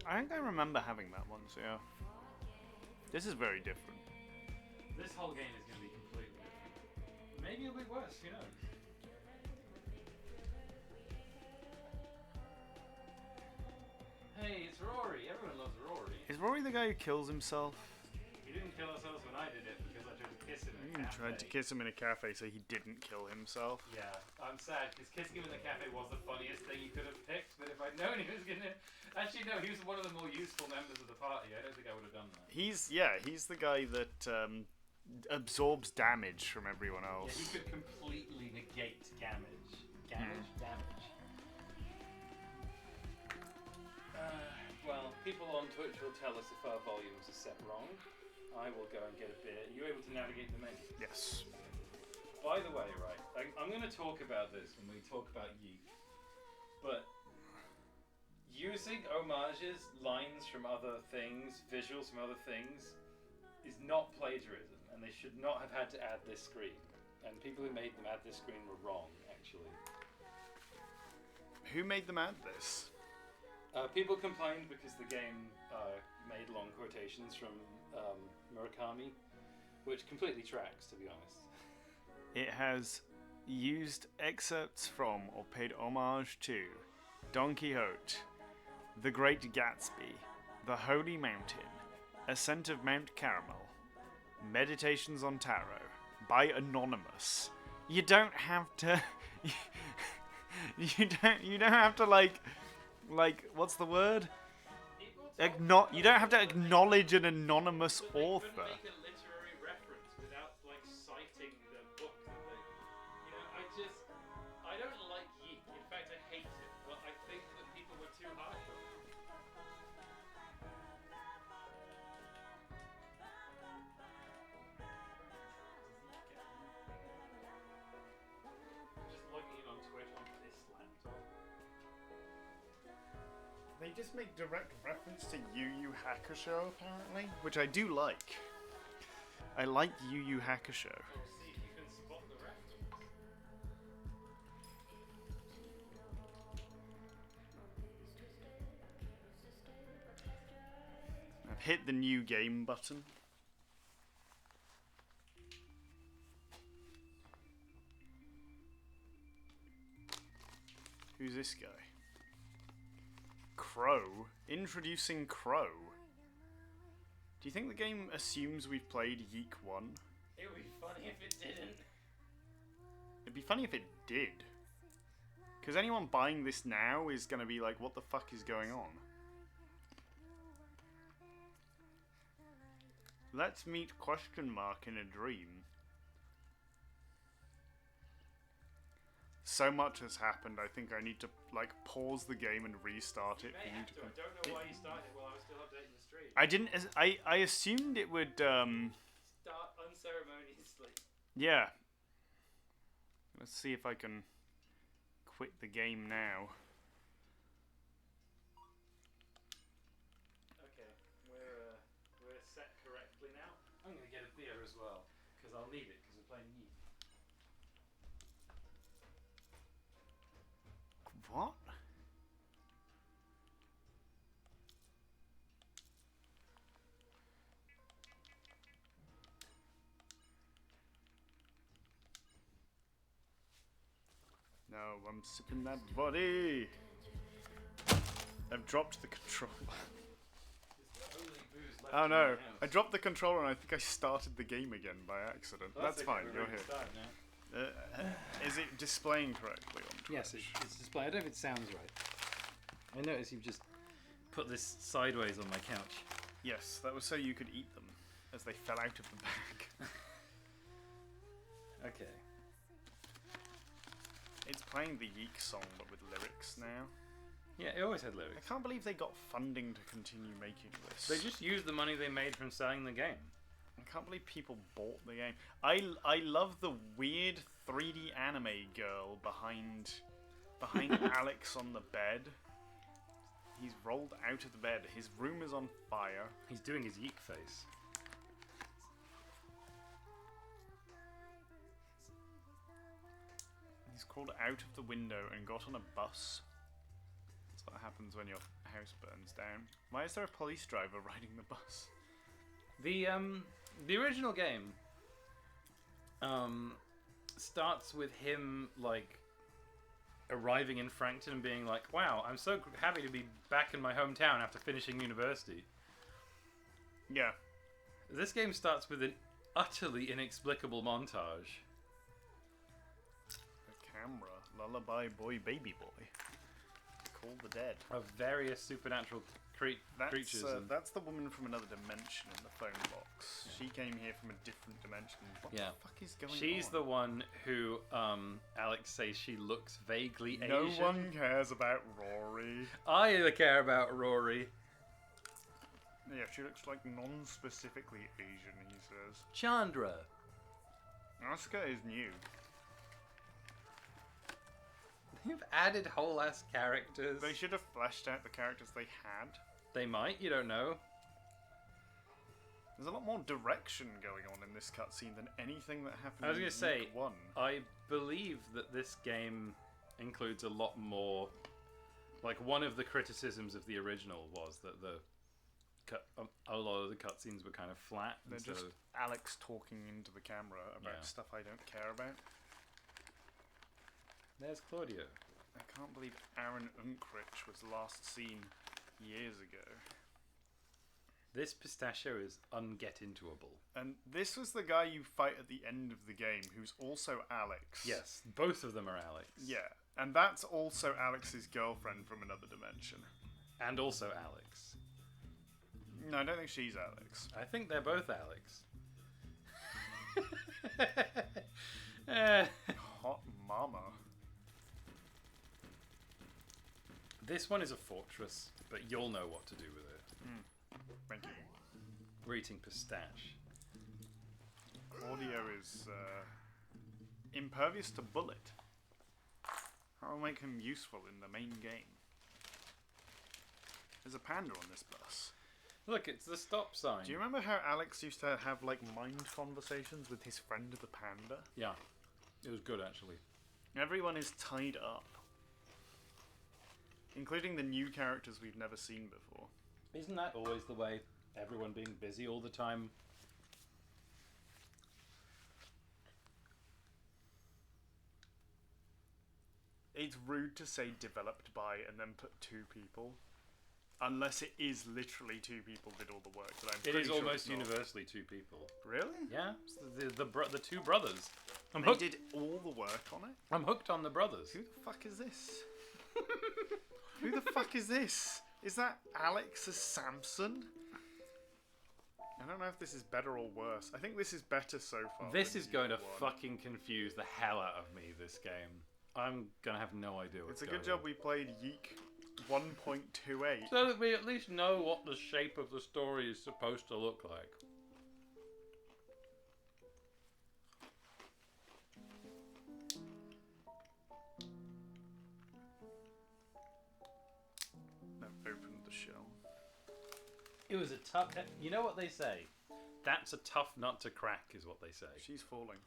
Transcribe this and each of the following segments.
I think I remember having that once, yeah. This is very different. This whole game is going to be completely different. Maybe it'll be worse, who knows? Hey, it's Rory. Everyone loves Rory. Is Rory the guy who kills himself? He didn't kill ourselves when I did it because I tried to kiss him in a You cafe. tried to kiss him in a cafe so he didn't kill himself. Yeah, I'm sad because kissing him in the cafe was the funniest thing you could have picked, but if I'd known he was gonna... Actually, no, he was one of the more useful members of the party. I don't think I would have done that. He's the guy that absorbs damage from everyone else. Yeah, he could completely negate damage. Damage? Well, people on Twitch will tell us if our volumes are set wrong. I will go and get a beer. Are you able to navigate the menu? Yes. By the way, right, I'm going to talk about this when we talk about YiiK, but using homages, lines from other things, visuals from other things, is not plagiarism, and they should not have had to add this screen. And people who made them add this screen were wrong, actually. Who made them add this? People complained because the game made long quotations from Murakami, which completely tracks, to be honest. It has used excerpts from or paid homage to Don Quixote, The Great Gatsby, The Holy Mountain, Ascent of Mount Caramel, Meditations on Tarot, by Anonymous. You don't have to... you don't have to, like, what's the word? You don't have to acknowledge an anonymous author. Make a literary reference without, like, citing the book that they... You know, I don't like YiiK. In fact, I hate it. But I think that people were too hard on it. Just logging in on Twitch on this laptop. They just make direct reference to YiiK, apparently, which I do like. I like YiiK. We'll see if you can spot the reference. I've hit the new game button. Who's this guy? Crow? Introducing Crow. Do you think the game assumes we've played YiiK 1? It would be funny if it didn't. It'd be funny if it did. Because anyone buying this now is going to be like, what the fuck is going on? Let's meet question mark in a dream. So much has happened, I think I need to, like, pause the game and restart it. You may have to. I don't know why you started while I was still updating the stream. I didn't... I assumed it would, Start unceremoniously. Yeah. Let's see if I can quit the game now. Okay, we're set correctly now. I'm going to get a beer as well, because I'll need it, because we're playing YiiK. What? No, I'm sipping that body. I've dropped the controller. Oh no, I dropped the controller and I think I started the game again by accident. Well, that's fine, you're here. Now. Is it displaying correctly on Twitch? Yes, it's displayed. I don't know if it sounds right. I notice you've just put this sideways on my couch. Yes, that was so you could eat them as they fell out of the bag. Okay. It's playing the YiiK song but with lyrics now. Yeah, it always had I lyrics. can't believe they got funding to continue making this. They just used the money they made from selling the game. I can't believe people bought the game. I love the weird 3D anime girl behind Alex on the bed. He's rolled out of the bed. His room is on fire. He's doing his YiiK face. He's crawled out of the window and got on a bus. It's that happens when your house burns down. Why is there a police driver riding the bus? The original game starts with him like arriving in Frankton and being like, "Wow, I'm so happy to be back in my hometown after finishing university." Yeah. This game starts with an utterly inexplicable montage. The camera. Lullaby boy, baby boy. Call the dead. Of various supernatural creatures. That's the woman from another dimension in the phone box. Yeah. She came here from a different dimension. What the fuck is going on? She's the one who Alex says she looks vaguely Asian. No one cares about Rory. I care about Rory. Yeah, she looks like non-specifically Asian, he says. Chandra. Asuka is new. They've added whole ass characters. They should have fleshed out the characters they had. They might, you don't know. There's a lot more direction going on in this cutscene than anything that happened I was going to say, Week 1. I believe that this game includes a lot more... Like, one of the criticisms of the original was that a lot of the cutscenes were kind of flat. They're just Alex talking into the camera about stuff I don't care about. There's Claudio. I can't believe Aaron Unkrich was last seen years ago. This pistachio is unget-intoable. And this was the guy you fight at the end of the game, who's also Alex. Yes, both of them are Alex. Yeah, and that's also Alex's girlfriend from another dimension. And also Alex. No, I don't think she's Alex. I think they're both Alex. Hot mama. This one is a fortress, but you'll know what to do with it. Thank you. We're eating pistache. Claudio is impervious to bullet. That'll make him useful in the main game. There's a panda on this bus. Look, it's the stop sign. Do you remember how Alex used to have like mind conversations with his friend the panda? Yeah, it was good actually. Everyone is tied up. Including the new characters we've never seen before. Isn't that always the way? Everyone being busy all the time? It's rude to say developed by and then put 2 people. Unless it is literally 2 people did all the work. But I'm pretty it is sure almost it's not. universally 2 people. Really? Yeah, it's the 2 brothers. They did all the work on it? I'm hooked on the brothers. Who the fuck is this? Who the fuck is this? Is that Alex as Samson? I don't know if this is better or worse. I think this is better so far. This is going to one. fucking confuse the hell out of me, this game. I'm going to have no idea what's It's a going good job on. we played YiiK 1.28. So that we at least know what the shape of the story is supposed to look like. I've opened the shell. It was a tough... You know what they say? That's a tough nut to crack, is what they say. She's falling.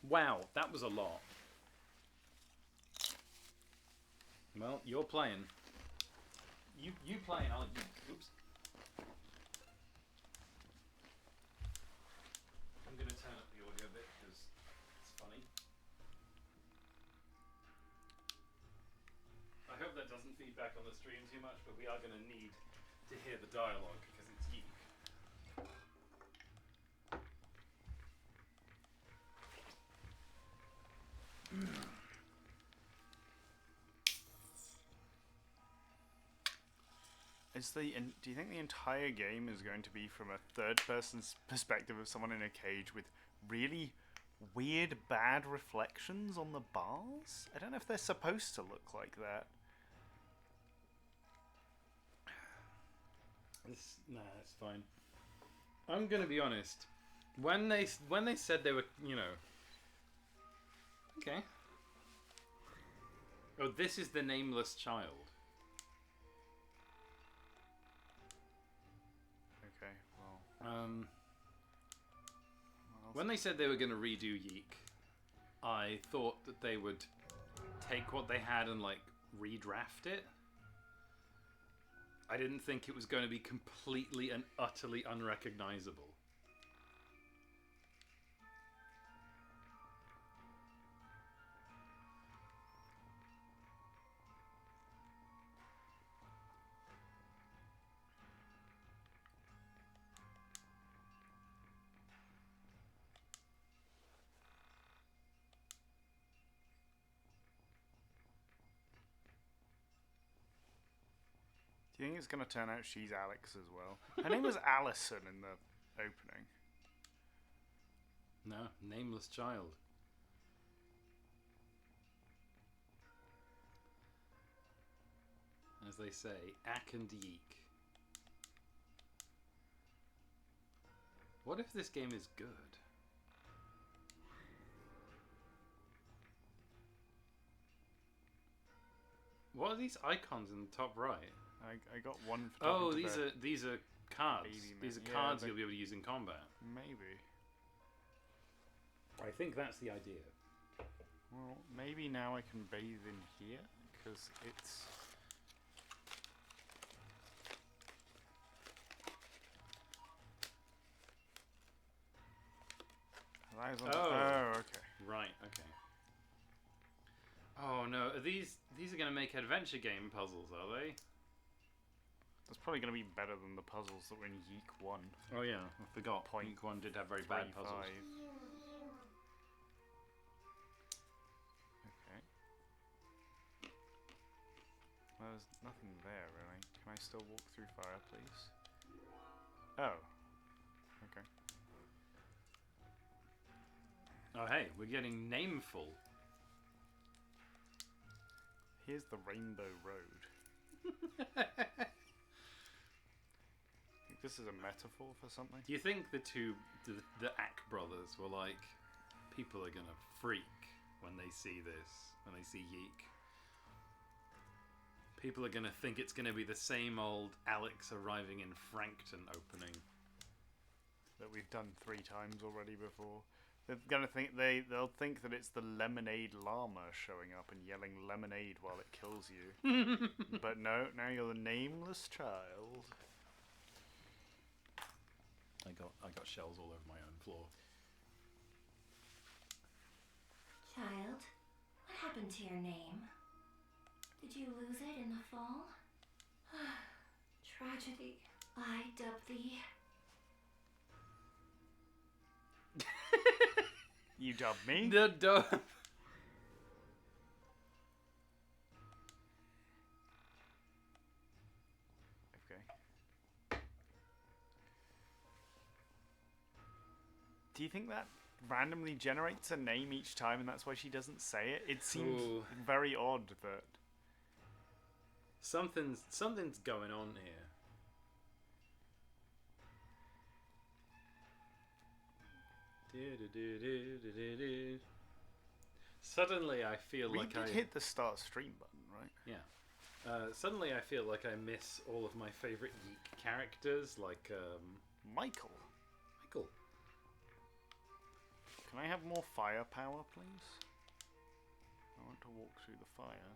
Wow, that was a lot. Well, you're playing. You playing, I'll... Oops. I'm going to turn up the audio a bit because it's funny. I hope that doesn't feed back on the stream too much, but we are going to need to hear the dialogue because it's YiiK. Do you think the entire game is going to be from a third-person's perspective of someone in a cage with really weird, bad reflections on the bars? I don't know if they're supposed to look like that. Nah, it's fine. I'm gonna be honest. When they said they were, you know, okay. Oh, this is the nameless child. Okay, well. When they said they were going to redo YiiK, I thought that they would take what they had and like redraft it. I didn't think it was going to be completely and utterly unrecognizable. Do you think it's going to turn out she's Alex as well? Her name was Allison in the opening. No, nameless child. As they say, Ack and YiiK. What if this game is good? What are these icons in the top right? I got one for Oh, talking to these are cards. These are cards Yeah, you'll be able to use in combat. maybe. I think that's the idea. Well, maybe now I can bathe in here, because it's... Oh, okay. Right, okay. Oh no, are these are going to make adventure game puzzles, are they? That's probably going to be better than the puzzles that were in YiiK 1. Oh yeah, I forgot. Point YiiK 1 did have very bad puzzles. 3-5. Okay. Well, there's nothing there, really. Can I still walk through fire, please? Oh. Okay. Oh hey, we're getting nameful. Here's the Rainbow Road. This is a metaphor for something? Do you think the Ack brothers were like, people are gonna freak when they see this, when they see YiiK? People are gonna think it's gonna be the same old Alex arriving in Frankton opening that we've done 3 times already before. They're gonna think they'll think that it's the lemonade llama showing up and yelling lemonade while it kills you. But no, now you're the nameless child. I got shells all over my own floor. Child, what happened to your name? Did you lose it in the fall? Tragedy. I dub thee. You dubbed me? The dub. Okay. Do you think that randomly generates a name each time and that's why she doesn't say it? It seems very odd that... Something's going on here. Suddenly I feel we like did hit the start stream button, right? Yeah. Suddenly I feel like I miss all of my favourite YiiK characters, like Michael. Michael. Can I have more firepower, please? I want to walk through the fire.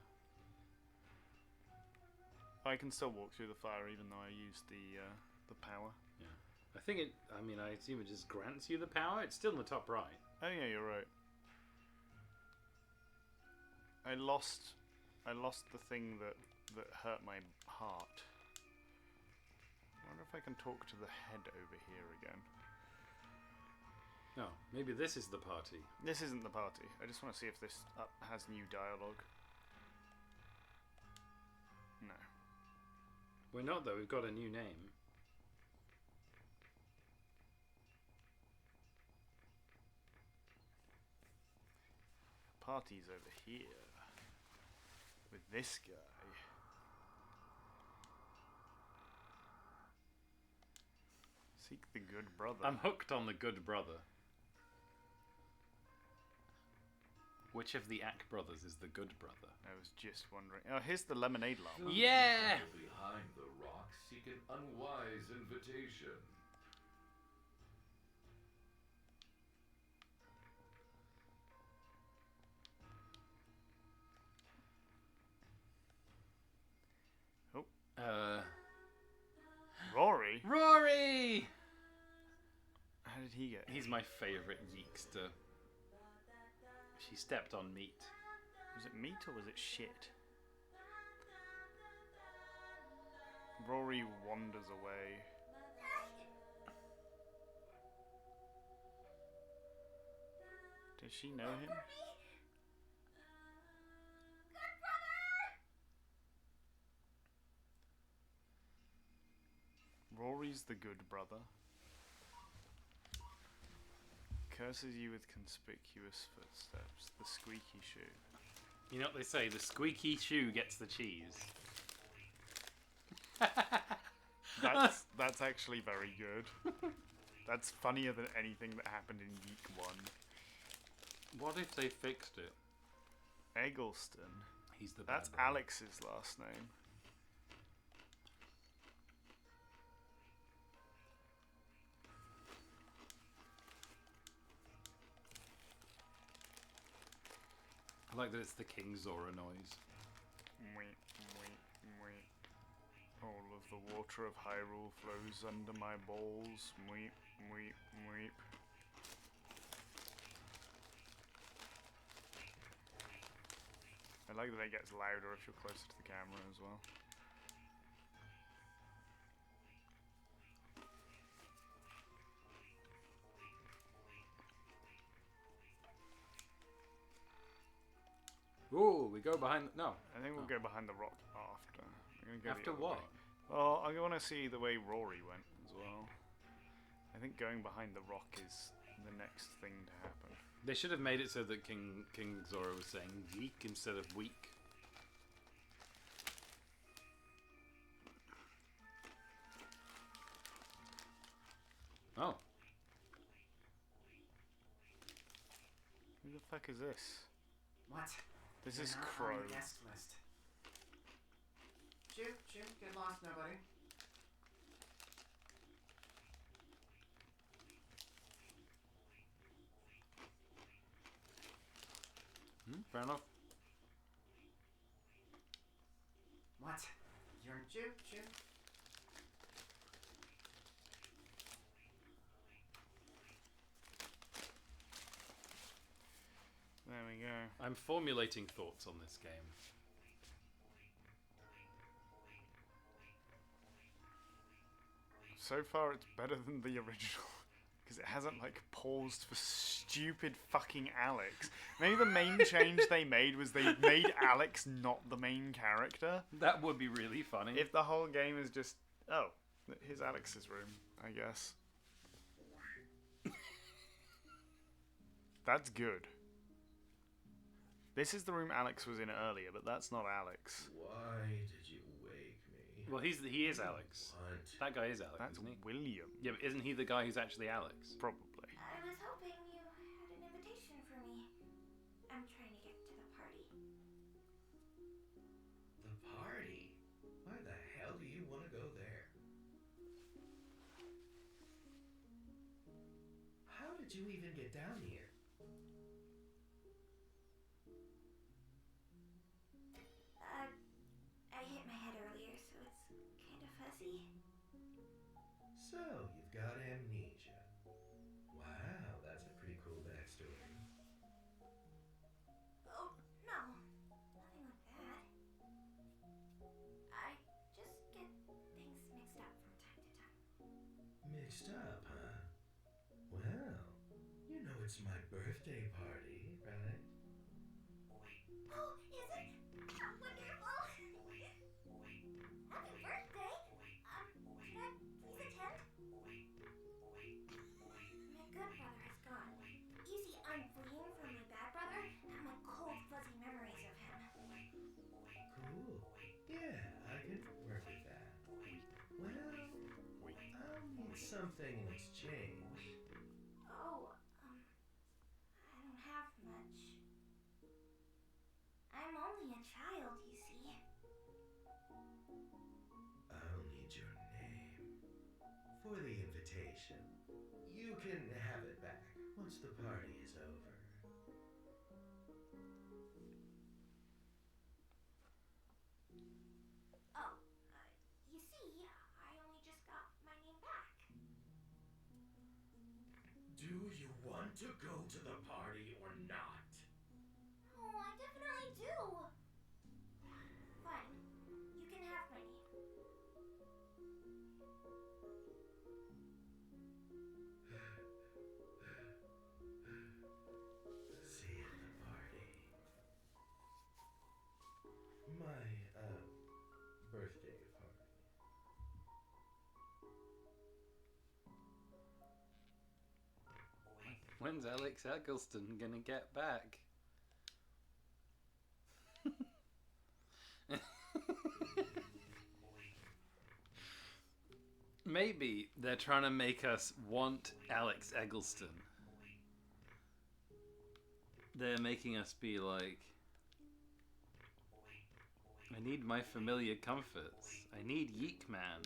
I can still walk through the fire even though I used the power. Yeah. I assume it just grants you the power. It's still in the top right. Oh yeah, you're right. I lost the thing that hurt my heart. I wonder if I can talk to the head over here again. No, maybe this is the party. This isn't the party. I just want to see if this has new dialogue. No. We're not though. We've got a new name. Party's over here with this guy. Seek the good brother. I'm hooked on the good brother. Which of the Ack brothers is the good brother? I was just wondering. Oh, here's the lemonade llama. Yeah! Behind the rock, seek an unwise invitation. my favourite YiiKster. She stepped on meat. Was it meat or was it shit? Rory wanders away. Does she know him? Rory's the good brother. Curses you with conspicuous footsteps. The squeaky shoe. You know what they say? The squeaky shoe gets the cheese. That's actually very good. That's funnier than anything that happened in YiiK 1. What if they fixed it? Eggleston. He's the That's bad boy. Alex's last name. I like that it's the King Zora noise. Mwee, mwee, mwee. All of the water of Hyrule flows under my balls. Mweep, mweep, mweep. I like that it gets louder if you're closer to the camera as well. Oh, we go behind. No. I think we'll go behind the rock after. We're gonna go After the other what? way. Well, I want to see the way Rory went as well. I think going behind the rock is the next thing to happen. They should have made it so that King Zora was saying YiiK instead of weak. Oh. Who the fuck is this? What? This You're is not Crow. on the guest list. Shoot, get lost, nobody. Fair enough. What? You're shoot. There we go. I'm formulating thoughts on this game. So far, it's better than the original. Because it hasn't, like, paused for stupid fucking Alex. Maybe the main change they made was they made Alex not the main character. That would be really funny. If the whole game is just... Oh, here's Alex's room, I guess. That's good. This is the room Alex was in earlier, but that's not Alex. Why did you wake me? Well, he is Alex. What? That guy is Alex, That's isn't he? William, Yeah, but isn't he the guy who's actually Alex? probably. I was hoping you had an invitation for me. I'm trying to get to the party. The party? Why the hell do you want to go there? How did you even get down here? I hit my head earlier, so it's kind of fuzzy. So, you've got amnesia. Wow, that's a pretty cool backstory. Oh, no. Nothing like that. I just get things mixed up from time to time. Mixed up, huh? Well, you know it's my birthday party, right? Oh, is it? Wonderful! Happy birthday! Should I please attend? My good brother has gone. You see, I'm fleeing from my bad brother, and my cold, fuzzy memories of him. Cool. Yeah, I can work with that. Well, I'll need something in exchange. Oh, I don't have much. I'm only a child, you see. I'll need your name. For the invitation. You can have it back once the party is over. Oh, you see, I only just got my name back. Do Do you want to go to the party or not? Oh, I definitely do. Fine. You can have my name. See you at the party. My, birthday party. When's Alex Eggleston gonna get back? Maybe they're trying to make us want Alex Eggleston. They're making us be like, I need my familiar comforts. I need YiiK Man.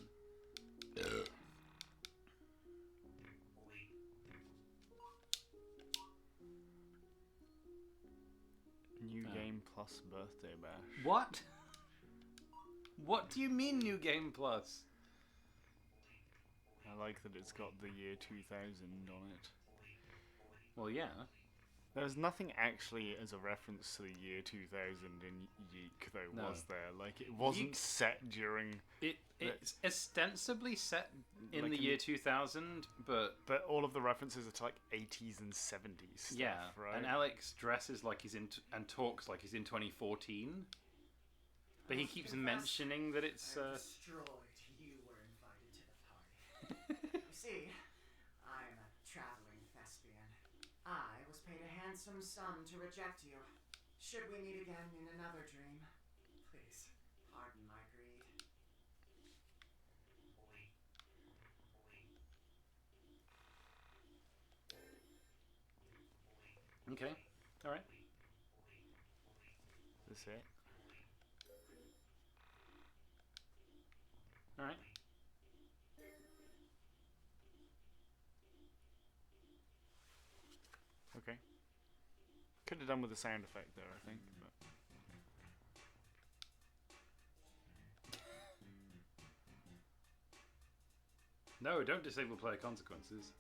New game plus birthday bash. What? What do you mean New Game Plus? I like that it's got the year 2000 on it. Well, yeah. There's nothing actually as a reference to the year 2000 in YiiK, though, No. was there? Like, it wasn't YiiK- set during... It's ostensibly set in Like the in- year 2000, but But all of the references are to, like, 80s and 70s stuff, yeah. right? And Alex dresses like he's in and talks like he's in 2014. But he keeps mentioning that it's. I'm destroyed you were invited to the party. You see, I am a traveling thespian. I was paid a handsome sum to reject you. Should we meet again in another dream, please pardon my greed. Okay. All right. That's it. All right. Okay. Could have done with the sound effect, though, I think. But... No, don't disable player consequences.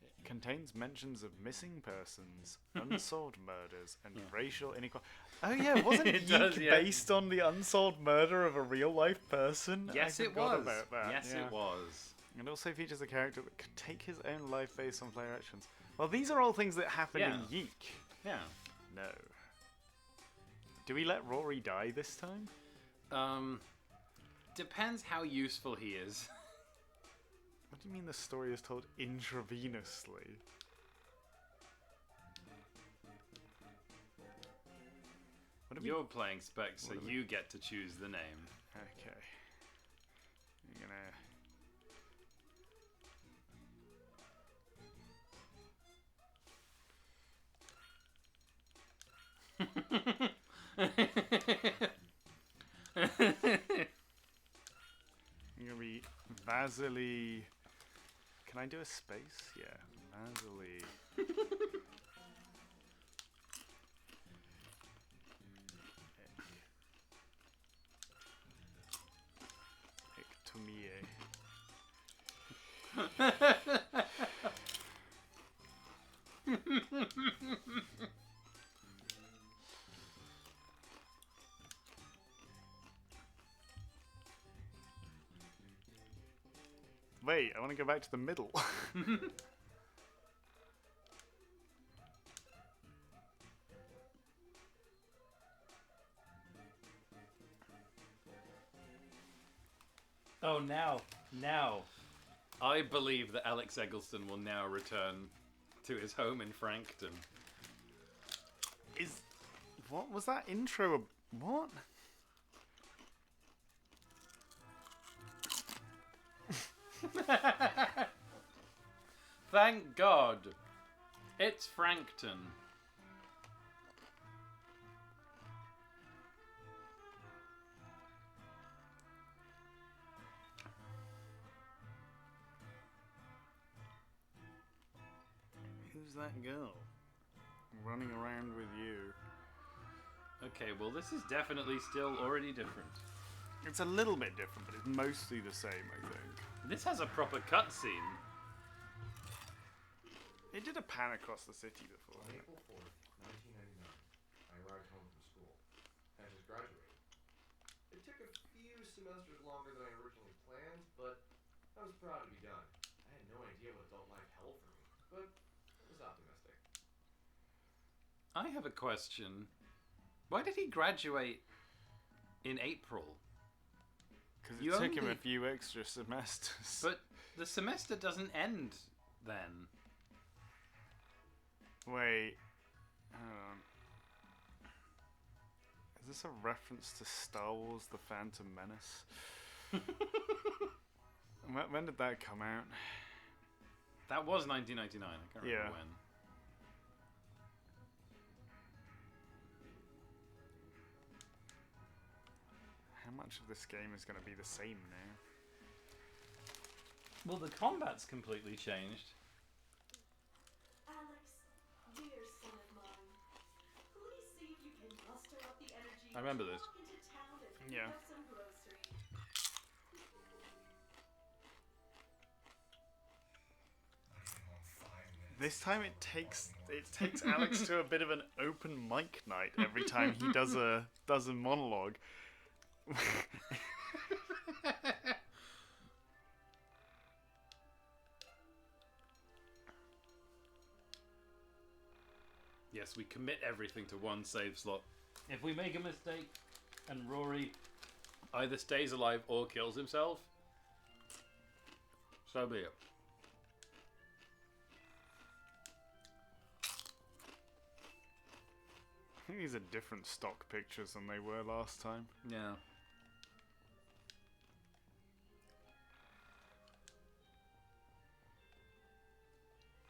It contains mentions of missing persons, unsolved murders, and Yeah. racial inequality. Oh yeah, wasn't It YiiK does, yeah. based on the unsolved murder of a real-life person? Yes, I it forgot was. about that. Yes, yeah. it was. And also features a character that could take his own life based on player actions. Well, these are all things that happen in Yeah. YiiK. Yeah. No. Do we let Rory die this time? Depends how useful he is. What do you mean the story is told intravenously? What do we... You're playing Spec, so What do we- you get to choose the name. Okay. I'm gonna... I'm gonna be Vasily... Can I do a space? Yeah. Vasily... Ectomie. Wait, I want to go back to the middle. Oh, now. I believe that Alex Eggleston will now return to his home in Frankton. Is... What was that intro? What? Thank God. It's Frankton. Who's that girl? Running around with you. Okay, well, this is definitely still already different. It's a little bit different, but it's mostly the same, I think. This has a proper cutscene. It did a pan across the city before. On April 4th, 1999, I arrived home from school and just graduated. It took a few semesters longer than I originally planned, but I was proud to be done. I had no idea what adult life held for me, but I was optimistic. I have a question. Why did he graduate in April? Because You it took him only- a few extra semesters. But the semester doesn't end then. Wait. Hang on. Is this a reference to Star Wars The Phantom Menace? When did that come out? That was 1999. I can't remember Yeah. when. How much of this game is going to be the same now? Well, the combat's completely changed. Alex, dear son of mine, please see if you can muster up the energy I remember to this. walk into town and pick Yeah. up some groceries. I came home 5 minutes. This time it takes Alex to a bit of an open mic night every time he does a monologue. Yes, we commit everything to one save slot. If we make a mistake and Rory either stays alive or kills himself, so be it. I think these are different stock pictures than they were last time. Yeah.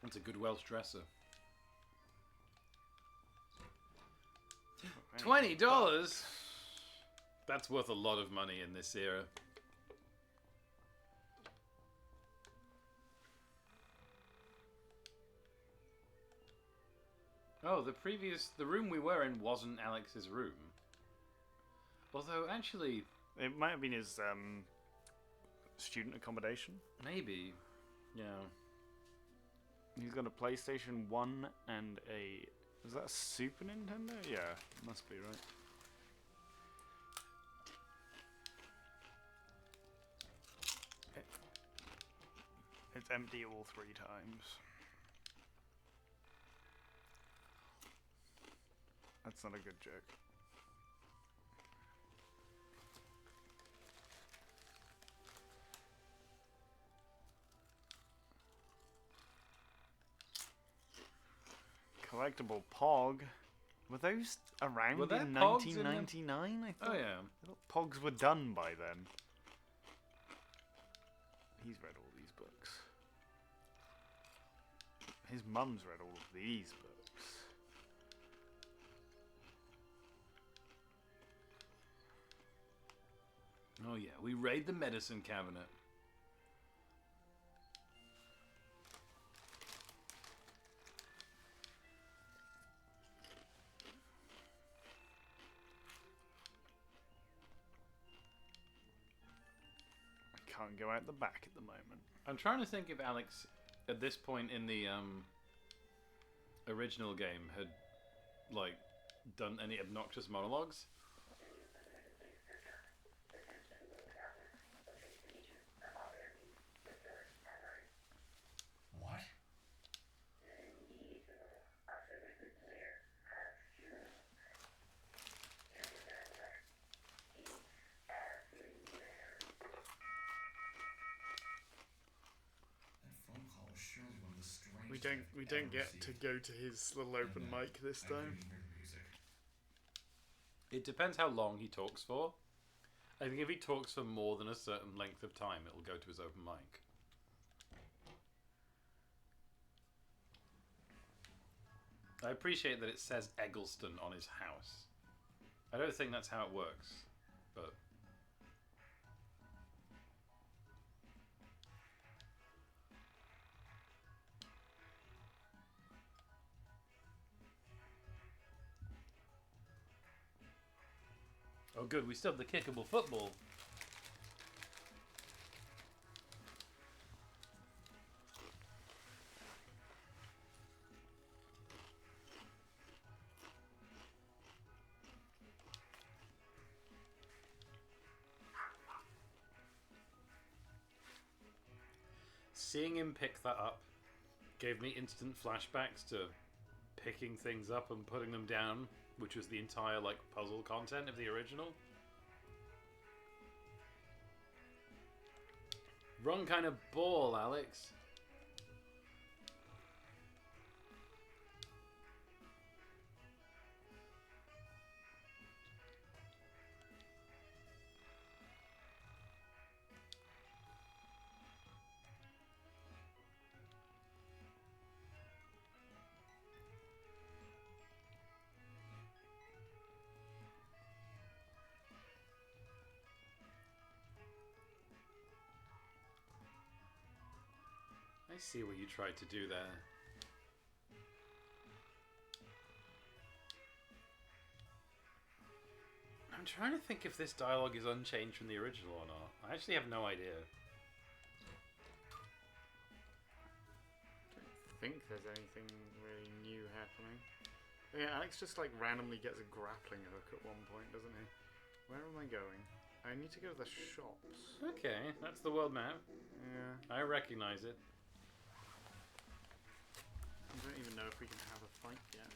That's a good Welsh dresser. $20? That's worth a lot of money in this era. Oh, the room we were in wasn't Alex's room. Although, actually, It might have been his student accommodation. maybe. Yeah. He's got a PlayStation 1 and a... Is that a Super Nintendo? Yeah, must be, right? It's empty all 3 times. That's not a good joke. Collectible Pog. Were those around Were there in Pogs in them? 1999? I thought. Oh, yeah. I thought Pogs were done by then. He's read all these books. His mum's read all of these books. Oh, yeah. We raid the medicine cabinet. I can't go out the back at the moment. I'm trying to think if Alex, at this point in the original game, had like done any obnoxious monologues. What? That phone call was surely one of the strangest We I've don't ever get received. to go to his little open And, mic this I time. couldn't hear the music. It depends how long he talks for. I think if he talks for more than a certain length of time, it'll go to his open mic. I appreciate that it says Eggleston on his house. I don't think that's how it works, but... Oh good, we still have the kickable football. seeing him pick that up gave me instant flashbacks to picking things up and putting them down, which was the entire like puzzle content of the original. Wrong kind of ball, Alex. I see what you tried to do there. I'm trying to think if this dialogue is unchanged from the original or not. I actually have no idea. I think there's anything really new happening. Yeah, Alex just like randomly gets a grappling hook at one point, doesn't he? Where am I going? I need to go to the shops. Okay, that's the world map. Yeah. I recognize it. I don't even know if we can have a fight yet.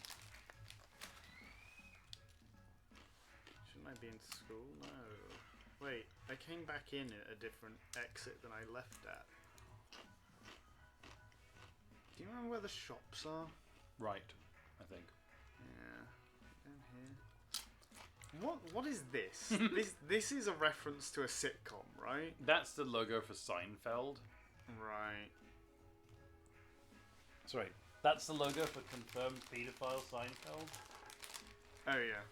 Shouldn't I be in school? No. Wait, I came back in at a different exit than I left at. Do you remember where the shops are? Right, I think. Yeah. Down here. What is this? this is a reference to a sitcom, right? That's the logo for Seinfeld. Right. Sorry, that's the logo for confirmed paedophile Seinfeld. Oh yeah.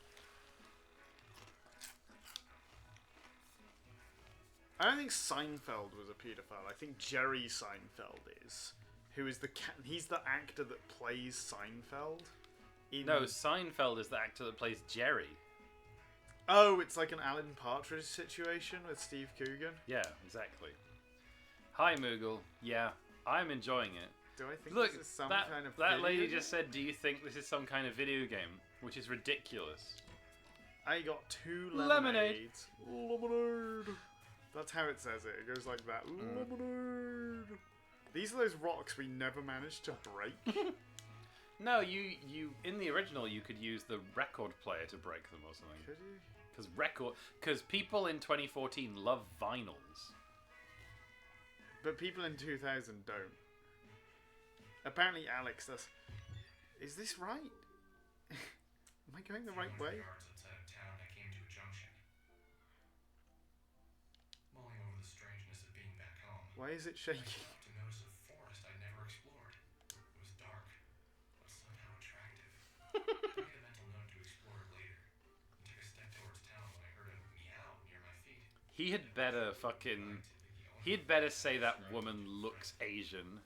I don't think Seinfeld was a paedophile. I think Jerry Seinfeld is, who is he's the actor that plays Seinfeld. No, Seinfeld is the actor that plays Jerry. Oh, it's like an Alan Partridge situation with Steve Coogan. Yeah, exactly. Hi, Moogle. Yeah, I'm enjoying it. Do I think Look, this is some that, kind of that video lady game? just said, do you think this is some kind of video game? Which is ridiculous. I got 2 Lemonade. Lemonade. That's how it says it. It goes like that. Lemonade. These are those rocks we never managed to break. No, you in the original you could use the record player to break them or something. Could you? Because people in 2014 love vinyls. But people in 2000 don't. Apparently, Alex, is this right? Am I going the right way? Yards outside of town, I came to a junction. Mulling over the strangeness of being back home, Why is it I shaking? stopped to notice a forest I'd never explored. It was dark, but somehow attractive. I made a mental note to explore it later, and took a step towards town when I heard a meow near my feet. He had better He'd better say that woman looks Asian.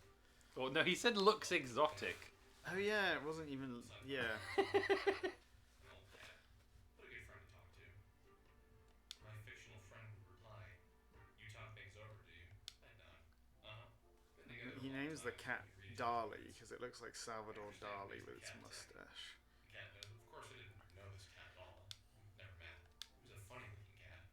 Or no, he said looks exotic. Oh yeah, it wasn't even. Yeah. An old cat. What a good friend to talk to. My fictional friend would reply, "You talk things over, do you?" I'd nod. Uh-huh. Been together He a long names the time, cat so we read Dali stories. because it looks like Salvador Dali with its mustache. The cat knows. Of course, I didn't know this cat at all. Never met. It was a funny-looking cat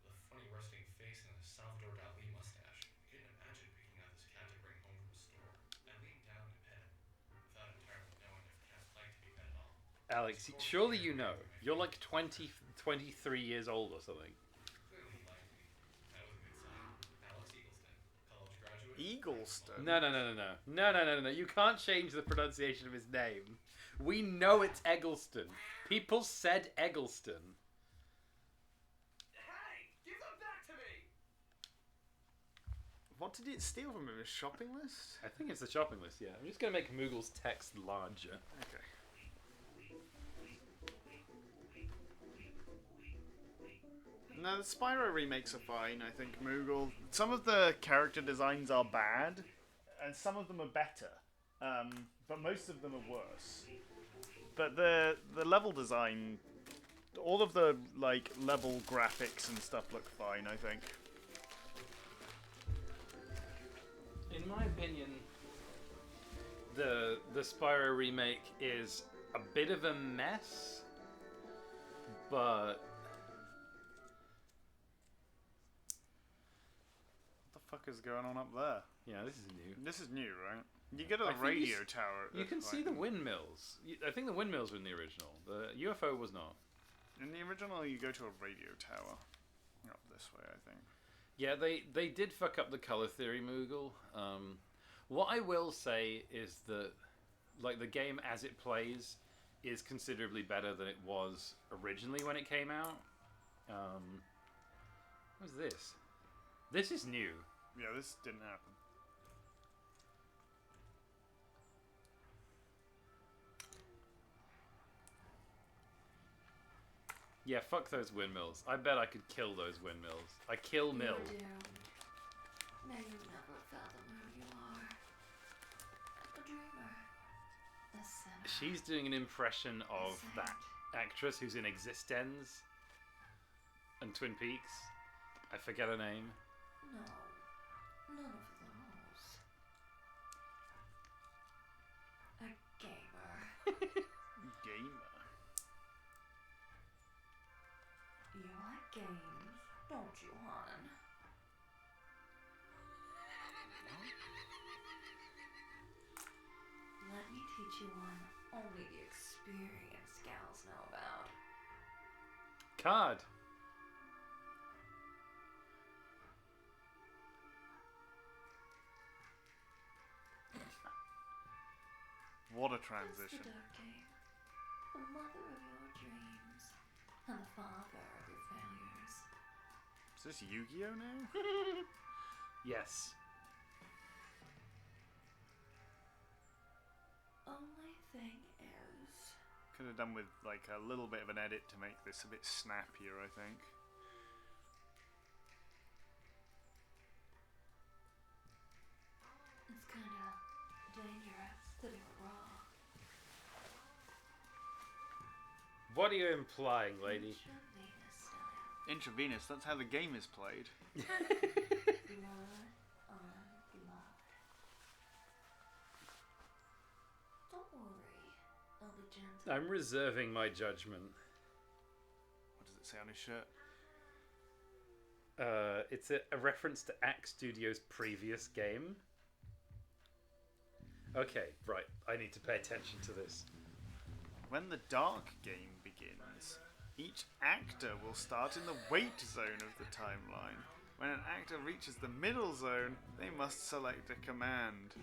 with a funny resting face and a Salvador Dali mustache. I couldn't imagine picking out this cat to bring home from the store. I leaned down to pet him, without entirely knowing if cats like to be pet at all. Alex, surely you know. You're like 23 years old or something. Clearly, he liked me. That was a good sign. Alex Eagleston, college graduate. Eagleston. No. You can't change the pronunciation of his name. We know it's Eggleston. People said Eggleston. Hey, give them back to me! What did it steal from him? His shopping list? I think it's the shopping list, yeah. I'm just going to make Moogle's text larger. Okay. No, the Spyro remakes are fine, I think, Moogle. Some of the character designs are bad, and some of them are better. But most of them are worse. But the level design, all of the like level graphics and stuff look fine, I think. In my opinion, the Spyro remake is a bit of a mess, but What the fuck is going on up there? Yeah, this is new. This is new, right? You go to I the think radio tower. You can see the windmills. I think the windmills were in the original. The UFO was not. In the original, you go to a radio tower. Up this way, I think. Yeah, they did fuck up the color theory, Moogle. What I will say is that, like, the game as it plays is considerably better than it was originally when it came out. What's this? This is new. Yeah, this didn't happen. Yeah, fuck those windmills. I bet I could kill those windmills. I kill mill. You do. May you never fathom who you are. A dreamer. A sinner. She's doing an impression of A that saint. actress who's in Existenz and Twin Peaks. I forget her name. No. None of those. A gamer. Gamer. You like games, don't you, hon? Let me teach you one only the experienced gals know about. Card. What a That's transition. the dark game. The mother of your dreams. And the father of your failures. Is this Yu-Gi-Oh now? Yes. Only thing is... Could have done with like a little bit of an edit to make this a bit snappier, I think. It's kinda dangerous to do it raw. What are you implying, lady? Intravenous style. Intravenous, that's how the game is played. Blood on blood. Don't worry, I'll be gentle. I'm reserving my judgment. What does it say on his shirt? It's a reference to Axe Studios' previous game. Okay, right. I need to pay attention to this. When the dark game begins, each actor will start in the wait zone of the timeline. When an actor reaches the middle zone, they must select a command.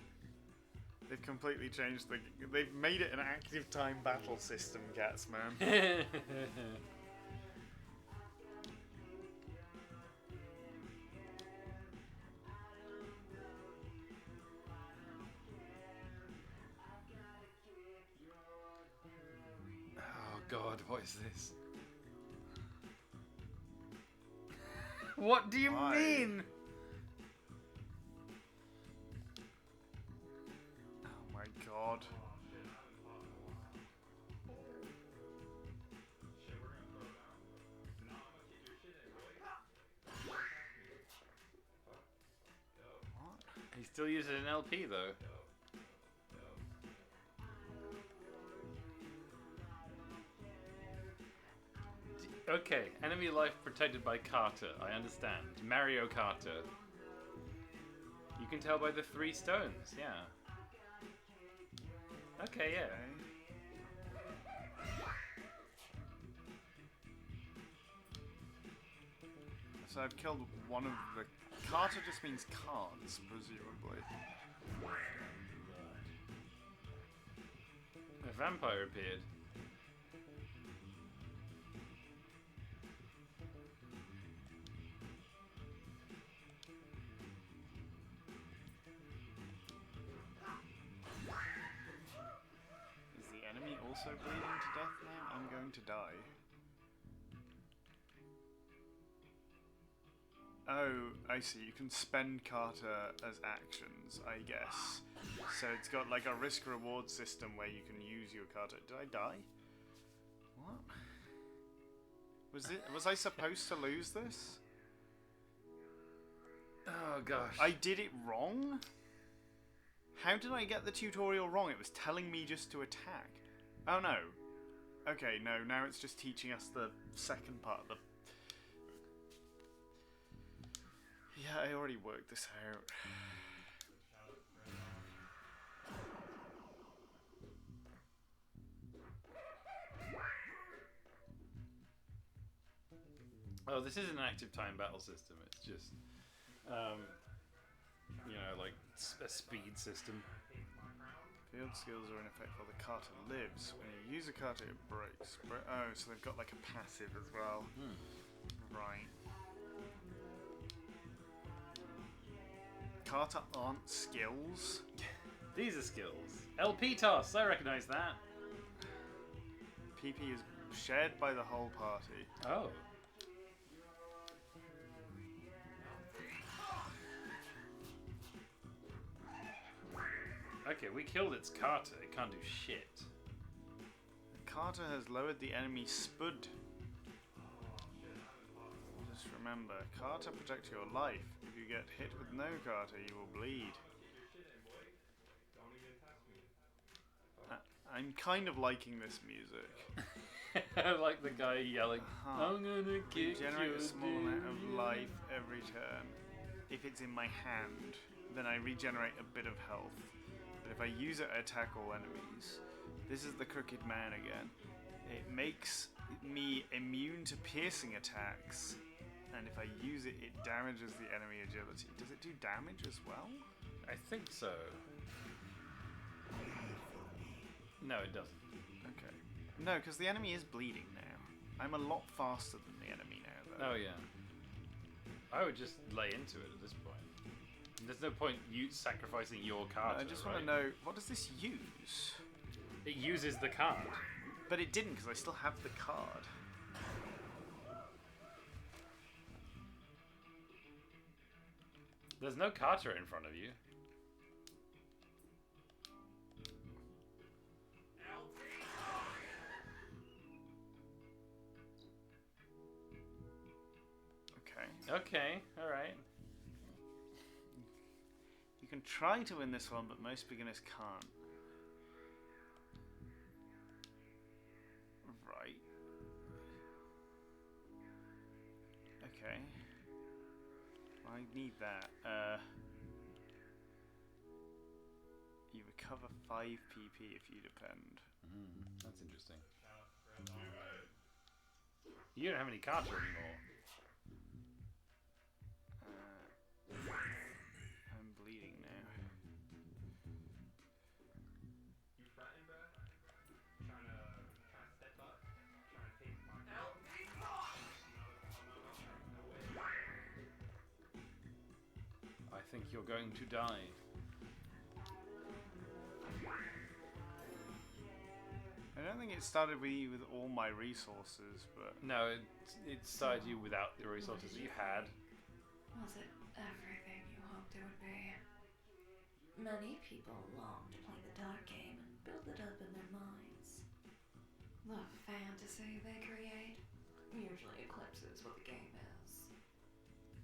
They've completely changed they've made it an active time battle system, Cats, man. Oh God, what is this? What do you Why? mean? Oh my god. He still uses an LP though. Okay, enemy life protected by Carter. I understand. Mario Carter. You can tell by the 3 stones. Yeah. Okay, yeah. So I've killed one of the... Carter just means cards, presumably. A vampire appeared. Is the enemy also bleeding to death now? I'm going to die. Oh, I see. You can spend Carter as actions, I guess. So it's got like a risk-reward system where you can use your Carter. Did I die? What? Was I supposed to lose this? Oh gosh. I did it wrong? How did I get the tutorial wrong? It was telling me just to attack. Oh no. Okay, no, now it's just teaching us the second part of the... Yeah, I already worked this out. Oh, this is an active time battle system. It's just, like a speed system. Field skills are in effect while the Carter lives. When you use a Carter, it breaks. Oh, so they've got like a passive as well. Right. Carter aren't skills. These are skills. LP toss, I recognize that. PP is shared by the whole party. Oh. Okay, we killed its Carter. It can't do shit. Carter has lowered the enemy spud. Just remember, Carter protects your life. If you get hit with no Carter, you will bleed. I'm kind of liking this music. I like the guy yelling, I'm gonna kick Generate your a small amount of dick." life every turn. If it's in my hand, then I regenerate a bit of health. But if I use it, I attack all enemies. This is the Crooked Man again. It makes me immune to piercing attacks, and if I use it, it damages the enemy agility. Does it do damage as well? I think so. No, it doesn't. Okay. No, because the enemy is bleeding now. I'm a lot faster than the enemy now, though. Oh, yeah. I would just lay into it at this point. There's no point you sacrificing your card. I just want to know, what does this use? It uses the card. But it didn't, because I still have the card. There's no Carter in front of you. Okay, alright. You can try to win this one, but most beginners can't. Right. Okay. I need that. You recover 5 PP if you depend. That's interesting. You don't have any Carter anymore. I'm bleeding now. I think you're going to die. I don't think it started with you with all my resources, but... No, it started you without the resources that you had. Was it everything you hoped it would be? Many people long to play the dark game and build it up in their minds. The fantasy they create usually eclipses what the game is.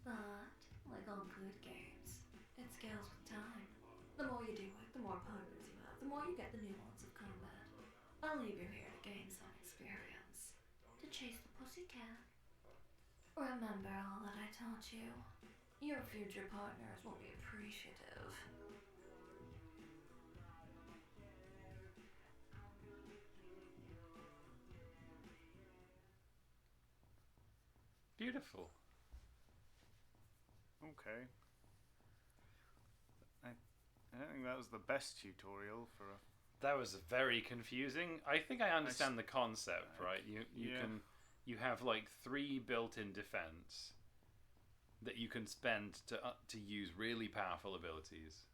But, like all good games, it scales with time. The more you do it, the more partners you have, the more you get the nuance of combat. I'll leave you here to gain some experience. To chase the pussycat. Remember all that I taught you. Your future partners will be appreciative. Beautiful. Okay. I don't think that was the best tutorial for a... That was very confusing. I think I understand the concept, right? You have like 3 built-in defense that you can spend to use really powerful abilities.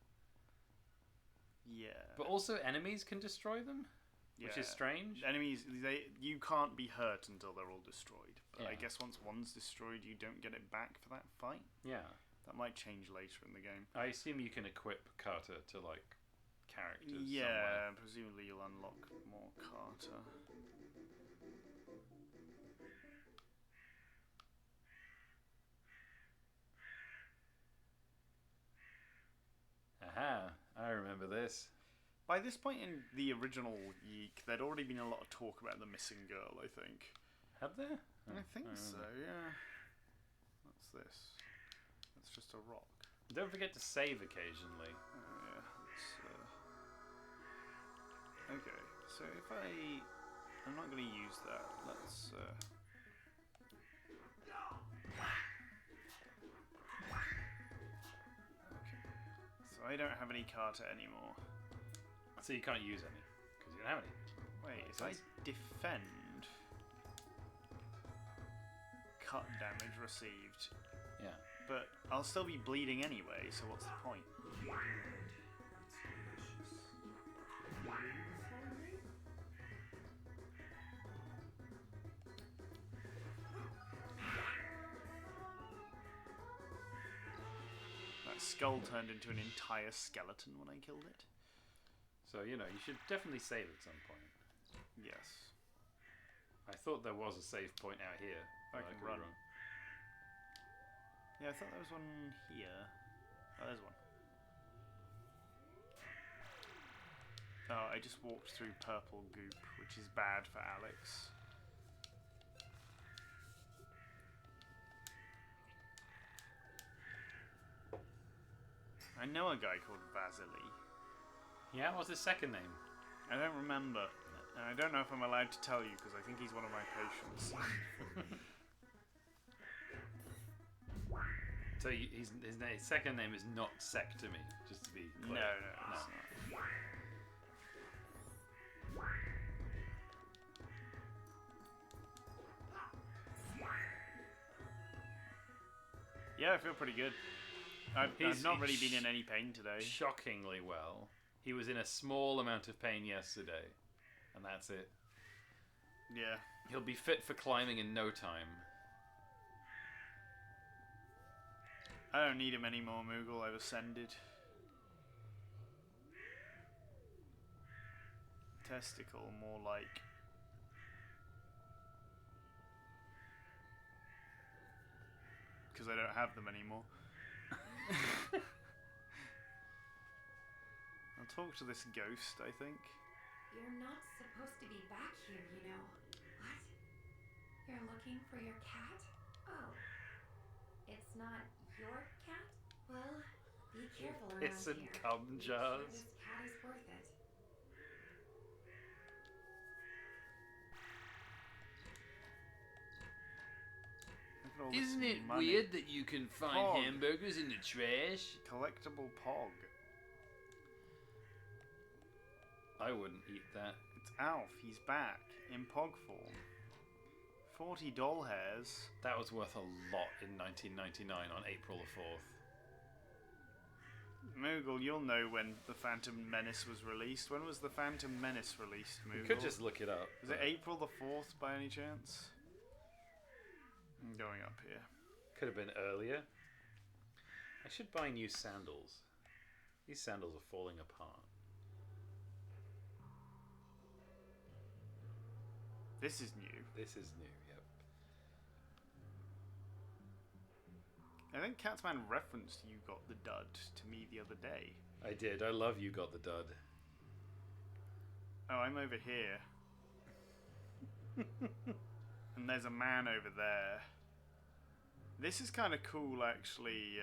Yeah. But also enemies can destroy them, which is strange. Enemies, you can't be hurt until they're all destroyed. But I Yeah. guess once one's destroyed, you don't get it back for that fight. Yeah. That might change later in the game. I assume you can equip Carter to like characters. Yeah, somewhere. presumably you'll unlock more Carter. Aha! I remember this. By this point in the original YiiK, there'd already been a lot of talk about the missing girl, I think. Had there? I think don't so, remember. yeah. What's this? Let's It's just a rock. Don't forget to save occasionally. Yeah. Okay. So if I'm not going to use that. Let's. Okay. So I don't have any kata anymore. So you can't use any because you don't have any. Wait, if I defend, cut damage received. Yeah. But I'll still be bleeding anyway, so what's the point? That skull turned into an entire skeleton when I killed it. So, you should definitely save at some point. Yes. I thought there was a save point out here. I but can could be run. wrong. Yeah, I thought there was one here. Oh, there's one. Oh, I just walked through purple goop, which is bad for Alex. I know a guy called Vasily. Yeah, what's his second name? I don't remember. And I don't know if I'm allowed to tell you because I think he's one of my patients. So his second name is not Sectomy, just to be clear. No, it's not. Yeah, I feel pretty good. I've not really been in any pain today. Shockingly well. He was in a small amount of pain yesterday, and that's it. Yeah. He'll be fit for climbing in no time. I don't need him anymore, Moogle. I've ascended. Testicle, more like. Because I don't have them anymore. I'll talk to this ghost, I think. You're not supposed to be back here, you know. What? You're looking for your cat? Oh. It's not your cat? Well, be careful around Piss and here. cum Make sure jars. this cat is worth it. Look at all this Isn't it money. weird that you can find Pog. hamburgers in the trash? Collectible Pog. I wouldn't eat that. It's Alf. He's back in Pog form. 40 doll hairs. That was worth a lot in 1999 on April the 4th. Moogle, you'll know when the Phantom Menace was released. When was the Phantom Menace released, Moogle? You could just look it up. Was it April the 4th by any chance? I'm going up here. Could have been earlier. I should buy new sandals. These sandals are falling apart. This is new. This is new, yep. I think Catsman referenced You Got the Dud to me the other day. I did. I love You Got the Dud. Oh, I'm over here. And there's a man over there. This is kind of cool, actually.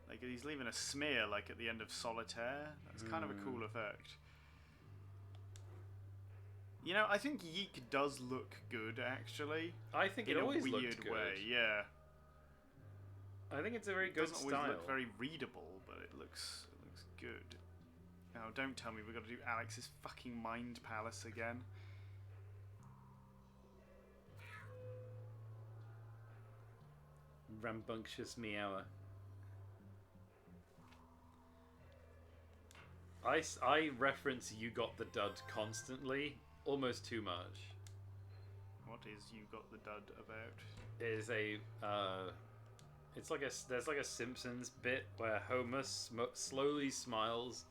Like, he's leaving a smear, like, at the end of Solitaire. That's kind of a cool effect. You know, I think YiiK does look good, actually. I think it in always a weird looked good. way, yeah. I think it's a very good Doesn't style. always look very readable, but it looks good. Now, don't tell me we've got to do Alex's fucking mind palace again. Rambunctious meower. I reference You Got the Dud constantly, almost too much. What is You Got the Dud about? It is there's like a Simpsons bit where Homer slowly smiles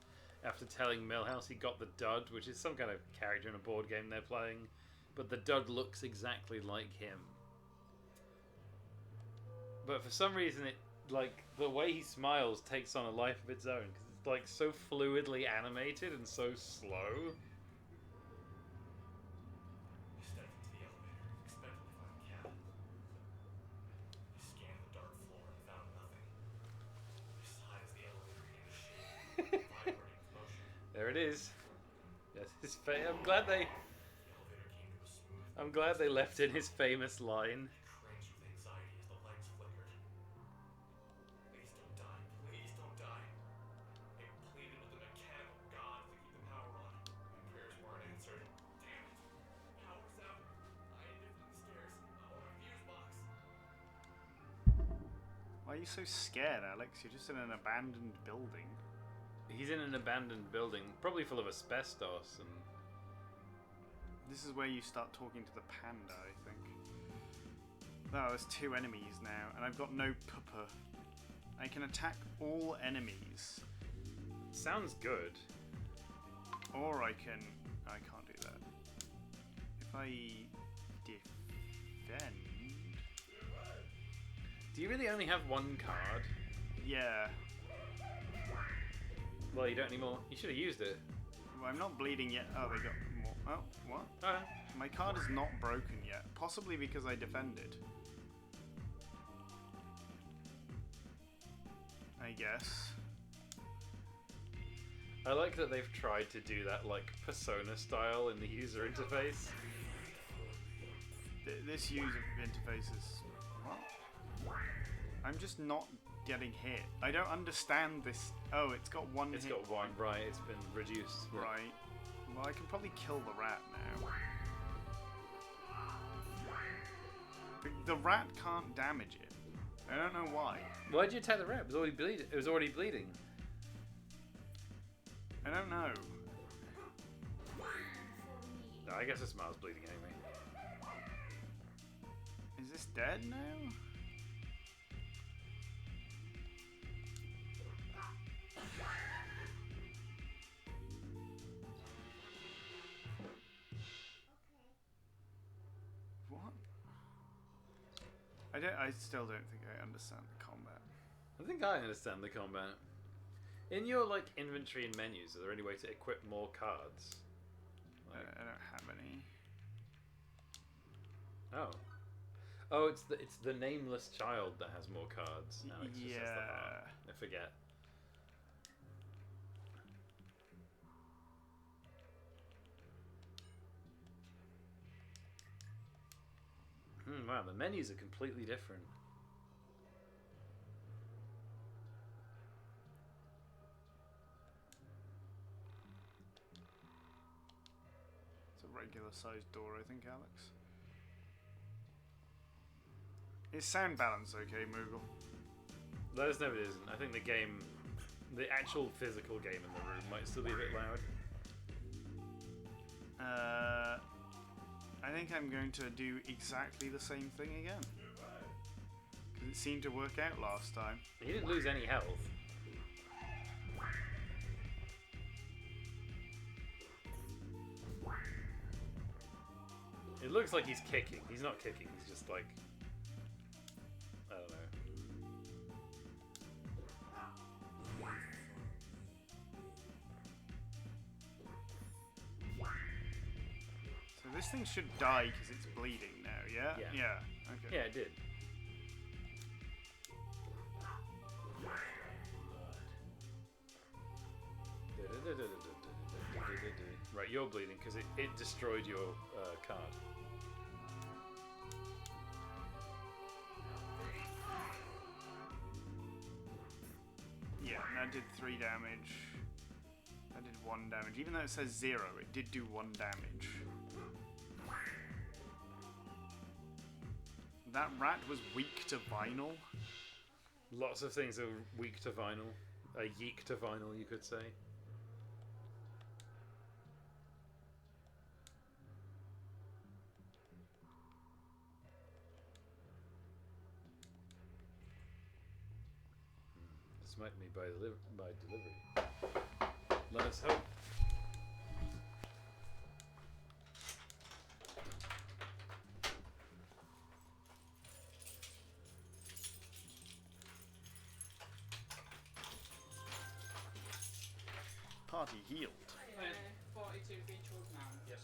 after telling Milhouse he got the dud, which is some kind of character in a board game they're playing, but the dud looks exactly like him. But for some reason, it like the way he smiles takes on a life of its own because it's like so fluidly animated and so slow. You stepped into the elevator, expecting to find a cat. You scanned the dark floor and found nothing. There it is. Yes, his I'm glad they. The elevator came to a smooth. I'm glad they left in his famous line. Cringed with anxiety as the lights flickered. Please don't die. Please don't die. I pleaded with the mechanical gods to keep the power on. My prayers weren't answered. Damn it! Power's out. I need it for the stairs. I want a fuse box. Why are you so scared, Alex? You're just in an abandoned building. He's in an abandoned building, probably full of asbestos, and This is where you start talking to the panda, I think. Oh, there's 2 enemies now, and I've got no pupper. I can attack all enemies. sounds good. Or I can... I can't do that. If I defend... Do you really only have one card? Yeah. Well, you don't anymore. You should have used it. Well, I'm not bleeding yet. Oh, they got more. Oh, what? Alright. My card is not broken yet. Possibly because I defended. I guess. I like that they've tried to do that, like, Persona style in the user interface. This user interface is... What? I'm just not getting hit. I don't understand this. Oh, it's got one It's hit got one, point. right, it's been reduced. Yeah. Right. Well, I can probably kill the rat now. The rat can't damage it. I don't know why. Why'd you attack the rat? It was already bleeding. It was already bleeding. I don't know. No, I guess the smile's bleeding anyway. Is this dead now? What? I still don't think I understand the combat. I think I understand the combat. In your, like, inventory and menus, are there any way to equip more cards? I don't have any. Oh. Oh, it's the nameless child that has more cards. Alex just says the heart. I forget. Wow, the menus are completely different. It's a regular sized door, I think, Alex. Is sound balance okay, Moogle? Let us know if it isn't. I think the game, the actual physical game in the room might still be a bit loud. I think I'm going to do exactly the same thing again. Because it seemed to work out last time. He didn't lose any health. It looks like he's kicking. He's not kicking, he's just like... I don't know. So this thing should die because it's bleeding now, yeah? Yeah. Yeah, okay. Yeah, it did. Right, you're bleeding because it destroyed your card. Yeah, and that did 3 damage. That did 1 damage. Even though it says 0, it did do 1 damage. That rat was weak to vinyl. Lots of things are weak to vinyl. YiiK to vinyl, you could say. Smite me by delivery. Let us hope. Party healed. 42 feature now. Yes.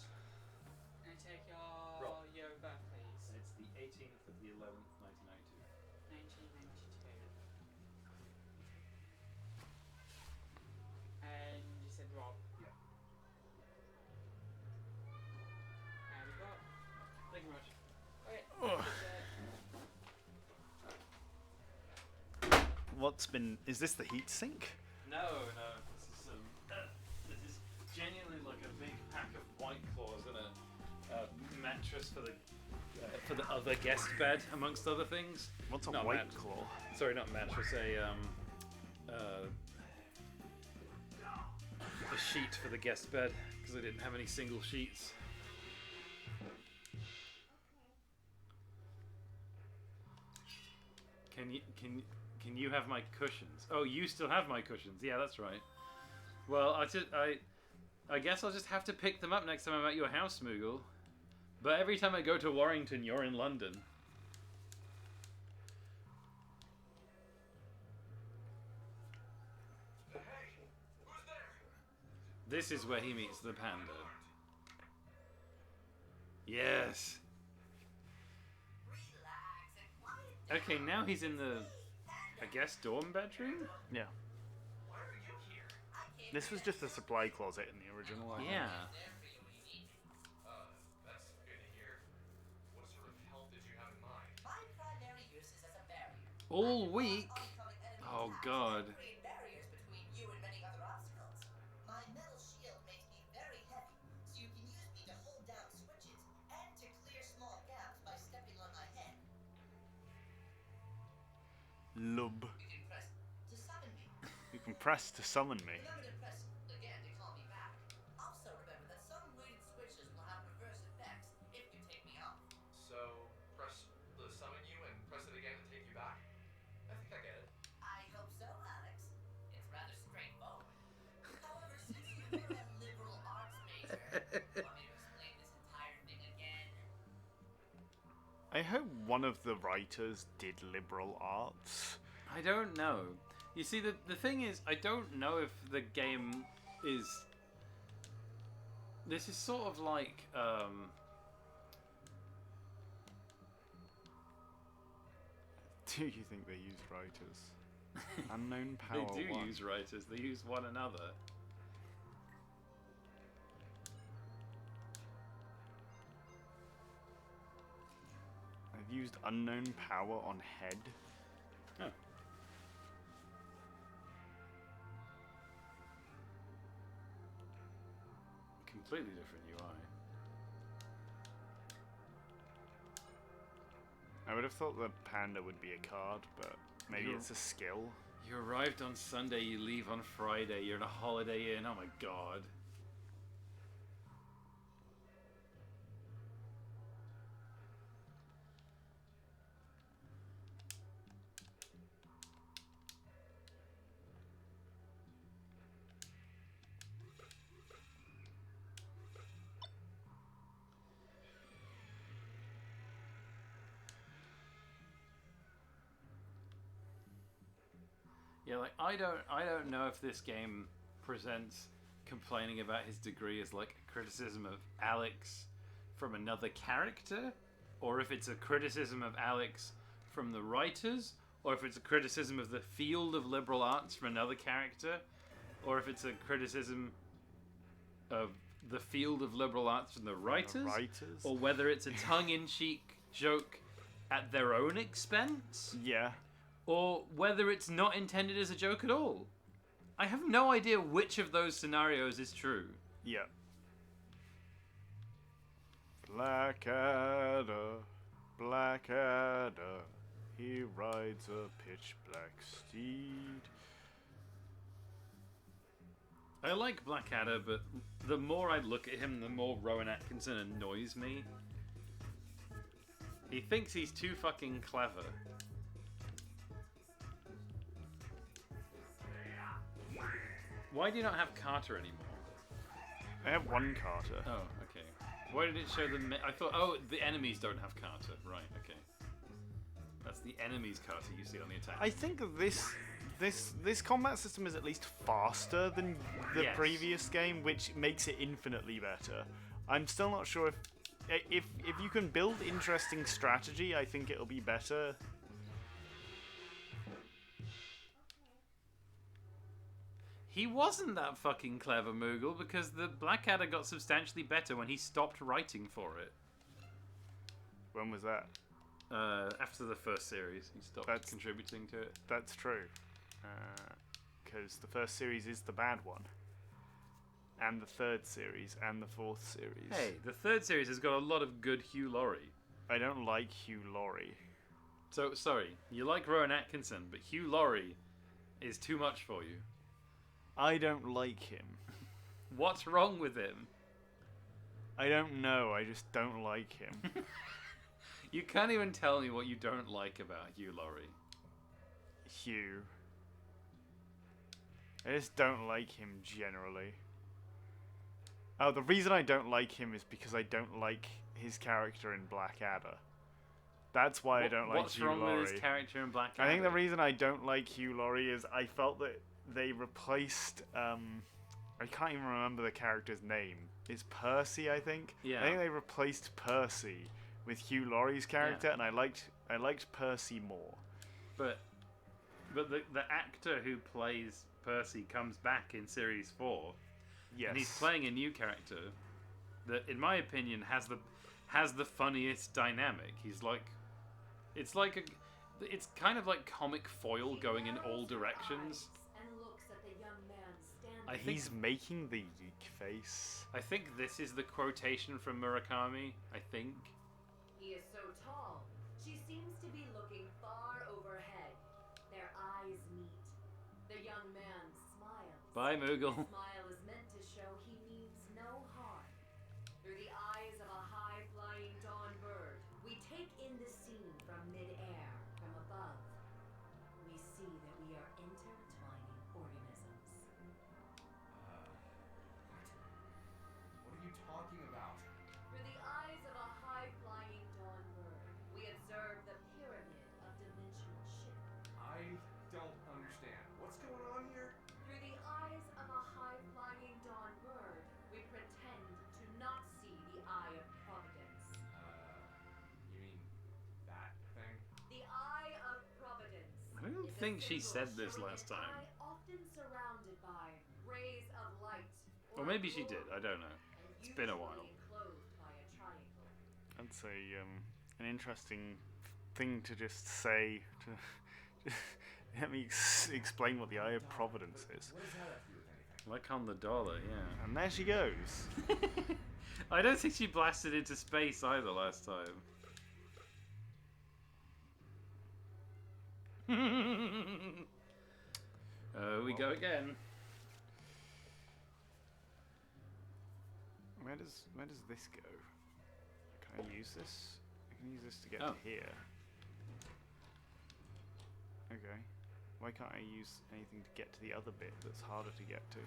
Can I take your Roll. year of birth, please? It's the 18th of the 11th, 1992. 1992. And you said Rob. Yeah. What's been? Is this the heat sink? No. This is genuinely like a big pack of White Claws and a mattress for the other guest bed, amongst other things. What's a Not white mat- claw? Sorry, not mattress. A sheet for the guest bed because I didn't have any single sheets. Can you have my cushions? Oh, you still have my cushions. Yeah, that's right. Well, I guess I'll just have to pick them up next time I'm at your house, Moogle. But every time I go to Warrington, you're in London. Hey, who's there? This is where he meets the panda. Yes. Okay, now he's in the, I guess, dorm bedroom? Yeah. Why are you here? This was just a supply closet in the original. I think. Yeah. That's good to hear. What sort of help did you have in mind? My primary use is as a barrier. All week. Oncoming enemy Oh, attacks God. can create barriers between you and many other obstacles. My metal shield makes me very heavy, so you can use me to hold down switches and to clear small gaps by stepping on my head. Lub. You can press to summon me. You can press to summon me. Remember to press again to call me back. Also remember that some weighted switches will have reverse effects if you take me off. So, press the summon you and press it again to take you back? I think I get it. I hope so, Alex. It's rather straightforward. However, since you're a liberal arts major, want me to explain this entire thing again? I hope one of the writers did liberal arts. I don't know. You see, the thing is, I don't know if the game is... This is sort of like, Do you think they used writers? Unknown power. They do one. use writers. They use one another. I've used unknown power on head. Oh. Completely different UI. I would have thought the panda would be a card, but maybe You're- it's a skill. You arrived on Sunday, you leave on Friday, you're in a Holiday Inn, oh my god. Yeah, like I don't know if this game presents complaining about his degree as like a criticism of Alex from another character, or if it's a criticism of Alex from the writers, or if it's a criticism of the field of liberal arts from another character, or if it's a criticism of the field of liberal arts from the writers, or whether it's a tongue-in-cheek joke at their own expense. Yeah. Or whether it's not intended as a joke at all. I have no idea which of those scenarios is true. Yeah. Blackadder, Blackadder, he rides a pitch black steed. I like Blackadder, but the more I look at him, the more Rowan Atkinson annoys me. He thinks he's too fucking clever. Why do you not have Carter anymore? I have one Carter. Oh, okay. Why did it show the... I thought... Oh, the enemies don't have Carter. Right, okay. That's the enemy's Carter you see on the attack. I think this combat system is at least faster than the Yes. previous game, which makes it infinitely better. I'm still not sure if you can build interesting strategy, I think it'll be better. He wasn't that fucking clever, Moogle, because the Blackadder got substantially better when he stopped writing for it. When was that? After the first series, he stopped contributing to it. That's true. Because the first series is the bad one. And the third series, and the fourth series. Hey, the third series has got a lot of good Hugh Laurie. I don't like Hugh Laurie. So, sorry, you like Rowan Atkinson, but Hugh Laurie is too much for you. I don't like him. What's wrong with him? I don't know, I just don't like him. You can't even tell me what you don't like about Hugh Laurie. Hugh. I just don't like him generally. Oh, the reason I don't like him is because I don't like his character in Blackadder. That's why I don't like Hugh Laurie. What's wrong with his character in Blackadder? I think the reason I don't like Hugh Laurie is I felt that they replaced... I can't even remember the character's name. It's Percy, I think? Yeah. I think they replaced Percy with Hugh Laurie's character, and I liked Percy more. But the actor who plays Percy comes back in Series 4. Yes. And he's playing a new character that, in my opinion, has the funniest dynamic. He's like... It's kind of like comic foil going in all directions. I think he's making the YiiK face. I think this is the quotation from Murakami. I think. He is so tall. She seems to be looking far overhead. Their eyes meet. The young man smiles. Bye, Moogle. His smile is meant to show he means no harm. Through the eyes of a high-flying dawn bird, we take in the scene from mid-air, from above. We see that we are intertwining organisms. What are you talking about? Through the eyes of a high-flying dawn bird, we observe the pyramid of dimensional shift. I don't understand. What's going on here? Through the eyes of a high-flying dawn bird, we pretend to not see the eye of providence. You mean that thing? The eye of providence. I don't is a think she symbol said this showing last an time. eye often surrounded by rays of light. Or maybe she did. I don't know. It's been a while. Enclosed by a triangle. That's an interesting thing to just say. Let me explain what the Eye of Providence is. What does that have to do with anything? Like on the dollar, yeah. And there she goes. I don't think she blasted into space either last time. We go again. Where does this go? Can I use this? I can use this to get Oh. to here. Okay. Why can't I use anything to get to the other bit that's harder to get to?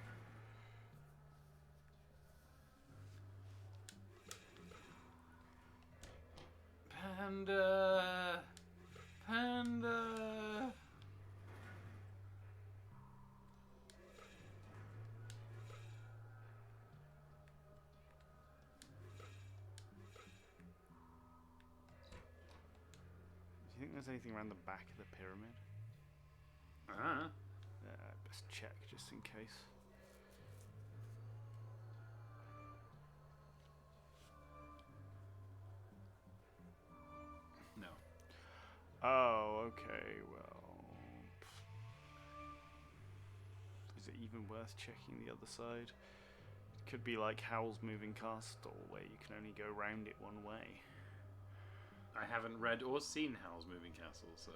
Panda. Panda. Do you think there's anything around the back of the pyramid? Best check just in case. No. Oh, okay, well... Is it even worth checking the other side? It could be like Howl's Moving Castle, where you can only go round it one way. I haven't read or seen Howl's Moving Castle, so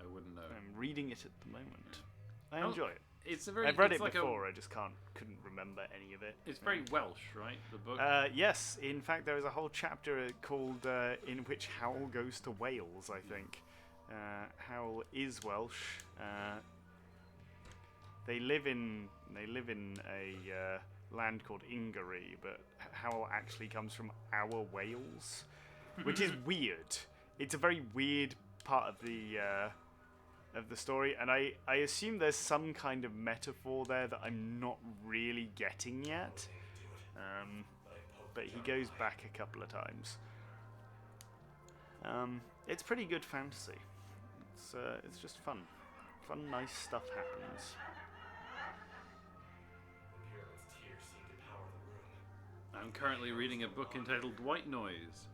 I wouldn't know. I'm reading it at the moment. I Oh, enjoy it. It's a very. I've read it's it like before, I just couldn't remember any of it. It's very Welsh, right? The book. Yes, in fact, there is a whole chapter called in which Howl goes to Wales. I think Howl is Welsh. They live in a land called Ingery, but Howl actually comes from our Wales, which is weird. It's a very weird part of the story, and I assume there's some kind of metaphor there that I'm not really getting yet. But he goes back a couple of times. It's pretty good fantasy. It's just fun. Fun, nice stuff happens. The pyramid's tears seem to power the room. I'm currently reading a book entitled White Noise.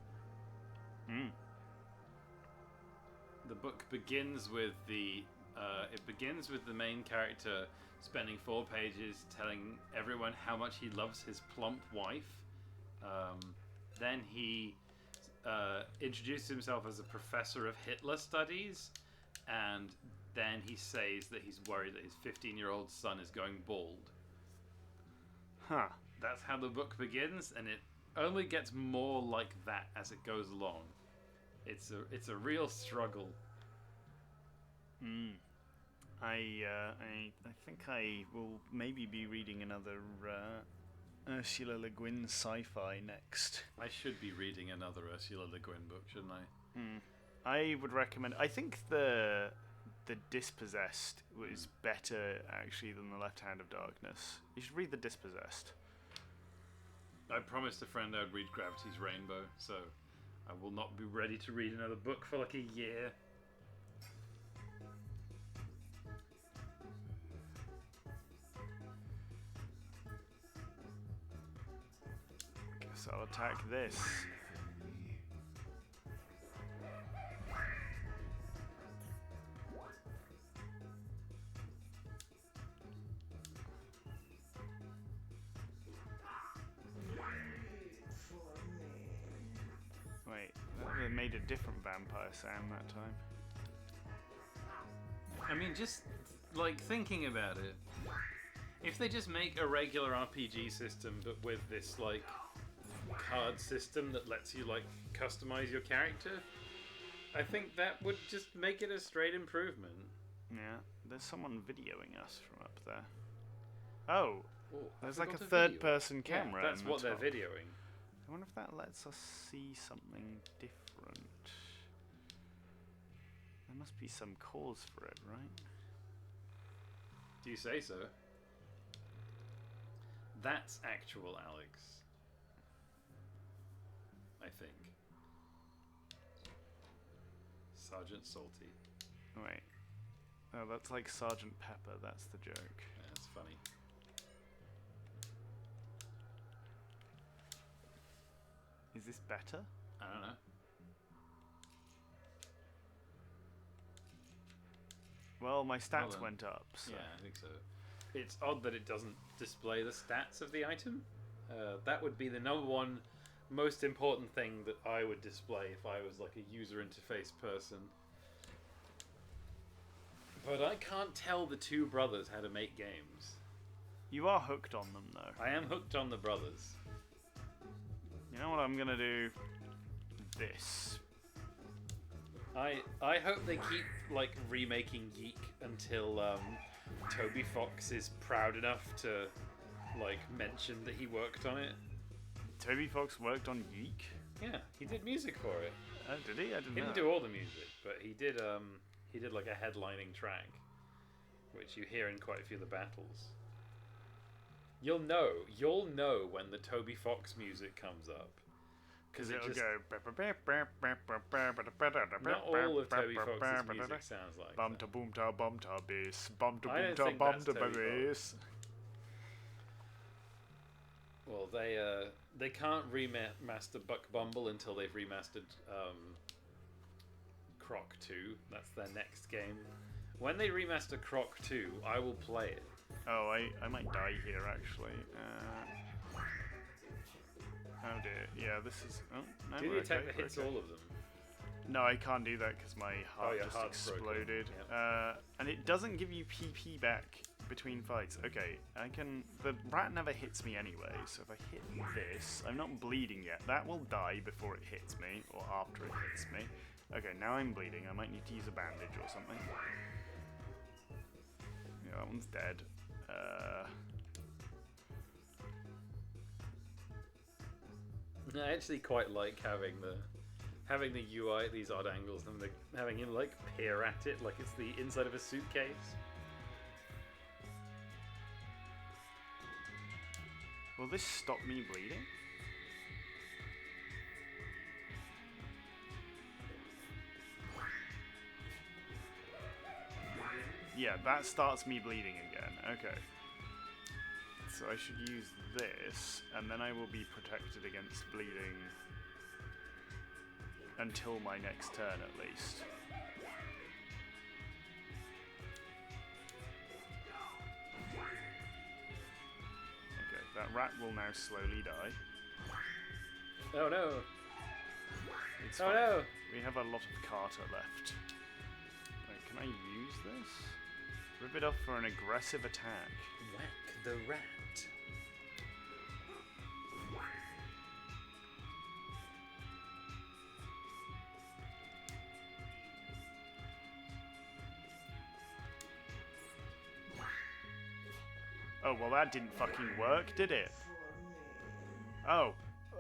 the book begins with the main character spending 4 pages telling everyone how much he loves his plump wife. Then he introduces himself as a professor of Hitler studies, and then he says that he's worried that his 15-year-old son is going bald. Huh. That's how the book begins, and it only gets more like that as it goes along. It's a real struggle. I think I will maybe be reading another Ursula Le Guin sci-fi next. I should be reading another Ursula Le Guin book, shouldn't I? I would recommend. I think the Dispossessed was better actually than the Left Hand of Darkness. You should read the Dispossessed. I promised a friend I'd read Gravity's Rainbow, so I will not be ready to read another book for like a year. Guess I'll attack this. Wait, that made a different vampire sound that time. I mean, just like thinking about it, if they just make a regular RPG system but with this like card system that lets you like customize your character, I think that would just make it a straight improvement. Yeah, there's someone videoing us from up there. Oh, Oh, there's like a third-person camera. Yeah, that's in the what top. they're videoing. I wonder if that lets us see something different. There must be some cause for it, right? Do you say so? That's actual Alex. I think. Sergeant Salty. Wait. Oh, that's like Sergeant Pepper. That's the joke. Yeah, that's funny. Is this better? I don't know. Well, my stats Hold on. went up. So. Yeah, I think so. It's odd that it doesn't display the stats of the item. That would be the number one most important thing that I would display if I was like a user interface person. But I can't tell the two brothers how to make games. You are hooked on them, though. I am hooked on the brothers. You know what I'm gonna do? This. I hope they keep like remaking YiiK until Toby Fox is proud enough to like mention that he worked on it. Toby Fox worked on YiiK? Yeah, he did music for it. Oh, did he? I didn't know. He didn't do all the music, but he did like a headlining track, which you hear in quite a few of the battles. You'll know when the Toby Fox music comes up. Because it it'll just, go. not all of Toby Fox's music sounds like Bum that. ta boom ta bum ta bass. Bum ta I boom don't ta think bum that's ta Toby bass. Well, they can't remaster Buck Bumble until they've remastered Croc 2. That's their next game. When they remaster Croc 2, I will play it. Oh, I might die here actually. Oh dear. Yeah, this is. Oh, no, Do the we're attack okay, that we're hits okay. all of them. No, I can't do that because my heart your just heart's broken. exploded. Yep. And it doesn't give you PP back between fights. Okay, I can. The rat never hits me anyway, so if I hit this, I'm not bleeding yet. That will die before it hits me, or after it hits me. Okay, now I'm bleeding. I might need to use a bandage or something. Yeah, that one's dead. I actually quite like having the UI at these odd angles and having him like peer at it like it's the inside of a suitcase. Will this stop me bleeding? Yeah, that starts me bleeding again. Okay. So I should use this, and then I will be protected against bleeding until my next turn at least. rat will now slowly die. Oh no! It's Oh fine. no! We have a lot of Carter left. Wait, can I use this? Rip it off for an aggressive attack. Whack the rat. Oh, well that didn't fucking work, did it? Oh,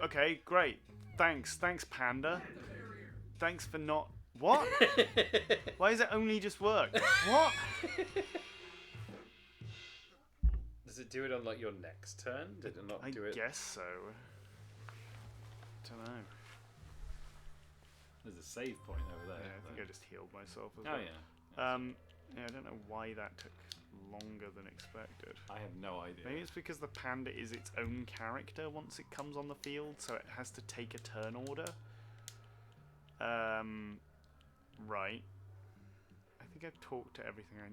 okay, great. Thanks, Panda. Thanks for not... What? Why does it only just work? What? Does it do it on like your next turn? Did it not do it? I guess so. Don't know. There's a save point over there. Yeah, I think I just healed myself as Oh well. yeah. Yeah, I don't know why that took longer than expected. I have no idea. Maybe it's because the panda is its own character once it comes on the field, so it has to take a turn order. Right. I think I've talked to everything I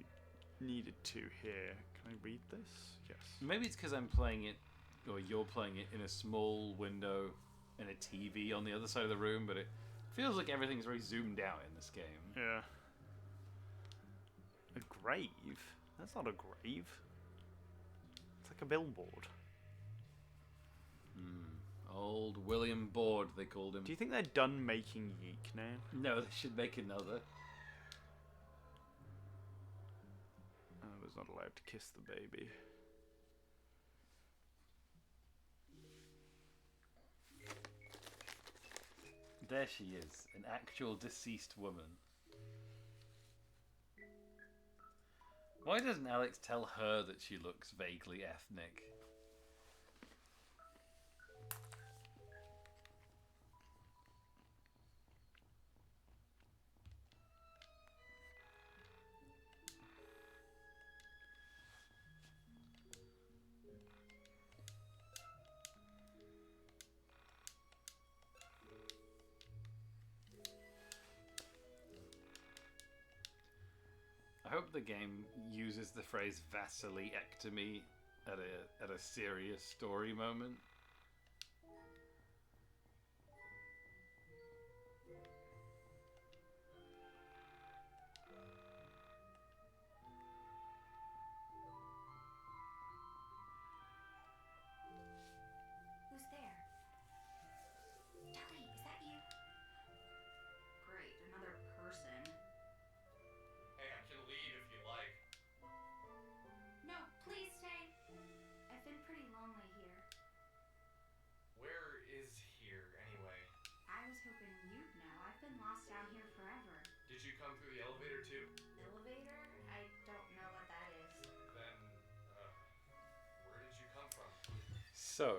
needed to here. Can I read this? Yes. Maybe it's because I'm playing it, or you're playing it in a small window and a TV on the other side of the room, but it feels like everything's very zoomed out in this game. Yeah. A grave? That's not a grave. It's like a billboard. Old William Board, they called him. Do you think they're done making YiiK now? No, they should make another. I was not allowed to kiss the baby. There she is, an actual deceased woman. Why doesn't Alex tell her that she looks vaguely ethnic? I hope the game uses the phrase vasectomy at a serious story moment. Who's there? Dolly, is that you? Great, another person. Hey, I can leave if you like. No, please stay. I've been pretty lonely here. Where is here, anyway? I was hoping you'd know. I've been lost down here forever. Did you come through the elevator too? Elevator? I don't know what that is. Then, where did you come from? So,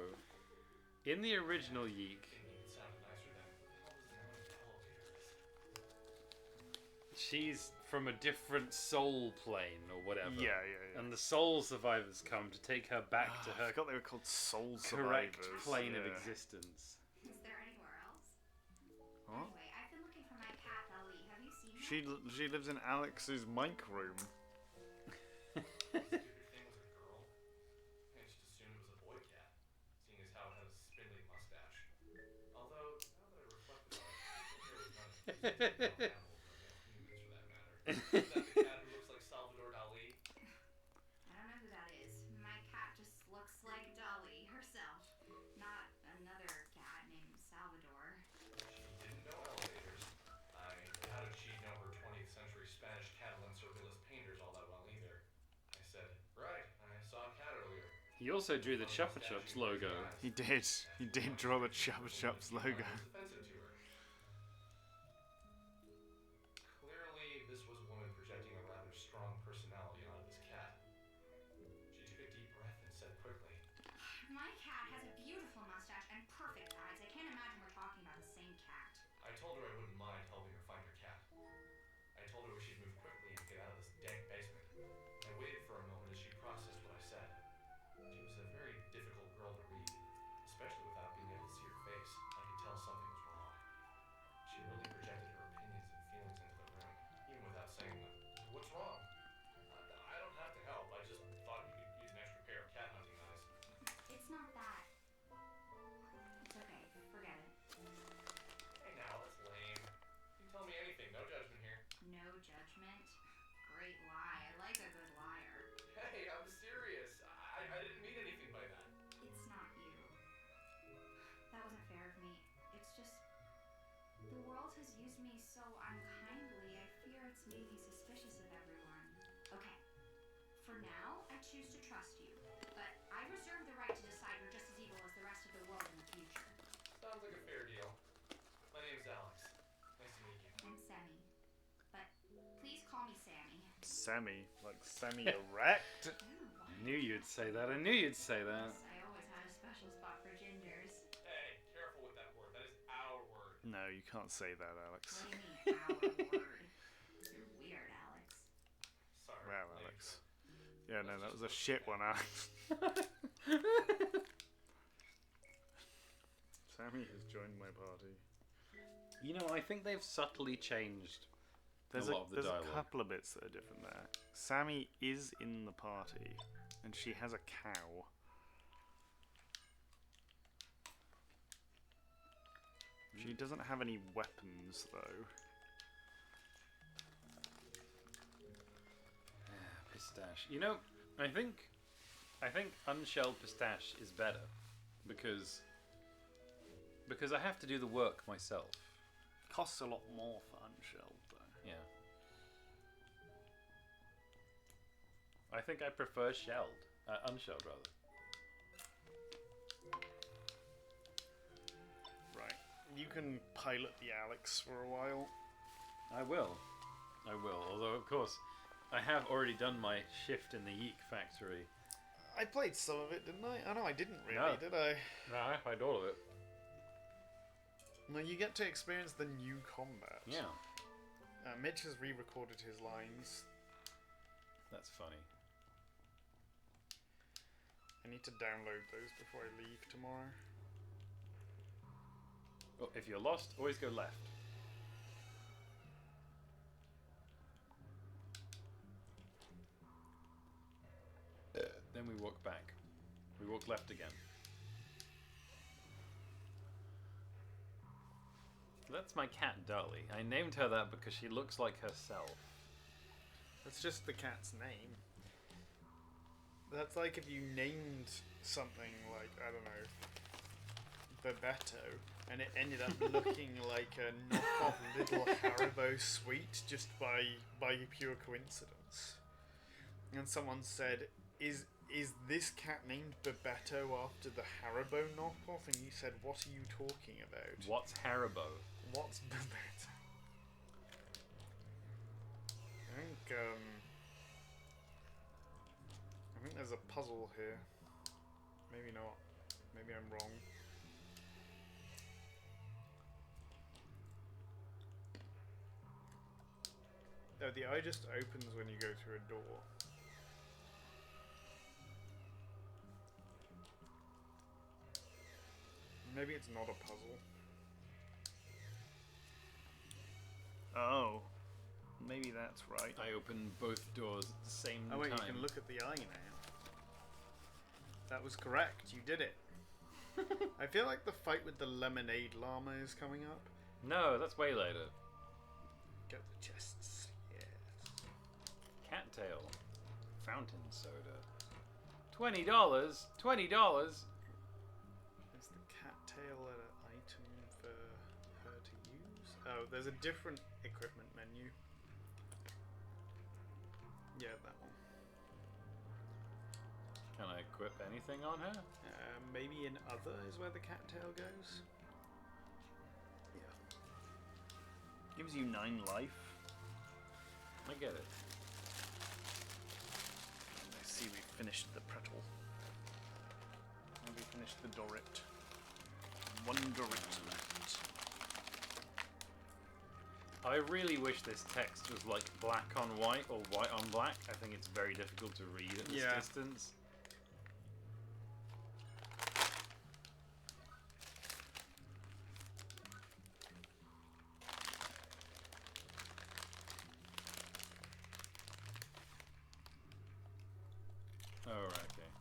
in the original YiiK, It sounded nicer than, what the hell does it know in elevators? she's from a different soul plane or whatever. Yeah. And the soul survivors come to take her back to I her forgot they were called soul correct survivors. plane of Yeah. existence. Is there anywhere else? What? Anyway, I've been looking for my cat, Dolly. Have you seen her? She lives in Alex's mic room. Stupid thing was a girl. I just assumed it was a boy cat, seeing as how it had a spindly mustache. Although, now that I reflect about it, there was none of these animals or male humans for that matter. Is that the cat who looks like Salvador Dali? I don't know who that is. My cat just looks like Dolly herself. Not another cat named Salvador. She didn't know elevators. I doubted she'd know her 20th century Spanish Catalan surrealist painters all that well either. I said, right, I saw a cat earlier. He also drew the Chupa Chups logo. He did. He did draw the Chupa Chups logo. It was offensive to her. Clearly, this was a woman projecting a rather strong personality onto this cat. She took a deep breath and said quickly, My cat has a beautiful mustache and perfect eyes. I can't imagine we're talking about the same cat. I told her I wouldn't mind helping her find her cat. I told her we should move quickly and get out of this dank basement. I waited for a moment as she processed what I said. She was a very difficult girl to read, especially without being able to see her face. I could tell something was The world has used me so unkindly, I fear it's made me suspicious of everyone. Okay. For now, I choose to trust you. But I reserve the right to decide you're just as evil as the rest of the world in the future. Sounds like a fair deal. My name's Alex. Nice to meet you. I'm Sammy. But please call me Sammy. Sammy, like Sammy erect. Knew you'd say that. I knew you'd say that. Yes, I always had a special spot for gingers. Hey, careful with that word. That is our word. No, you can't say that, Alex. What do you mean, our word? You're weird, Alex. Sorry. Wow, no, Alex. you're Yeah, no, that was a shit one, Alex. Sammy has joined my party. You know, I think they've subtly changed There's a lot of the there's dialogue. a couple of bits that are different there. Sammy is in the party, and she has a cow. She doesn't have any weapons, though. Pistache. You know, I think unshelled pistache is better because I have to do the work myself. Costs a lot more for unshelled, though. Yeah. I think I prefer shelled, unshelled rather. Right. You can pilot the Alex for a while. I will. Although, of course, I have already done my shift in the YiiK factory. I played some of it, didn't I? Oh, no, I didn't really, No. did I? No, I played all of it. No, you get to experience the new combat. Yeah, Mitch has re-recorded his lines. that's funny. I need to download those before I leave tomorrow. Well, if you're lost, always go left. Then we walk back. We walk left again. That's my cat, Dolly. I named her that because she looks like herself. That's just the cat's name. That's like if you named something like, I don't know, Bebeto, and it ended up looking like a knockoff little Haribo sweet just by pure coincidence. And someone said, is this cat named Bebeto after the Haribo knockoff? And you said, what are you talking about? What's Haribo? What's Bebeto? I think there's a puzzle here. Maybe not. Maybe I'm wrong. Oh, the eye just opens when you go through a door. Maybe it's not a puzzle. Oh. Maybe that's right. I open both doors at the same Oh wait, time. you can look at the eye now. That was correct. You did it. I feel like the fight with the lemonade llama is coming up. No, that's way later. Get the chests. Yes. Cattail. Fountain soda. $20. $20. Is the cattail an item for her to use? Oh, there's a different equipment menu. Yeah, that one. Can I equip anything on her? Maybe in other is where the cattail goes. Yeah. Gives you 9 life. I get it. I see we finished the pretzel. And we finished the Dorit. One Dorit left. I really wish this text was like black on white or white on black. I think it's very difficult to read at this distance. Alright, okay.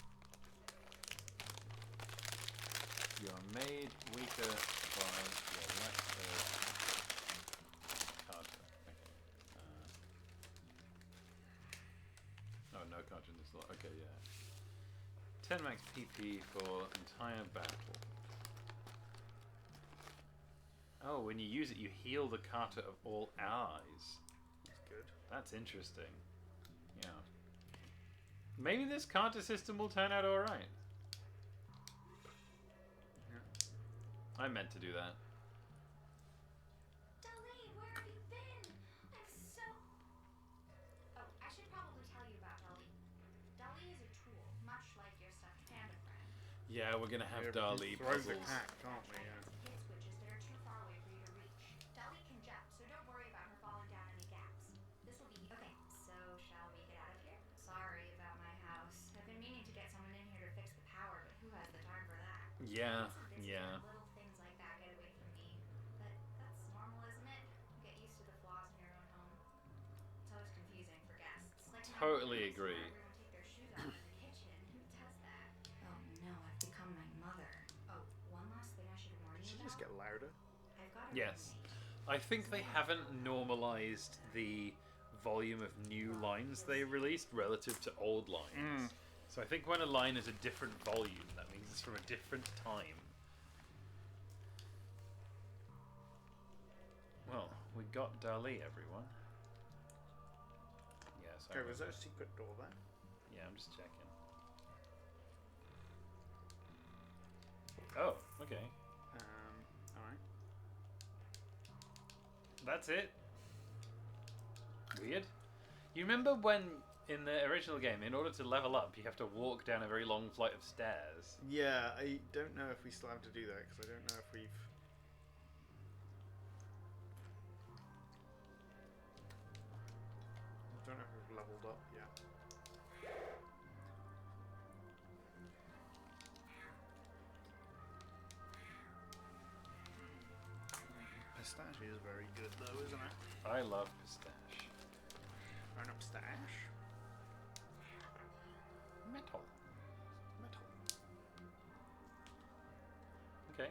You are made weaker by your lack of cards. Okay. Oh, no cards in this lot. Okay, yeah. 10 max PP for entire battle. Oh, when you use it, you heal the Carter of all allies. That's good. That's interesting. Yeah. Maybe this Carter system will turn out alright. Yeah. I meant to do that. Darlene, where have you been? I'm so... Oh, I should probably tell you about Darlene. Darlene is a tool, much like your stuffed panda friend. Yeah, we're gonna have Yeah, we Dali can throw the puzzles. pack, can't we? Yeah. Hit switches that are too far away for you to reach. Darlene can jump, so don't worry about her falling down any gaps. This will be... Okay, so shall we get out of here? Sorry about my house. I've been meaning to get someone in here to fix the power, but who has the time for that? Yeah, It's a busy yeah. when little things like that get away from me. But that's normal, isn't it? Get used to the flaws in your own home. It's always confusing for guests. Like my Totally parents, agree. Everyone take their shoes off in the kitchen. Who does that? Oh no, I've become my mother. Oh, one last thing I should warn you Should about. just get louder. I've got a Yes. roommate. I think they haven't normalized the volume of new lines they released relative to old lines. So I think when a line is a different volume, that means it's from a different time. Well, we got Dali, everyone. Yes. I Okay, was there remember. a secret door there? Yeah, I'm just checking. Oh, okay. Alright. That's it. Weird. You remember when in the original game, in order to level up, you have to walk down a very long flight of stairs? Yeah, I don't know if we still have to do that, because I don't know if we've... I don't know if we've leveled up yet. Pistache is very good though, isn't it? I love pistache. Burn up stash. Metal. Metal. Okay.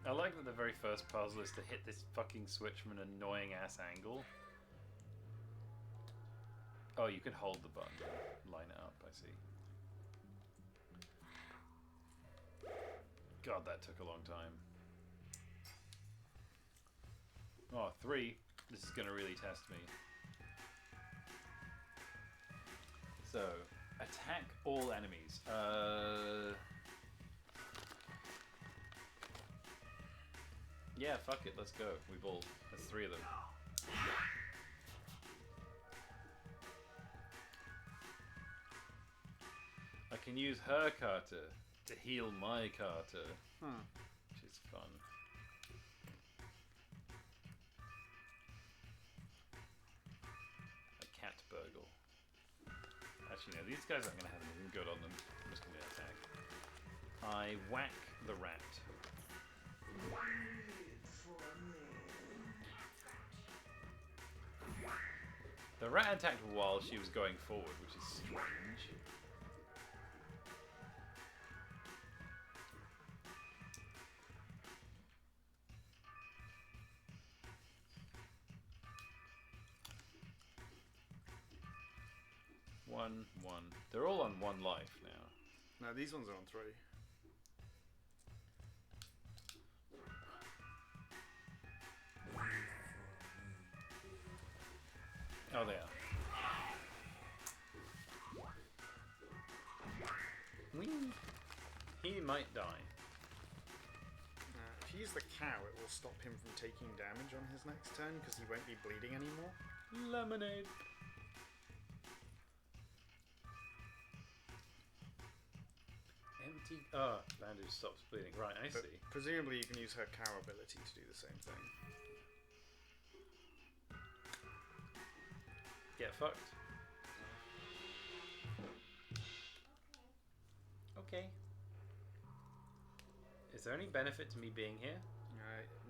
I like that the very first puzzle is to hit this fucking switch from an annoying ass angle. Oh, you can hold the button and line it up, I see. God, that took a long time. Oh, 3. This is gonna really test me. So, attack all enemies. Yeah, fuck it, let's go. We've all... That's 3 of them. I can use her Carter to heal my Carter. Which is fun. A cat burgle. Actually, no, these guys aren't going to have anything good on them. I'm just going to attack. I whack the rat. The rat attacked while she was going forward, which is strange. One. They're all on 1 life now. No, these ones are on 3. Oh, they are. Whee! He might die. If you use the cow, it will stop him from taking damage on his next turn, because he won't be bleeding anymore. Lemonade. Empty. Ah, bandage stops bleeding. Right, I But see. presumably you can use her cow ability to do the same thing. Get fucked. Okay. Is there any benefit to me being here?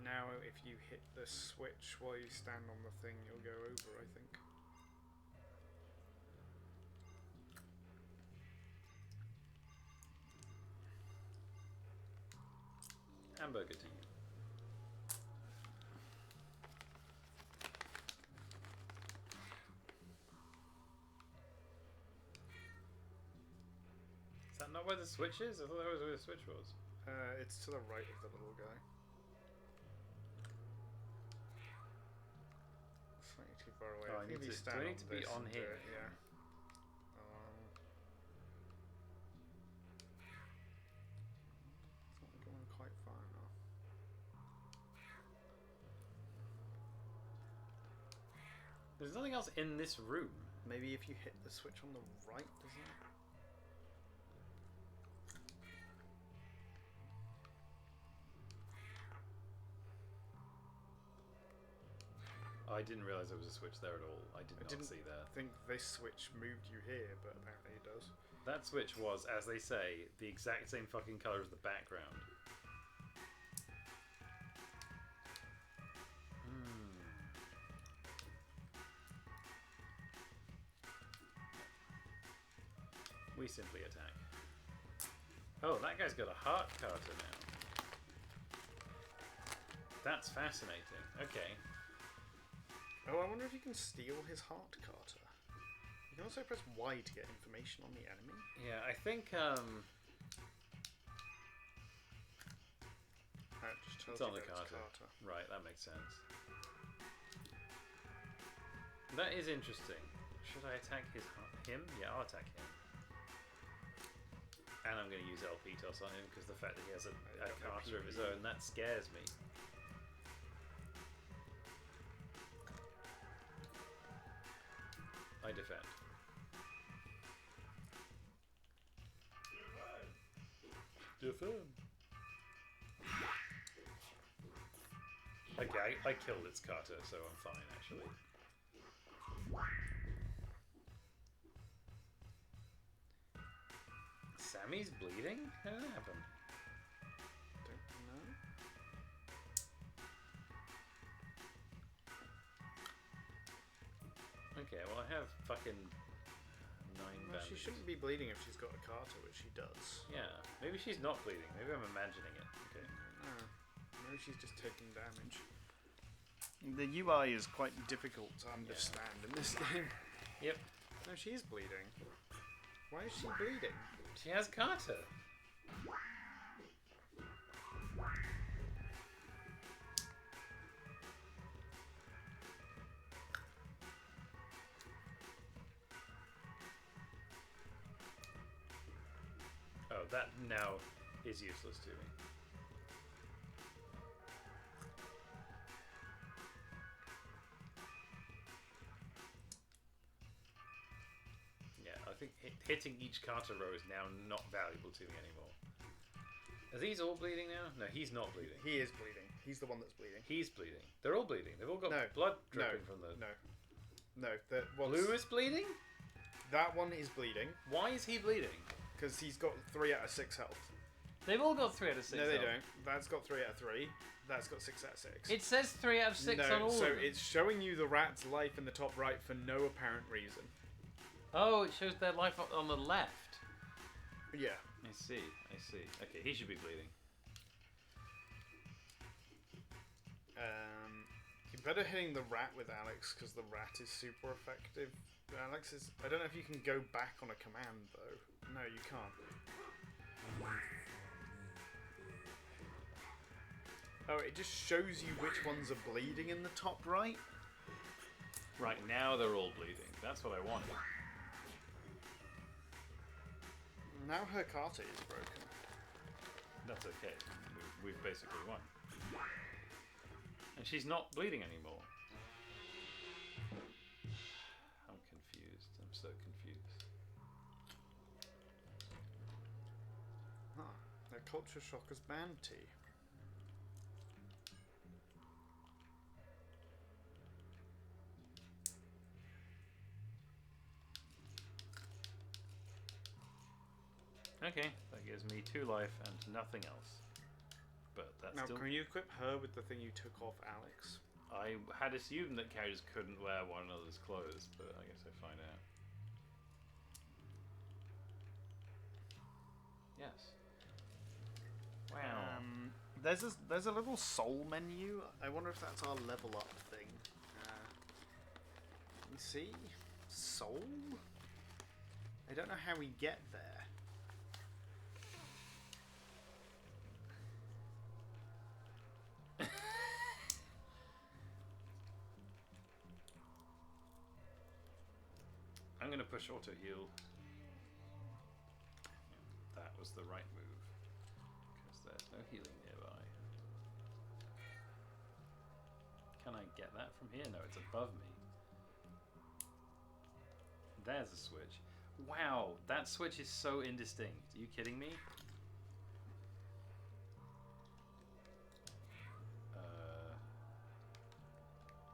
Now if you hit the switch while you stand on the thing, you'll go over, I think. Hamburger to you. Is that not where the switch is? I thought that was where the switch was. It's to the right of the little guy. Slightly too far away. Oh, I think if you do stand I on need to be this on and do him? it, yeah. It's not going quite far enough. There's nothing else in this room. Maybe if you hit the switch on the right, doesn't it? I didn't realise there was a switch there at all. I didn't see that. I think this switch moved you here, but apparently it does. That switch was, as they say, the exact same fucking colour as the background. We simply attack. Oh, that guy's got a heart carter now. That's fascinating. Okay. Oh, I wonder if you can steal his heart carter. You can also press Y to get information on the enemy. Yeah, I think That just tells it's on you the that it's carter. Right, that makes sense. That is interesting. Should I attack him? Yeah, I'll attack him. And I'm going to use LP toss on him because the fact that he has a carter of his own, that scares me. I defend. Defend. Okay, I killed its carter, so I'm fine actually. Sammy's bleeding? How did that happen? Don't know. Okay, well I have fucking 9 Well, bandages. she shouldn't be bleeding if she's got a carter, which she does. Yeah, maybe she's not bleeding. Maybe I'm imagining it. Okay. Maybe she's just taking damage. The UI is quite difficult to understand in this game. Yep. No, she is bleeding. Why is she bleeding? She has carter. Oh, that now is useless to me. Yeah, I think hitting each carter row is now not valuable to me anymore. Are these all bleeding now? No, he's not bleeding. He is bleeding. He's the one that's bleeding. He's bleeding. They're all bleeding. They've all got blood dripping from the... No. Blue is bleeding? That one is bleeding. Why is he bleeding? Because he's got 3 out of 6 health. They've all got 3 out of 6 No, they health. don't. That's got 3 out of 3. That's got 6 out of 6. It says 3 out of 6 no, on all so of them. it's showing you the rat's life in the top right for no apparent reason. Oh, it shows their life on the left. Yeah. I see. Okay, he should be bleeding. You're better hitting the rat with Alex because the rat is super effective. Alex is... I don't know if you can go back on a command though. No, you can't. Oh, it just shows you which ones are bleeding in the top right. Right, now they're all bleeding. That's what I wanted. Now her carter is broken. That's okay. We've basically won. And she's not bleeding anymore. I'm confused. I'm so confused. Huh. Their culture shock has banned tea. Okay, that gives me 2 life and nothing else. But that's Now, still... can you equip her with the thing you took off Alex? I had assumed that characters couldn't wear one another's clothes, but I guess I find out. Yes. Wow. There's a little soul menu. I wonder if that's our level up thing. Let me see. Soul? I don't know how we get there. I'm gonna push auto heal. That was the right move. Because there's no healing nearby. Can I get that from here? No, it's above me. There's a switch. Wow, that switch is so indistinct. Are you kidding me?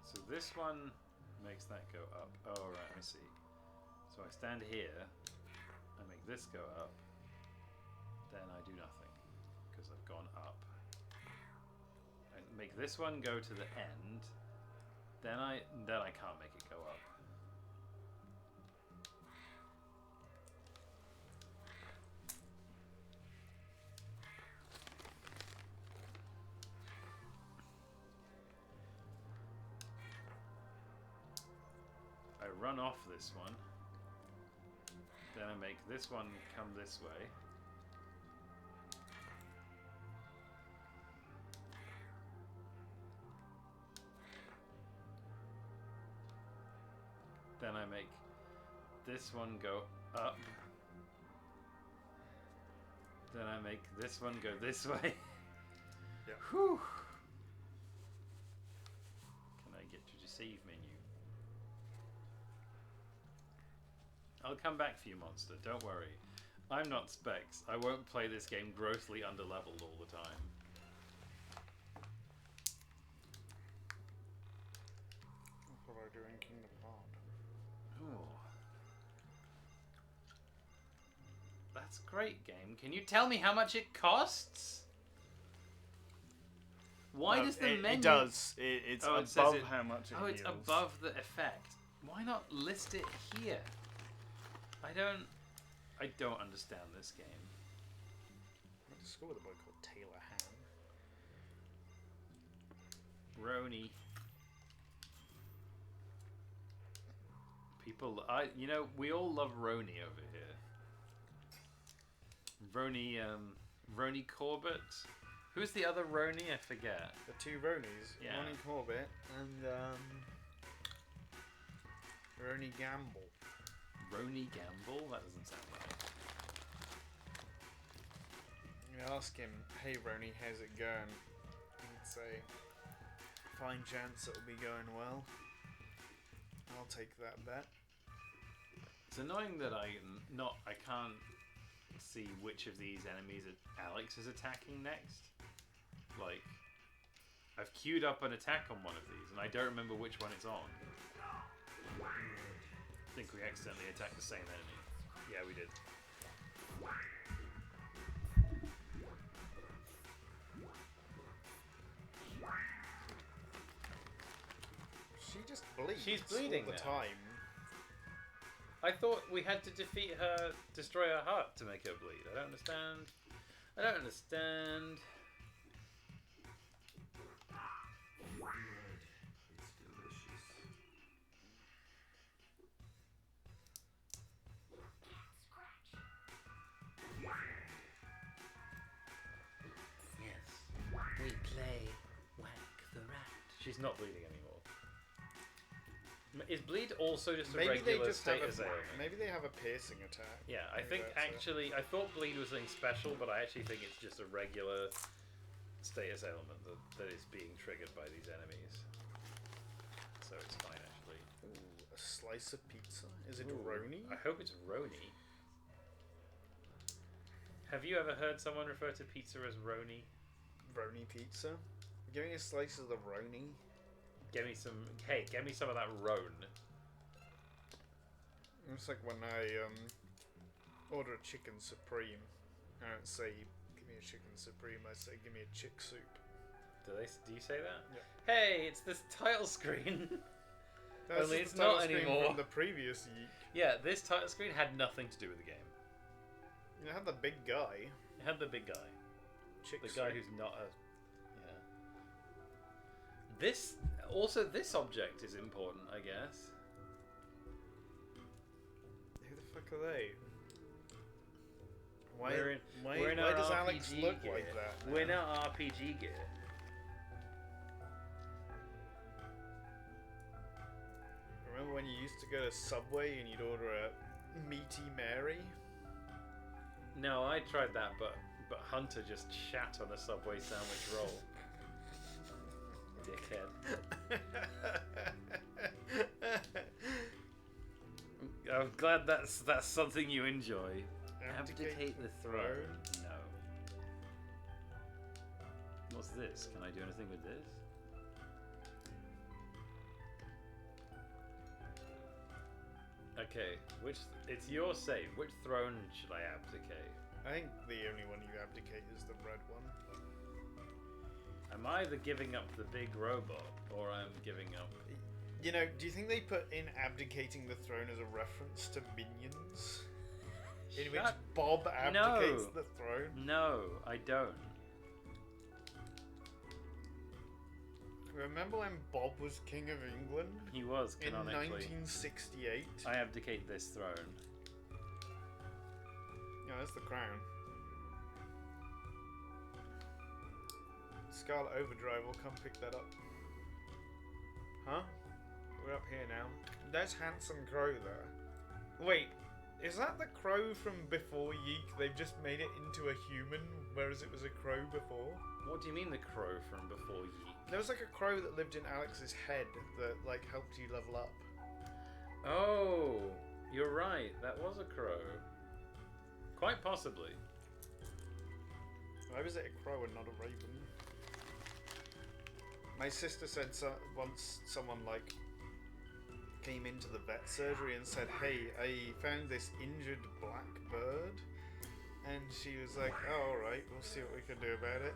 So this one makes that go up. Oh, right, I see. So I stand here, I make this go up, then I do nothing, because I've gone up. I make this one go to the end, then I can't make it go up. I run off this one, then I make this one come this way. Then I make this one go up. Then I make this one go this way. Yeah. Whew. Can I get to the save menu? I'll come back for you, monster. Don't worry. I'm not Specs. I won't play this game grossly underleveled all the time. That's what I do in Kingdom Hearts. Ooh. That's great, game. Can you tell me how much it costs? Why does the menu... It does. It's Oh, it says above it- how much it Oh, it's heals. above the effect. Why not list it here? I don't understand this game. I went to school with a boy called Taylor Han. Roni. People, we all love Roni over here. Roni Corbett. Who's the other Roni? I forget. The two Ronis, Yeah. Ronnie Corbett and Roni Gamble. Roni Gamble? That doesn't sound right. You ask him, "Hey Roni, how's it going?" He'd say, "Fine chance it'll be going well. I'll take that bet." It's annoying that I can't see which of these enemies Alex is attacking next. Like, I've queued up an attack on one of these, and I don't remember which one it's on. I think we accidentally attacked the same enemy. Yeah, we did. She just bleeds. She's bleeding all the now. time. I thought we had to defeat her, destroy her heart to make her bleed. I don't understand. I don't understand. It's delicious. Yes. We play Whack the Rat. She's not bleeding anymore. Is bleed also just a Maybe they regular just have status a, ailment? maybe they have a piercing attack. Yeah, I Maybe think that's it. actually, I thought bleed was something special, but I actually think it's just a regular status ailment that is being triggered by these enemies. So it's fine, actually. Ooh, a slice of pizza. Is it Ooh, Roni? I hope it's Roni. Have you ever heard someone refer to pizza as Roni? Roni pizza. Give me a slice of the Roni. Get me some of that Rone. It's like when I order a chicken supreme. I don't say give me a chicken supreme. I say give me a chick soup. Do you say that? Yeah. Hey, it's this title screen. That's Only the it's title not screen anymore. From the previous YiiK. Yeah, this title screen had nothing to do with the game. You had the big guy. It had the big guy. Chick The soup. guy who's not a... Yeah. This object is important, I guess. Who the fuck are they? Why, We're in why our does RPG Alex look gear. like that? We're in now? our RPG gear. Remember when you used to go to Subway and you'd order a meaty Mary? No, I tried that, but Hunter just shat on a Subway sandwich roll. Dickhead. I'm glad that's something you enjoy. Abdicate the throne? No. What's this? Can I do anything with this? Okay, it's your save. Which throne should I abdicate? I think the only one you abdicate is the red one. I'm either giving up the big robot or I'm giving up. You know, do you think they put in abdicating the throne as a reference to Minions? In which Bob abdicates the throne? No, I don't. Remember when Bob was King of England? He was, canonically. In 1968? I abdicate this throne. Yeah, that's the crown. Scarlet Overdrive will come pick that up. Huh? We're up here now. There's Handsome Crow there. Wait, is that the crow from before YiiK? They've just made it into a human, whereas it was a crow before? What do you mean the crow from before YiiK? There was like a crow that lived in Alex's head that like helped you level up. Oh, you're right. That was a crow. Quite possibly. Why was it a crow and not a raven? My sister said once someone like came into the vet surgery and said, "Hey, I found this injured black bird," and she was like, "Oh, all right, we'll see what we can do about it.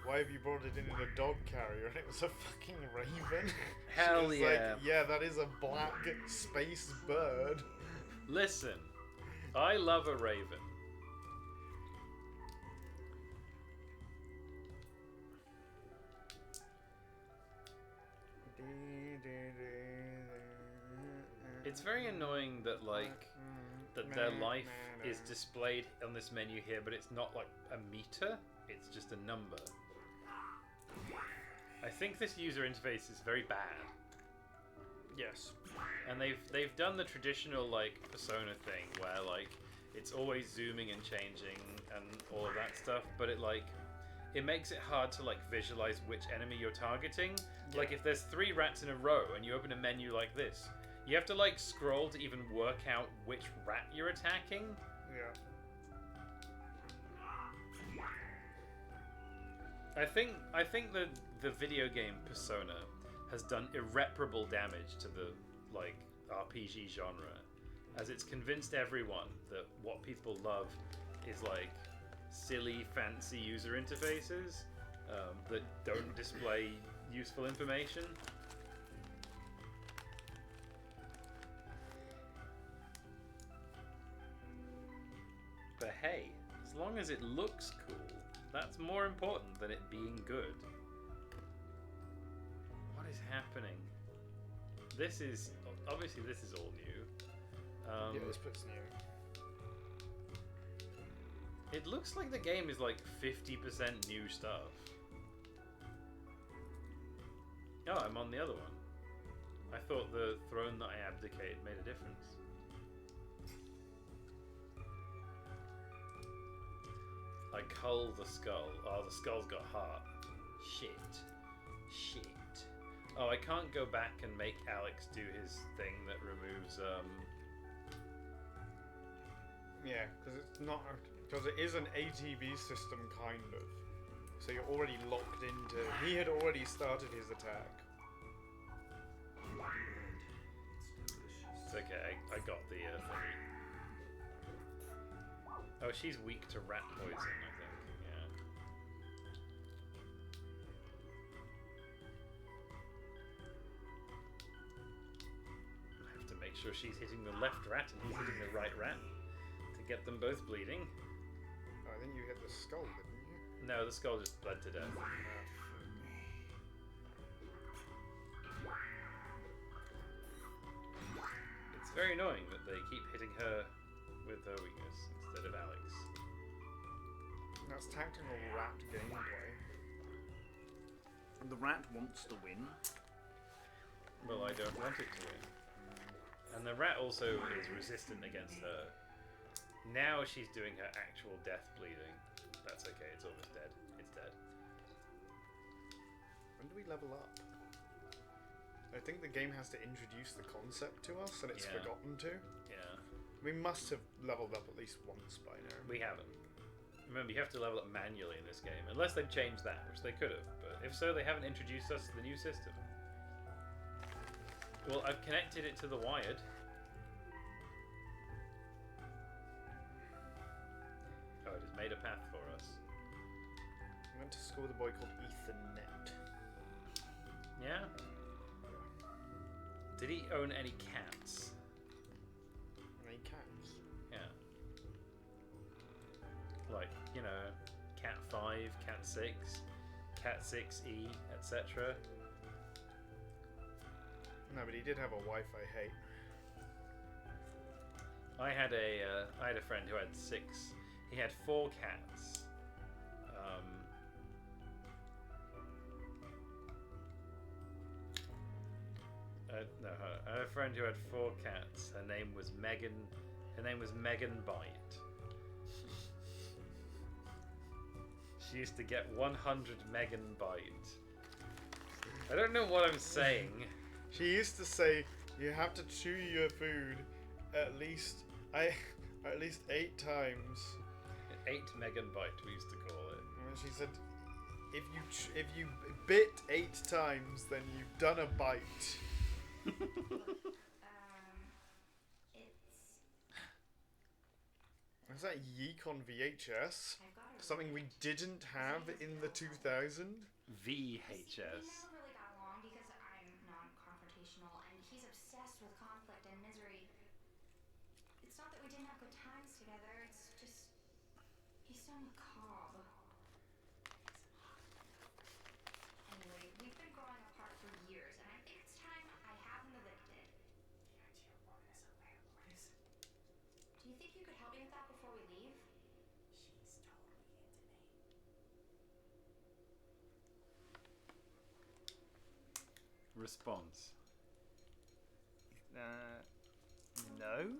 Why have you brought it in a dog carrier?" And it was a fucking raven. Hell she was yeah! Like, yeah, that is a black space bird. Listen, I love a raven. It's very annoying that that their life is displayed on this menu here, but it's not like a meter, it's just a number. I think this user interface is very bad. Yes. And they've done the traditional like Persona thing where like it's always zooming and changing and all of that stuff, but it makes it hard to like visualize which enemy you're targeting. Yeah. Like if there's 3 rats in a row and you open a menu like this, you have to like scroll to even work out which rat you're attacking. Yeah. I think the video game Persona has done irreparable damage to the like RPG genre, as it's convinced everyone that what people love is like silly, fancy user interfaces that don't display useful information. But hey, as long as it looks cool, that's more important than it being good. What is happening? This is obviously this is all new. Yeah, this bit's new. It looks like the game is like 50% new stuff. Oh, I'm on the other one. I thought the throne that I abdicated made a difference. I cull the skull. Oh, the skull's got heart. Shit. Oh, I can't go back and make Alex do his thing that removes, Yeah, because it's not... Because it is an ATB system, kind of. So you're already locked into... He had already started his attack. It's okay, I got the thingy. Oh, she's weak to rat poison, I think. Yeah. I have to make sure she's hitting the left rat and he's hitting the right rat to get them both bleeding. Oh, I think you hit the skull, didn't you? No, the skull just bled to death. It's very annoying that they keep hitting her with her weakness instead of Alex. That's tactical rat gameplay. And the rat wants to win. Well, I don't want it to win. And the rat also is resistant against her. Now she's doing her actual death bleeding. That's okay, it's almost dead. It's dead. When do we level up? I think the game has to introduce the concept to us, and it's Yeah. forgotten to. Yeah. We must have leveled up at least once by now. We haven't. Remember, you have to level up manually in this game, unless they've changed that, which they could have. But if so, they haven't introduced us to the new system. Well, I've connected it to the wired. Oh, it has made a path for us. I went to school with a boy called Ethernet. Yeah? Did he own any cats? Any cats? Yeah. Like, you know, Cat 5, Cat 6, Cat 6E, etc. No, but he did have a wife I hate. I had a friend who had 6. He had 4 cats. No, I had a friend who had 4 cats. Her name was Megan. Her name was Megan Bite. She used to get 100 Megan Bite. I don't know what I'm saying. She used to say you have to chew your food at least 8 times. 8 Megan Bite, we used to call it. And she said, if you bit 8 times, then you've done a bite. Was that YiiK on VHS? Something we didn't have in the 2000? VHS. Really got along because I'm non-confrontational and he's obsessed with conflict and misery. It's not that we didn't have good times together, it's just he's so macabre. Anyway, we've been growing apart for years and I think it's time I have him evicted. Do you think you could help me with that before we leave? She's totally into me. Response. No?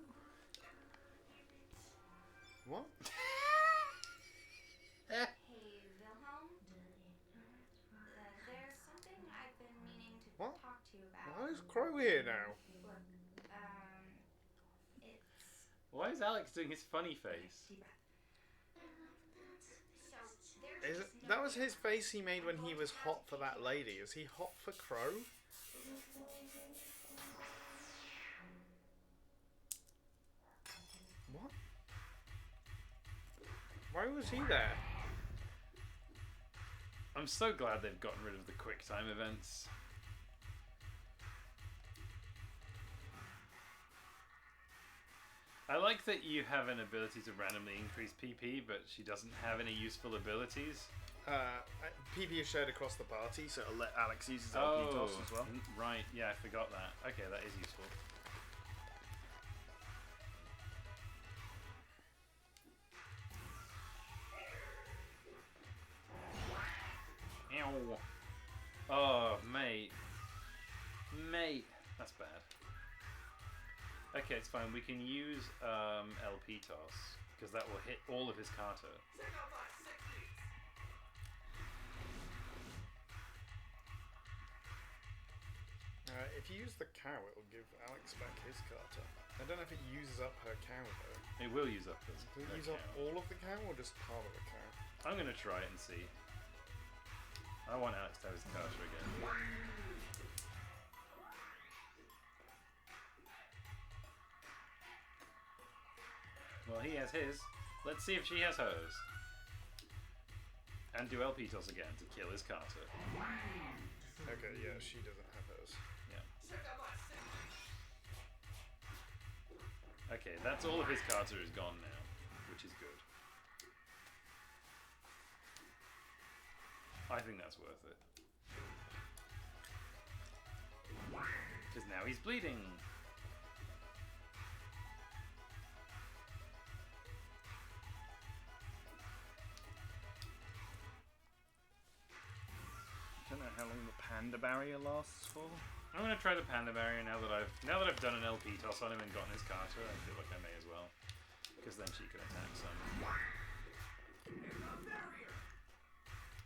What? Hey, Wilhelm? There's something I've been meaning to What? talk to you about. Why is Crow here now? Look, it's... Why is Alex doing his funny face? So, there's this That was his face he made when he was hot for that lady. Is he hot for Crow? What? Why was he there? I'm so glad they've gotten rid of the quick time events. I like that you have an ability to randomly increase PP, but she doesn't have any useful abilities. PP is shared across the party, so it'll let Alex use his LP toss as well. Right, yeah, I forgot that. Okay, that is useful. Ow. Oh, mate. Mate. That's bad. Okay, it's fine. We can use LP toss, because that will hit all of his Carter. If you use the cow, it will give Alex back his Carter. I don't know if it uses up her cow, though. It will use up his Does it use up all of the cow, or just part of the cow? I'm going to try it and see. I want Alex to have his Carter again. Well, he has his. Let's see if she has hers. And do LP toss again to kill his Carter. Okay, yeah, she doesn't have hers. Yeah. Okay, that's all of his Carter is gone now, which is good. I think that's worth it. Because now he's bleeding. I don't know how long the panda barrier lasts for. I'm gonna try the panda barrier now that I've done an LP toss on him and gotten his card to her. I feel like I may as well, because then she can attack some.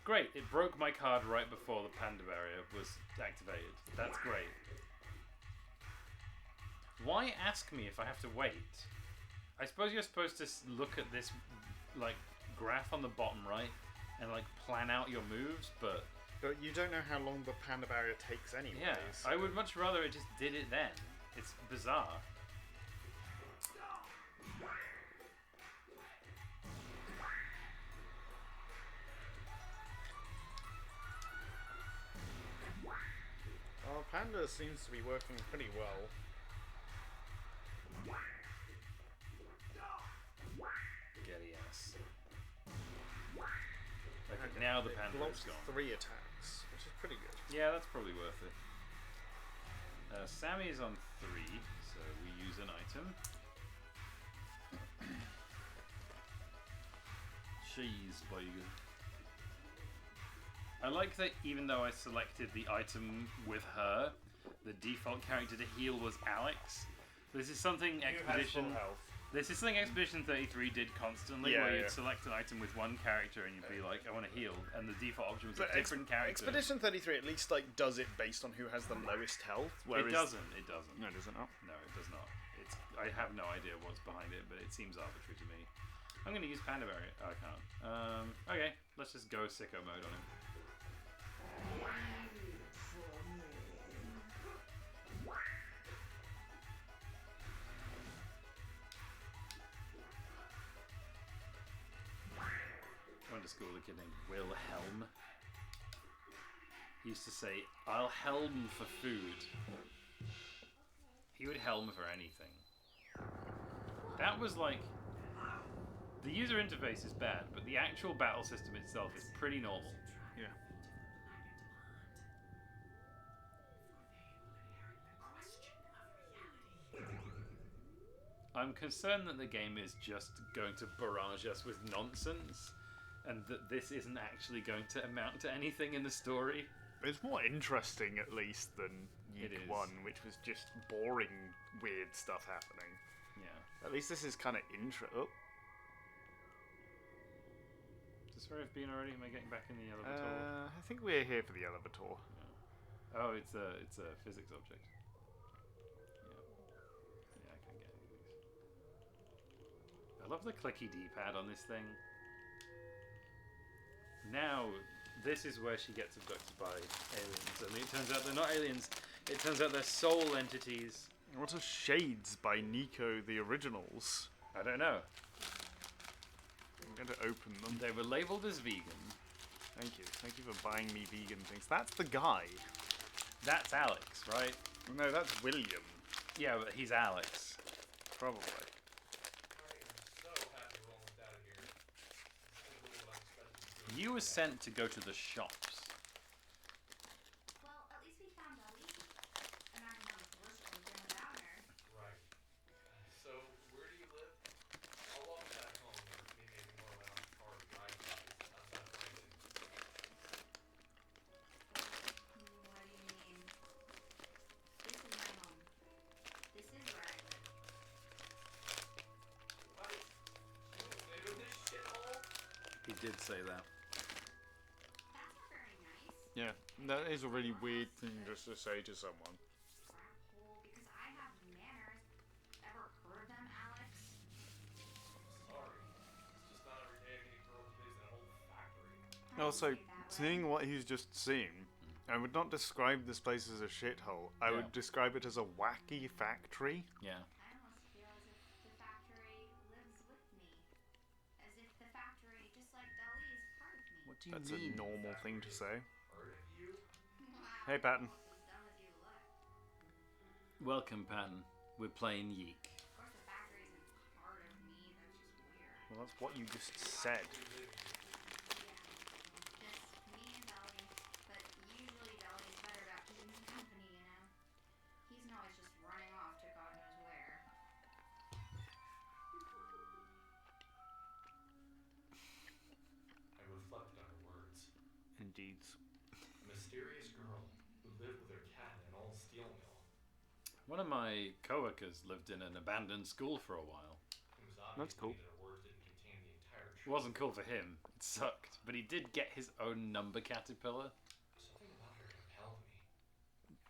Great! It broke my card right before the panda barrier was activated. That's great. Why ask me if I have to wait? I suppose you're supposed to look at this like graph on the bottom right and like plan out your moves, but you don't know how long the panda barrier takes anyway. yeah, so. I would much rather it just did it then. It's bizarre. Well, panda seems to be working pretty well. Getty ass. Okay, now the panda is gone. 3 attacks, which is pretty good. Yeah, that's probably worth it. Sammy's on 3, so we use an item. Cheese, boy. I like that even though I selected the item with her, the default character to heal was Alex. This is something Expedition... This is something Expedition 33 did constantly, where you'd select an item with one character and you'd be like, I want to heal, and the default option was a different character. Expedition 33 at least like does it based on who has the lowest health. It doesn't. It doesn't. No, does it not? No, it does not. I have no idea what's behind it, but it seems arbitrary to me. I'm going to use Panda Barrier. Oh, I can't. Okay, let's just go sicko mode on him. I went to school with a kid named Wilhelm. He used to say, "I'll helm for food." He would helm for anything. That was like... The user interface is bad, but the actual battle system itself is pretty normal. Yeah. I'm concerned that the game is just going to barrage us with nonsense, and that this isn't actually going to amount to anything in the story. It's more interesting, at least, than YiiK 1, which was just boring, weird stuff happening. Yeah. At least this is kind of Oh. Is this where I've been already? Am I getting back in the elevator? I think we're here for the elevator. Yeah. Oh, it's a physics object. Yeah, I can't get any of these. I love the clicky D-pad on this thing. Now, this is where she gets abducted by aliens. I mean, it turns out they're not aliens. It turns out they're soul entities. What are Shades by Nico the Originals? I don't know. I'm going to open them. They were labelled as vegan. Thank you. Thank you for buying me vegan things. That's the guy. That's Alex, right? No, that's William. Yeah, but he's Alex. Probably. You were sent to go to the shops. Well, at least we found Ellie. Imagine how much worse it would have been without her. Right. So, where do you live? I'll walk back home or maybe more around car drive outside of Rankin. What do you mean? This is my home. This is where I live. What? You live in this shithole? He did say that. That's not very nice. Yeah, that is a really weird thing just to say to someone. Crap hole, because I have manners. Ever heard them, Alex? Sorry. It's just not every day I get a girl who lives in an old factory. Also, seeing what he's just seen, I would not describe this place as a shithole. I would describe it as a wacky factory. Yeah. I almost feel as if the factory lives with me. As if the factory, just like Deli, is part of me. What do you That's mean? a normal thing to say. Part of you? Wow, Hey, Patton. as dumb as you look. Welcome, Patton. We're playing YiiK. Of course, the factory isn't part of me. That's just weird. Well, that's what you just said. Yeah, just me and Deli. But usually Deli's better about keeping me company, you know? He's not always just running off to God knows where. I reflected on her words. Indeed. A mysterious girl who lived with her cat in an old steel One of my coworkers lived in an abandoned school for a while. It was obvious That's cool. to me that her words didn't contain the entire It truth. wasn't cool for him. It sucked. But he did get his own number caterpillar. Something about her compelled me.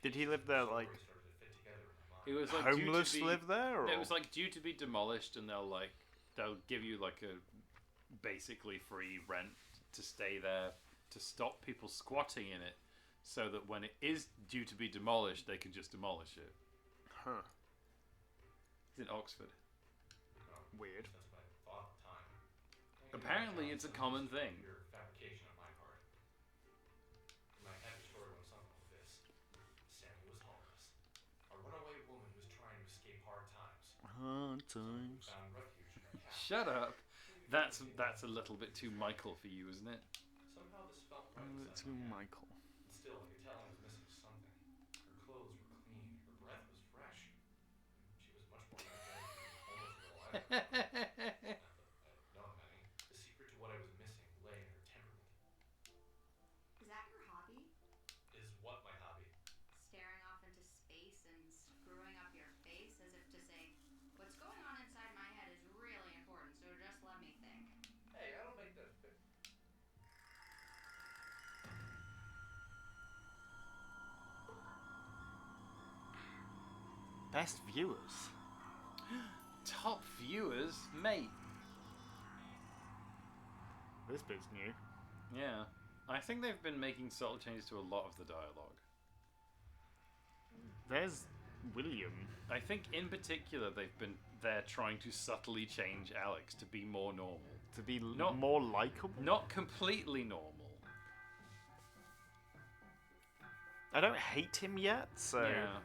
Did he live there like Stories started to fit together in my mind. It was like homeless due to be, live there? Or? It was like due to be demolished, and they'll give you like a basically free rent to stay there to stop people squatting in it, so that when it is due to be demolished, they can just demolish it. Huh. It's in Oxford. Weird. That's what I thought at the time. Apparently, it's a common thing. Pure fabrication on my part. My happy story went something like this. Sammy was homeless. A runaway woman who was trying to escape hard times. Hard times. Found refuge in her cabin. Shut up. That's a little bit too Michael for you, isn't it? Somehow this felt right It's inside my head. Michael. Still, I could tell I was missing something. Her clothes were clean. Her breath was fresh. She was much more energetic than the homeless girl I ever known. I've known many. The secret to what I was missing lay in her temperament. Is that your hobby? Is what my hobby? Staring off into space and screwing up your face as if to say, what's going on inside my head is really important, so just let me think. Hey, I don't make that. Best viewers. Top viewers, mate. This bit's new. Yeah. I think they've been making subtle changes to a lot of the dialogue. There's William. I think in particular they're trying to subtly change Alex to be more normal. To be Not- more likable. Not completely normal. I don't hate him yet, so Yeah.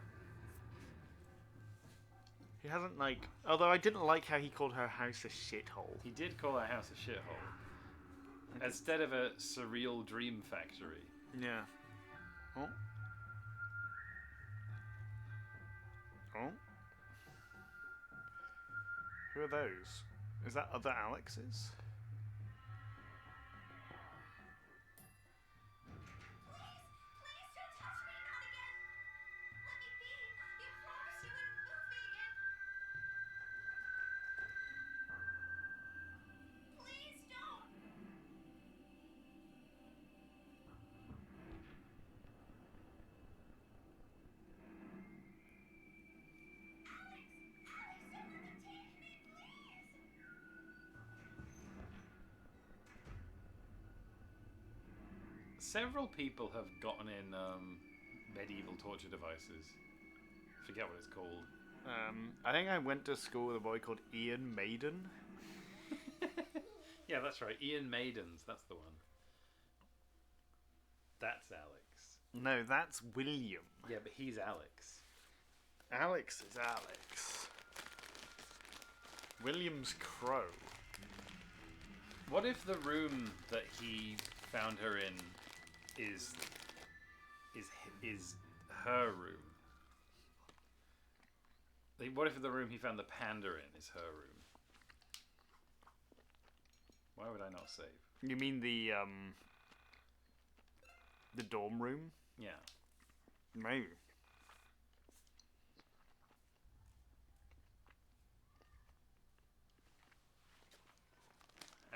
he hasn't like. Although I didn't like how he called her house a shithole. He did call our house a shithole. Instead of a surreal dream factory. Yeah. Oh. Oh. Who are those? Is that other Alexes? Please don't touch me, not again! Let me be! You promised you wouldn't move me again! Please don't! Alex! Alex, don't let them take me, please! Several people have gotten in medieval torture devices. Forget what it's called. I think I went to school with a boy called Ian Maiden. Yeah, that's right. Ian Maidens, that's the one. That's Alex. No, that's William. Yeah, but he's Alex. Alex is Alex. William's Crow. What if the room that he found her in is her room? Like, what if the room he found the panda in is her room? Why would I not save? You mean the dorm room? Yeah. Maybe.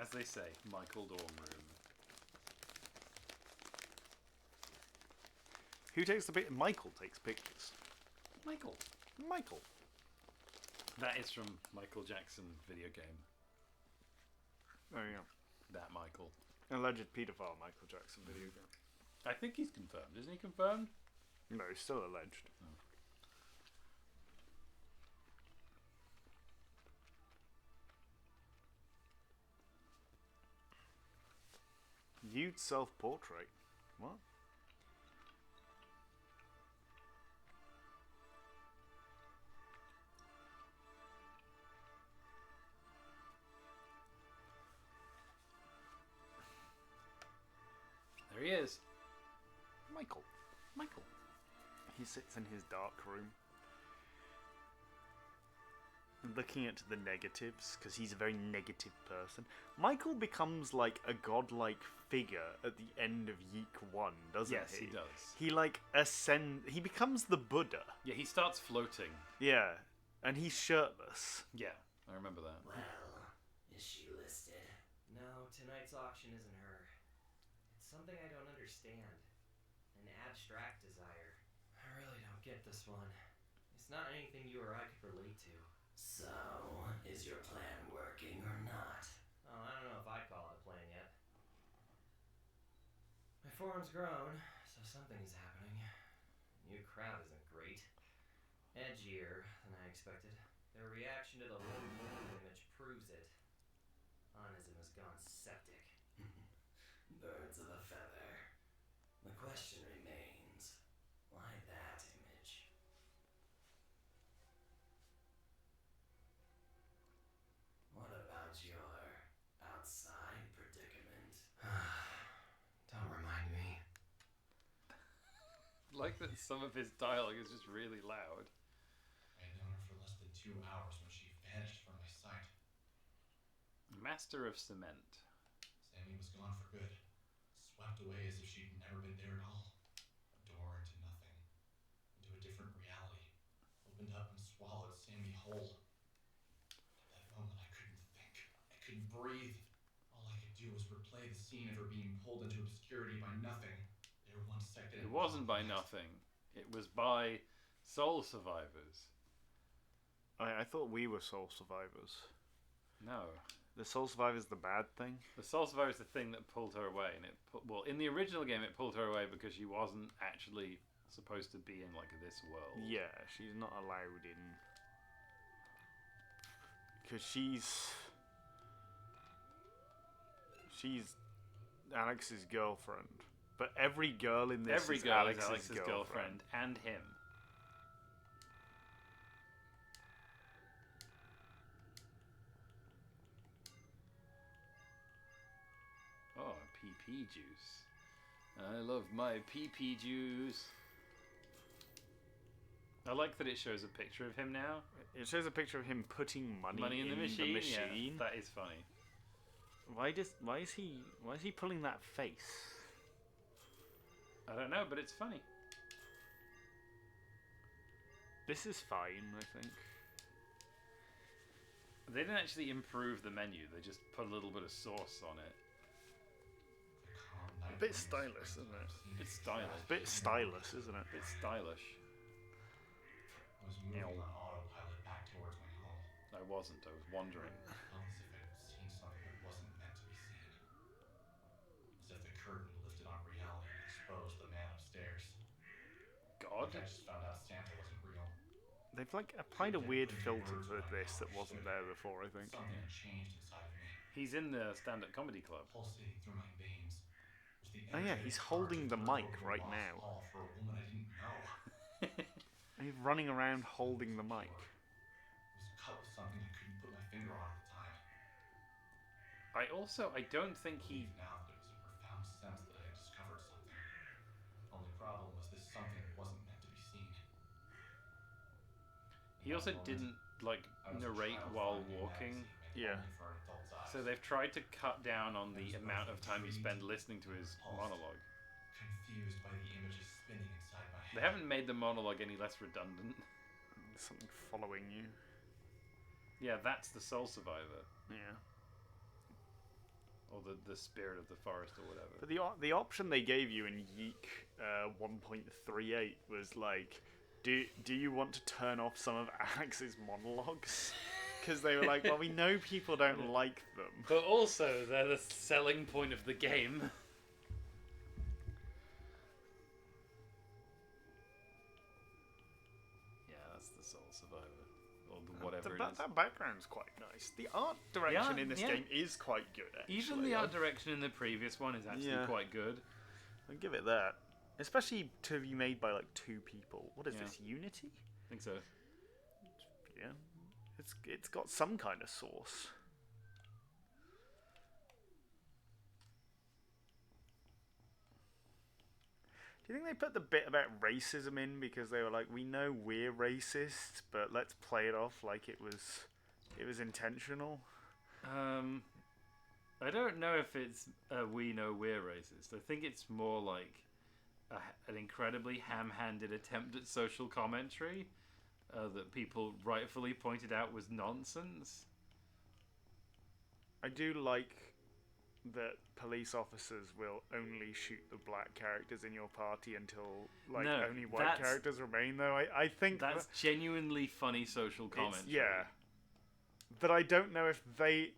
As they say, Michael dorm room. Who takes the pic? Michael takes pictures. Michael. Michael. That is from Michael Jackson video game. Oh yeah. That Michael. Alleged paedophile Michael Jackson video game. I think he's confirmed. Isn't he confirmed? No, he's still alleged. Nude self-portrait. What? There he is. Michael. Michael. He sits in his dark room. looking at the negatives, because he's a very negative person, Michael becomes like a godlike figure at the end of YiiK 1, doesn't Yes, he? he does. He like he becomes the Buddha. Yeah, he starts floating. Yeah, and he's shirtless. Yeah, I remember that. Well, is she listed? No, tonight's auction isn't her. It's something I don't understand. An abstract desire. I really don't get this one. It's not anything you or I could relate to. So, is your plan working or not? Oh, I don't know if I'd call it a plan yet. My forum's grown, so something is happening. New crowd isn't great. Edgier than I expected. Their reaction to the whole moon image proves it. Onism has gone septic. Birds of a feather. The question remains, why that image? What about your outside predicament? Don't remind me. Like that some of his dialogue is just really loud. I had known her for less than 2 hours when she vanished from my sight. Master of Cement. Sammy was gone for good, swept away as if she'd never been there at all. A door into nothing, into a different reality, opened up and swallowed Sammy whole. At that moment, I couldn't think. I couldn't breathe. All I could do was replay the scene of her being pulled into obscurity by nothing. There 1 second. It wasn't by nothing. It was by soul survivors. I thought we were soul survivors. No. The soul survivor's the bad thing? The soul survivor is the thing that pulled her away, and well, in the original game, it pulled her away because she wasn't actually supposed to be in like this world. Yeah, she's not allowed in. Because she's Alex's girlfriend. But every girl in this is Alex's girlfriend. And him. Oh, PP juice. I love my PP juice. I like that it shows a picture of him now. It shows a picture of him putting money in the machine. Yeah, that is funny. Why is he pulling that face? I don't know, but it's funny. This is fine, I think. They didn't actually improve the menu. They just put a little bit of sauce on it. A bit stylish, isn't it? It's stylish. A bit stylish, isn't it? It's stylish. I was moving on autopilot back towards my home. I wasn't. I was wandering. I felt as if I'd seen something that wasn't meant to be seen. As if the curtain lifted on reality and exposed the man upstairs. God? Like I just found out Santa wasn't real. They've like applied a weird filter to this that wasn't there before, I think. Something had changed inside of me, He's in the stand-up comedy club. pulsating through my veins. Was the Oh yeah, energetic he's charge holding of the delivery mic of a right lost now. call for a woman I didn't know. He's running around holding the mic. It was cut with something I couldn't put my finger on at the time. I don't think he... Believe now that it was a profound sense that I had discovered something. Only problem was this something wasn't meant to be seen. He also didn't, like, narrate while walking. Yeah. So they've tried to cut down on the amount of time you spend listening to his monologue. Confused by the images spinning inside my head. They haven't made the monologue any less redundant. Something following you. Yeah, that's the soul survivor. Yeah. Or the spirit of the forest or whatever. But the option they gave you in YiiK 1.38 was like, do you want to turn off some of Alex's monologues? Because they were like, well, we know people don't like them. But also, they're the selling point of the game. Yeah, that's the soul survivor. Or whatever it is. That background's quite nice. The art direction in this game is quite good, actually. Even the art direction in the previous one is actually quite good. I'll give it that. Especially to be made by, like, 2 people. What is this, Unity? I think so. Yeah. It's got some kind of source. Do you think they put the bit about racism in because they were like, we know we're racist, but let's play it off like it was it was intentional. I don't know if it's we know we're racist. I think it's more like an incredibly ham-handed attempt at social commentary that people rightfully pointed out was nonsense. I do like that police officers will only shoot the black characters in your party until only white characters remain. Though I think that's genuinely funny social commentary. Yeah, but I don't know if they.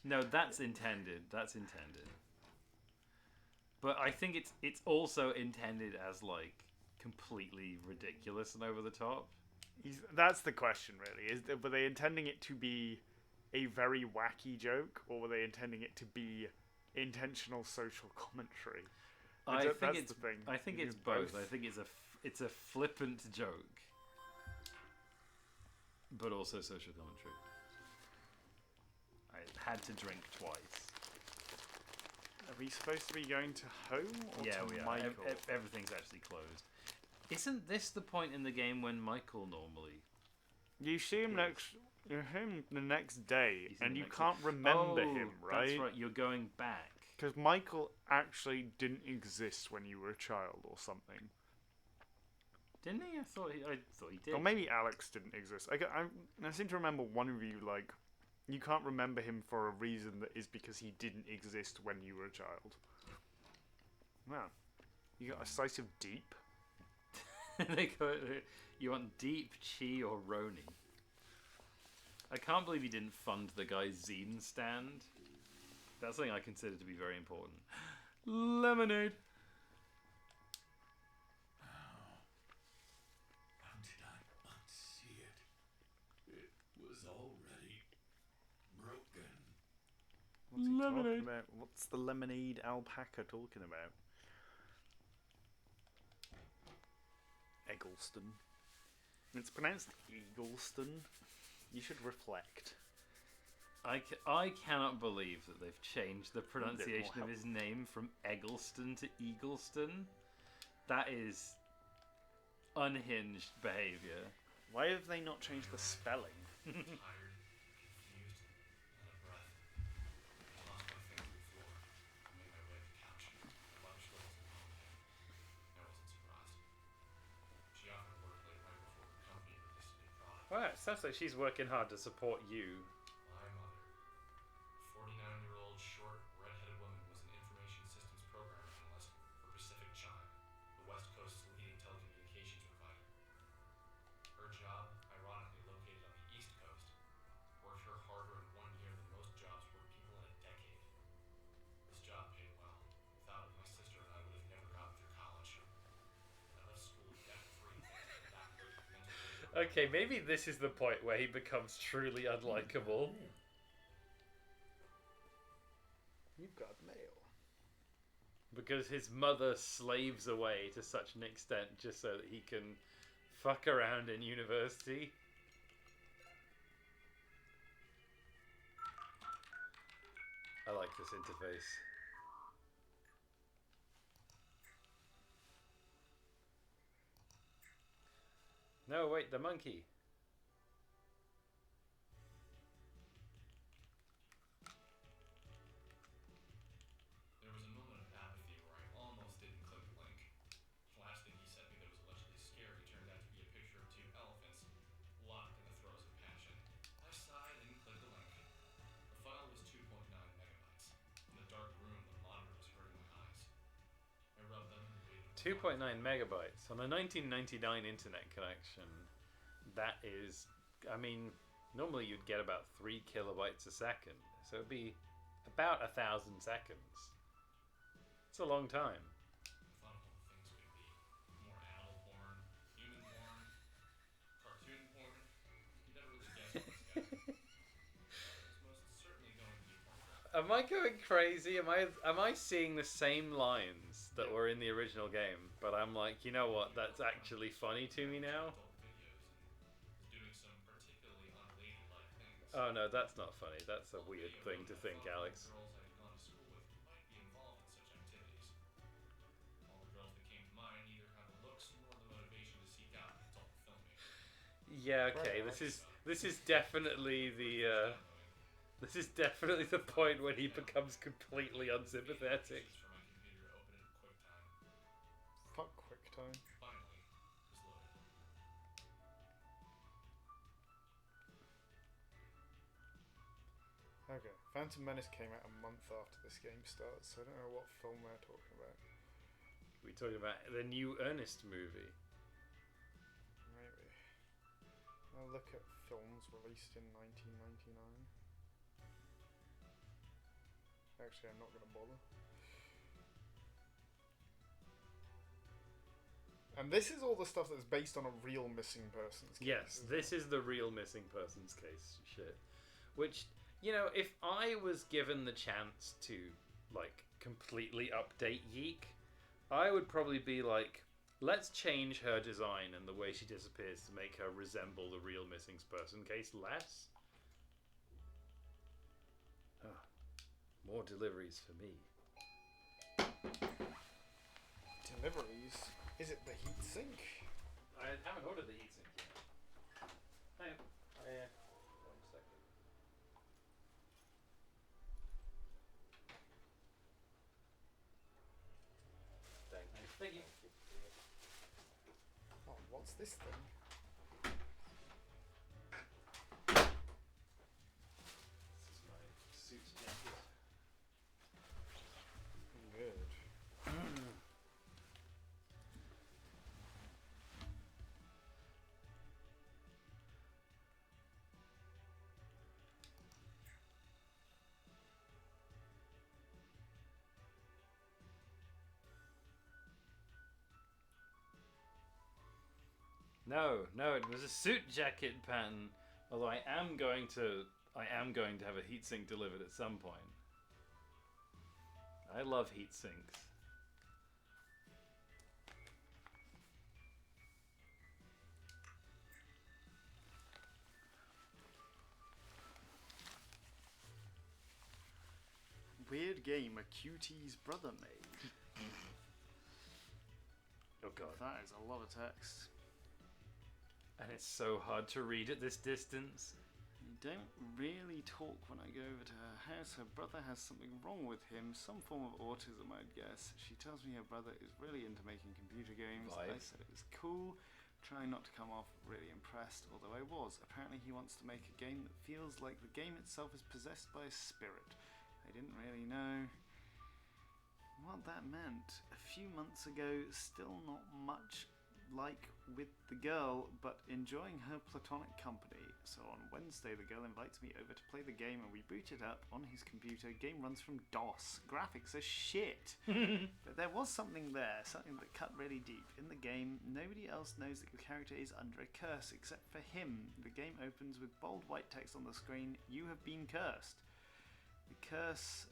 No, that's intended. That's intended. But I think it's also intended as like completely ridiculous and over the top. That's the question, really. Were they intending it to be a very wacky joke, or were they intending it to be intentional social commentary? I think it's both. I think it's a flippant joke, but also social commentary. I had to drink twice. Are we supposed to be going to home or yeah, to we Michael? are. Everything's actually closed. Isn't this the point in the game when Michael normally? You see him the next day, and you can't remember him, right? That's right. You're going back because Michael actually didn't exist when you were a child, or something. Didn't he? I thought he did. Or maybe Alex didn't exist. I seem to remember one of you like. You can't remember him for a reason that is because he didn't exist when you were a child. Wow. You got a slice of deep? You want deep, chi, or roni? I can't believe he didn't fund the guy's zine stand. That's something I consider to be very important. Lemonade! How did I not see it? It was already broken. What's he talking about? What's the lemonade alpaca talking about? Eggleston. It's pronounced Eagleston. You should reflect. I cannot believe that they've changed the pronunciation of his name from Eggleston to Eagleston. That is unhinged behaviour. Why have they not changed the spelling? Well, it sounds like she's working hard to support you. My mother, 49-year-old short, red-headed woman, was an information systems program analyst for Pacific Chime, the West Coast's leading telecommunications provider. Her job, ironically located on the East Coast, worked her harder in 1 year than most jobs work people in a decade. This job paid well. Without it, my sister and I would have never gotten through college. I left school debt-free thanks to backwards mental labor. Okay, maybe this is the point where he becomes truly unlikable. You've got mail. Because his mother slaves away to such an extent just so that he can fuck around in university. I like this interface. No, wait, the monkey. There was a moment of apathy where I almost didn't click the link. The last thing he sent me that was allegedly scary turned out to be a picture of 2 elephants locked in the throes of passion. I sighed and clicked the link. The file was 2.9 megabytes. In the dark room, the monitor was hurting my eyes. I rubbed them and waited. 2.9 megabytes on a 1999 internet connection. That is, I mean, normally you'd get about 3 kilobytes a second, so it'd be about 1,000 seconds. It's a long time. I thought of all the things it could be. More animal porn, human porn, cartoon porn. You never really guess what this guy is. It's most certainly going to be pornographic. Am I going crazy? Am I seeing the same lines that were in the original game? But I'm like, you know what? That's actually funny to me now. Oh no, that's not funny. That's a weird thing to think, Alex. Girls I had gone to school with who might be involved in such activities. All the girls that came to mind neither had the looks nor the motivation to seek out adult filming. Yeah, okay. This is This is definitely the. This is definitely the point when he becomes completely unsympathetic. From my computer, open it QuickTime. Fuck QuickTime. Finally, it's loaded. Okay, Phantom Menace came out a month after this game starts, so I don't know what film they're talking about. We're talking about the new Ernest movie. Maybe. I'll look at films released in 1999. Actually, I'm not going to bother. And this is all the stuff that's based on a real missing person's case. Yes, this is the real missing persons case shit. Which, you know, if I was given the chance to, like, completely update YiiK, I would probably be like, let's change her design and the way she disappears to make her resemble the real missing person case less. Ah, more deliveries for me. Deliveries? Is it the heat sink? I haven't ordered the heatsink yet. Hang on. 1 second. Thank you. Oh, what's this thing? This is my suit jacket. Good. No, it was a suit jacket pattern. Although I am going to have a heatsink delivered at some point. I love heat sinks. Weird game a cutie's brother made. Oh god. That is a lot of text. And it's so hard to read at this distance. We don't really talk when I go over to her house. Her brother has something wrong with him, some form of autism, I'd guess. She tells me her brother is really into making computer games. Right. I said it was cool, trying not to come off really impressed, although I was. Apparently he wants to make a game that feels like the game itself is possessed by a spirit. I didn't really know what that meant. A few months ago, still not much like with the girl, but enjoying her platonic company. So on Wednesday, the girl invites me over to play the game, and we boot it up on his computer. Game runs from DOS. Graphics are shit. But there was something there, something that cut really deep. In the game, nobody else knows that your character is under a curse except for him. The game opens with bold white text on the screen, "You have been cursed." The curse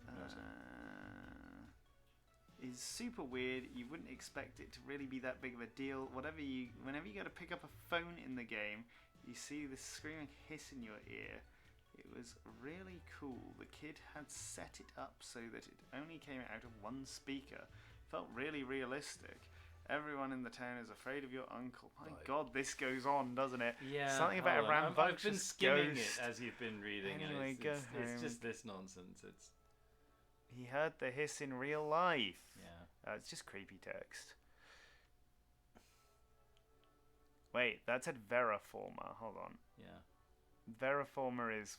is super weird. You wouldn't expect it to really be that big of a deal. Whenever you go to pick up a phone in the game, you see this screaming hiss in your ear. It was really cool. The kid had set it up so that it only came out of one speaker. Felt really realistic. Everyone in the town is afraid of your uncle. My God, this goes on, doesn't it? Yeah. Something about a rambunctious I've been skimming ghost. it as you've been reading, Anyway, and go it's home. just this nonsense. It's He heard the hiss in real life. yeah. It's just creepy text. Wait, that said Veraformer. Hold on. Yeah. Veraformer is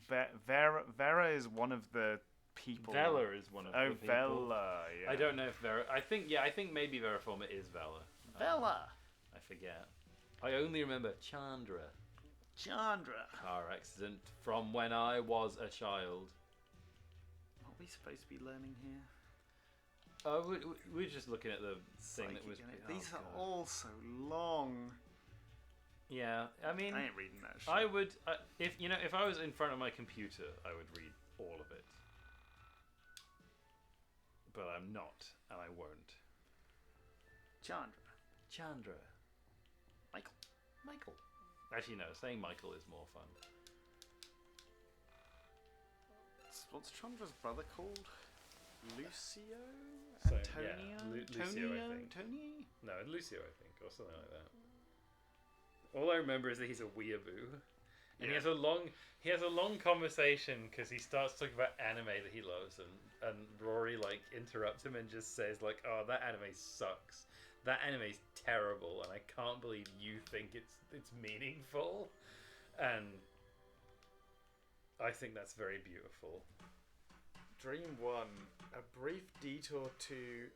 Vera is one of the people. Vela is one of the people. Vela. Yeah. I don't know if Vera. I think maybe Veraforma is Vela. Vela. I forget. I only remember Chandra. Car accident from when I was a child. What are we supposed to be learning here? We're just looking at the thing that was. These are all so long. Yeah, I mean, I ain't reading that shit. I would, if I was in front of my computer, I would read all of it. But I'm not, and I won't. Chandra. Michael. Actually, no. Saying Michael is more fun. What's Chandra's brother called? Lucio? So, Antonio? yeah, Lucio, I think. Tony? No, Lucio, I think, or something like that. All I remember is that he's a weeaboo. And he has a long conversation because he starts talking about anime that he loves, and Rory like interrupts him and just says like, "Oh, that anime sucks. That anime's terrible, and I can't believe you think it's meaningful." And I think that's very beautiful. Dream 1. A brief detour to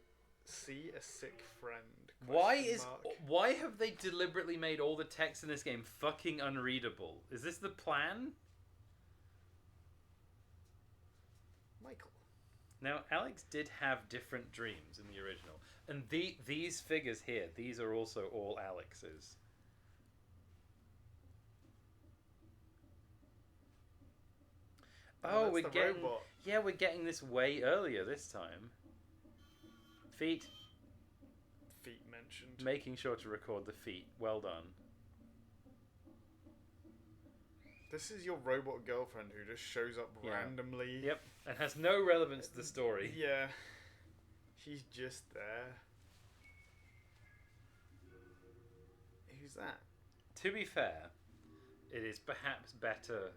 see a sick friend. Why have they deliberately made all the text in this game fucking unreadable? Is this the plan? Michael. Now, Alex did have different dreams in the original. And these figures here, these are also all Alex's. Oh, we're getting... Robot. Yeah, we're getting this way earlier this time. Feet. Feet mentioned. Making sure to record the feet. Well done. This is your robot girlfriend who just shows up randomly. Yep, and has no relevance to the story. Yeah. She's just there. Who's that? To be fair, it is perhaps better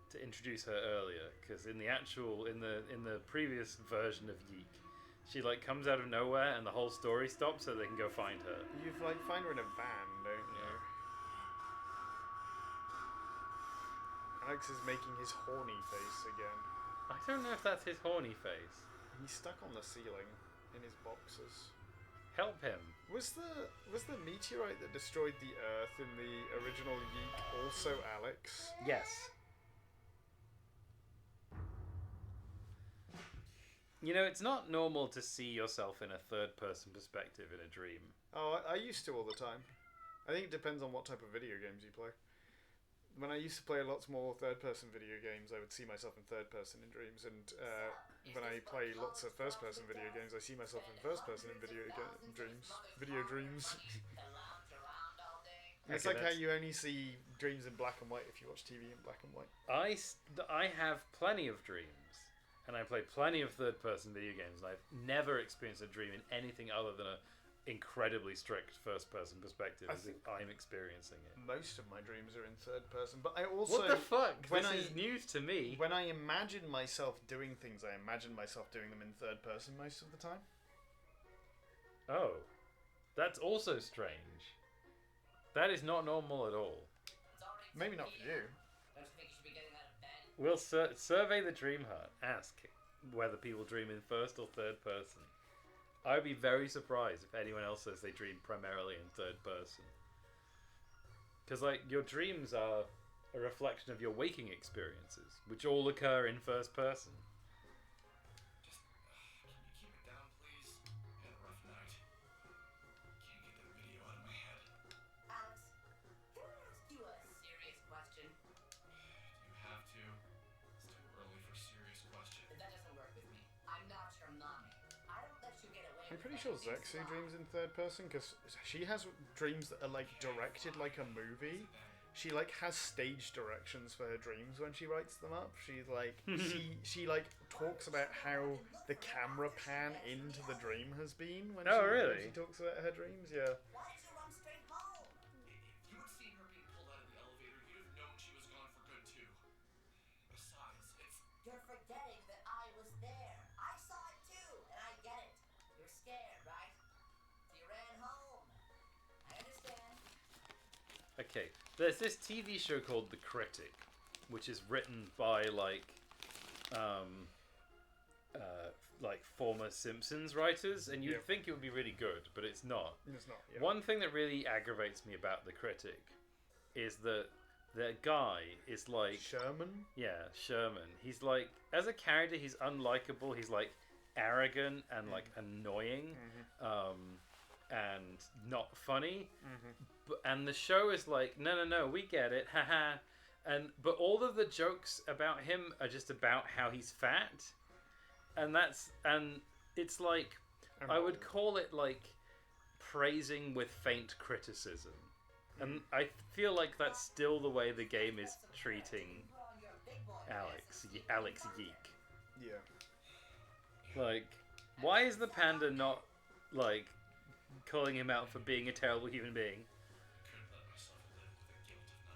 to introduce her earlier, because in the previous version of YiiK, she like comes out of nowhere and the whole story stops so they can go find her. You like find her in a van, don't you? Alex is making his horny face again. I don't know if that's his horny face. He's stuck on the ceiling in his boxes. Help him. Was the meteorite that destroyed the Earth in the original YiiK also Alex? Yes. You know, it's not normal to see yourself in a third-person perspective in a dream. Oh, I used to all the time. I think it depends on what type of video games you play. When I used to play lots more third-person video games, I would see myself in third-person in dreams, and when I play lots of first-person video games, I see myself in first-person in dreams. Video dreams. It's like how you only see dreams in black and white if you watch TV in black and white. I have plenty of dreams, and I play plenty of third-person video games, and I've never experienced a dream in anything other than a incredibly strict first-person perspective as if I'm experiencing it. Most of my dreams are in third person, but I also... What the fuck? This is news to me. When I imagine myself doing things, I imagine myself doing them in third person most of the time. Oh. That's also strange. That is not normal at all. Maybe not for you. Don't you think you should be getting out of bed? We'll survey the dream hut. Ask whether people dream in first or third person. I would be very surprised if anyone else says they dream primarily in third person. Because, like, your dreams are a reflection of your waking experiences, which all occur in first person. Just, can you keep it down, please? Had a rough night. Can't get that video out of my head. Alex, can I ask you a serious question? Do you have to? It's too early for serious questions. That doesn't work with me. I'm not your mommy. I don't let you get away I'm with pretty sure anything Zexu small. dreams in third person, because she has dreams that are, like, directed like a movie. She, like, has stage directions for her dreams when she writes them up. She's, like, she like, talks about how the camera pan into the dream has been when really? she talks about her dreams, yeah. Why did you run straight home? If you had seen her being pulled out of the elevator, you'd have known she was gone for good, too. Besides, it's... You're forgetting that I was there. I saw it too, and I get it. You're scared, right? So you ran home. I understand. Okay, there's this TV show called The Critic, which is written by, like former Simpsons writers, and you'd think it would be really good, but it's not. It's not, yeah. One thing that really aggravates me about The Critic is that the guy is like... Sherman? Yeah, Sherman. He's like, as a character, he's unlikable. He's like arrogant and like annoying, and not funny. And the show is like, no, we get it, haha. But all of the jokes about him are just about how he's fat, and it's like, I would call it like praising with faint criticism, and I feel like that's still the way the game is treating Alex YiiK. Yeah. Like, why is the panda not like calling him out for being a terrible human being? Couldn't let myself live with the guilt of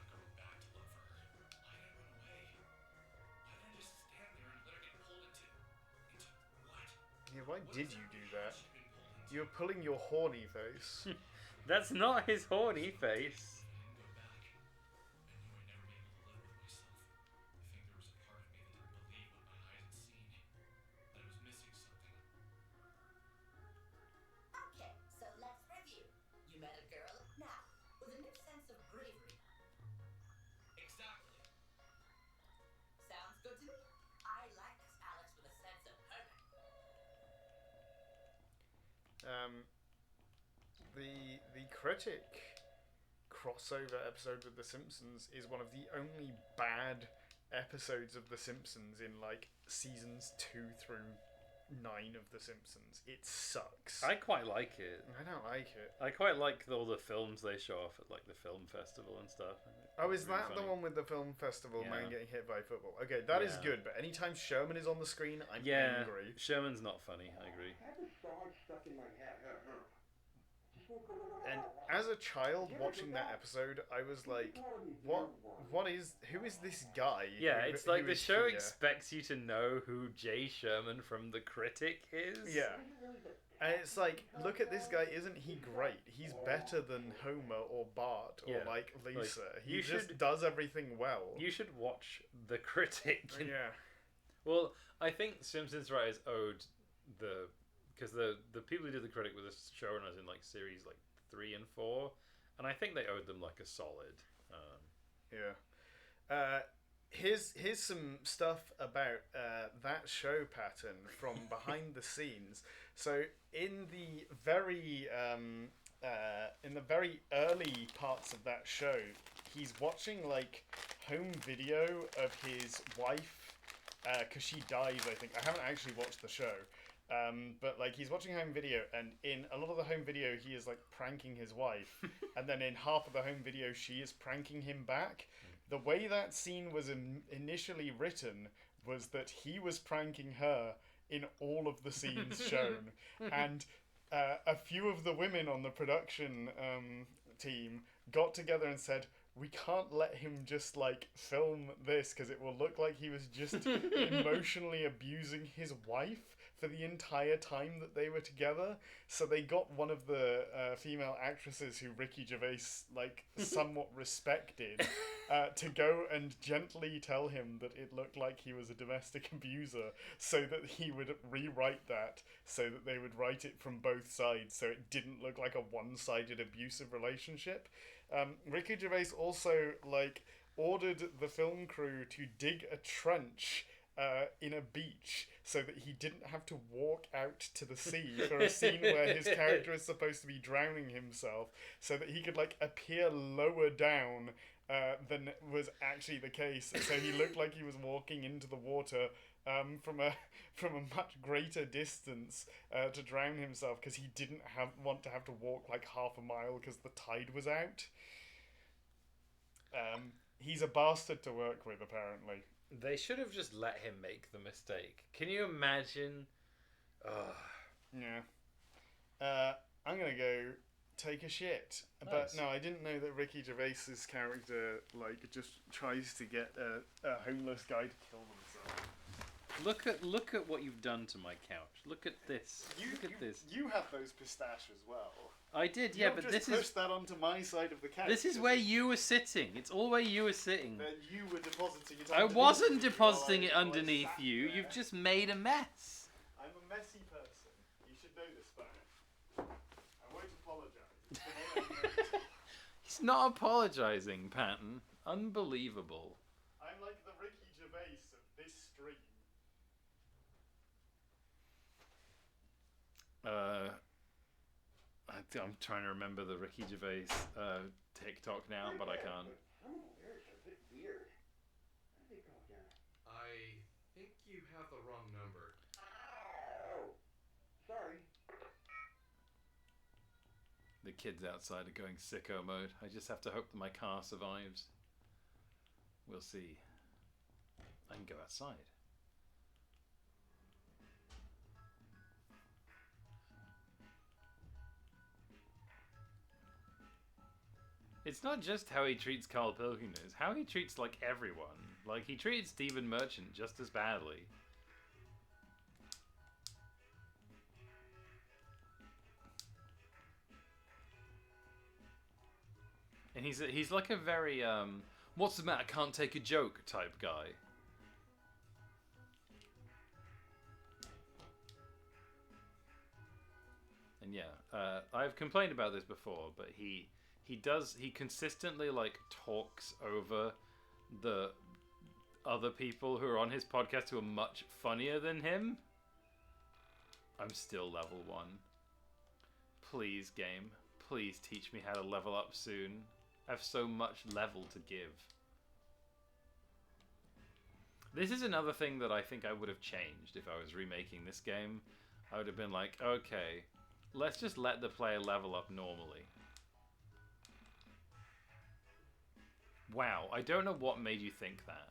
Why did you do that? You're pulling your horny face. That's not his horny face. Okay, so let's review. You met a girl now with a new sense of bravery. Exactly. Sounds good to me. I like this Alex with a sense of purpose. The critic crossover episode with The Simpsons is one of the only bad episodes of The Simpsons in like seasons 2 through 9 of The Simpsons. It sucks. I quite like it. I don't like it. I quite like all the films they show off at like the film festival and stuff. Oh, is Really that the funny. one with the film festival man Yeah. getting hit by a football? Okay, that is Yeah. good, but anytime Sherman is on the screen, I'm Yeah, angry. Sherman's not funny. I agree. I have a dog stuck in my head. And as a child watching that episode, I was like, who is this guy? Yeah, it's like who the is show here? expects you to know who Jay Sherman from The Critic is. Yeah. And it's like, look at this guy, isn't he great? He's better than Homer or Bart or Yeah. like Lisa. Like, he you just should- does everything well. You should watch The Critic. Yeah. Well, I think Simpsons writers owed because the people who did The Critic were the showrunners in like series like 3 and 4, and I think they owed them like a solid. Yeah. Here's some stuff about that show pattern from behind the scenes. So in the very early parts of that show, he's watching like home video of his wife because she dies. I think I haven't actually watched the show. But like he's watching home video, and in a lot of the home video he is like pranking his wife, and then in half of the home video she is pranking him back. The way that scene was initially written was that he was pranking her in all of the scenes shown, and a few of the women on the production team got together and said, we can't let him just like film this because it will look like he was just emotionally abusing his wife for the entire time that they were together. So they got one of the female actresses who Ricky Gervais like somewhat respected to go and gently tell him that it looked like he was a domestic abuser, so that he would rewrite that so that they would write it from both sides so it didn't look like a one-sided abusive relationship. Ricky Gervais also like ordered the film crew to dig a trench in a beach so that he didn't have to walk out to the sea for a scene where his character is supposed to be drowning himself, so that he could like appear lower down than was actually the case. So he looked like he was walking into the water from a much greater distance to drown himself, because he didn't want to have to walk like half a mile because the tide was out. He's a bastard to work with, apparently. They should have just let him make the mistake. Can you imagine? Yeah. I'm gonna go take a shit. Nice. But no, I didn't know that Ricky Gervais's character like just tries to get a homeless guy to kill themselves. Look at what you've done to my couch. Look at this. Look at this. You have those pistaches as well. I did, You yeah, have but just this pushed is that onto my side of the couch. this is where you were sitting. It's all where you were sitting. Then you were depositing it. I underneath wasn't me depositing while it I underneath sat you. there. You've just made a mess. I'm a messy person. You should know this by now. I won't apologise. It's been all I He's not apologizing, Patton. Unbelievable. I'm like the Ricky Gervais of this stream. I'm trying to remember the Ricky Gervais TikTok now, but I can't. I'm aware it's a bit weird. I think I'll get it. I think you have the wrong number. Oh, sorry. The kids outside are going sicko mode. I just have to hope that my car survives. We'll see. I can go outside. It's not just how he treats Carl Pilkington, it's how he treats, like, everyone. Like, he treated Stephen Merchant just as badly. And he's like a very what's the matter? Can't take a joke type guy. And yeah, I've complained about this before, but he consistently like talks over the other people who are on his podcast who are much funnier than him. I'm still level 1. Please, game. Please teach me how to level up soon. I have so much level to give. This is another thing that I think I would have changed if I was remaking this game. I would have been like, okay, let's just let the player level up normally. Wow, I don't know what made you think that.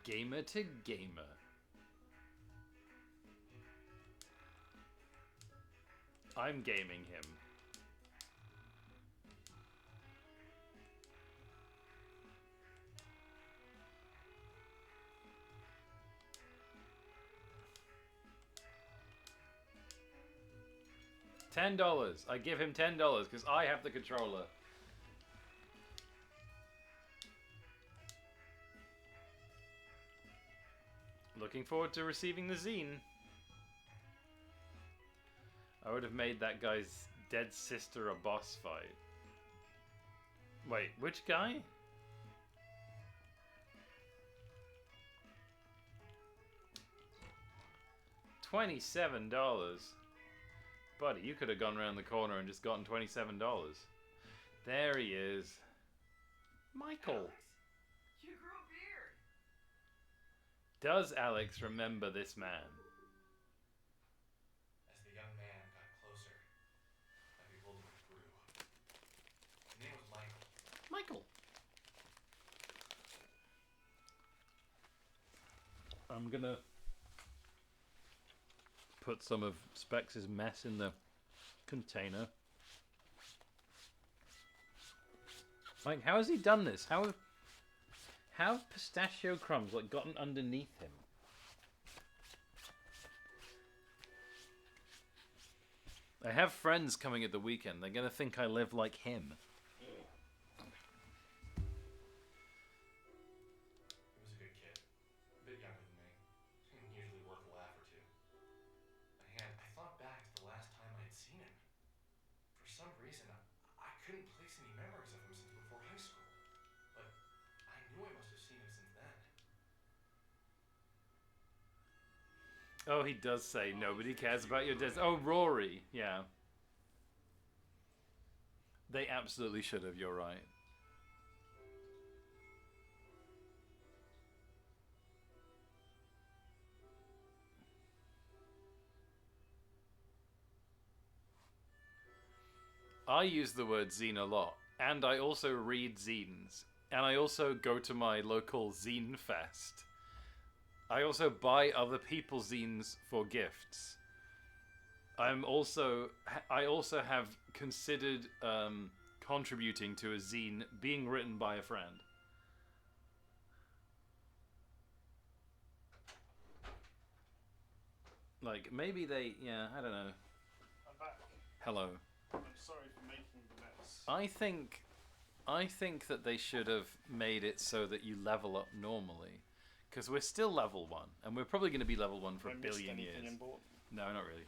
Gamer to gamer. I'm gaming him. $10. I give him $10 because I have the controller. Looking forward to receiving the zine. I would have made that guy's dead sister a boss fight. Wait, which guy? $27. Buddy, you could have gone around the corner and just gotten $27. There he is. Michael. Alex, you grew a beard. Does Alex remember this man? As the young man got closer, my bewilderment grew. His name was Michael. Michael. I'm gonna put some of Specs' mess in the container. Like, how has he done this? How have pistachio crumbs like gotten underneath him? I have friends coming at the weekend. They're gonna think I live like him. He was a good kid. A bit younger than me. Usually worth a laugh or two. And I thought back to the last time I had seen him. For some reason, I couldn't place any memories of him since before high school. But I knew I must have seen him since then. Oh, he does say nobody cares about your death. Oh, Rory. Yeah. They absolutely should have, you're right. I use the word zine a lot, and I also read zines, and I also go to my local zine fest. I also buy other people's zines for gifts. I also have considered contributing to a zine being written by a friend. Like, maybe they, yeah, I don't know. I'm back. Hello. I'm sorry for making the mess. I think that they should have made it so that you level up normally. Because we're still level 1, and we're probably going to be level 1 for a billion years. Important? No, not really.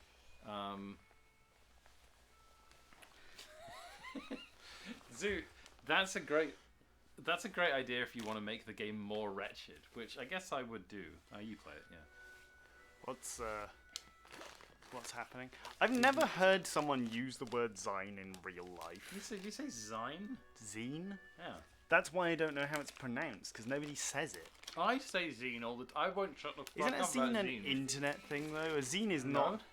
Zoo, that's a great idea if you want to make the game more wretched, which I guess I would do. You play it, yeah. What's happening? I've never heard someone use the word zine in real life. You say zine? Zine? Yeah. That's why I don't know how it's pronounced, because nobody says it. I say zine all the time. I won't shut the fuck Isn't a up zine about an zine. internet thing, though? A zine is No. not.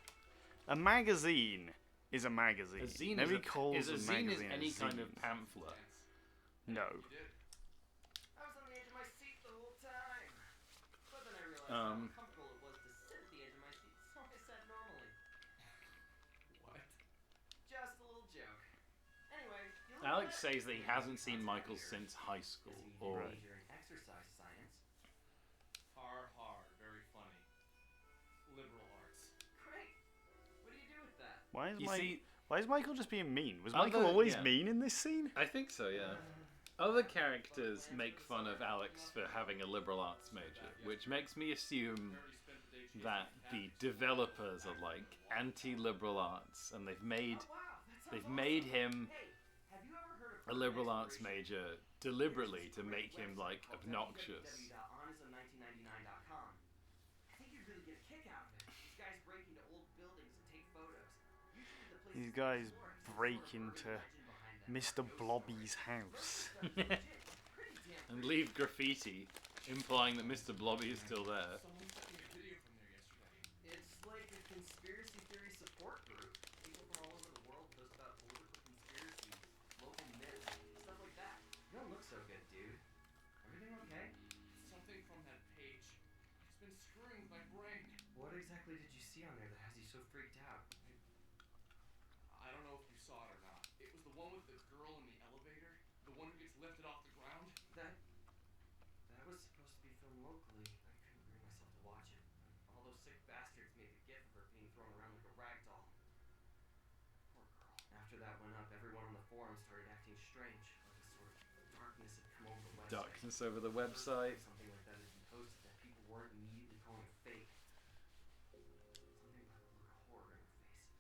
A magazine is a magazine. A zine Nobody is calls a a zine is magazine any a kind zine. of pamphlet. No. I was on the edge of my seat the whole time. But then I realized how uncomfortable it was to sit at the edge of my seat, so I Alex says that he hasn't seen Michael since high school. Guessing you Or didn't major in exercise science. Hard, very funny. Liberal arts. Great. What do you do with that? Why is You see- why is Michael just being mean? Was Other- Michael always yeah. mean in this scene? I think so, yeah. Other characters make fun of Alex for having a liberal arts major, which makes me assume that the developers are like anti-liberal arts, and they've made him Hey, have you ever heard of a liberal arts major deliberately to make him like obnoxious. www.honest1999.com. I think you'd really get a kick out of it. These guys break into old buildings and take photos. Usually the place These guys break into Mr. Blobby's house. And leave graffiti, implying that Mr. Blobby is still there. Someone sent me a video from there yesterday. It's like a conspiracy theory support group. People from all over the world post about political conspiracies, local myths, stuff like that. You don't look so good, dude. Everything okay? Something from that page. It's been screwing with my brain. What exactly did you see on there that has you so freaked out? I don't know if you saw it or not. It was the one with the girl in the elevator. The one who gets lifted off the ground. That was supposed to be filmed locally. I couldn't bring myself to watch it. All those sick bastards made the gif of her being thrown around like a rag doll. Poor girl. After that went up, everyone on the forum started acting strange. Like a sort of darkness had come over the website. Darkness over the website. Something like that had been posted that people weren't immediately calling it fake. Something about the look of horror in her face.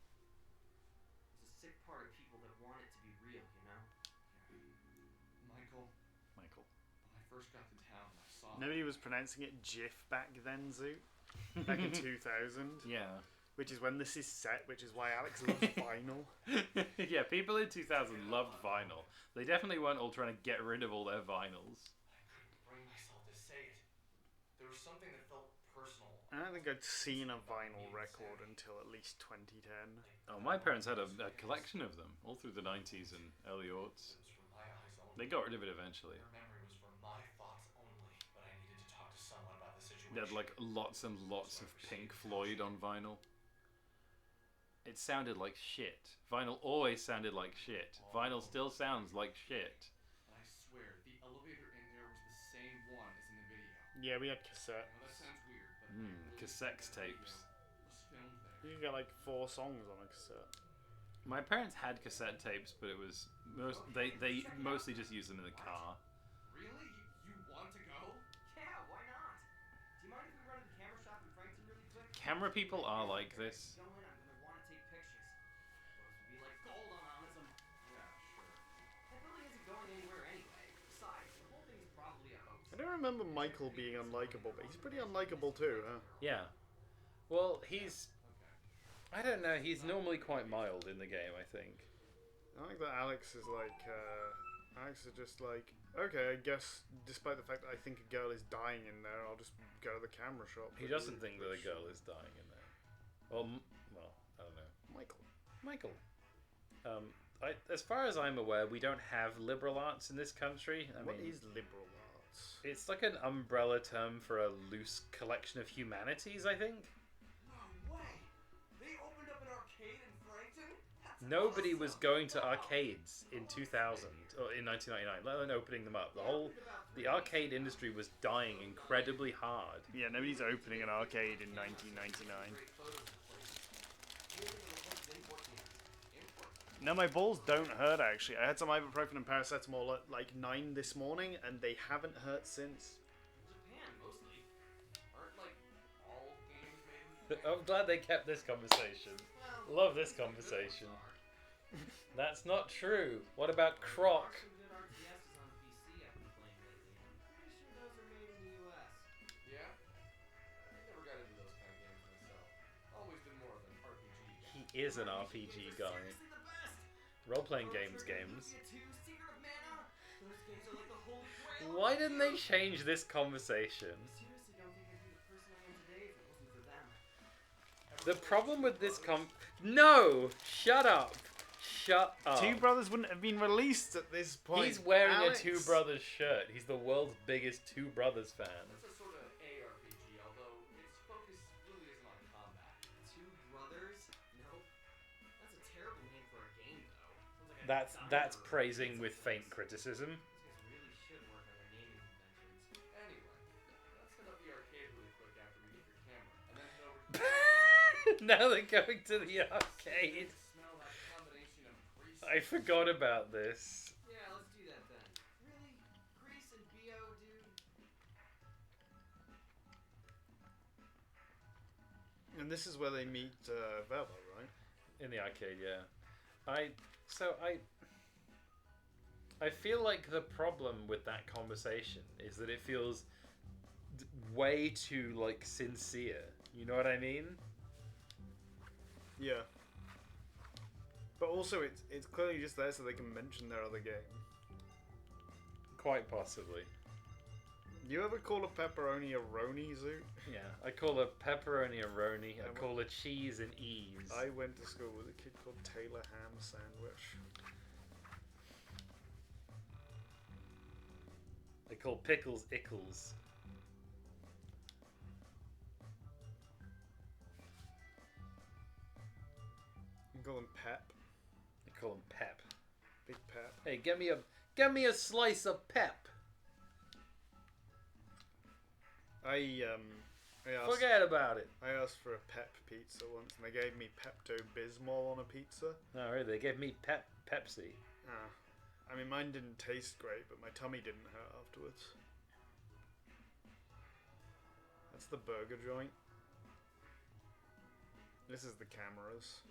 There's a sick part of people that want it to be real, you know? Michael, Michael. when I first got to town, I saw. Nobody was pronouncing it GIF back then, Zoot. Back in 2000. Yeah. Which is when this is set, which is why Alex loves vinyl. Yeah, people in 2000 loved vinyl. They definitely weren't all trying to get rid of all their vinyls. I couldn't bring myself to say it. There was something that felt personal. I don't think I'd seen a vinyl record until at least 2010. Oh, my parents had a collection of them all through the 90s and early aughts. It was from my eyes only. They got rid of it eventually. Their memory was from my thoughts only, but I needed to talk to someone about the situation. They had like lots and lots of Pink Floyd on vinyl. It sounded like shit. Vinyl always sounded like shit. Vinyl still sounds like shit. And I swear, the elevator in there was the same one as in the video. Yeah, we had cassette. I know that sounds weird, but I really Cassette think that tapes. video was filmed there. You can get like 4 songs on a cassette. My parents had cassette tapes, but it was they mostly just used them in the car. Really? You want to go? Yeah, why not? Do you mind if we run to the camera shop in Frankton really quick? Camera people are like this. Go in, I'm gonna want to take pictures. Those would be like gold on honism. Yeah, sure. That building isn't going anywhere anyway. Besides, the whole thing is probably a hoax. I don't remember Michael being unlikable, but he's pretty unlikable too, huh? Yeah. Well, he's... I don't know, he's normally quite mild in the game, I think. I like that Alex is like, Alex is just like, okay, I guess, despite the fact that I think a girl is dying in there, I'll just go to the camera shop. He doesn't think that a girl is dying in there. Well, I don't know. Michael. As far as I'm aware, we don't have liberal arts in this country. What is liberal arts? It's like an umbrella term for a loose collection of humanities, I think. No way! They opened up an arcade in Frankton? That's Nobody awesome. was going to arcades in 2000 or in 1999, let alone opening them up. The arcade industry was dying incredibly hard. Yeah, nobody's opening an arcade in 1999. Great photos of the place. Anything that looks like import cans. Import cans. No, my balls don't hurt actually. I had some ibuprofen and paracetamol at like 9 this morning, and they haven't hurt since. Japan, mostly. Aren't, like, all games made in Japan? I'm glad they kept this conversation. Love this conversation. That's not true. What about Croc? Some good RTSs on PC I've been playing lately, and I'm pretty sure those are made in the US. Yeah? I never got into those kind of games myself. Always been more of an RPG guy. He is an RPG guy. Seriously the best! Role-playing Road Trip, games. Utopia 2, Secret of Mana. Those games are like the holy grail. Why didn't they change this conversation? I seriously don't think I'd be the person I am today if it wasn't for them. The problem with this No! Shut up! Shut up. Two Brothers wouldn't have been released at this point. He's wearing Alex. a Two Brothers shirt. He's the world's biggest Two Brothers fan. That's a sort of ARPG, although its focus really isn't on combat. Two Brothers? Nope. That's a terrible name for a game, though. Sounds like a That's praising with faint criticism. These guys really should work on their naming conventions. Anyway, let's hit up the arcade really quick after we get your camera, and then head over to Now they're going to the arcade. smell that combination of grease. I forgot about this. Yeah, let's do that then. Really? Grease and BO, dude? And this is where they meet Vela, right? In the arcade, yeah. I feel like the problem with that conversation is that it feels way too like sincere. You know what I mean? Yeah. But also, it's clearly just there so they can mention their other game. Quite possibly. You ever call a pepperoni a roni, Zoot? Yeah, I call a pepperoni a roni. I call a cheese an ease. I went to school with a kid called Taylor Ham Sandwich. I call pickles ickles. You call him Pep. I call him Pep. Big Pep. Hey, get me a slice of pep. I asked, Forget about it. I asked for a Pep pizza once, and they gave me Pepto-Bismol on a pizza. No, really, they gave me Pepsi. Ah. I mean, mine didn't taste great, but my tummy didn't hurt afterwards. That's the burger joint. This is the cameras.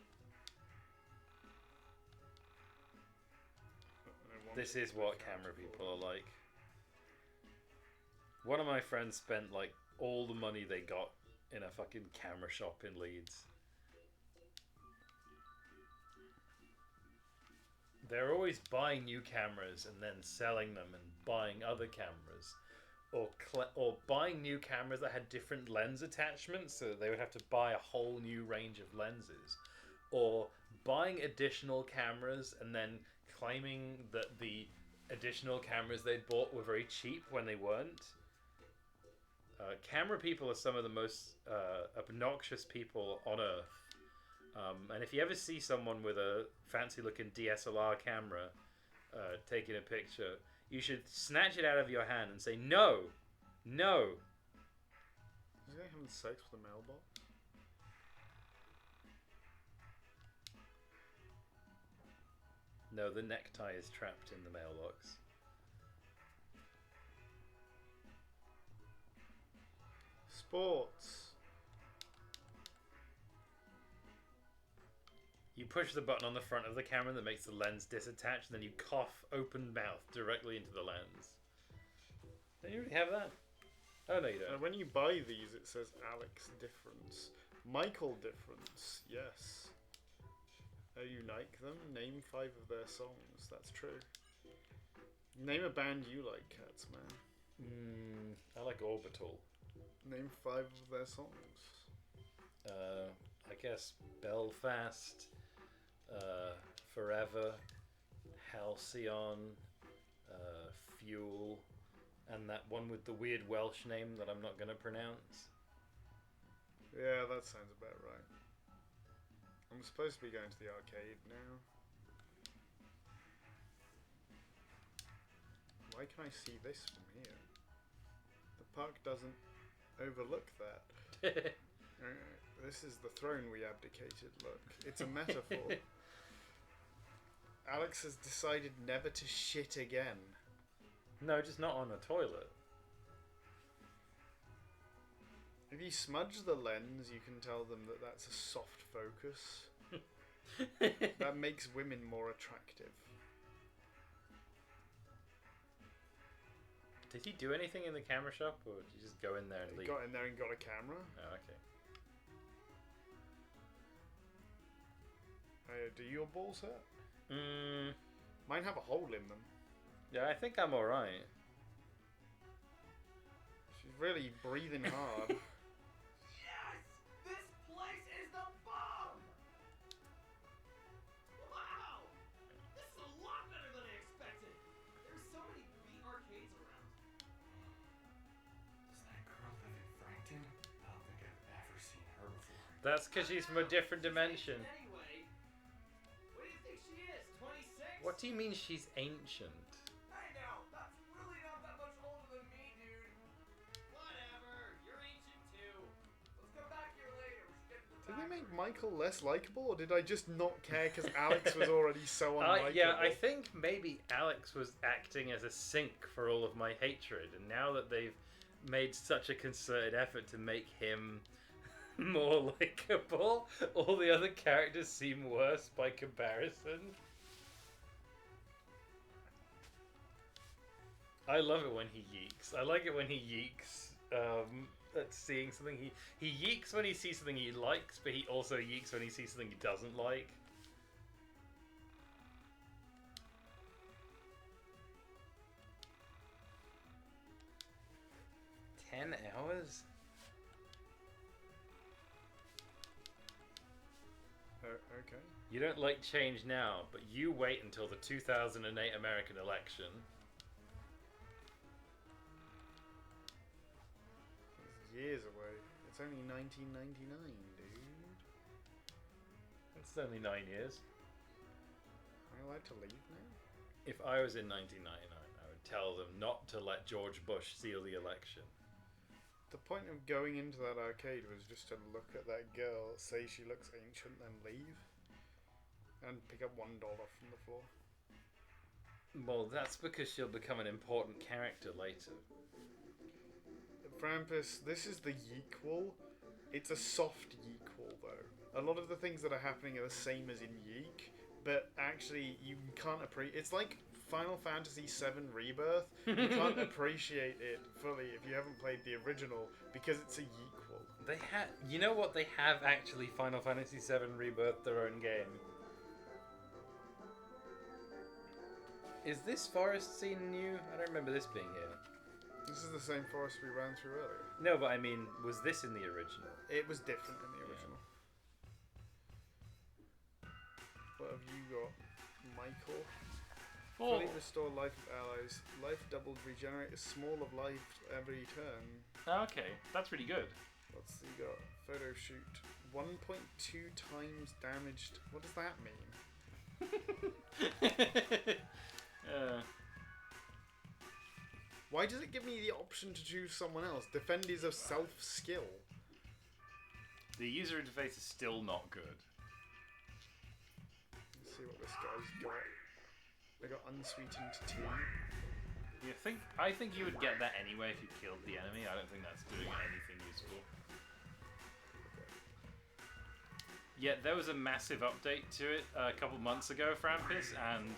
This is what camera people are like. One of my friends spent like all the money they got in a fucking camera shop in Leeds. They're always buying new cameras and then selling them and buying other cameras, or buying new cameras that had different lens attachments, so they would have to buy a whole new range of lenses, or buying additional cameras and then claiming that the additional cameras they'd bought were very cheap when they weren't. Camera people are some of the most obnoxious people on earth. And if you ever see someone with a fancy looking DSLR camera taking a picture, you should snatch it out of your hand and say, no, no. Is he having sex with the mailbox? No, the necktie is trapped in the mailbox. Sports. You push the button on the front of the camera that makes the lens disattach, and then you cough open mouth directly into the lens. Don't you already have that? Oh, no, you don't. When you buy these, it says Alex Difference. Michael Difference, yes. You like them? Name 5 of their songs. That's true. Name a band you like, Cats, man. I like Orbital. Name 5 of their songs. I guess Belfast, Forever, Halcyon, Fuel, and that one with the weird Welsh name that I'm not going to pronounce. Yeah, that sounds about right. I'm supposed to be going to the arcade now. Why can I see this from here? The park doesn't overlook that. This is the throne we abdicated, look. It's a metaphor. Alex has decided never to shit again. No, just not on a toilet. If you smudge the lens, you can tell them that that's a soft focus. That makes women more attractive. Did he do anything in the camera shop, or did he just go in there and He leave? got in there and got a camera. Oh, okay. Do your balls hurt? Mm. Mine have a hole in them. Yeah, I think I'm alright. She's really breathing hard. Yes! This place is the bomb! Wow! This is a lot better than I expected. There's so many beat arcades around. Does that girl live in Frankton? I don't think I've ever seen her before. That's because she's from a different dimension. Anyway, what do you think she is? 26? What do you mean she's ancient? Hey now, that's really not that much older than me, dude. Whatever, you're ancient too. Let's come back here later. We should get to the Did they make factory. Michael less likable, or did I just not care because Alex was already so unlikable? Yeah, I think maybe Alex was acting as a sink for all of my hatred, and now that they've made such a concerted effort to make him more likable, all the other characters seem worse by comparison. I love it when he yeeks. I like it when he yeeks at seeing something. He yeeks when he sees something he likes, but he also yeeks when he sees something he doesn't like. $10? Okay. You don't like change now, but you wait until the 2008 American election. It's years away. It's only 1999, dude. It's only 9 years. Am I allowed to leave now? If I was in 1999, I would tell them not to let George Bush seal the election. The point of going into that arcade was just to look at that girl, say she looks ancient, then leave. And pick up $1 from the floor. Well, that's because she'll become an important character later. Frampus, this is the YiiK. It's a soft YiiK, though. A lot of the things that are happening are the same as in YiiK, but actually you can't appreciate. It's like Final Fantasy VII Rebirth. You can't appreciate it fully if you haven't played the original because it's a YiiK. They have, you know what? They have actually Final Fantasy VII Rebirth their own game. Is this forest scene new? I don't remember this being here. This is the same forest we ran through earlier. No, but I mean, was this in the original? It was different in the original. What have you got, Michael? Fully restore life of allies. Life doubled, regenerate a small of life every turn. Okay, that's pretty good. What's he got? Photo shoot. 1.2 times damaged. What does that mean? Why does it give me the option to choose someone else? Defend is a self-skill. The user interface is still not good. Let's see what this guy's got. They got unsweetened tea. I think you would get that anyway if you killed the enemy. I don't think that's doing anything useful. Yeah, there was a massive update to it a couple months ago, Frampus, and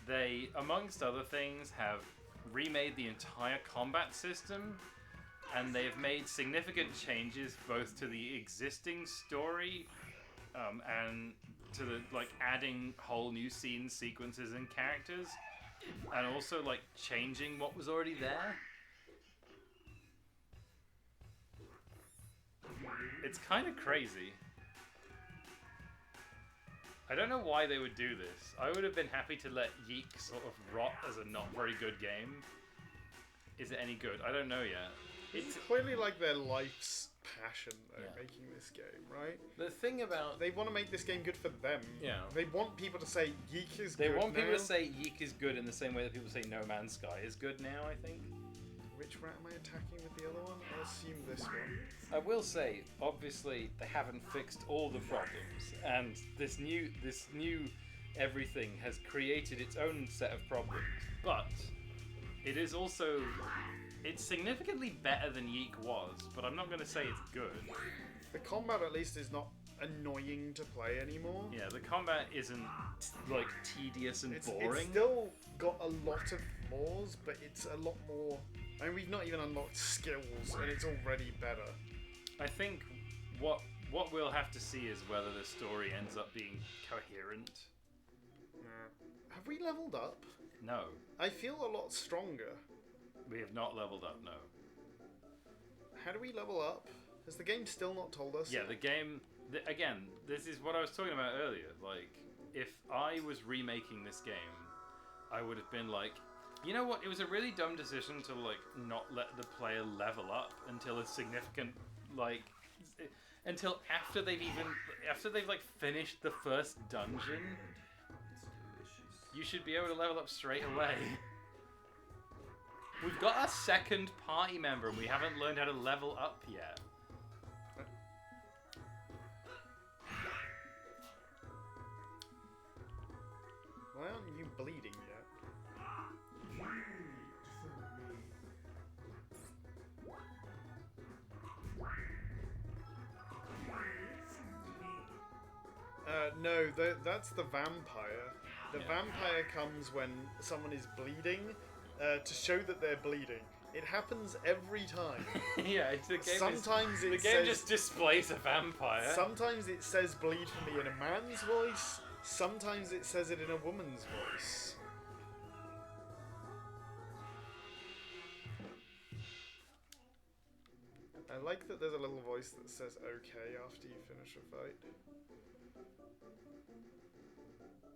they, amongst other things, have remade the entire combat system, and they've made significant changes both to the existing story and to the adding whole new scenes, sequences, and characters, and also changing what was already there. It's kind of crazy. I don't know why they would do this. I would have been happy to let YiiK sort of rot as a not very good game. Is it any good? I don't know yet. It's clearly their life's passion, though, making this game, right? The thing about... They want to make this game good for them. Yeah. They want people to say YiiK is They good want people now. to say YiiK is good in the same way that people say No Man's Sky is good now, I think. Which rat am I attacking with the other one? I'll assume this one. I will say, obviously, they haven't fixed all the problems, and this new everything has created its own set of problems. But it is also, it's significantly better than YiiK was, but I'm not going to say it's good. The combat, at least, is not annoying to play anymore. Yeah, the combat isn't tedious and boring. It's still got a lot of flaws, but it's a lot more. I mean, we've not even unlocked skills, and it's already better. I think what we'll have to see is whether the story ends up being coherent. Have we leveled up? No. I feel a lot stronger. We have not leveled up, no. How do we level up? Has the game still not told us? Yeah, the game... again, this is what I was talking about earlier. If I was remaking this game, I would have been you know what? It was a really dumb decision to not let the player level up until a significant until after they've finished the first dungeon. You should be able to level up straight away. We've got a second party member and we haven't learned how to level up yet. Why aren't you bleeding yet? No, that's the vampire. The vampire comes when someone is bleeding to show that they're bleeding. It happens every time. Yeah, the game sometimes the game just displays a vampire. Sometimes it says bleed for me in a man's voice. Sometimes it says it in a woman's voice. I like that there's a little voice that says okay after you finish a fight.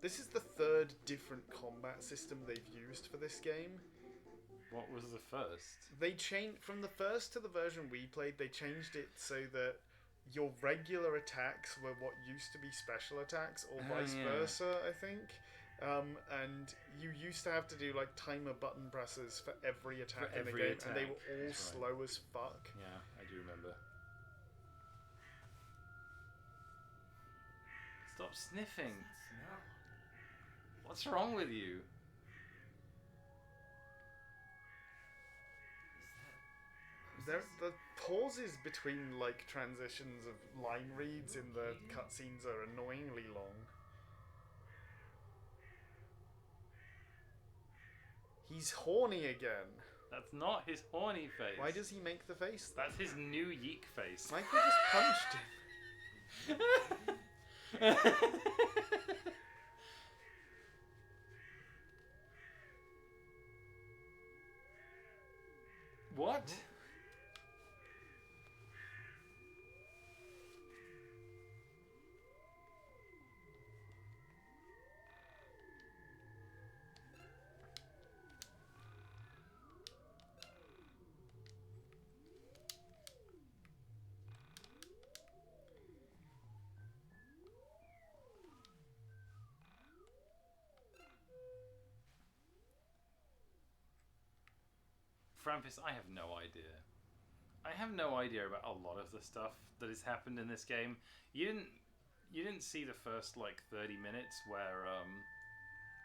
This is the third different combat system they've used for this game. What was the first? They changed from the first to the version we played. They changed it so that your regular attacks were what used to be special attacks, or vice versa, I think. And you used to have to do like timer button presses for every attack in the game, and they were all slow as fuck. Yeah, I do remember. Stop sniffing. What's wrong with you? The pauses between like transitions of line reads in the cutscenes are annoyingly long. He's horny again. That's not his horny face. Why does he make the face? That's his new YiiK face. Michael just punched him. What? Frampus, I have no idea. I have no idea about a lot of the stuff that has happened in this game. You didn't see the first like 30 minutes where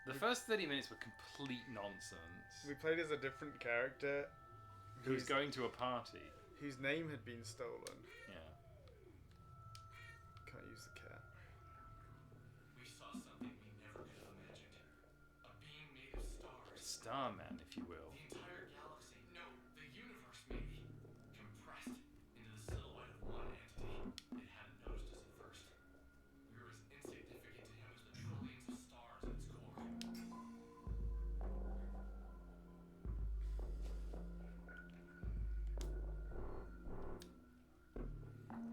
the first 30 minutes were complete nonsense. We played as a different character who's going to a party whose name had been stolen. Yeah. Can't use the cat. We saw something we never could have imagined. A being made of stars. Starman, if you will. The entire galaxy, no, the universe maybe, compressed into the silhouette of one entity. It hadn't noticed us at first. We were as insignificant to him as the trillions of stars at its core.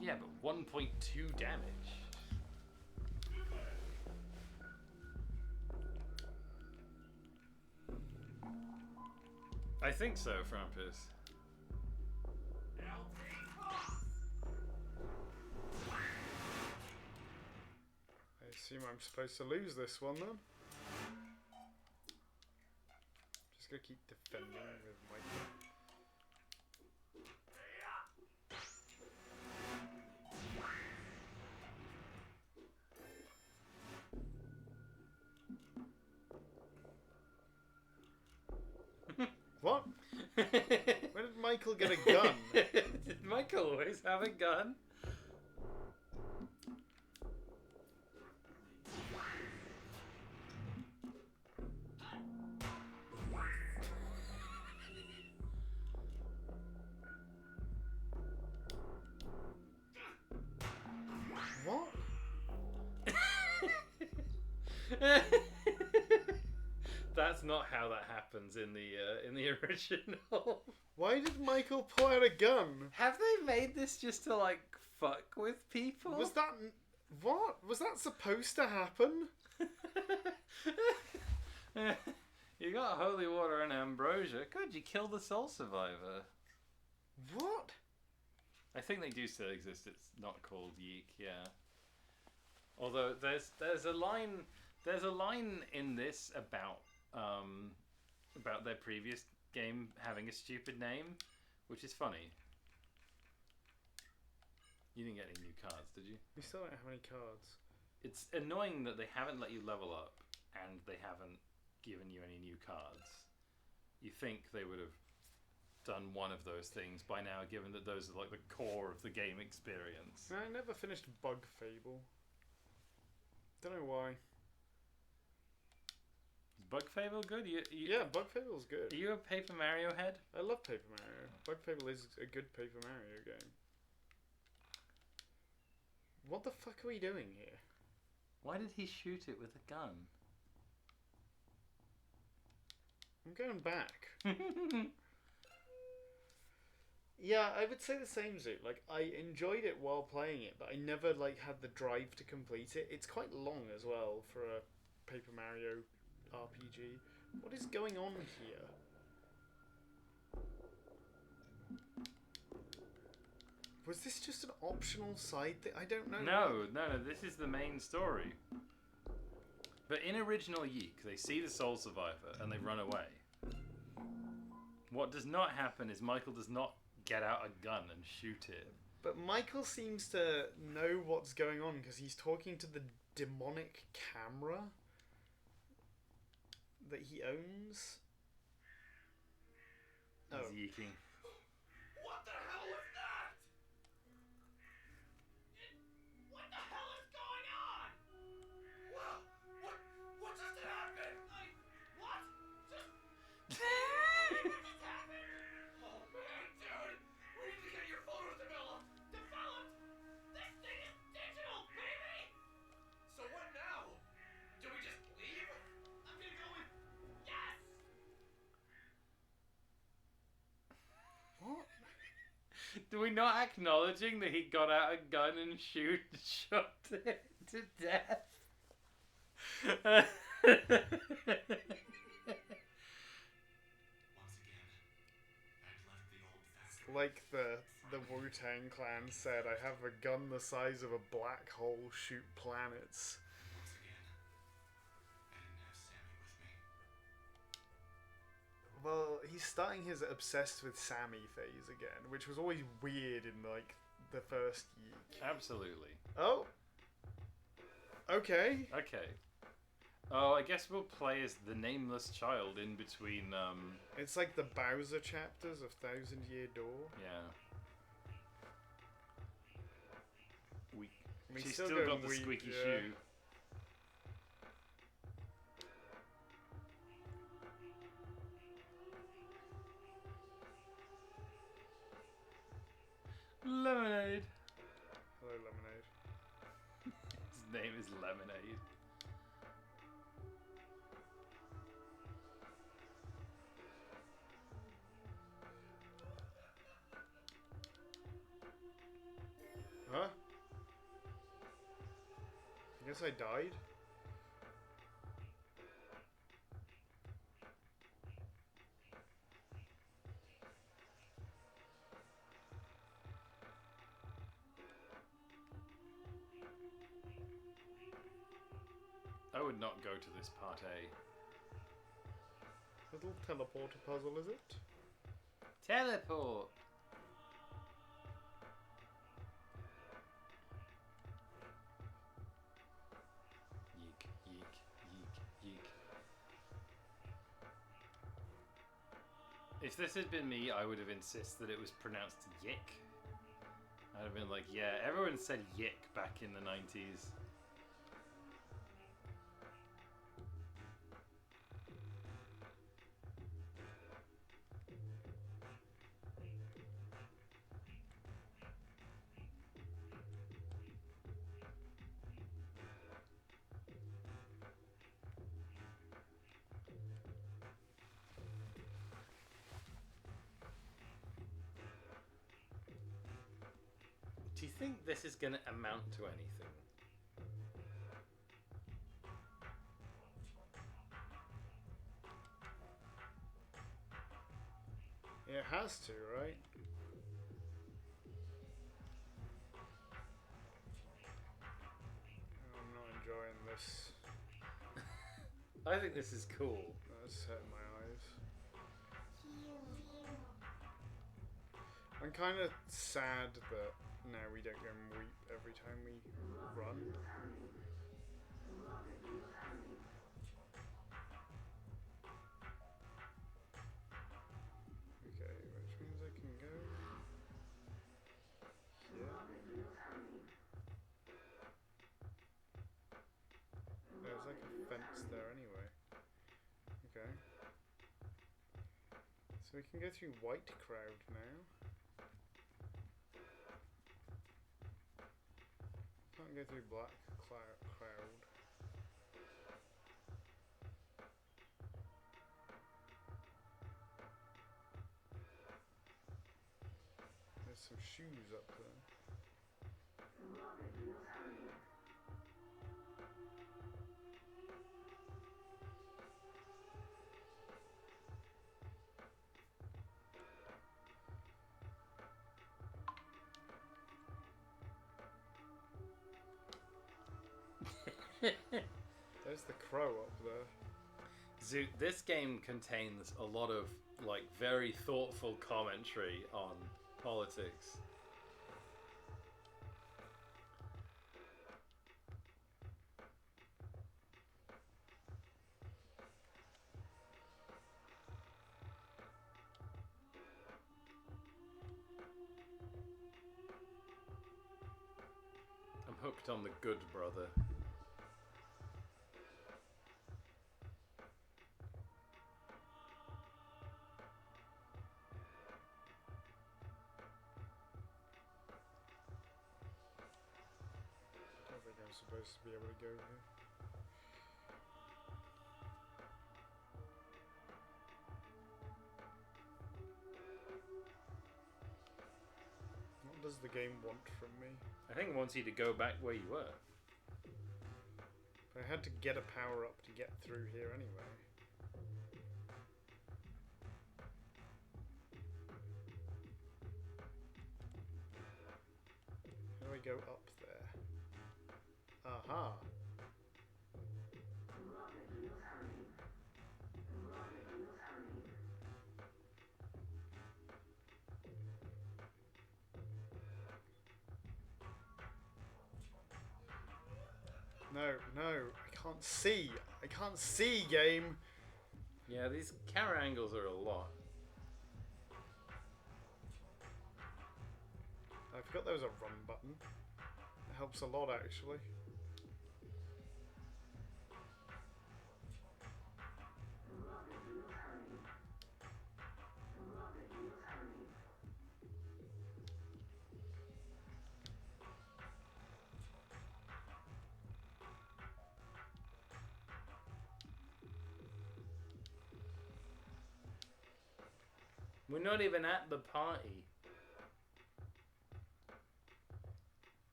Yeah, but 1.2 damage. I think so, Frampus. I assume I'm supposed to lose this one then. Just gonna keep defending with Michael. What? Where did Michael get a gun? Did Michael always have a gun? What? That's not how that happens in the original. Why did Michael pull out a gun? Have they made this just to like fuck with people? Was that what? Was that supposed to happen? You got holy water and ambrosia. Good, you killed the soul survivor. What? I think they do still exist. It's not called YiiK, yeah. Although there's a line There's a line in this about their previous game having a stupid name, which is funny. You didn't get any new cards, did you? We still don't have any cards. It's annoying that they haven't let you level up and they haven't given you any new cards. You think they would have done one of those things by now, given that those are like the core of the game experience. No, I never finished Bug Fable. Don't know why. Is Bug Fable good? Yeah, Bug Fable's good. Are you a Paper Mario head? I love Paper Mario. Bug Fable is a good Paper Mario game. What the fuck are we doing here? Why did he shoot it with a gun? I'm going back. Yeah, I would say the same, Zoo. Like, I enjoyed it while playing it, but I never, like, had the drive to complete it. It's quite long as well for a Paper Mario RPG. What is going on here? Was this just an optional side thing? I don't know. No, this is the main story. But in original YiiK, they see the Soul Survivor and they run away. What does not happen is Michael does not get out a gun and shoot it. But Michael seems to know what's going on because he's talking to the demonic camera that he owns. He's yeeking. What the hell was that? What the hell is going on? Wow, what just happened? What? What just happened? Oh man, dude, we need to get your photos developed. This thing is digital, baby. So what now? Do we just leave? I'm gonna go with yes. What? Do we not acknowledging that he got out a gun and shot it to death? Like the Wu-Tang Clan said, I have a gun the size of a black hole shoot planets. Well, he's starting his obsessed with Sammy phase again, which was always weird in like the first YiiK. Absolutely. Oh. Okay. Okay. Oh, I guess we'll play as the nameless child in between. It's like the Bowser chapters of Thousand Year Door. Yeah. We She's still still going got the weak, squeaky yeah. shoe. Lemonade. Hello, Lemonade. His name is Lemonade. Huh? I guess I died. I would not go to this part A. Little teleporter puzzle, is it? Teleport! YiiK, YiiK, YiiK, YiiK. If this had been me, I would have insisted that it was pronounced YiiK. I'd have been like, yeah, everyone said YiiK back in the 90s. Do you think this is going to amount to anything? It has to, right? I'm not enjoying this. I think this is cool. That's hurting my eyes. I'm kind of sad that now we don't go and weep every time we run. Okay, which means I can go here. There's like a fence there anyway. Okay. So we can go through White Crowd now. Can't go through Black Crowd. There's some shoes up there. There's the crow up there. Zoot, this game contains a lot of like very thoughtful commentary on politics. I'm hooked on the good brother. I don't think I'm supposed to be able to go here. What does the game want from me? I think it wants you to go back where you were. I had to get a power up to get through here anyway. How do I go up there? Aha! No, no, I can't see. I can't see, game. Yeah, these camera angles are a lot. I forgot there was a run button. It helps a lot, actually. We're not even at the party.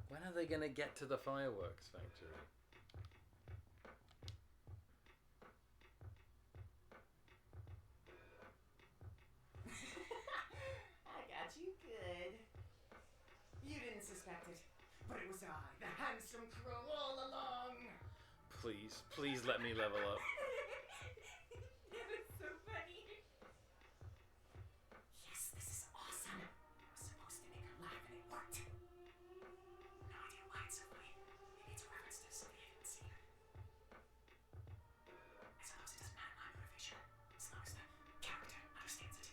When are they gonna get to the fireworks factory? I got you good. You didn't suspect it, but it was I, the handsome crow all along. Please, please let me level up. That was so funny. Yes, this is awesome. I was supposed to make her laugh and it worked. No idea why it's so funny. Maybe it's a reference to something I didn't see. I suppose it doesn't matter my motivation, as long as the character understands it.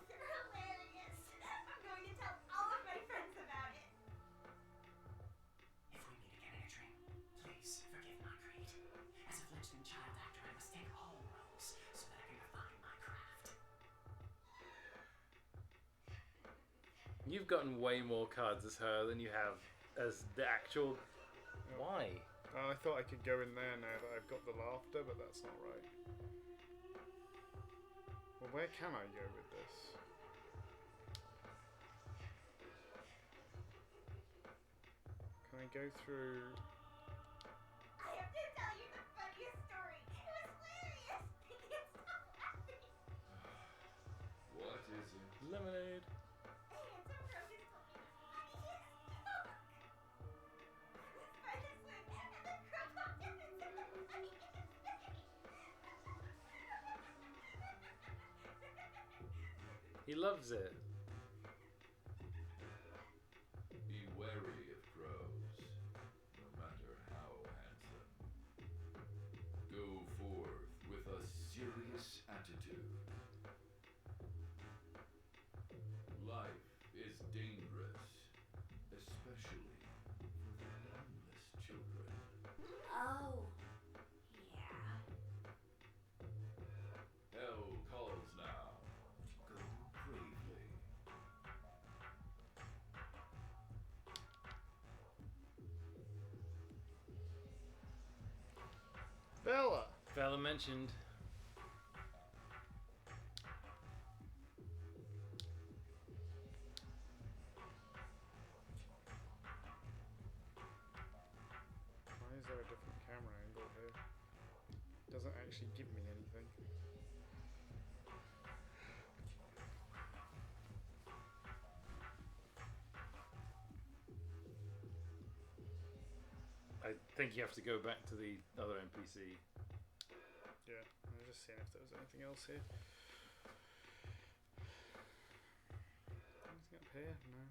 You're hilarious. I'm going to tell all of my friends about it. If we meet again in a dream, please forgive my greed. As a fledgling child actor, I must take all roles so that I can refine my craft. You've gotten way more cards as her than you have as the actual. Why? I thought I could go in there now that I've got the laughter, but that's not right. Well, where can I go with this? Can I go through... I have to tell you the funniest story. It was hilarious. I can't stop laughing. What is it? Lemonade. A handsome crow just told me the funniest joke. It was by the swing, and the crow popped in and He loves it. Be wary of crows, no matter how handsome. Go forth with a serious attitude. Life is dangerous, especially for the nameless children. Oh. Yeah. Hell calls now. Go bravely. Bella. Fella mentioned. Why is there a different camera angle here? Doesn't actually give me anything. I think you have to go back to the other NPC. Yeah, I'm just seeing if there was anything else here. Anything up here? No.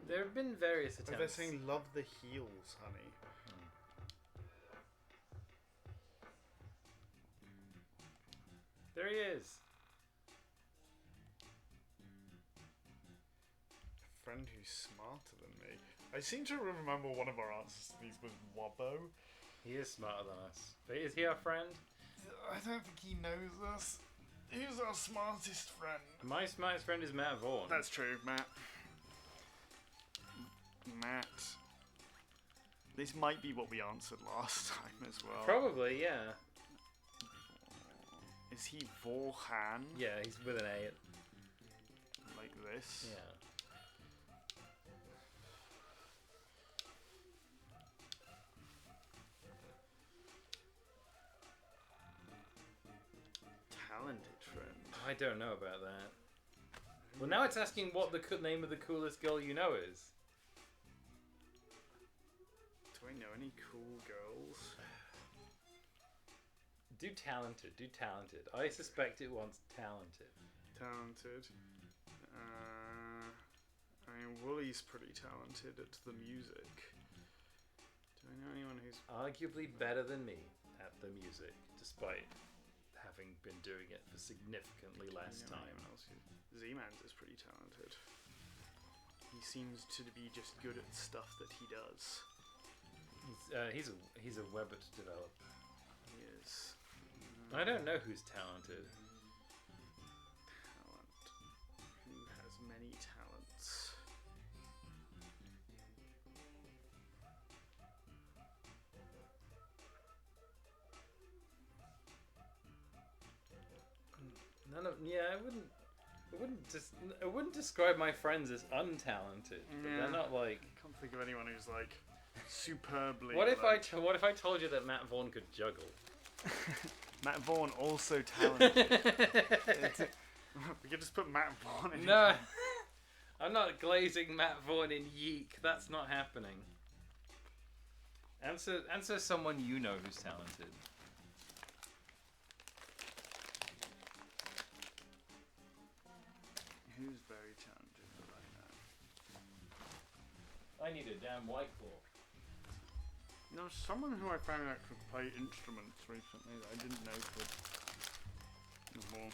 There have been various Oh, attempts. they're saying love the heels, honey. There he is. A friend who's smarter than me. I seem to remember one of our answers to these was Wobbo. He is smarter than us. But is he our friend? I don't think he knows us. Who's our smartest friend? My smartest friend is Matt Vaughn. That's true, Matt. Matt. This might be what we answered last time as well. Probably, yeah. Is he Vorhan? Yeah, he's with an A. Like this? Yeah. Talented friend. I don't know about that. Well, now it's asking what the name of the coolest girl you know is. Do I know any cool girls? Do talented. Do talented. I suspect it wants talented. Talented. I mean, Wooly's pretty talented at the music. Do I know anyone who's Arguably better than me at the music, despite having been doing it for significantly less I know time. anyone else who... Z-Mans is pretty talented. He seems to be just good at stuff that he does. He's a Webbit developer. He is. I don't know who's talented. Talent. Who has many talents? None of I wouldn't describe my friends as untalented, but they're not like. I can't think of anyone who's like superbly. What if I told you that Matt Vaughn could juggle? Matt Vaughn also talented. We could just put Matt Vaughn in. No, I'm not glazing Matt Vaughn in YiiK. That's not happening. Answer someone you know who's talented. Who's very talented that I know? I need a damn white claw. You know, someone who I found out could play instruments recently that I didn't know could. Before.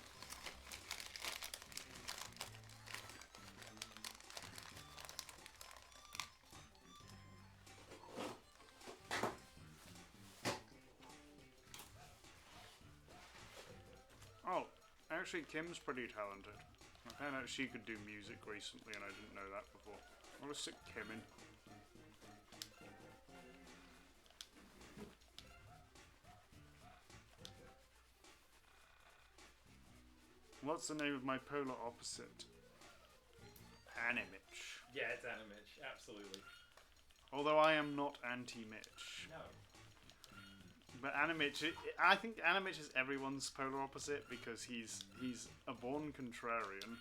Oh, actually, Kim's pretty talented. I found out she could do music recently, and I didn't know that before. I'll just stick Kim in. What's the name of my polar opposite? Animitch. Yeah, it's Animitch, absolutely. Although I am not anti-Mitch. No. But Animitch, I think Animitch is everyone's polar opposite because he's a born contrarian.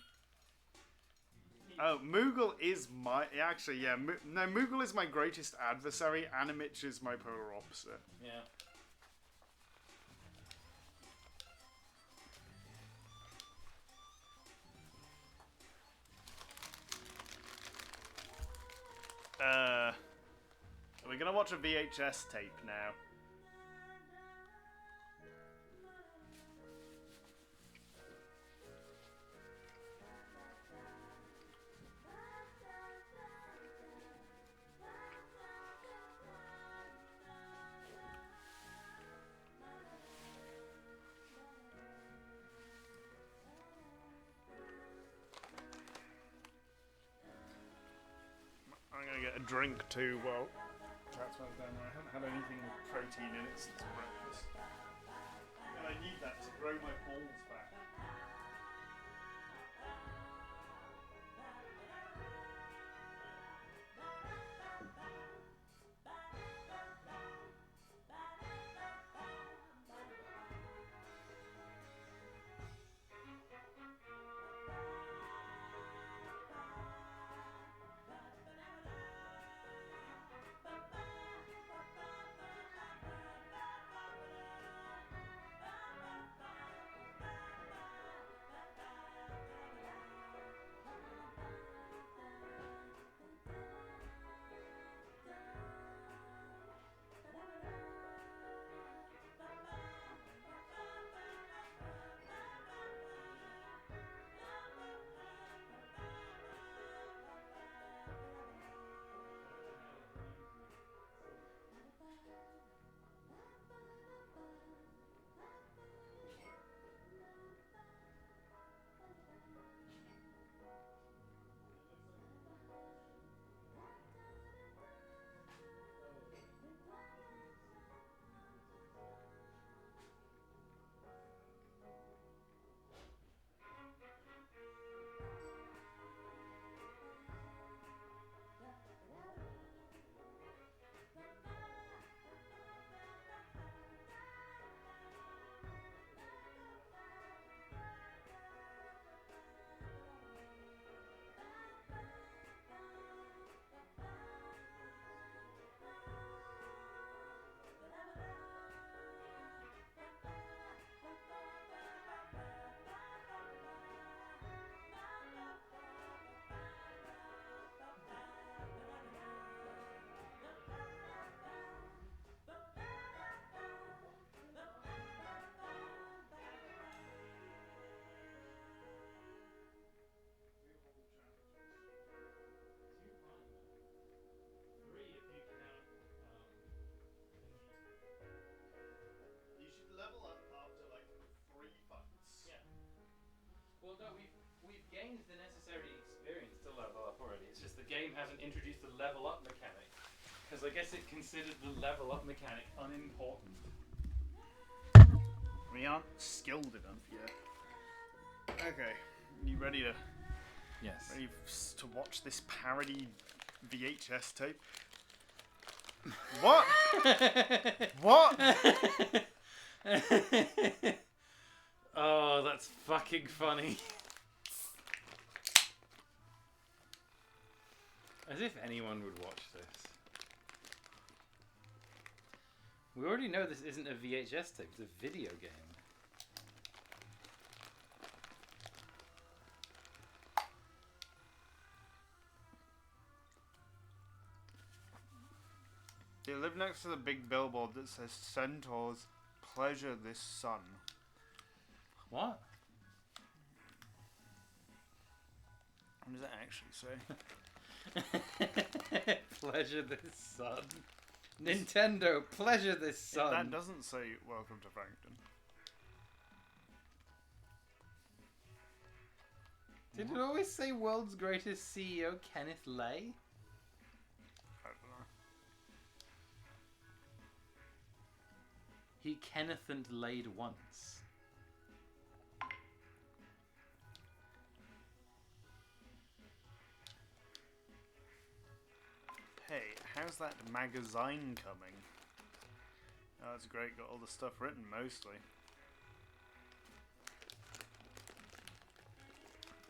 Oh, Moogle is my... Actually, yeah. No, Moogle is my greatest adversary. Animitch is my polar opposite. Yeah. We're gonna watch a VHS tape now. I'm gonna get a drink too. Well, that's what down there. I haven't had anything with protein in it since breakfast, and I need that to grow my balls back. Well, no, we've gained the necessary experience to level up already. It's just the game hasn't introduced the level up mechanic, because I guess it considered the level up mechanic unimportant. We aren't skilled enough yet. Okay, you ready to? Yes. Ready to watch this parody VHS tape? What? What? Oh, that's fucking funny. As if anyone would watch this. We already know this isn't a VHS tape, it's a video game. They live next to the big billboard that says Centaurs pleasure this sun. What? What does that actually say? Pleasure this sun. Nintendo, pleasure this sun. That doesn't say welcome to Frankton. Did it always say world's greatest CEO Kenneth Lay? I don't know. He Kennethant laid once. Hey, how's that magazine coming? Oh, that's great. Got all the stuff written, mostly.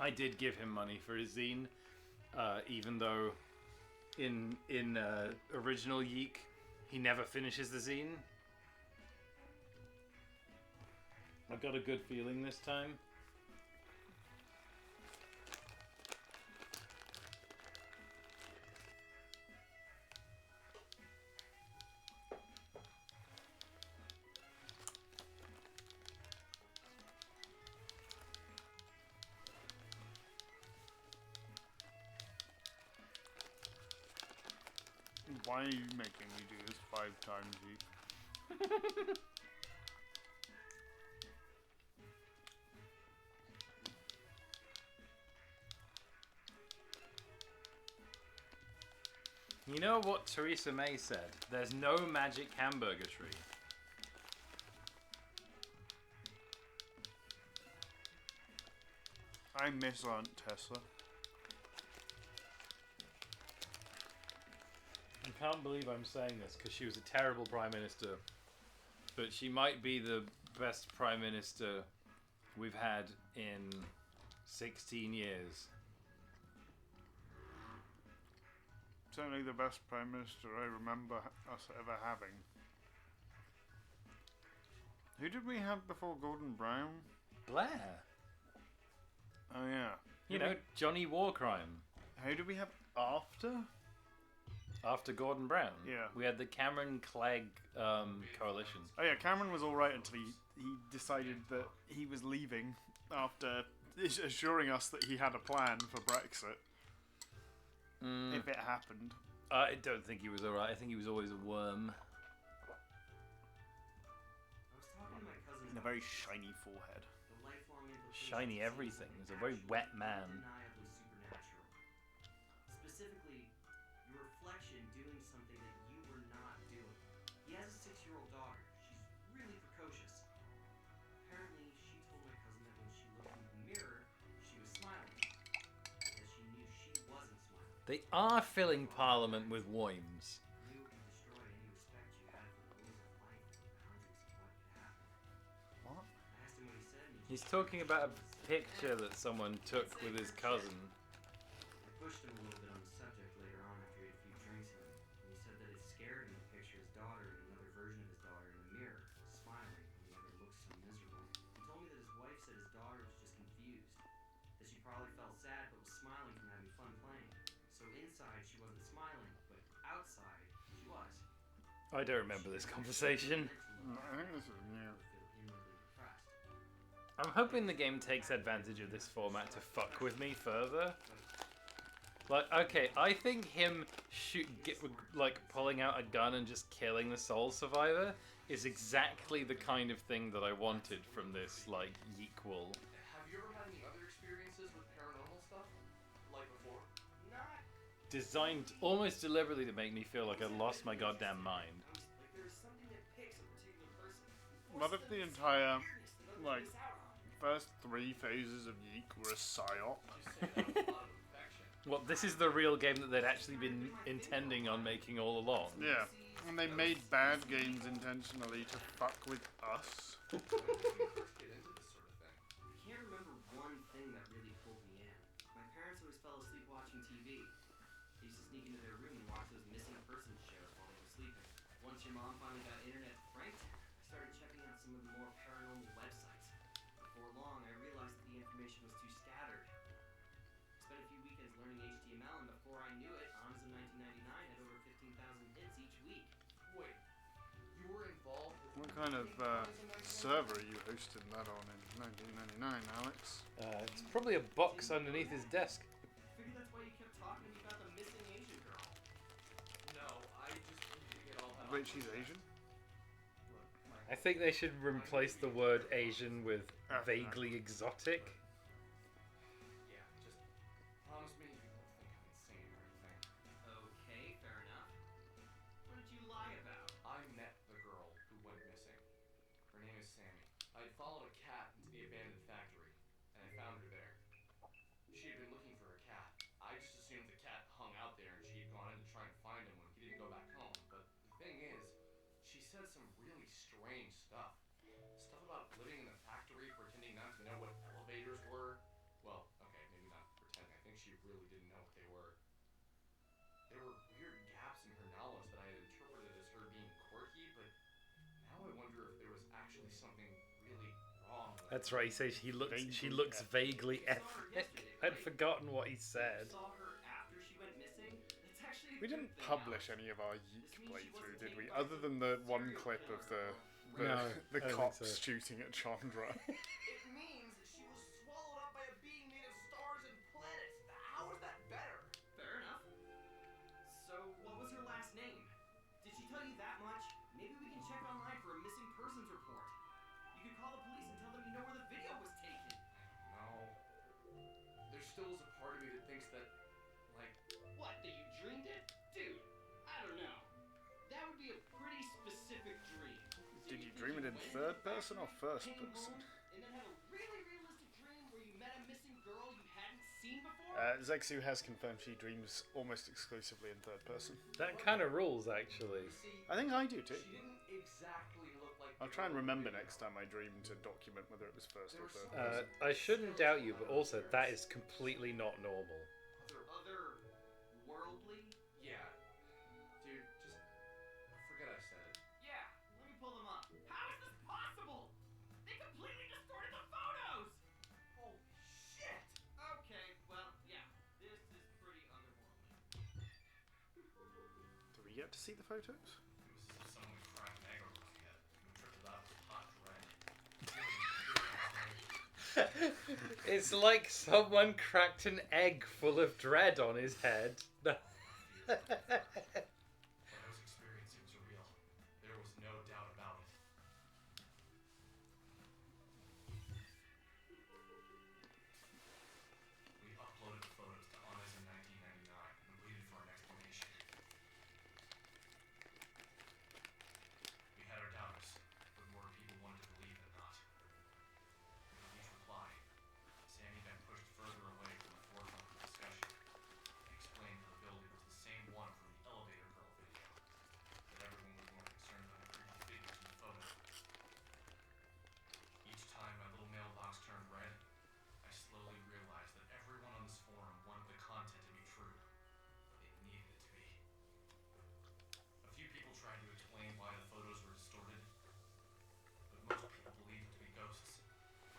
I did give him money for his zine. even though in original YiiK, he never finishes the zine. I've got a good feeling this time. Why are you making me do this 5 times each? You know what Theresa May said? There's no magic hamburger tree. I miss Aunt Tessa. I can't believe I'm saying this because she was a terrible prime minister, but she might be the best prime minister we've had in 16 years. Certainly the best prime minister I remember us ever having. Who did we have before Gordon Brown? Blair. Oh yeah. You know, Johnny Warcrime. Who did we have after? After Gordon Brown? Yeah. We had the Cameron Clegg coalition. Oh yeah, Cameron was alright until he decided that he was leaving after assuring us that he had a plan for Brexit. If it happened. I don't think he was alright. I think he was always a worm. I was talking to my cousin. And a very shiny forehead. The lifelong implications Shiny of everything. something He's a very wet man. undeniably supernatural. Specifically, your reflection doing something that you were not doing. He has a 6-year-old daughter. She's really precocious. Apparently, she told my cousin that when she looked in the mirror, she was smiling. Because she knew she wasn't smiling. They are filling Parliament with worms. You could destroy any respect you had for the rules of life and the boundaries of what could happen. What? I asked him what he said, and he He's just talking about a picture that someone took with his cousin. I pushed him a little bit on the subject later on after he had a few drinks in him, and he said that it scared him to picture his daughter and another version of his daughter in the mirror, smiling when the other looked so miserable. He told me that his wife said his daughter was just confused, that she probably felt sad but was smiling from having fun playing. So inside she wasn't smiling, but outside she was. I don't remember this conversation. I think this is new. I'm hoping the game takes advantage of this format to fuck with me further. Like, okay, I think him pulling out a gun and just killing the soul survivor is exactly the kind of thing that I wanted from this, like, YiiKwell. Have you ever had any other experiences with paranormal stuff? Like before? Not. Designed almost deliberately to make me feel like I lost my goddamn mind. Like there is something that picks a particular person. What if the entire, like, first 3 phases of YiiK were a psyop? Well, this is the real game that they'd actually been intending on making all along. Yeah. And they made bad games intentionally to fuck with us. When did you first get into this sort of thing? I can't remember one thing that really pulled me in. My parents always fell asleep watching TV. They used to sneak into their room and watch those missing persons shows while they were sleeping. Once your mom finally got internet to Franktown, I started checking out some of the more paranormal websites. Before long, I realized that the information was too scattered. I spent a few weekends learning HTML, and before I knew it, Amazon 1999 had over 15,000 hits each week. Wait, you were involved with What kind of server you hosted that on in 1999, Alex? It's probably a box underneath his desk. I figured that's why you kept talking to me about the missing Asian girl. No, I just didn't get all that. Wait, she's Asian? I think they should replace the word Asian with vaguely exotic. Yeah, just promise me you won't think I'm insane or anything. Okay, fair enough. What did you lie about? I met the girl who went missing. Her name is Sammy. I had followed a cat into the abandoned factory, and I found her there. She had been looking for a cat. I just assumed the cat hung out there and she had gone in to try and find him when he didn't go back home. But the thing is, she said some really strange stuff. Stuff about living in the factory, pretending not to know what elevators were. Well, okay, maybe not pretending. I think she really didn't know what they were. there were weird gaps in her knowledge that I had interpreted as her being quirky, but now I wonder if there was actually something really wrong with That's her. right. He says she looks vaguely ethnic. I'd forgotten what he said. Saw her after she went missing? That's actually a We good didn't thing, publish Alex. any of our This YiiK means she playthrough, wasn't did we? taken by Other some than the one serial clip of killer the No, I the don't think cops so. shooting at Chandra. It means she was swallowed up by a being made of stars and planets. How is that better? Fair enough. So, what was her last name? Did she tell you that much? Maybe we can check online for a missing persons report. You could call the police and tell them you know where the video was taken. No. There still is a part of me that thinks that, like, What, that you dreamed it? Dude, I don't know. That would be a pretty specific dream. So Did you think dream it in went into third the person or factory, first came person? home, and then had a really realistic dream where you met a missing girl you hadn't seen before? Zexu has confirmed she dreams almost exclusively in third person. That kind of rules, actually. I think I do too. she didn't exactly look like I'll the try and girl in the remember video. next time I dream to document whether it was first or third person. I shouldn't doubt you, but also that is completely not normal. Otherworldly? Yeah. Dude, just forget I said it. Yeah, let me pull them up. How is this possible? They completely distorted the photos! Holy shit! Okay, well, yeah, this is pretty otherworldly. Do we get to see the photos? It was as if someone cracked an egg over my head and tripled out with hot dread. It's like someone cracked an egg full of dread on his head. What I was experiencing was real. There was no doubt about it. We uploaded the photos to Honest in 1999 and waited for an explanation. We had our doubts, but more people wanted to believe than not. With each reply, Sammy got pushed further away from the forefront of the discussion. I explained that the building was the same one from the elevator girl video, that everyone was more concerned about the creepy figures in the photo. Each time my little mailbox turned red, I slowly realized that everyone on this forum wanted the content to be true. It needed it to be. A few people tried to explain why the photos were distorted, but most people believed it to be ghosts,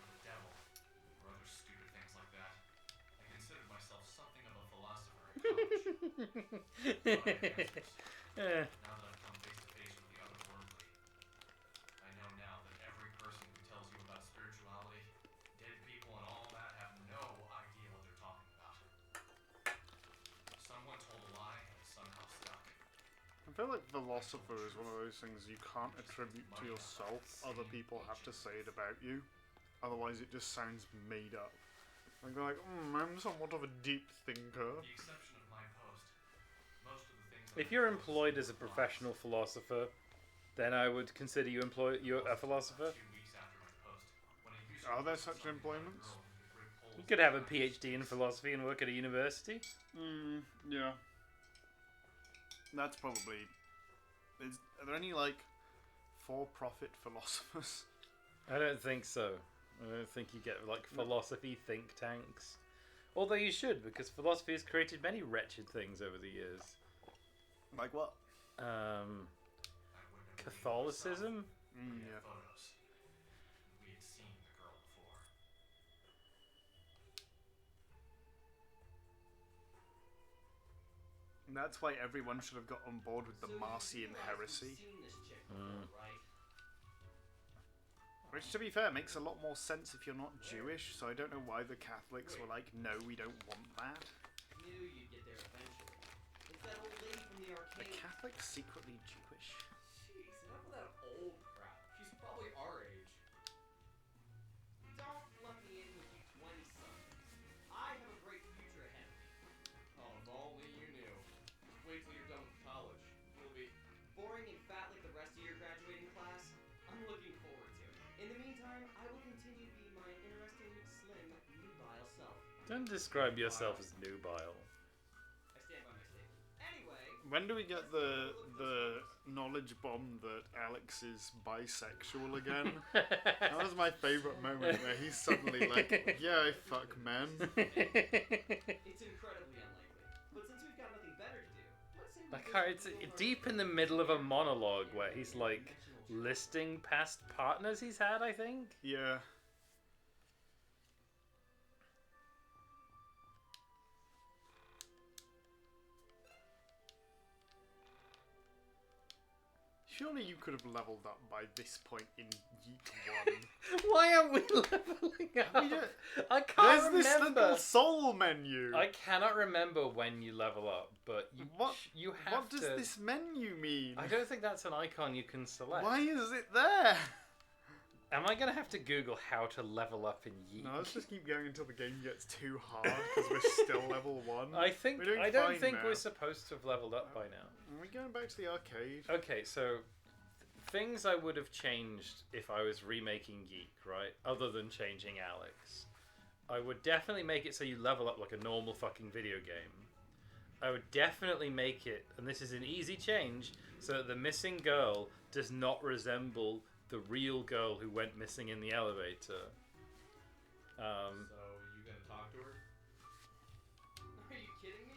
or the devil, or other stupid things like that. I considered myself something of a philosopher in college. Thought I had answers. Now that I've come face to face with the otherworldly, I know now that every person who tells you about spirituality, dead people, and all that have no idea what they're talking about. Someone told a lie and it somehow stuck. I feel like philosopher is one of those things you can't attribute to yourself. Other people have to say it about you. Otherwise it just sounds made up. Like they're like, I'm somewhat of a deep thinker. With the exception of my post, most of the things If you're employed as a professional philosopher, then I would consider you a philosopher. 2 weeks after my post, when a user Are there posted such something about a employments? girl who could rip holes You could have a PhD in philosophy and work at a university. Yeah. That's probably... Are there any, like, for-profit philosophers? I don't think so. I don't think you get like philosophy think tanks. Although you should, because philosophy has created many wretched things over the years. Like what? Catholicism? Yeah. photos. We had seen the girl before. And that's why everyone should have got on board with the Marcion heresy. Seen this chick before, right? Which, to be fair, makes a lot more sense if you're not Jewish, so I don't know why the Catholics were like, no, we don't want that. Knew you'd get there eventually. It's that old lady from the Are arcade. Catholics secretly Jewish? Jeez, enough of that old crap. She's probably our age. Don't lump me in with you 20-somethings. I have a great future ahead of me. Oh, if only you knew. Just wait till you're done with college. You'll be... Boring and fat like the rest of your graduating class? I'm looking forward to it. In the meantime, I will continue to be my interesting, slim, nubile self. Don't describe yourself as nubile. I stand by my statement. Anyway, When do we get the knowledge bomb that Alex is bisexual again? That was my favourite moment where he's suddenly like, yeah, I fuck men. it's incredibly unlikely. But since we've got nothing better to do, Like, it's deep in the middle of a monologue where he's like listing past partners he's had, I think. Yeah. Surely you could have leveled up by this point in YiiK 1. Why aren't we leveling up? We don't- I can't There's remember. this little soul menu. I cannot remember when you level up, but you you have What does to. this menu mean? I don't think that's an icon you can select. Why is it there? Am I gonna have to Google how to level up in YiiK? No, let's just keep going until the game gets too hard because we're still level 1. I think We're doing I don't fine think now. we're supposed to have leveled up by now. Are we going back to the arcade? Okay, so things I would have changed if I was remaking YiiK, right? Other than changing Alex, I would definitely make it so you level up like a normal fucking video game. I would definitely make it, and this is an easy change, so that the missing girl does not resemble the real girl who went missing in the elevator. So, you gonna talk to her? Are you kidding me?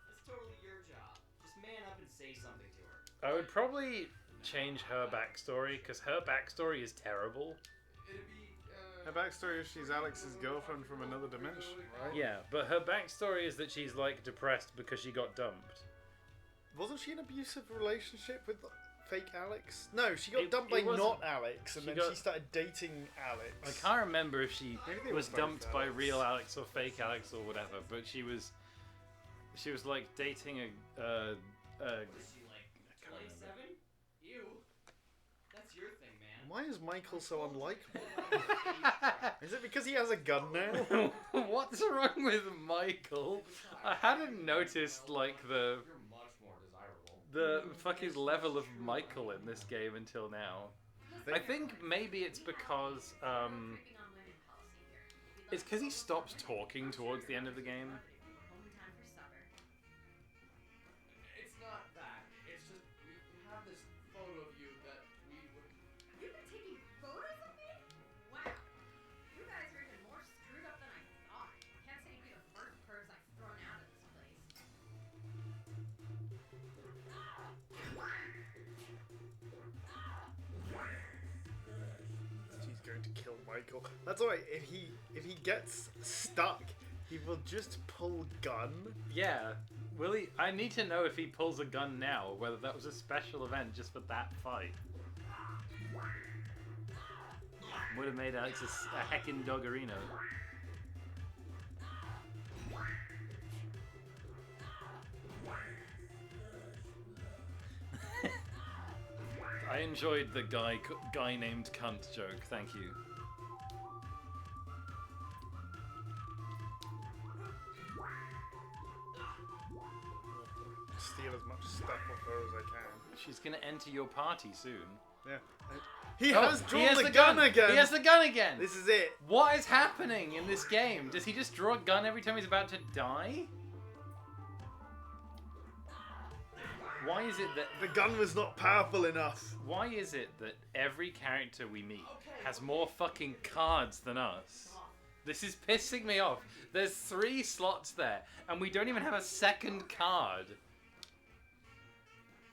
That's totally your job. Just man up and say something to her. I would probably change her backstory, because her backstory is terrible. It'd be, Her backstory is she's Alex's girlfriend from another dimension, right? Yeah, but her backstory is that she's like depressed because she got dumped. Wasn't she in an abusive relationship with fake Alex? No, she got It- dumped it by wasn't- not Alex, and she then got- she started dating Alex. I can't remember if she Maybe they was were both dumped by Alex. real Alex or fake Alex or whatever, but she was like dating a What is she, like, 27? Ew. That's your thing, man. Why is Michael so unlikable? Is it because he has a gun now? What's wrong with Michael? I hadn't noticed like the you're much more desirable. fucking level of Michael in this game until now. I think maybe it's because it's because he stops talking towards the end of the game. It's not that. It's just we have this photo of you that we would. You've been taking photos of me? Wow. You guys are even more screwed up than I thought. Can't say you'd be the first pervs I've thrown out of this place. She's going to kill Michael. That's alright. If he gets stuck, he will just pull gun. Yeah. Will he? I need to know if he pulls a gun now, or whether that was a special event just for that fight. Would have made Alex a heckin' doggerino. I enjoyed the guy named cunt joke. Thank you. Steal as much stuff off her as I can. She's gonna enter your party soon. Yeah. He Oh, has drawn he the gun again. He has the gun again. This is it. What is happening in this game? Does he just draw a gun every time he's about to die? Why is it that the gun was not powerful enough? Why is it that every character we meet has more fucking cards than us? This is pissing me off. There's 3 slots there, and we don't even have a second card.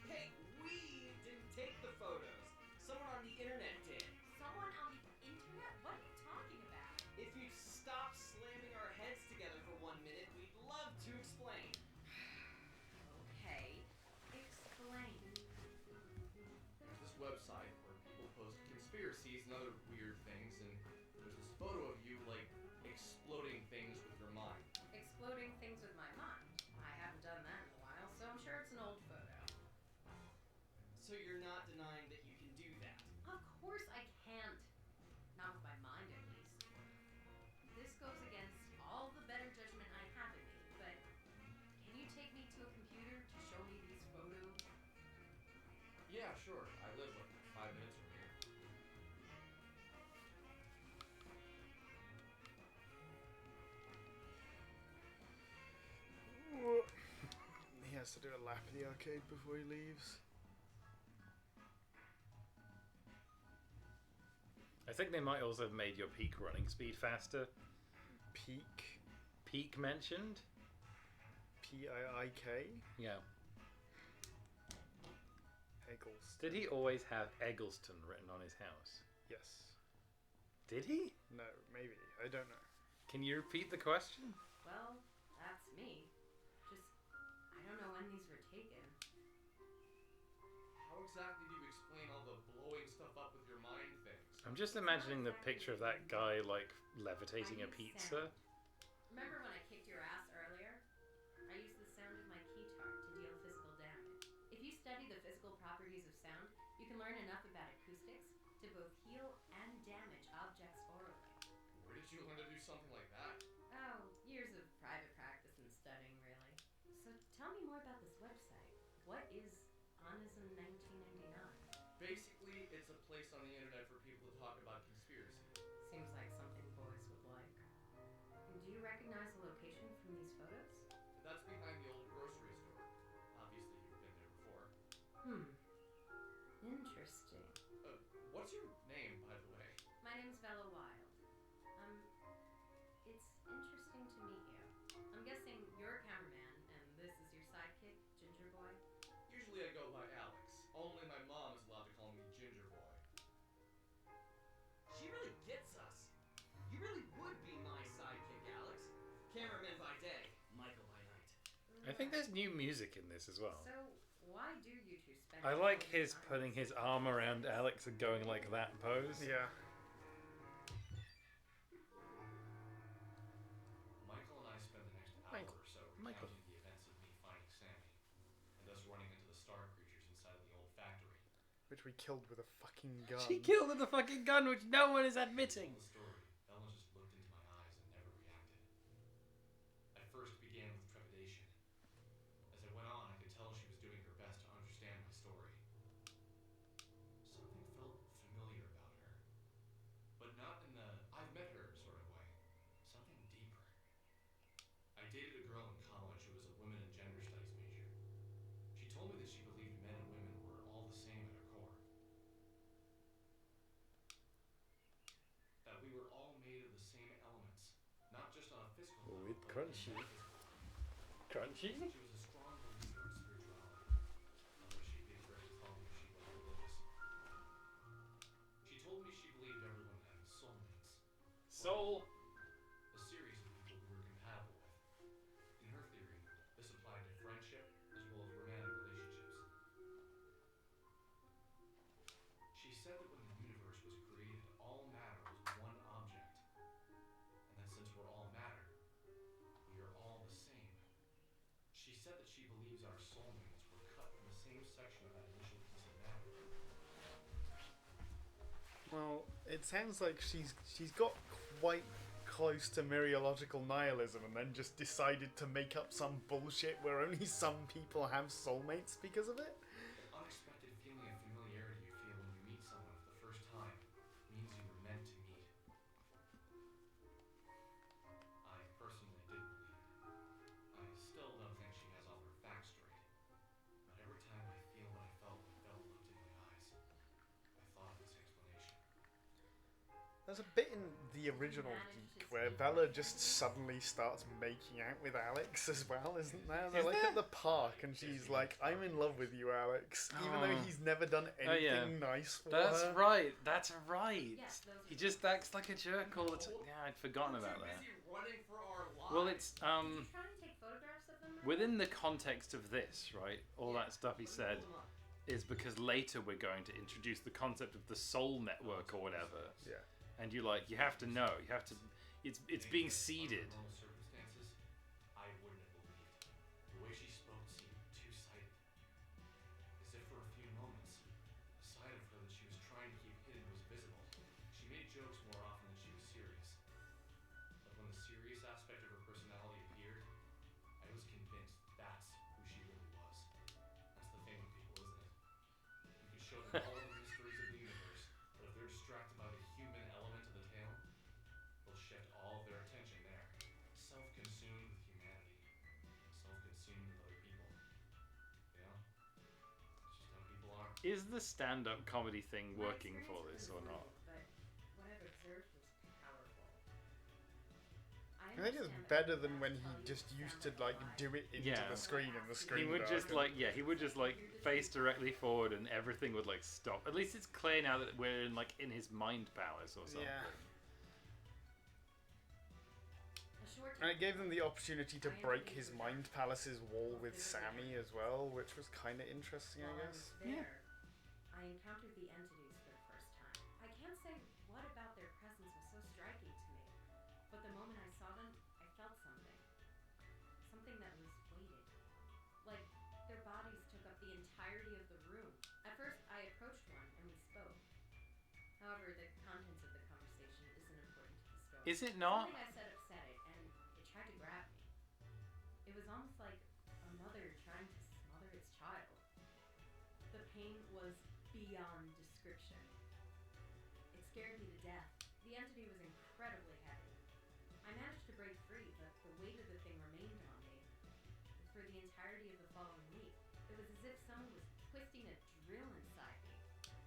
Hey, we didn't take the photos. Someone on the internet did. Someone on the internet? What are you talking about? If you'd stop slamming our heads together for 1 minute, we'd love to explain. Okay. Explain. This website where people post conspiracies and other weird things, and there's this photo of you like exploding things with your mind. Exploding things with my mind. I haven't done that in a while, so I'm sure it's an old photo. So you're not denying that you can do that? Of course I can't. Not with my mind, at least. This goes against all the better judgment I have in me, but can you take me to a computer to show me these photos? Yeah, sure. I live like 5 minutes from here. He has to do a lap of the arcade before he leaves. I think they might also have made your peak running speed faster. Peak? Peak mentioned? P-I-I-K? Yeah. Eggleston. Did he always have Eggleston written on his house? Yes. Did he? No, maybe. I don't know. Can you repeat the question? Well, that's me. Just, I don't know when these were taken. How exactly do you explain all the blowing stuff up with your mind things? I'm just imagining the picture of that guy, like, levitating a pizza. Remember when I kicked your ass earlier? I used the sound of my keytar to deal physical damage. If you study the physical properties of sound, you can learn enough about acoustics to both heal and damage objects orally. Where did you learn to do something like that? Oh, years of private practice and studying, really. So tell me more about this website. What is Onism 1999? Basically, it's a place on the internet for people to talk about conspiracy. Seems like something boys would like. And do you recognize the location from these photos? That's behind the old grocery store. Obviously, you've been there before. Interesting. What's your name, by the way? My name's Bella Wild. It's interesting to meet you. I'm guessing you're a cameraman, and this is your sidekick, Ginger Boy? Usually I go by Alex. Only my mom is allowed to call me Ginger Boy. She really gets us. You really would be my sidekick, Alex. Cameraman by day, Michael by night. I think there's new music in this as well. So, why do you two spend... I like his putting his arm around Alex and going like that pose. Yeah. Michael and I spent the next hour or so recounting the events of me finding Sammy, and us running into the star creatures inside of the old factory. Which we killed with a fucking gun. She killed with a fucking gun, which no one is admitting. The story, Ellen just looked into my eyes and never reacted. I first began with trepidation. As I went on, I could tell she was doing her best to understand my story. Something felt familiar about her, but not in the I've met her sort of way. Something deeper. I dated a girl in college who was a women and gender studies major. She told me that she believed men and women were all the same at our core. That we were all made of the same elements, not just on a physical level, With but crunchy. Crunchy? She was a strong believer in spirituality, although she'd be afraid to tell me she wasn't religious. She told me she believed everyone had soulmates. Soul. A series of people we were compatible with. In her theory, this applied to friendship as well as romantic relationships. She said that when the universe was created, all matter was one object. And that since we're all matter, we are all the same. She said that she believes our soulmates were cut from the same section of that initial piece of matter. Well, it sounds like she's got quite close to mereological nihilism and then just decided to make up some bullshit where only some people have soulmates because of it. The unexpected feeling of familiarity you feel when you meet someone for the first time means you were meant to meet. I personally didn't believe it. I still don't think she has all her facts straight. But every time I feel what I felt when Bella looked in my eyes, I thought of this explanation. There's a bit in the original YiiK where Bella just suddenly starts making out with Alex as well, isn't there? They're Is like there? at the park and she's like, I'm in love with you, Alex, even though Oh. he's never done Oh, yeah. anything nice for That's her. right. That's right. Yes, those He just acts like a jerk all the time. Yeah, I'd forgotten about Too that. busy running for our lives. Well, it's Did you try and take photographs of them? within the context of this, right? All that stuff he said is because later we're going to introduce the concept of the soul network or whatever. Yeah. And you have to know, you have to. It's being seeded. Under normal circumstances, I wouldn't have believed. The way she spoke seemed two-sided. As if for a few moments, a side of her that she was trying to keep hidden was visible. She made jokes more often than she was serious. But when the serious aspect of her personality appeared, I was convinced that's who she really was. That's the thing with people, isn't it? You can show them all the mysteries of the universe, but if they're distracted by the human element of the tale, they'll shift all of their attention there. Self-consumed with humanity. Self-consumed with other people. You know? It's just how people are. Is the stand-up comedy thing working for this or not? But what I've observed was powerful. I I think it's better than when he just used to like do it into Yeah. the screen in the screen. He would just he would just like face directly forward and everything would like stop. At least it's clear now that we're in like in his mind palace or something. Yeah. And it gave them the opportunity to break his mind palace's wall with Sammy as well, which was kind of interesting, I guess. There, I encountered the entities for the first time. I can't say what about their presence was so striking to me, but the moment I saw them, I felt something. Something that was weighted. Like their bodies took up the entirety of the room. At first, I approached one and we spoke. However, the contents of the conversation isn't important to the story. Is it not? Something I said upset it, and it tried to grab me. It was almost like a mother trying to smother its child. The pain was beyond description. It scared me to death. The entity was incredibly heavy. I managed to break free, but the weight of the thing remained on me for the entirety of the following week. It was as if someone was twisting a drill inside me.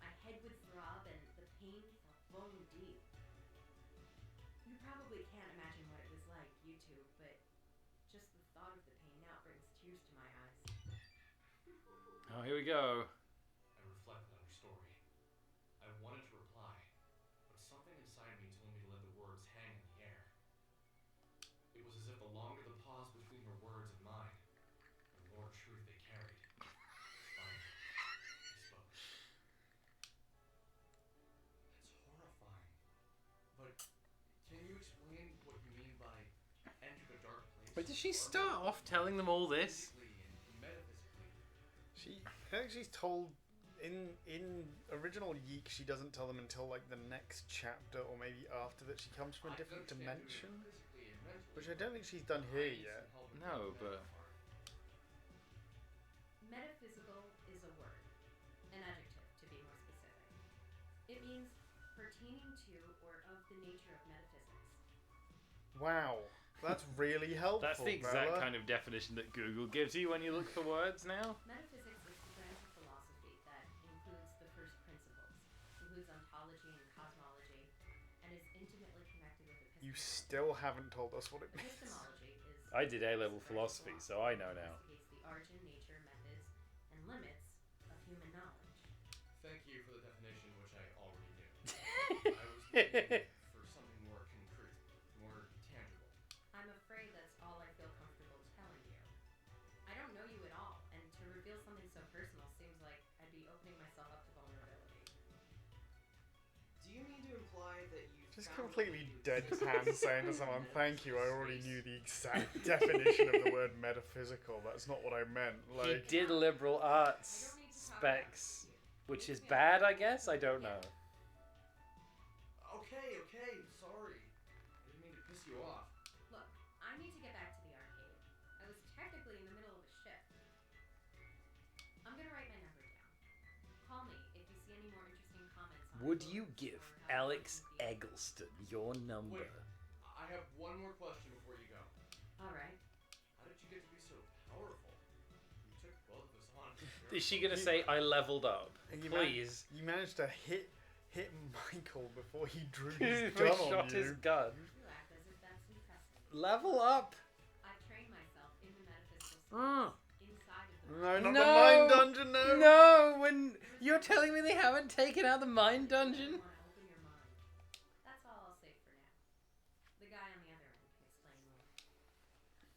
My head would throb and the pain felt bone deep. You probably can't imagine what it was like, you two, but just the thought of the pain now brings tears to my eyes. Oh, here we go. I reflected on her story. I wanted to reply, but something inside me told me to let the words hang in the air. It was as if the longer the pause between her words and mine, the more truth they carried. Finally, I spoke. That's horrifying. But can you explain what you mean by enter the dark place? But did she start off telling them all this? Physically and metaphysically. I think she's told in original YiiK she doesn't tell them until like the next chapter or maybe after that she comes from a different dimension, which I don't think she's done here yet. No, but Metaphysical is a word, an adjective to be more specific. It means pertaining to or of the nature of metaphysics. Wow, that's really helpful. that's the exact Bella. kind of definition that Google gives you when you look for words now. Metaphysics is the branch of philosophy that includes the first principles, includes ontology and cosmology, and is intimately connected with epistemology. You still haven't told us what it means. Epistemology is I did A-level philosophy, so I know now. investigates the origin, nature, methods, and limits of human knowledge. Thank you for the definition, which I already knew. I was looking for something more concrete, more tangible. I'm afraid that's all I feel comfortable telling you. I don't know you at all, and to reveal something so personal seems like I'd be opening myself up to vulnerability. Do you mean to imply that you Just found completely a way to deadpan express saying to someone, "Thank you, I already knew the exact definition of the word metaphysical. That's not what I meant." He Like, did liberal arts specs, which is bad, I guess. I don't know. Okay, sorry. I didn't mean to piss you off. Look, I need to get back to the arcade. I was technically in the middle of a shift. I'm gonna write my number down. Call me if you see any more interesting comments on Would the you books give or how Alex I can be- Eggleston your number? Wait, I have one more question before you go. Alright. How did you get to be so powerful? You took both of us on. Is she gonna say I leveled up? you Please. you managed to hit Michael before he drew He his gun on shot you. his gun. You act as if that's impressive. Level up. I've trained myself in the metaphysical Mm. space inside of the No, not No. the mind dungeon, no. No, when you're telling me they haven't taken out the mind dungeon. want to open your mind. That's all I'll say for now. The guy on the other end can explain more.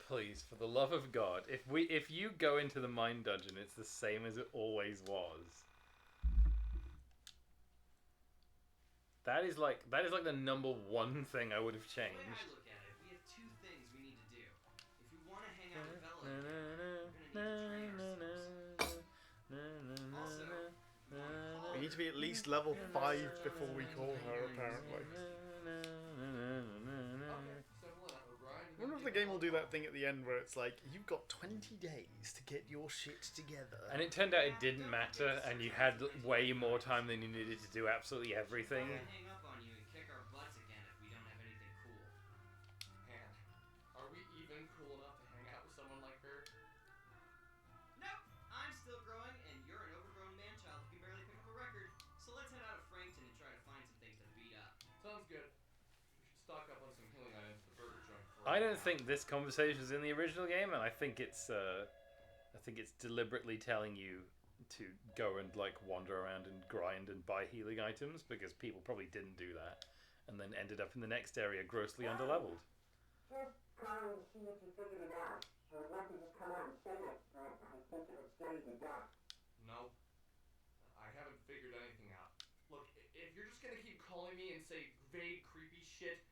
Please, for the love of God, if you go into the mind dungeon, it's the same as it always was. That is like the number one thing I would have The way I changed. look at it, we have two things we need to do. If we want to hang out with Bella again, we're gonna need to train ourselves. Also, we want to call We need to be at her. least level 5 before we call her, apparently. Okay, simple enough. O'Brien, I wonder if the game will do that thing at the end where it's like, you've got 20 days to get your shit together. And it turned out it didn't matter, and you had way more time than you needed to do absolutely everything. We're gonna hang up on you and kick our butts again if we don't have anything cool. Man, are we even cool enough to hang out with someone like her? Nope, I'm still growing, and you're an overgrown man-child who can barely pick up a record. So let's head out of Frankton and try to find some things to beat up. Sounds good. We should stock up on some healing items at the burger joint before I don't think this conversation is in the original game, and I think it's deliberately telling you to go and like wander around and grind and buy healing items because people probably didn't do that, and then ended up in the next area grossly underleveled. Just calling to see if you figured it out. I would love to just come out and say it, but I think it would scare you to death. No, I haven't figured anything out. Look, if you're just gonna keep calling me and say vague, creepy shit,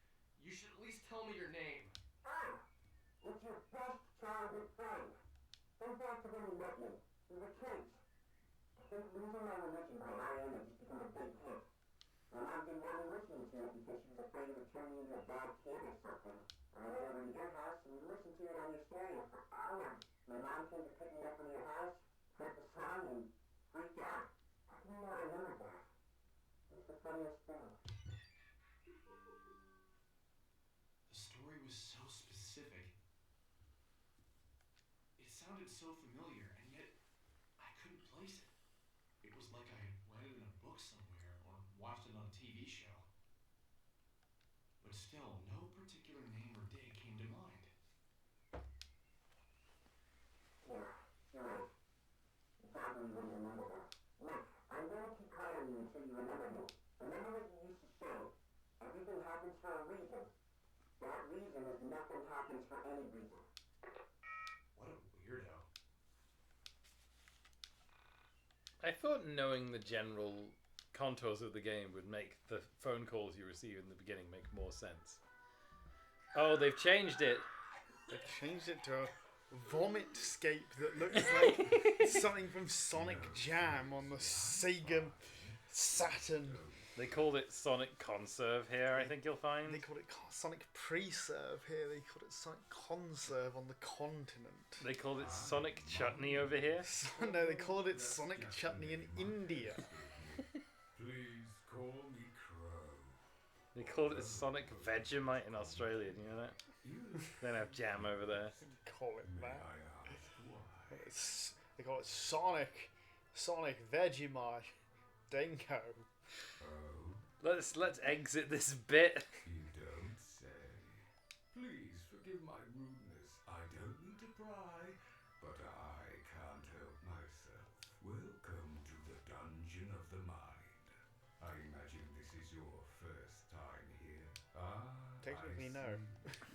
you should at least tell me your name. Ah! It's your best childhood friend. Think back to when you met me. We were kids. I think losing my religion by my age has become a big hit. My mom didn't want me listening to it because she was afraid it would turn me into a bad kid or something. I went over to your house and we listened to it on your stereo for hours. My mom came to pick me up from your house, heard the song, and freaked out. I didn't know I remembered that. It was the funniest thing. The story was so specific. It sounded so familiar, and yet I couldn't place it. It was like I had read it in a book somewhere or watched it on a TV show. But still, no particular name or date came to mind. Yeah, you're right. You probably wouldn't remember that. Look, I'm going to keep calling you until you remember me. Remember what you used to say? Everything happens for a reason. That reason is nothing happens for any reason. What a weirdo. I thought knowing the general contours of the game would make the phone calls you receive in the beginning make more sense. Oh, they've changed it. They've changed it to a vomit scape that looks like something from Sonic Jam on the Sega Saturn. They called it Sonic Conserve here, I think you'll find. They called it Sonic Preserve here. They called it Sonic Conserve on the continent. They called it Sonic Chutney over here. No, they called it Sonic Chutney in India. Please call me Crow. They called it Sonic Vegemite in Australia, do you know that? They don't have jam over there. Call it that. They call it Sonic Vegemite Dingo. Let's exit this bit. You don't say. Please forgive my rudeness. I don't mean to pry, but I can't help myself. Welcome to the Dungeon of the Mind. I imagine this is your first time here. Technically, no.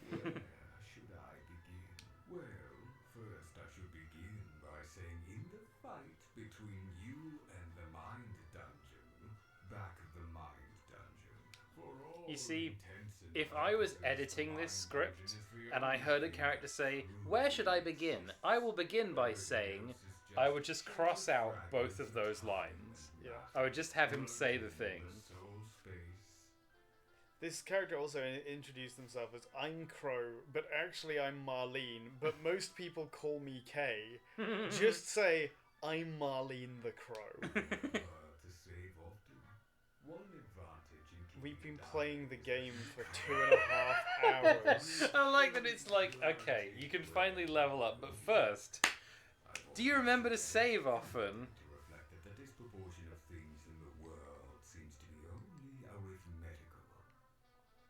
Where should I begin? Well, first I should begin by saying in the fight between you and the Mind Dungeon, back of the Mind Dungeon, for all You see, intents and if I was purposes, editing the this Mind script Dungeon is the and I heard a character say, "Where should I begin?" I will begin by saying, I would just cross out both of those lines. Yeah. I would just have him say the thing. soul space. This character also introduced himself as I'm Crow, but actually I'm Marlene, but most people call me Kay. Just say, I'm Marlene the Crow. To save often. One advantage in We've keeping been an playing eye the on game this for 2.5 hours. I like that it's like, okay, you can finally level up, but first, do you remember to save often? to reflect that the disproportion of things in the world seems to be only arithmetical.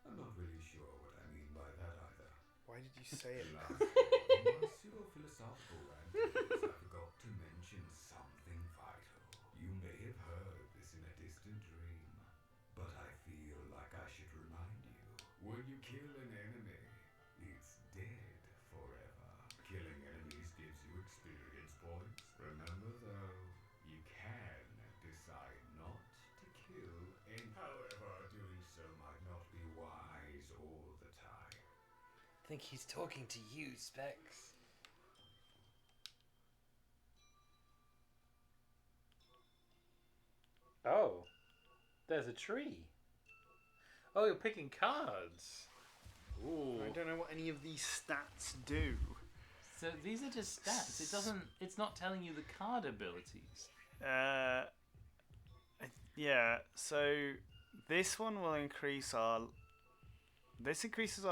I'm not really sure what I mean by that either. Why did you say it? Last of my pseudo-philosophical randomness, I forgot to mention something vital. You may have heard this in a distant dream, but I feel like I should remind you. When you kill an enemy, it's dead forever. Killing enemies gives you experience points. Remember though, you can decide not to kill any. However, doing so might not be wise all the time. I think he's talking to you, Specs. Oh, there's a tree. Oh, you're picking cards. Ooh. I don't know what any of these stats do. So these are just stats. It's not telling you the card abilities. Yeah, so this one will increases our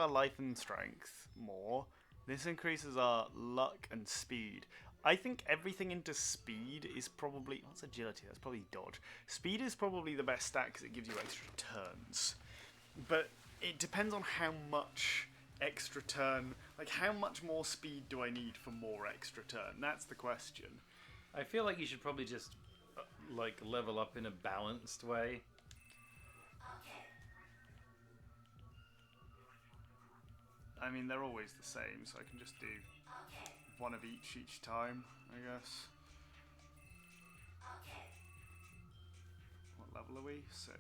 life and strength more. This increases our luck and speed. I think everything into speed is probably... What's agility? That's probably dodge. Speed is probably the best stat because it gives you extra turns. But it depends on how much extra turn. Like, how much more speed do I need for more extra turn? That's the question. I feel like you should probably just like level up in a balanced way. I mean, they're always the same, so I can just do one of each time, I guess. What level are we? 6.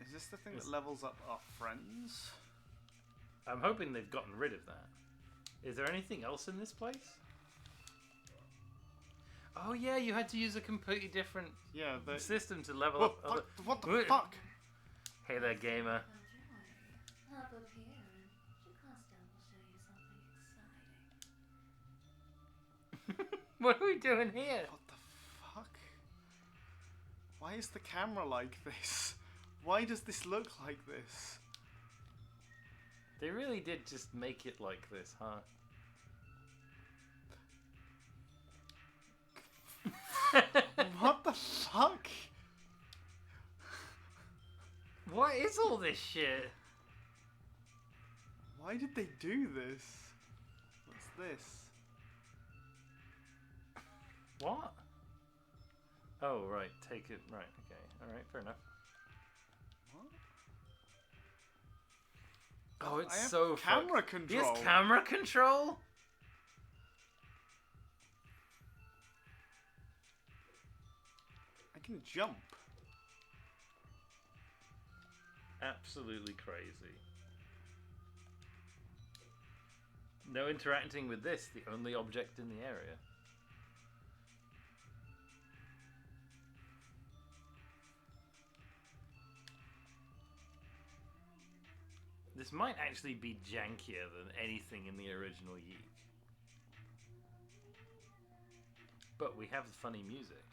Is this the thing that levels up our friends? I'm hoping they've gotten rid of that. Is there anything else in this place? Oh yeah, you had to use a completely different system to level up. What the fuck? Hey there, gamer. Hop up here and Jocasta will show you something exciting. What are we doing here? What the fuck? Why is the camera like this? Why does this look like this? They really did just make it like this, huh? What the fuck? What is all this shit? Why did they do this? What's this? What? Oh, right. Take it. Right. Okay. Alright, fair enough. What? Oh, it's I have so camera fucked. control. He has camera control? I can jump. Absolutely crazy. No interacting with this, the only object in the area. This might actually be jankier than anything in the original YiiK. But we have funny music.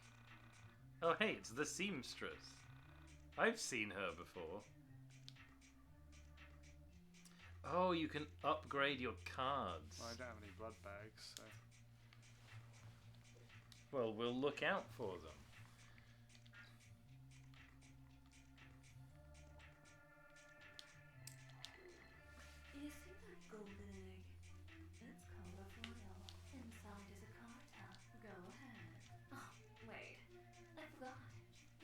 Oh hey, it's the seamstress. I've seen her before. Oh, you can upgrade your cards. Well, I don't have any blood bags, so... Well, we'll look out for them. You see that golden egg? It's called a foil. Inside is a carta. Go ahead. Oh, wait. I forgot.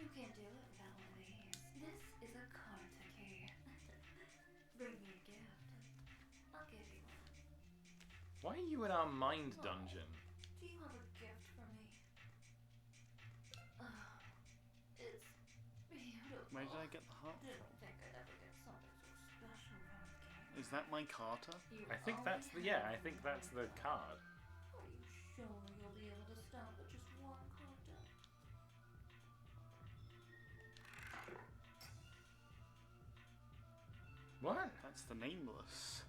You can't do it without one of these. This is a carta key. Bring me a gift, and I'll give you one. Why are you in our mind dungeon? Do you have a gift for me? Oh, it's beautiful. Where did I get the heart Didn't from? think I'd ever get something so special from a game. Is that my Carter? I think that's the I think that's the card. Are you sure you'll be able to stop at just one carta? What? That's the Nameless.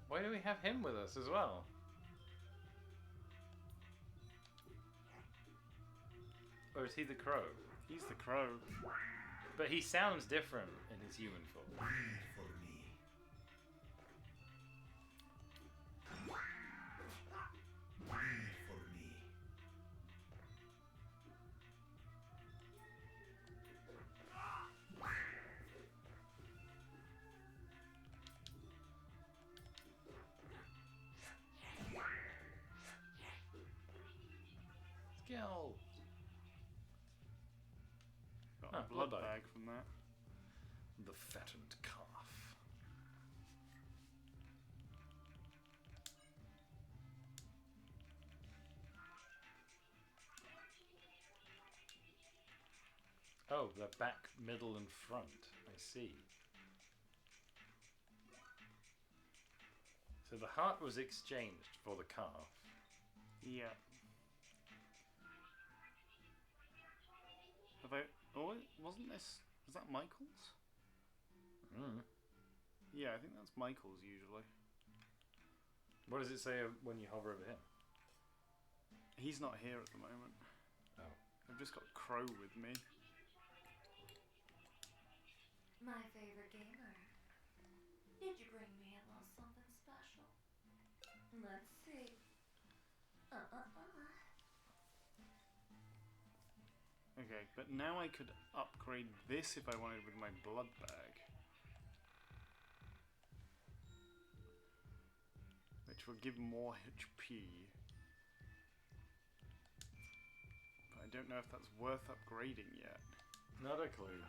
Why do we have him with us as well? Or is he the crow? He's the crow. But he sounds different in his human form. Read for me. Read for me. Skill. Got Ah, a blood blood bag bag. from that. The fattened calf. Oh, the back, middle, and front. I see. So the heart was exchanged for the calf. Yeah. Have I... Oh, wasn't this... Was that Michael's? Mm. Yeah, I think that's Michael's usually. What does it say when you hover over him? He's not here at the moment. Oh. I've just got Crow with me. my favorite gamer. Did you bring me a little something special? Let's see. Okay, but now I could upgrade this if I wanted with my blood bag. Which will give more HP. But I don't know if that's worth upgrading yet. Not a clue.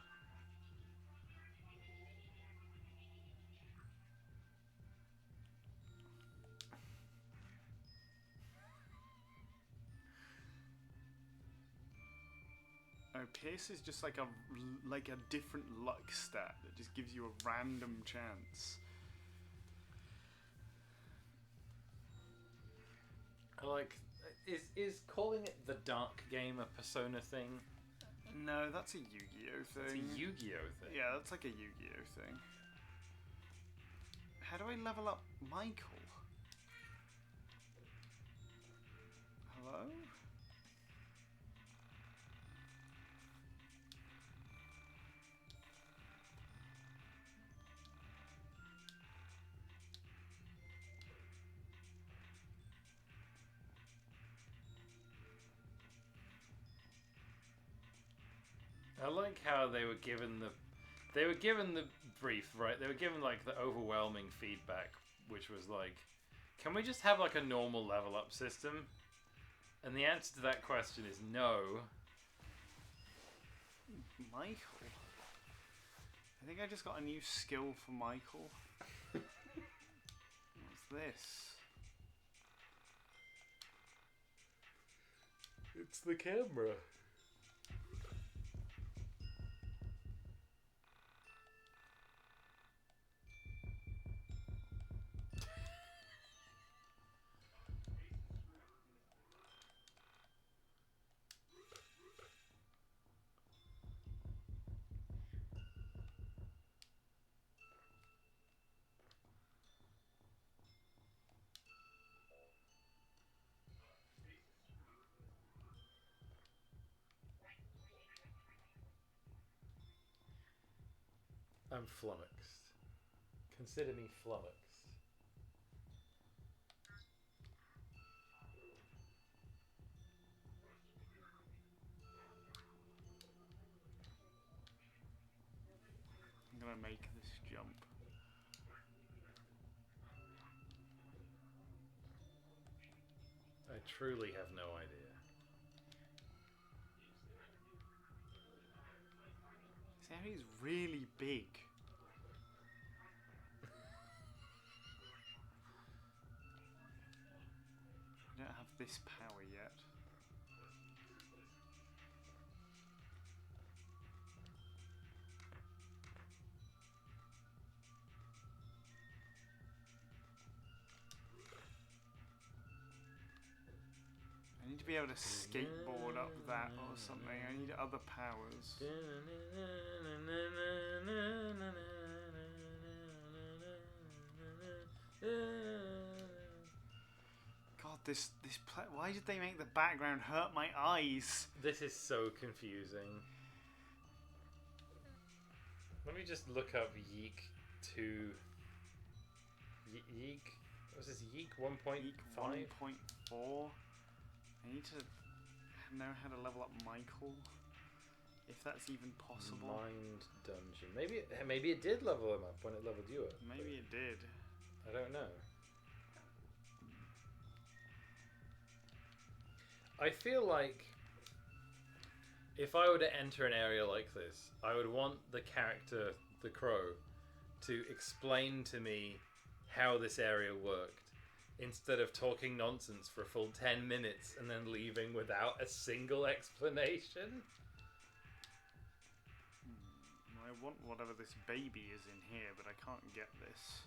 Oh, Pierce is just like a different luck stat that just gives you a random chance. Like, is calling it the Dark Game a Persona thing? No, that's a Yu-Gi-Oh thing. It's a Yu-Gi-Oh thing. Yeah, that's like a Yu-Gi-Oh thing. How do I level up Michael? Hello? I like how they were given the brief, right? They were given like the overwhelming feedback, which was like, can we just have like a normal level up system? And the answer to that question is no. Michael? I think I just got a new skill for Michael. What's this? It's the camera. I'm flummoxed. Consider me flummoxed. I'm gonna make this jump. I truly have no idea. See how he's really big. I don't have this power yet. I need to be able to skateboard up that or something. I need other powers. God, why did they make the background hurt my eyes? This is so confusing. Let me just look up YiiK 2. YiiK? What was this? YiiK 1.5? YiiK 1.4. I need to know how to level up Michael, if that's even possible. Mind Dungeon. Maybe it did level him up when it leveled you up. Maybe it did. I don't know. I feel like if I were to enter an area like this, I would want the character, the crow, to explain to me how this area worked, instead of talking nonsense for a full 10 minutes and then leaving without a single explanation. I want whatever this baby is in here, but I can't get this.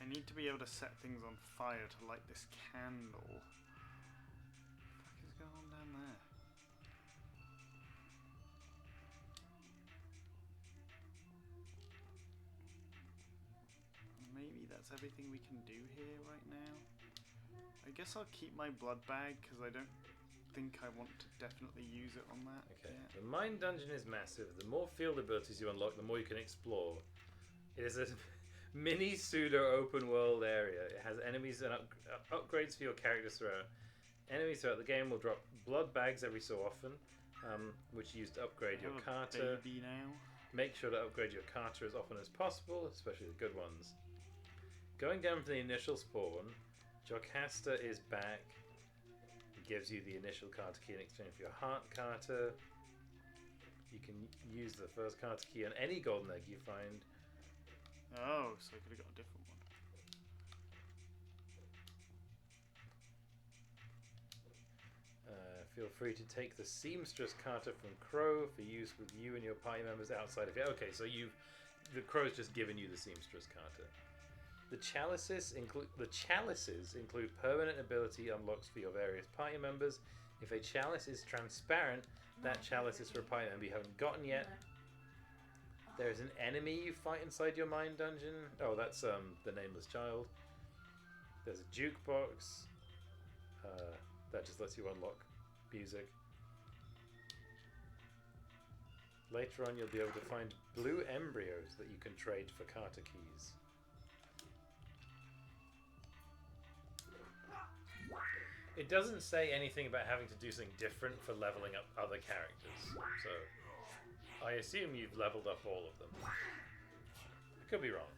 I need to be able to set things on fire to light this candle. What the fuck is going on down there? Maybe that's everything we can do here right now. I guess I'll keep my blood bag because I don't think I want to definitely use it on that. Okay. yet. The mine dungeon is massive. The more field abilities you unlock, the more you can explore. It is a mini pseudo open world area. It has enemies and upgrades for your characters throughout. Enemies throughout the game will drop blood bags every so often, which you use to upgrade I your have a Carter. baby now. Make sure to upgrade your Carter as often as possible, especially the good ones. Going down from the initial spawn, Jocasta is back. It gives you the initial Carter key in exchange for your Heart Carter. You can use the first Carter key on any golden egg you find. Oh, so I could have got a different one. Feel free to take the Seamstress Carter from Crow for use with you and your party members outside of here. Okay, so the Crow's just given you the Seamstress Carter. The chalices include permanent ability unlocks for your various party members. If a chalice is transparent, that chalice is for a party member you haven't gotten yet. There's an enemy you fight inside your mine dungeon. Oh, that's the Nameless Child. There's a jukebox. That just lets you unlock music. Later on, you'll be able to find blue embryos that you can trade for Carter keys. It doesn't say anything about having to do something different for leveling up other characters, so I assume you've leveled up all of them. I could be wrong.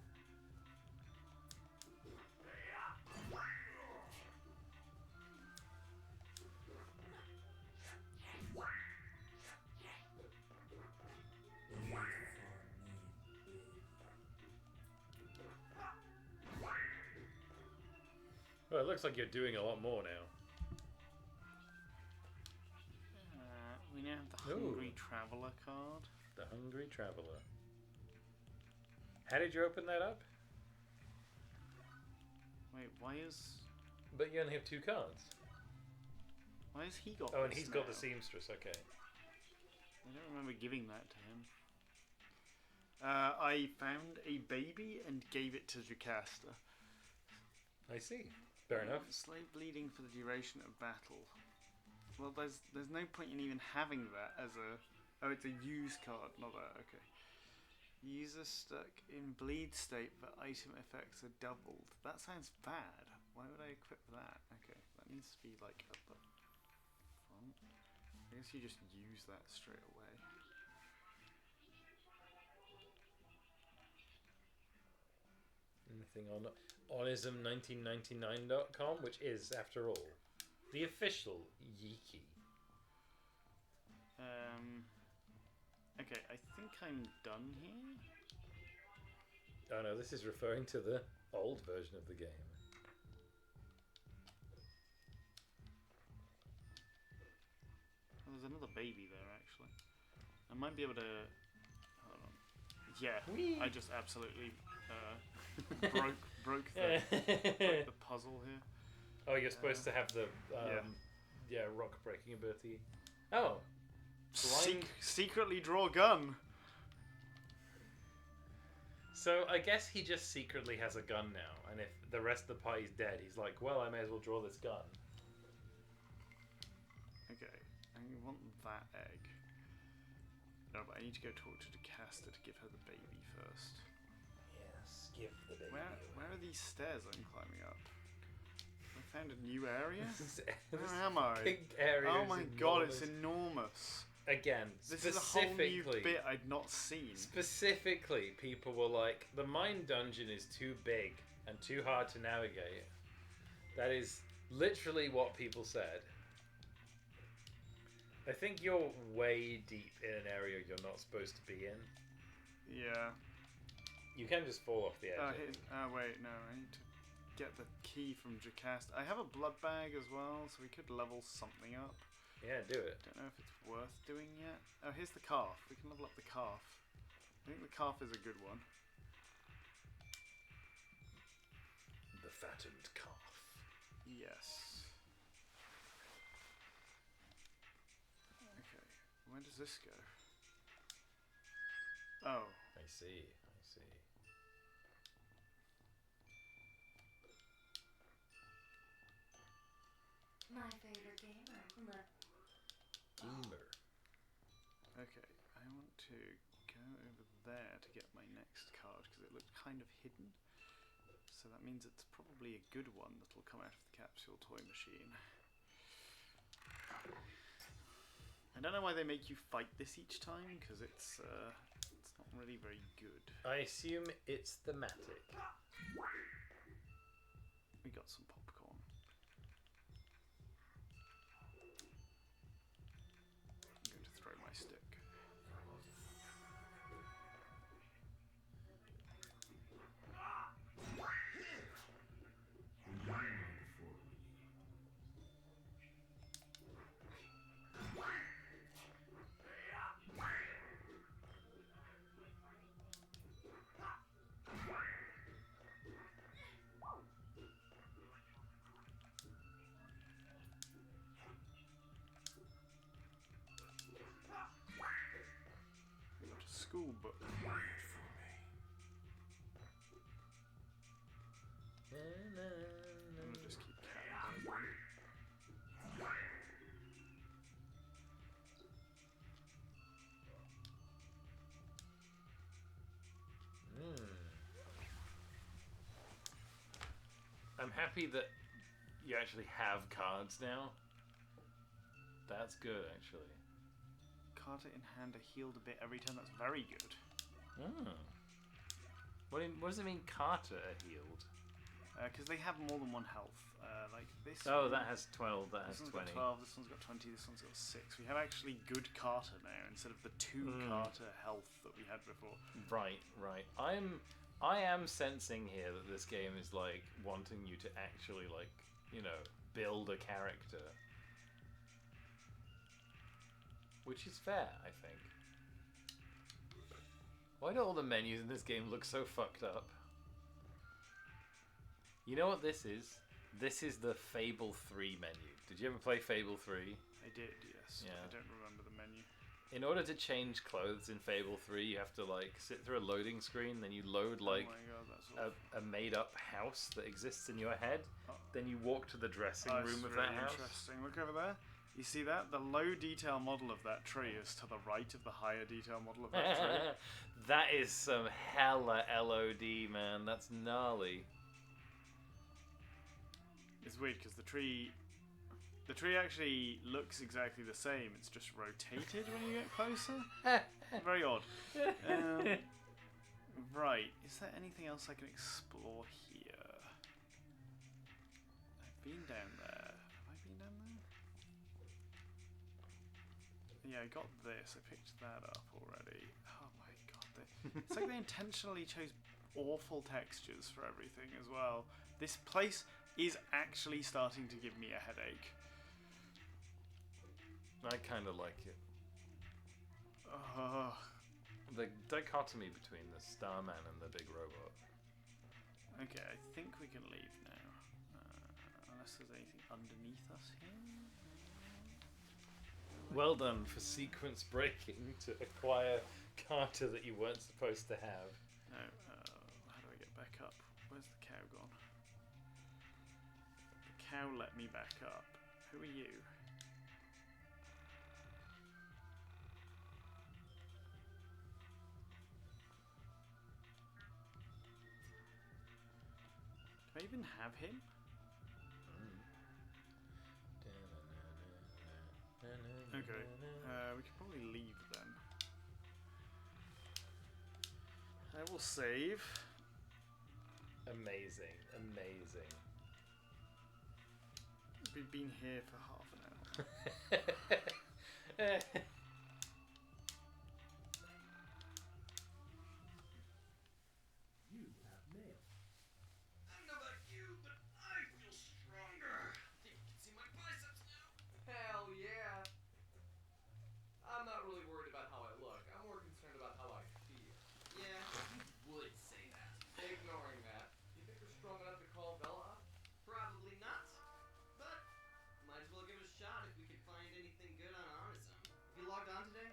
Well, it looks like you're doing a lot more now. We now have the Hungry Traveller card. The Hungry Traveller. How did you open that up? Wait, why is... But you only have 2 cards. Why has he got Oh, and this he's got now? the Seamstress, okay. I don't remember giving that to him. I found a baby and gave it to Jocasta. I see. Fair enough. Slave bleeding for the duration of battle. Well, there's no point in even having that as a... Oh, it's a use card, not that. Okay. User stuck in bleed state, but item effects are doubled. That sounds bad. Why would I equip that? Okay, that needs to be like at the front. I guess you just use that straight away. Anything on onism1999.com, which is, after all, the official YiiK. Okay, I think I'm done here. Oh no, this is referring to the old version of the game. Oh, there's another baby there, actually. I might be able to... Hold on. Yeah, Whee! I just absolutely broke the puzzle here. Oh, you're supposed to have the rock breaking ability. Oh, secretly draw gun. So I guess he just secretly has a gun now, and if the rest of the party's dead, he's like, well, I may as well draw this gun. Okay, I want that egg. No, but I need to go talk to Jocasta to give her the baby first. Yes, give the baby. Where are these stairs I'm climbing up? I found a new area? Where am I? Big area. Oh my god, it's enormous. Again, This is a whole new bit I'd not seen. Specifically, people were like, the mine dungeon is too big and too hard to navigate. That is literally what people said. I think you're way deep in an area you're not supposed to be in. Yeah. You can just fall off the edge. Wait, no, I need to get the key from Jocasta. I have a blood bag as well, so we could level something up. Yeah, do it. Don't know if it's worth doing yet. Oh, here's the calf. We can level up the calf. I think the calf is a good one. The fattened calf. Yes. Okay, where does this go? Oh. I see, I see. My favorite gamer. Look, Okay, I want to go over there to get my next card because it looked kind of hidden. So that means it's probably a good one that'll come out of the capsule toy machine. I don't know why they make you fight this each time because it's not really very good. I assume it's thematic. We got some popcorn. I'm going to throw my stick. We got a school book. I'm gonna just keep counting. I'm happy that you actually have cards now. That's good, actually. Carter in hand are healed a bit every turn. That's very good. What does it mean, Carter are healed? Because they have more than one health. Like this. Oh, one, that has 12. That has this 20. One's got 12. This one's got 20. This one's got 6. We have actually good Carter now instead of the 2 Carter health that we had before. Right. I am sensing here that this game is like wanting you to actually like, you know, build a character. Which is fair, I think. Why do all the menus in this game look so fucked up? You know what this is? This is the Fable 3 menu. Did you ever play Fable 3? I did, yes. Yeah. But I don't remember the menu. In order to change clothes in Fable 3, you have to like sit through a loading screen, then you load like oh my God, that's a made-up house that exists in your head. Then you walk to the dressing room of that house. Interesting. Look over there. You see that? The low detail model of that tree is to the right of the higher detail model of that tree. That is some hella LOD, man. That's gnarly. It's weird because the tree actually looks exactly the same. It's just rotated when you get closer. Very odd. Right. Is there anything else I can explore here? I've been down there. Have I been down there? Yeah, I got this. I picked that up already. Oh my God. It's like they intentionally chose awful textures for everything as well. This place is actually starting to give me a headache. I kind of like it. The dichotomy between the Starman and the big robot. Okay, I think we can leave now. Unless there's anything underneath us here. Well done for sequence breaking to acquire Carter that you weren't supposed to have. No, how do I get back up? Where's the cow gone? The cow let me back up. Who are you? Do I even have him? Okay, we can probably leave then. I will save. Amazing, amazing. We've been here for half an hour. You have mail. I don't know about you, but I feel stronger. Think you can see my biceps now? Hell yeah. I'm not really worried about how I look. I'm more concerned about how I feel. Yeah, you would say that. Ignoring that, you think we're strong enough to call Bella up? Probably not. But might as well give it a shot if we can find anything good on Arneson. Have you logged on today?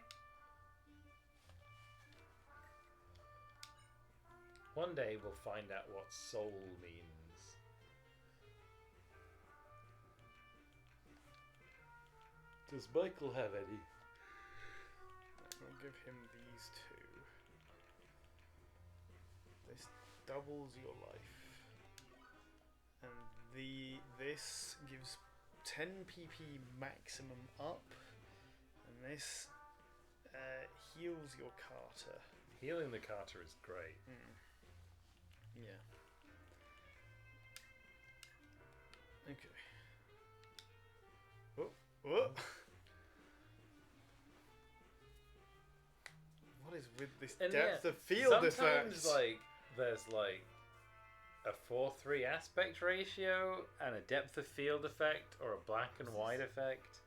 One day we'll find out what soul means. Does Michael have any? I'll give him these two. This doubles your life. And this gives 10 PP maximum up. And this heals your Carter. Healing the Carter is great. Yeah. Okay. Oh. What is with this depth of field effect? Sometimes, like, there's like a 4:3 aspect ratio and a depth of field effect, or a black and white effect.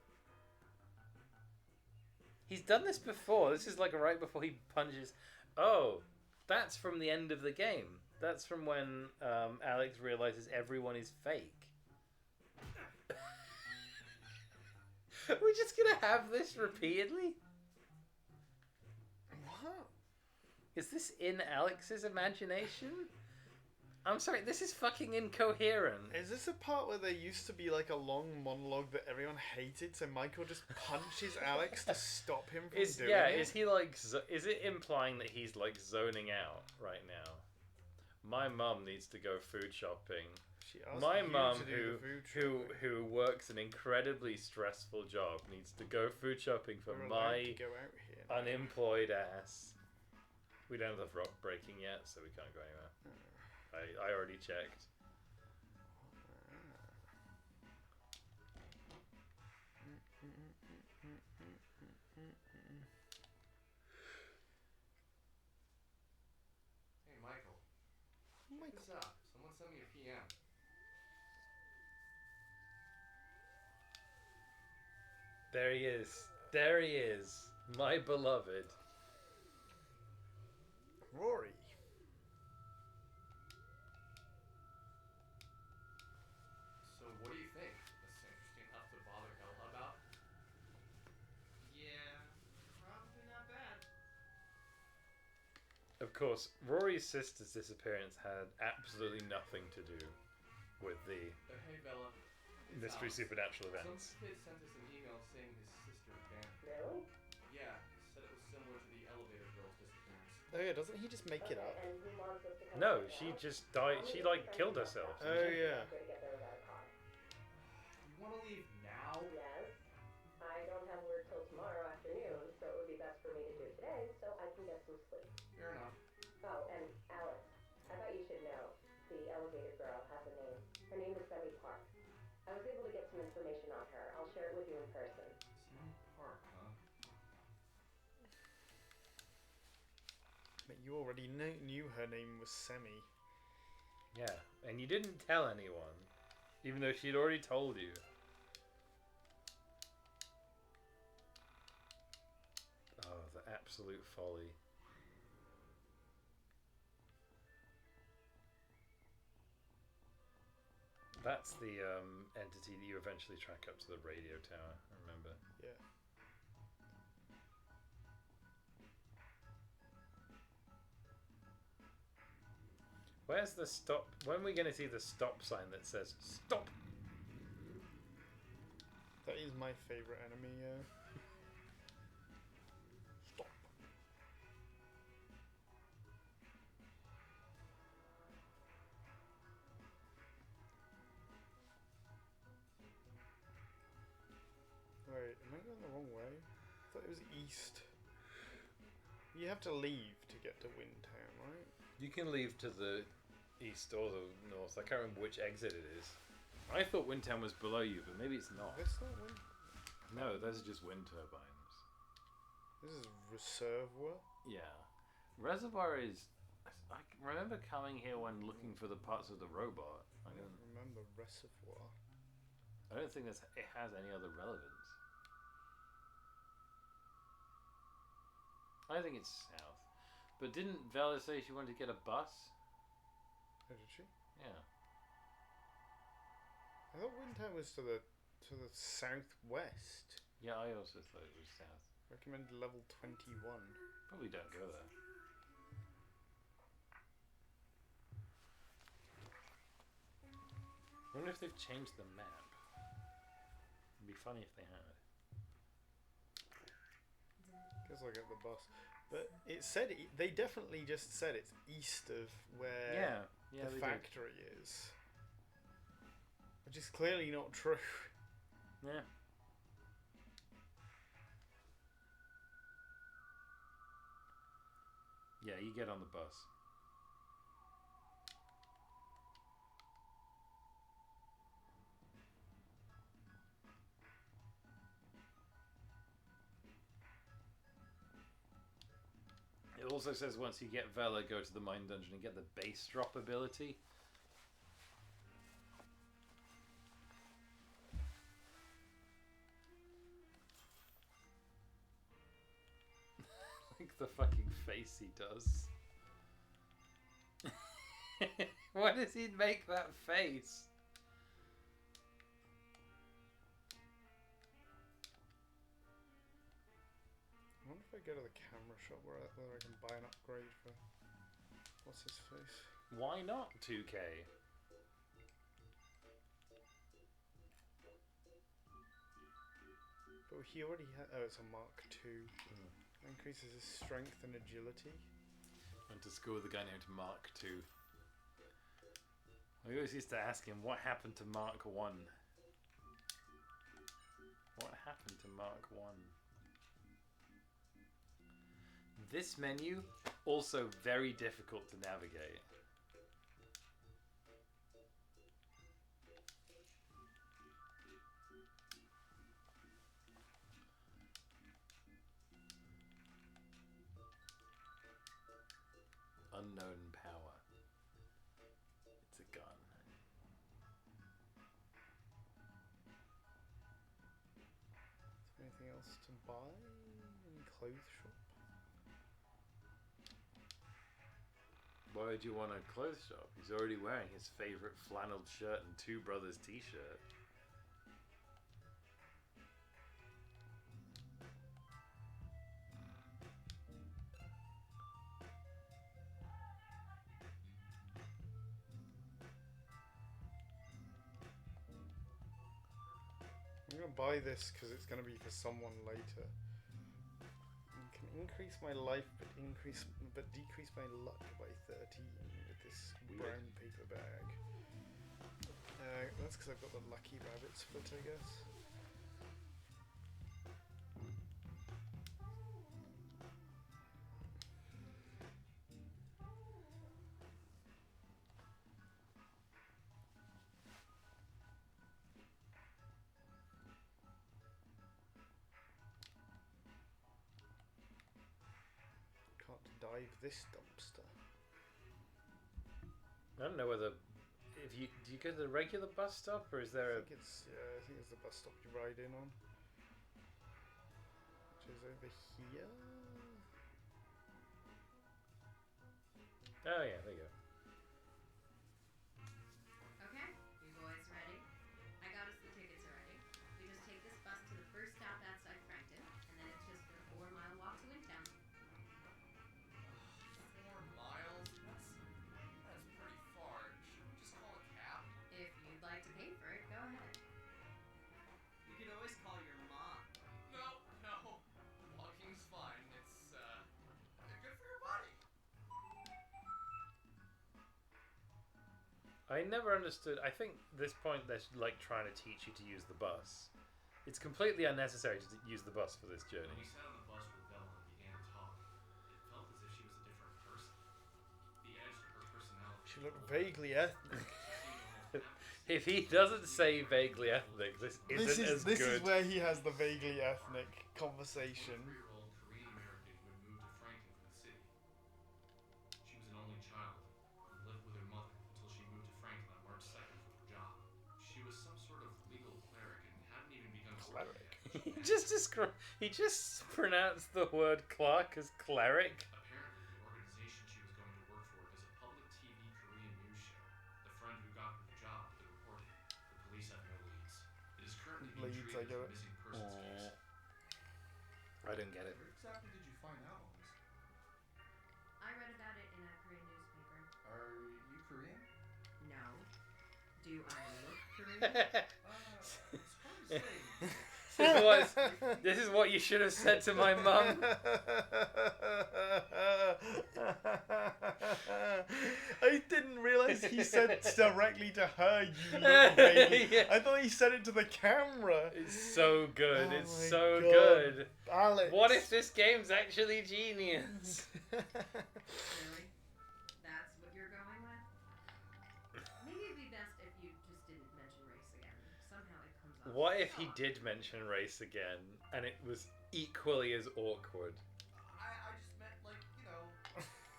He's done this before. This is like right before he punches. Oh, that's from the end of the game. That's from when Alex realizes everyone is fake. We're just gonna have this repeatedly? What? Is this in Alex's imagination? I'm sorry, this is fucking incoherent. Is this a part where there used to be like a long monologue that everyone hated, so Michael just punches Alex to stop him from doing it? Is he like? Is it implying that he's like zoning out right now? My mum needs to go food shopping. She asked My you mum, to do the food shopping. who works an incredibly stressful job, needs to go food shopping for We're allowed my to go out here. unemployed ass. We don't have rock breaking yet, so we can't go anywhere. I already checked. Hey, Michael. Check this out. Someone sent me a PM. There he is. There he is. My beloved. Rory. So what do you think? This interesting enough to bother Helha about? Yeah, probably not bad. Of course, Rory's sister's disappearance had absolutely nothing to do with the Hey, Bella. It's mystery Alex. supernatural events. Some kid sent us an email saying his sister vanished. Really? Yeah, said it was similar to the elevator girl's disappearance. Oh yeah, doesn't he just make it up? And he wants us to come No, check it she out? just died. She like killed herself. Oh yeah. Way to get there without a car. You want to leave now? Yes. I don't have work till tomorrow afternoon, so it would be best for me to do it today so I can get some sleep. Fair enough. Oh, and Alex, I thought you should know. The elevator girl has a name. Her name is Semi Park. I was able to get some information on her. I'll share it with you in person. Some park, huh? But you already knew her name was Semi. Yeah, and you didn't tell anyone, even though she'd already told you. Oh, the absolute folly. That's the entity that you eventually track up to the radio tower, I remember. Yeah. Where's the stop? When are we going to see the stop sign that says stop? That is my favorite enemy, yeah. Stop. Wait, am I going the wrong way? I thought it was east. You have to leave to get to Windtown, right? You can leave to the east or the north. I can't remember which exit it is. I thought Windtown was below you, but maybe it's not. It's not wind. No, those are just wind turbines. This is Reservoir. Yeah. Reservoir is... I remember coming here when looking for the parts of the robot. I don't remember Reservoir. I don't think it has any other relevance. I think it's south. But didn't Vela say she wanted to get a bus? Oh, did she? Yeah. I thought Windtown was to the southwest. Yeah, I also thought it was south. Recommended level 21. Probably don't go there. I wonder if they've changed the map. It'd be funny if they had. Guess I'll get the bus. But it said they definitely just said it's east of where the factory is, which is clearly not true. Yeah. Yeah, you get on the bus. It also says once you get Vela, go to the mine dungeon and get the base drop ability. Like the fucking face he does. Why does he make that face? I wonder if I go to the camera shop where I can buy an upgrade for what's his face. Why not 2K? But he already had. Oh, it's a Mark II. Increases his strength and agility. Went to school with a guy named Mark II. I always used to ask him, what happened to Mark I? What happened to Mark I? This menu, also very difficult to navigate. Unknown power. It's a gun. Is there anything else to buy? Any clothes shop? Why would you want a clothes shop? He's already wearing his favourite flannel shirt and Two Brothers t-shirt. I'm gonna buy this because it's gonna be for someone later. You can increase my life, but decrease my luck by 13 with this brown paper bag. That's because I've got the lucky rabbit's foot, I guess. Dive this dumpster. I don't know whether do you go to the regular bus stop or is there I think it's the bus stop you ride in on, which is over here. Oh yeah, there you go. Okay, you boys ready? I got us the tickets already. We just take this bus to the first stop outside Frankton, and then it's just a 4-mile walk to Windtown. 4 miles? That's pretty far. Should we just call a cab? If you'd like to pay for it, go ahead. You could always call your mom. No. Walking's fine. It's good for your body. I never understood. I think this point they're like trying to teach you to use the bus. It's completely unnecessary to use the bus for this journey. When you sat on the bus with Bella and began to talk, it felt as if she was a different person. The edge to her personality. She looked vaguely ethnic. If he doesn't say vaguely ethnic, this isn't as good. This is where he has the vaguely ethnic conversation. 3-year-old Korean American who had moved to Franklin from the city. She was an only child who lived with her mother until she moved to Franklin on March 2nd for her job. She was some sort of legal cleric and hadn't even begun to work yet. He just pronounced the word Clark as cleric. Apparently, the organization she was going to work for has a public TV Korean news show. The friend who got her the job did the reporting. The police have no leads. It is currently being treated as a missing persons case. I don't get it. Where exactly did you find out all this? I read about it in a Korean newspaper. Are you Korean? No. Do I look Korean? It's hard to say. This is what you should have said to my mum. I didn't realise he said directly to her, "You little baby." Yeah. I thought he said it to the camera. It's so good. Oh It's my so God. good. Alex. What if this game's actually genius? Really? That's what you're going with? Maybe it'd be best if you just didn't mention race again. Somehow it comes off. What if he did mention race again and it was equally as awkward? I just meant, like, you know,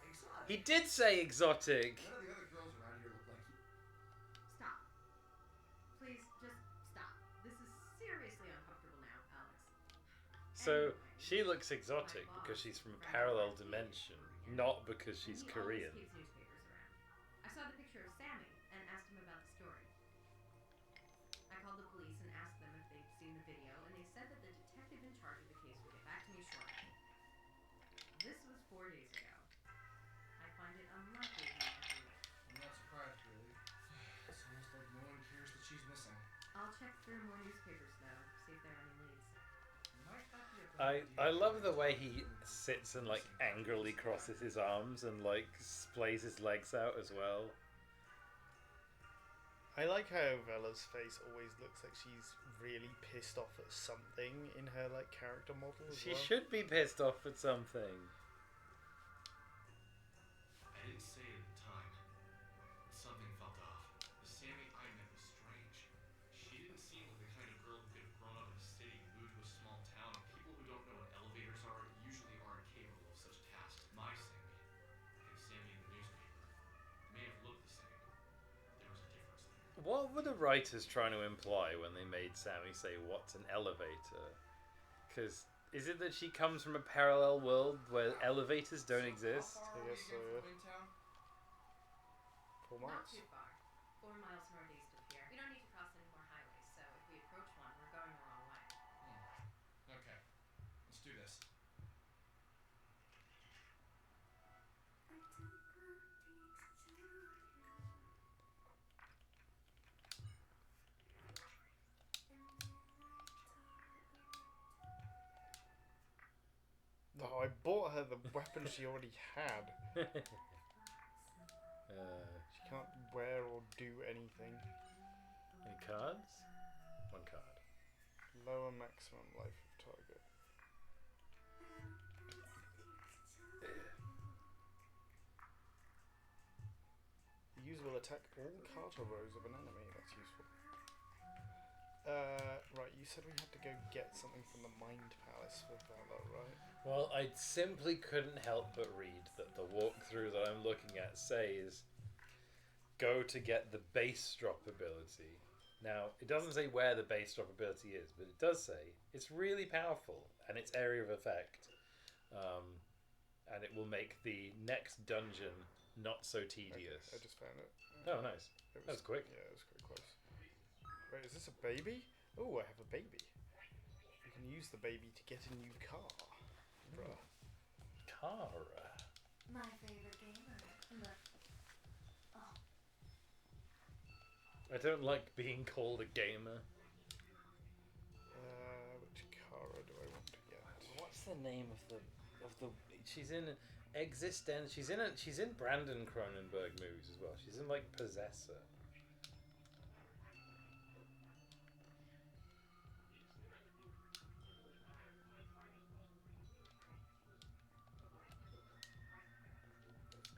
exotic. He did say exotic. None of the other girls around here look like you. Stop. Please, just stop. This is seriously uncomfortable now, Alex. So she looks exotic because she's from a parallel dimension, not because she's He Korean. always keeps newspapers around. I saw the picture of Sammy and asked him about the story. I called the police and asked them if they'd seen the video, and they said that the detective in charge of the case would get back to me shortly. This was 4 days ago. I find it unlikely he ever will. I'm not surprised, really. It's almost like no one cares that she's missing. I'll check through more newspapers, though, see if there are any leads. Might not be a bad I idea. love the way he sits and like angrily crosses his arms and like splays his legs out as well. I like how Vella's face always looks like she's really pissed off at something in her like character model as She well. should be pissed off at something. I didn't say it at the time, but something felt off. The Sammy I met was strange. She didn't seem like the kind of girl who could have grown up in a city, moved to a small town, and people who don't know what elevators are usually aren't capable of such tasks. My Sammy, and Sammy in the newspaper, may have looked the same. There was a difference there. What were the writers trying to imply when they made Sammy say, "What's an elevator"? Because is it that she comes from a parallel world where elevators don't exist? How far I are we guess again so, from yeah. Wingtown? 4 Not miles. too far. 4 miles northeast of here. We don't need to cross any more highways, so if we approach one, we're going the wrong way. Okay. Let's do this. Oh, I bought her the weapon she already had. She can't wear or do anything. Any cards? 1 card. Lower maximum life of target. The user will attack all Carter rows of an enemy. That's useful. Right, you said we had to go get something from the Mind Palace for Vala, right? Well, I simply couldn't help but read that the walkthrough that I'm looking at says go to get the base drop ability. Now, it doesn't say where the base drop ability is, but it does say it's really powerful and its area of effect. And it will make the next dungeon not so tedious. Okay, I just found it. Oh, nice. That was quick. Yeah, it was quite close. Wait, is this a baby? Oh, I have a baby. You can use the baby to get a new car. Bruh. Kara. My favorite gamer. Look. Oh, I don't like being called a gamer. Which Kara do I want to get? What's the name of the she's in Existence. She's in Brandon Cronenberg movies as well. She's in like Possessor.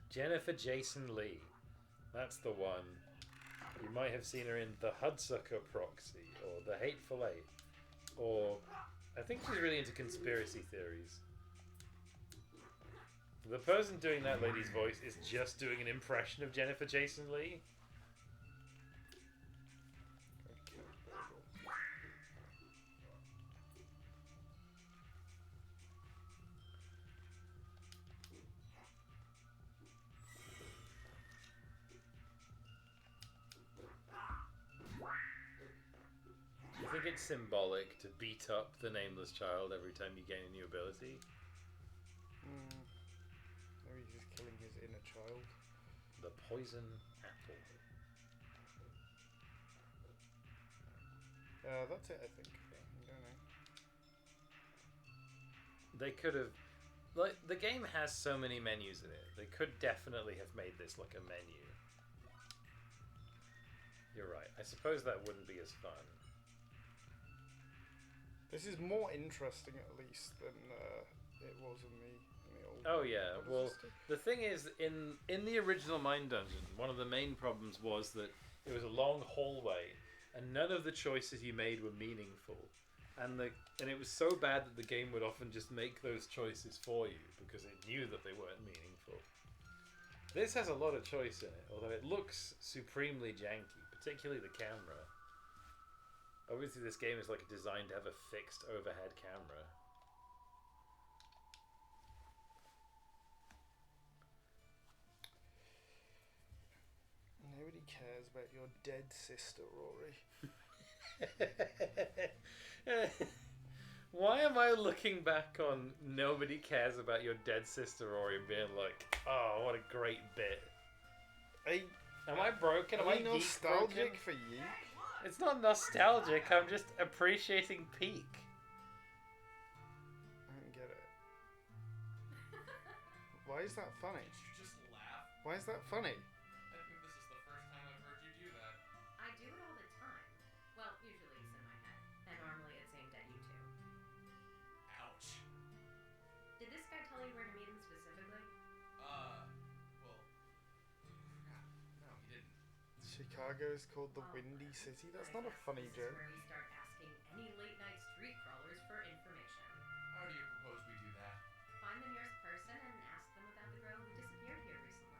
Jennifer Jason Leigh. That's the one. You might have seen her in The Hudsucker Proxy or The Hateful Eight. Or I think she's really into conspiracy theories. The person doing that lady's voice is just doing an impression of Jennifer Jason Leigh. Do you think it's symbolic to beat up the nameless child every time you gain a new ability? Maybe he's killing his inner child. The poison apple. That's it, I think. I don't know. They could have, like, the game has so many menus in it. They could definitely have made this like a menu. You're right. I suppose that wouldn't be as fun. This is more interesting, at least, than it was in the old. Oh yeah. What does Well, this do? the thing is, in the original Mine Dungeon, one of the main problems was that it was a long hallway, and none of the choices you made were meaningful. And it was so bad that the game would often just make those choices for you because it knew that they weren't meaningful. This has a lot of choice in it, although it looks supremely janky, particularly the camera. Obviously, this game is like designed to have a fixed overhead camera. Nobody cares about your dead sister, Rory. Why am I looking back on nobody cares about your dead sister, Rory, and being like, oh, what a great bit? Am I broken? Am I geek nostalgic broken? for YiiK? It's not nostalgic. I'm just appreciating piick. I don't get it. Why is that funny? Did you just laugh? Why is that funny? I think this is the first time I've heard you do that. I do it all the time. Well, usually it's in my head. And normally it's aimed at you two. Ouch. Did this guy tell you where to meet him specifically? Well, crap. No, he didn't. Chicago is called the Windy City? That's not a funny This is joke. where we start asking any late night street crawlers for information. How do you propose we do that? Find the nearest person and ask them about the girl who disappeared here recently.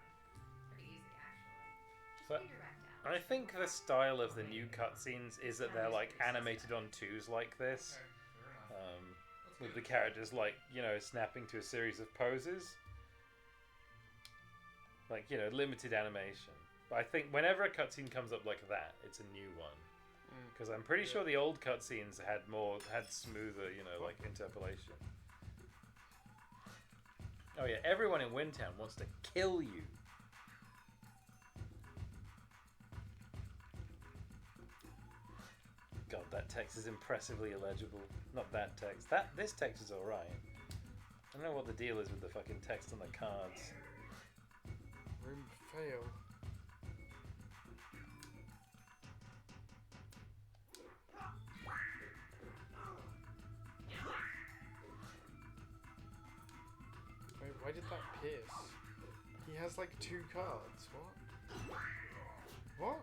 Pretty easy, actually. Just But be direct out. I think the style of the new cutscenes is that they're like animated on twos like this. Okay, fair enough. With the characters like, you know, snapping to a series of poses. Like, you know, limited animation. But I think whenever a cutscene comes up like that, it's a new one. Because I'm pretty sure the old cutscenes had smoother, you know, like interpolation. Oh yeah, everyone in Windtown wants to kill you. God, that text is impressively illegible. Not that text. This text is alright. I don't know what the deal is with the fucking text on the cards. Room fail. Wait, why did that pierce? He has like 2 cards. What? What?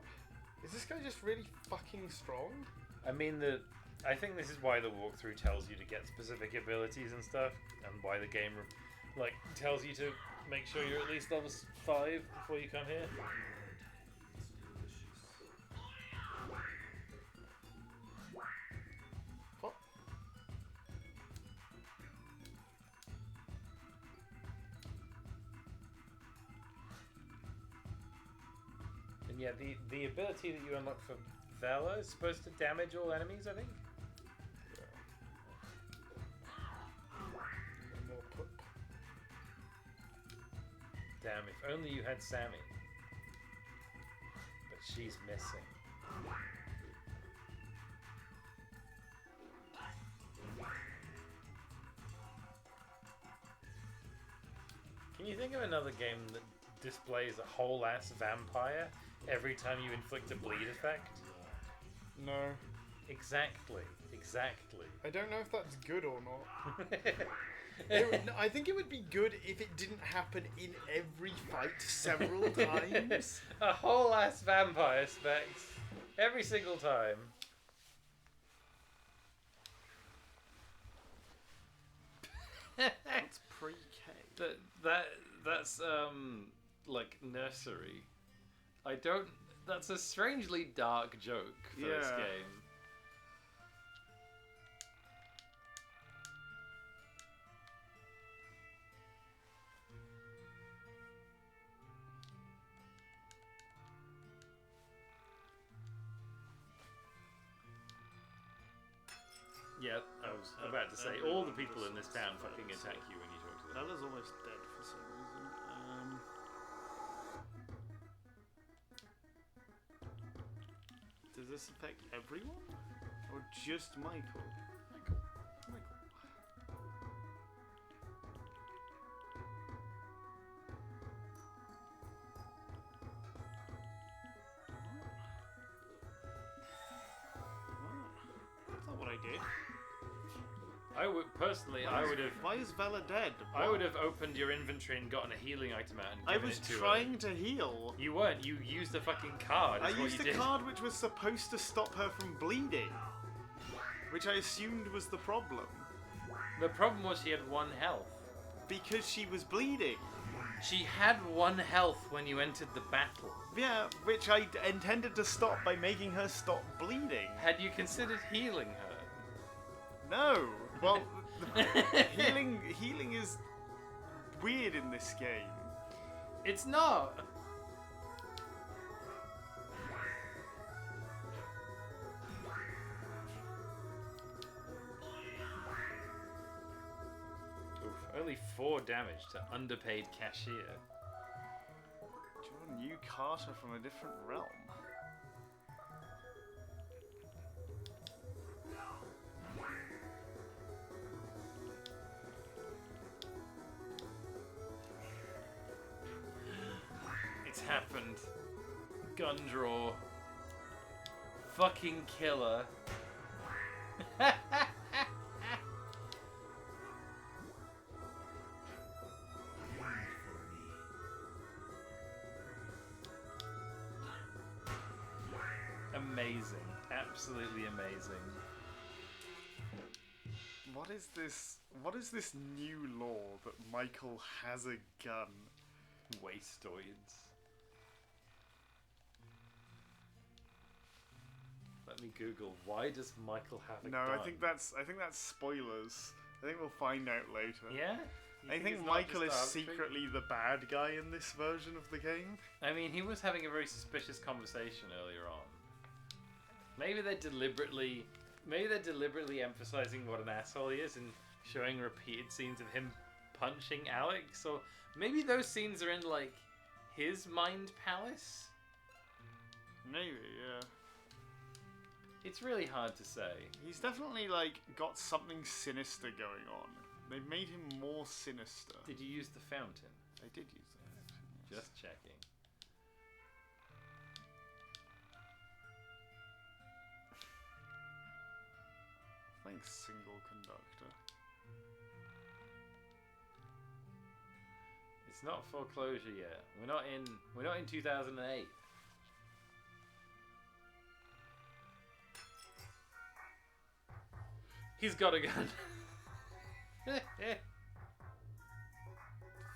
Is this guy just really fucking strong? I mean, I think this is why the walkthrough tells you to get specific abilities and stuff, and why the game like tells you to make sure you're at least level 5 before you come here. What? And yeah, the ability that you unlock for Vela is supposed to damage all enemies, I think. More poop. Damn, if only you had Sammy. But she's missing. Can you think of another game that displays a whole ass vampire every time you inflict a bleed effect? No. Exactly. I don't know if that's good or not. I think it would be good if it didn't happen in every fight several times. A whole ass vampire specs every single time. That's pre-K. That's like nursery. That's a strangely dark joke for this game. Yeah, I was about to say, all the people in this town fucking attack you when you talk to them. Bella's almost dead for some reason. Does this affect everyone? Or just Michael? Michael. did. I would personally, I would have. Why is Vela dead? I would have opened your inventory and gotten a healing item out and I given was it to her. trying to heal. You weren't. You used a fucking card. I is what used you a did. card which was supposed to stop her from bleeding, which I assumed was the problem. The problem was she had 1 health. Because she was bleeding. She had 1 health when you entered the battle. Yeah, which I intended to stop by making her stop bleeding. Had you considered healing her? No. Well, healing is weird in this game. It's not. Oof, only 4 damage to underpaid cashier. You're a new Carter from a different realm. It's happened. Gun draw. Fucking killer. Amazing. Absolutely amazing. What is this? What is this new law that Michael has a gun? Wastoids. Let me Google. Why does Michael have a gun? No, I think that's spoilers. I think we'll find out later. Yeah? I think it's not Michael is just arbitrary? secretly the bad guy in this version of the game. I mean, he was having a very suspicious conversation earlier on. Maybe they're deliberately emphasizing what an asshole he is and showing repeated scenes of him punching Alex, or maybe those scenes are in like his mind palace. Maybe, yeah. It's really hard to say. He's definitely like got something sinister going on. They've made him more sinister. Did you use the fountain? I did use the fountain. Yes. Just checking. Thanks, single conductor. It's not foreclosure yet. We're not in 2008. He's got a gun.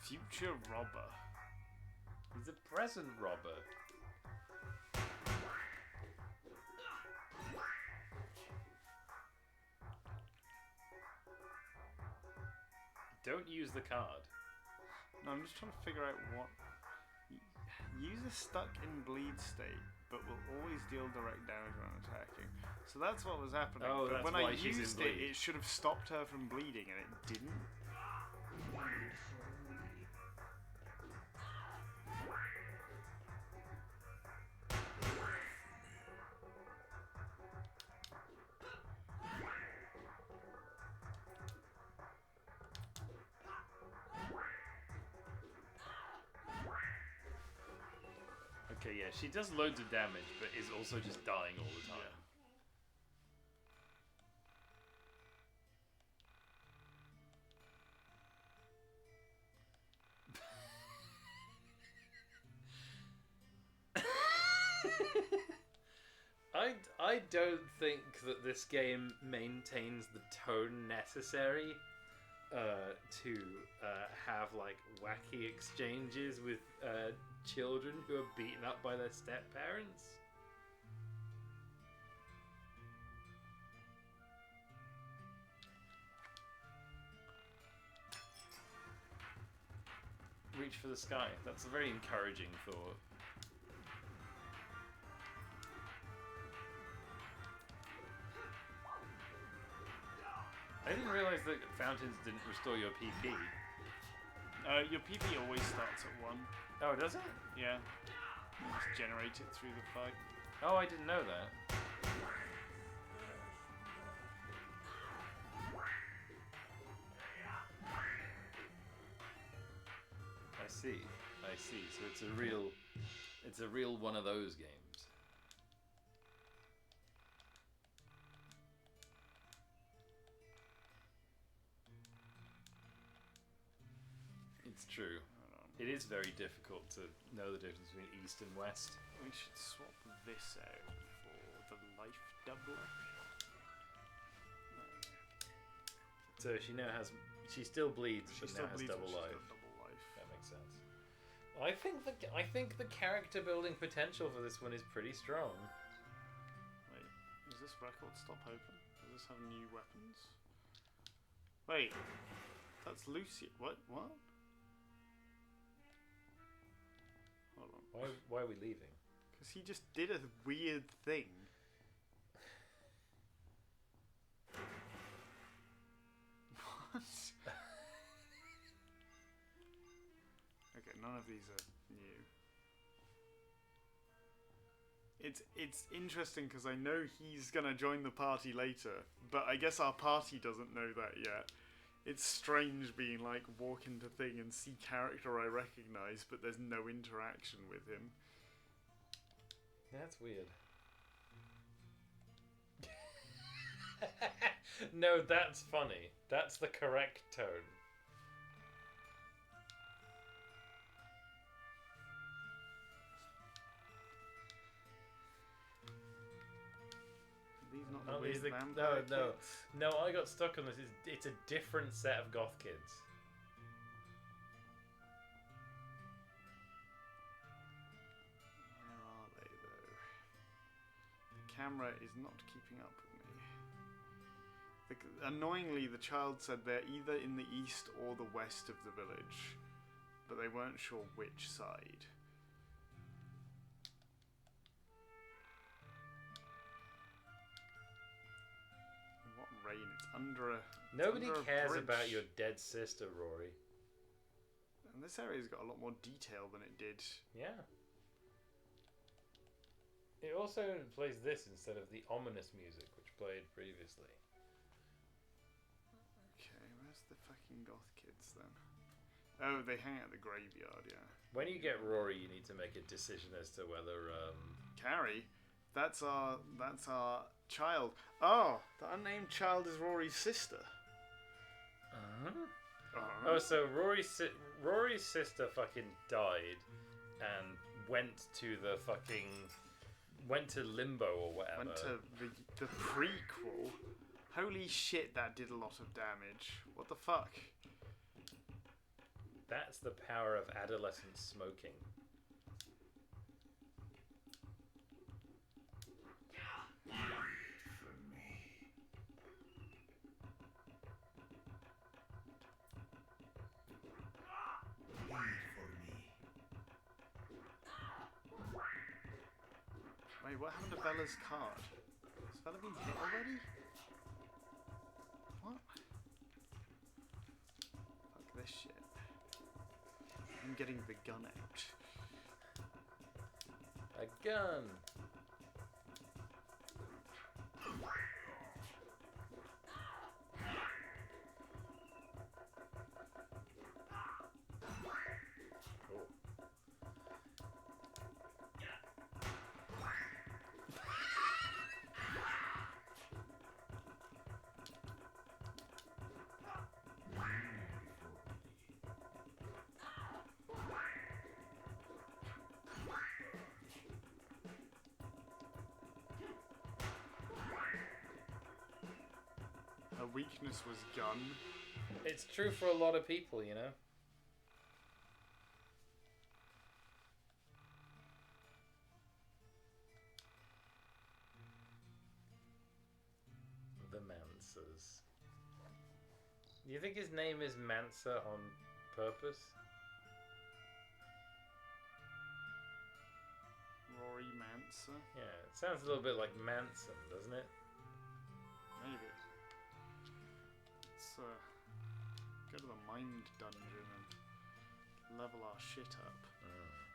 Future robber. He's a present robber. Don't use the card. No, I'm just trying to figure out what... User stuck in bleed state, but will always deal direct damage when attacking. So that's what was happening. Oh, but that's when why I she's in used it, bleed. it should have stopped her from bleeding, and it didn't. Okay, yeah, she does loads of damage, but is also just dying all the time. I don't think that this game maintains the tone necessary to have like wacky exchanges with children who are beaten up by their step parents. Reach for the sky. That's a very encouraging thought. I didn't realize that fountains didn't restore your PP. Your PP always starts at 1. Oh, does it? Yeah. You just generate it through the fight. Oh, I didn't know that. I see. So it's a real one of those games. It's true. It is very difficult to know the difference between East and West. We should swap this out for the life doubler. So she now has. She still bleeds, She but still now has bleeds, but double she's life. got double life. That makes sense. I think the character building potential for this one is pretty strong. Wait, does this record stop open? Does this have new weapons? Wait, that's Lucy. What? What? Hold on. Why are we leaving? Because he just did a weird thing. What? Okay, none of these are new. It's interesting because I know he's gonna join the party later, but I guess our party doesn't know that yet. It's strange being like walk into thing and see character I recognize, but there's no interaction with him. That's weird. No, that's funny. That's the correct tone. These not the Aren't weird these the, vampire no, kids? no, I got stuck on this. It's a different set of goth kids. Where are they though? The camera is not keeping up with me. Annoyingly, the child said they're either in the east or the west of the village, but they weren't sure which side. What rain? It's under a. Nobody under a cares bridge. about your dead sister, Rory. And this area's got a lot more detail than it did. Yeah. It also plays this instead of the ominous music which played previously. Okay, where's the fucking goth kids then? Oh, they hang out at the graveyard, yeah. When you get Rory, you need to make a decision as to whether Carrie, that's our child. Oh, the unnamed child is Rory's sister. Oh, so Rory's sister fucking died and went to limbo or whatever. Went to the prequel. Holy shit, that did a lot of damage. What the fuck? That's the power of adolescent smoking. Wait, what happened to Bella's card? Has Bella been hit already? What? Fuck this shit. I'm getting the gun out. A gun! Her weakness was gun. It's true for a lot of people, you know? The Mansas. Do you think his name is Mansa on purpose? Rory Mansa? Yeah, it sounds a little bit like Manson, doesn't it? Maybe. Let's go to the mind dungeon and level our shit up.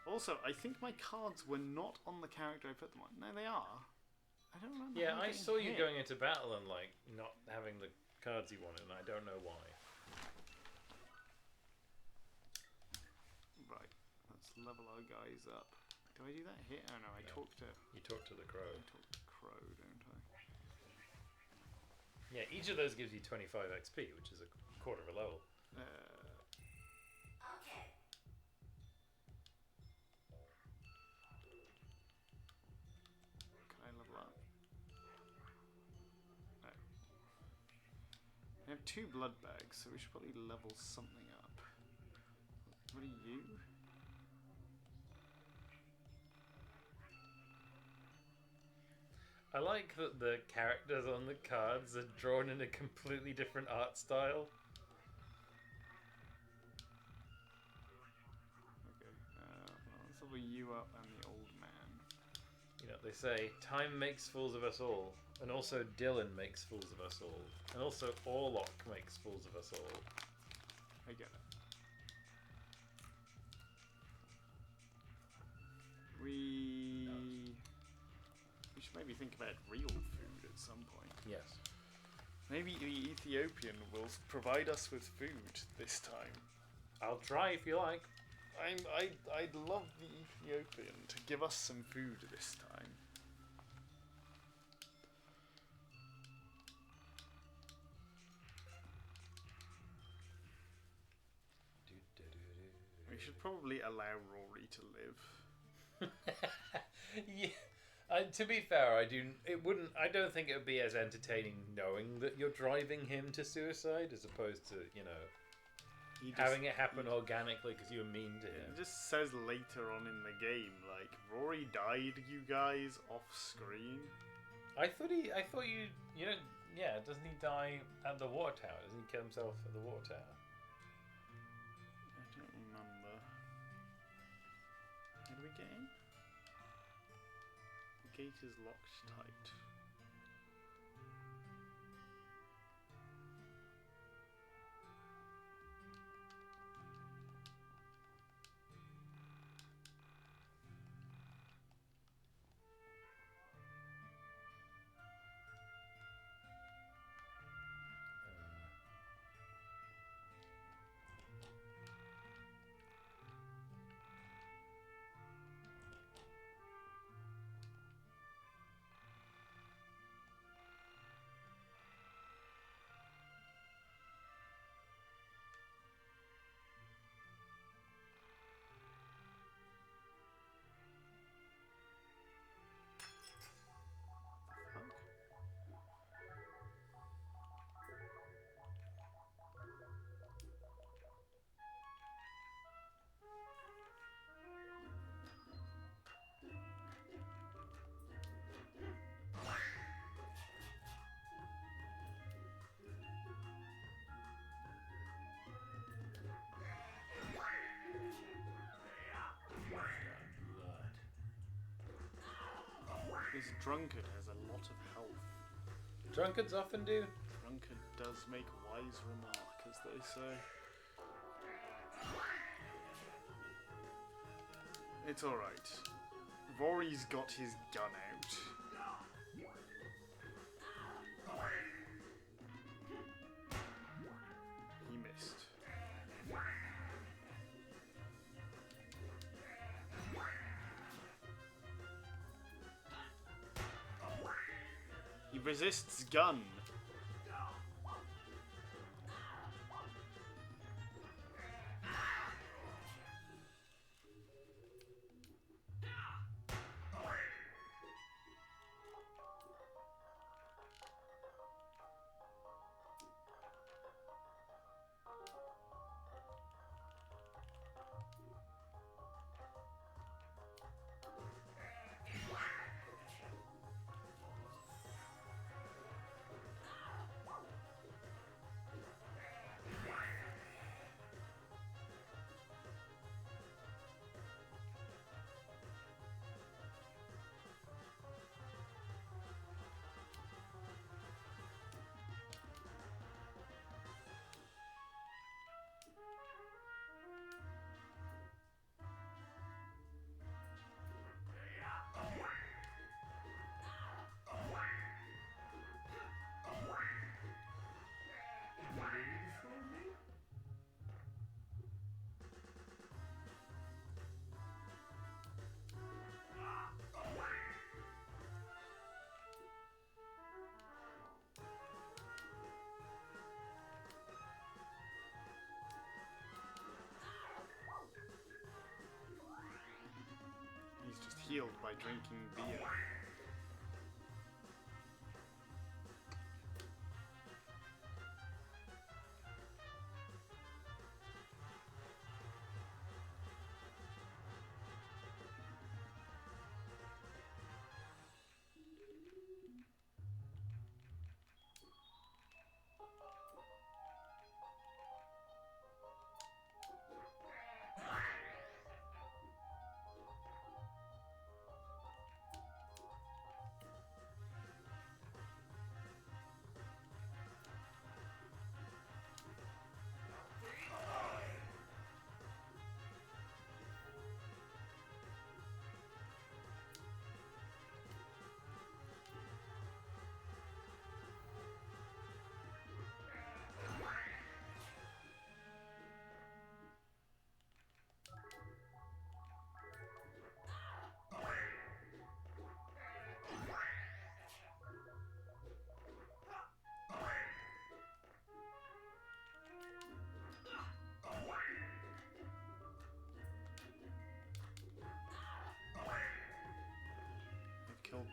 Also, I think my cards were not on the character I put them on. No, they are. I don't remember. Yeah, how I getting saw you hit. going into battle and like not having the cards you wanted, and I don't know why. Right, let's level our guys up. Do I do that here? Oh no, I talk to. You talk to the crow. I talk to Crow, don't I? Yeah, each of those gives you 25 XP, which is a quarter of a level. Okay. 2 blood bags, so we should probably level something up. What are you? I like that the characters on the cards are drawn in a completely different art style. Okay, let's level you up and the old man. You know, they say, time makes fools of us all. And also Dylan makes fools of us all. And also Orlok makes fools of us all. I get it. We should maybe think about real food at some point. Yes. Maybe the Ethiopian will provide us with food this time. I'll try if you like. I'd love the Ethiopian to give us some food this time. We should probably allow Rory to live. Yeah. To be fair, I don't think it would be as entertaining knowing that you're driving him to suicide as opposed to, you know, having it happen organically because you were mean to him. It just says later on in the game, like, Rory died, you guys, off screen. I thought you know, yeah, doesn't he die at the water tower? Doesn't he kill himself at the water tower? I don't remember. How do we get in? The gate is locked tight. This drunkard has a lot of health. Drunkards often do. Drunkard does make wise remark, as they say. It's alright. Rory's got his gun out. He missed. He resists gun. He's just healed by drinking beer.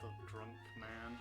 The drunk man.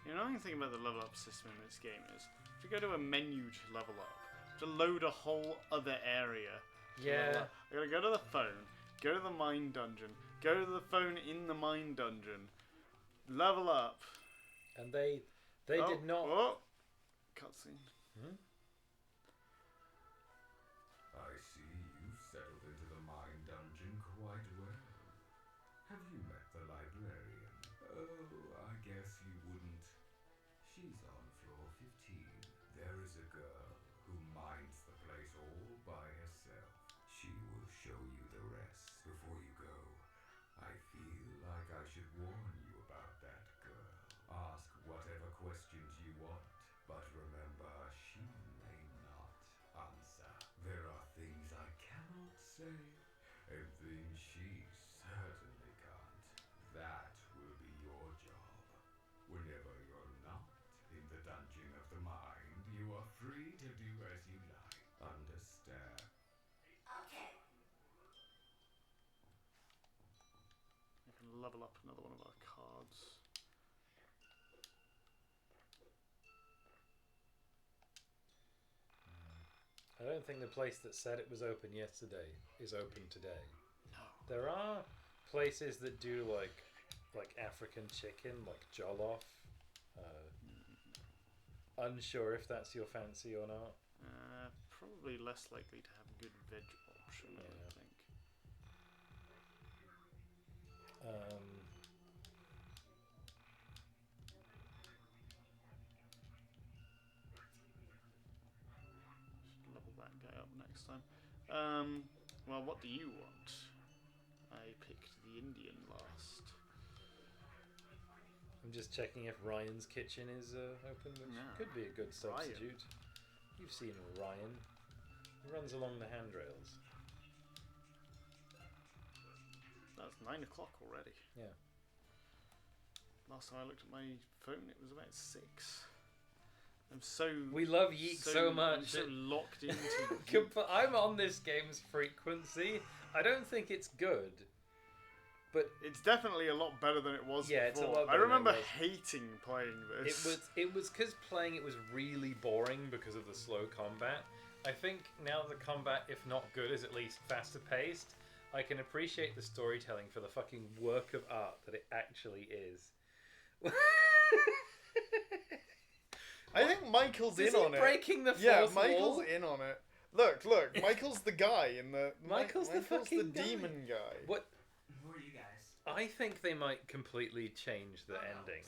The annoying thing about the level up system in this game is if you go to a menu to level up, to load a whole other area. Yeah. I gotta go to the phone, go to the mine dungeon, go to the phone in the mine dungeon, level up. And they did not. Oh, cutscene. I see you've settled into the mine dungeon quite well. Have you met the librarian? Oh, I guess you wouldn't. She's on floor 15. There is a girl who mines the place all by herself. She will show you the rest before you go. I feel like I should warn you about that girl. Ask whatever questions you want, but remember, she may not answer. There are things I cannot say, and things she certainly can't. That will be your job. Whenever you're not in the dungeon of the mind, you are free to do as you like. Understand? Okay. I can level up another one of our cards. I don't think the place that said it was open yesterday is open today. No. There are places that do like African chicken, like jollof. Unsure if that's your fancy or not. Probably less likely to have a good veg option, I would think. Should level that guy up next time. Well, what do you want? I picked the Indian last. I'm just checking if Ryan's kitchen is open, which could be a good substitute. You've seen Ryan. He runs along the handrails. That's 9 o'clock already. Yeah. Last time I looked at my phone, it was about 6. I'm so. We love YiiK so much. I'm so locked into. I'm on this game's frequency. I don't think it's good, but it's definitely a lot better than it was before. It's a lot better I remember than it was. hating playing this. It was because playing it was really boring because of the slow combat. I think now the combat, if not good, is at least faster paced. I can appreciate the storytelling for the fucking work of art that it actually is. I think Michael's in on it. Breaking the fourth Yeah, Michael's wall? in on it. Look, Michael's the guy in the. Michael's the fucking guy. demon guy. What? Who are you guys? I think they might completely change the ending.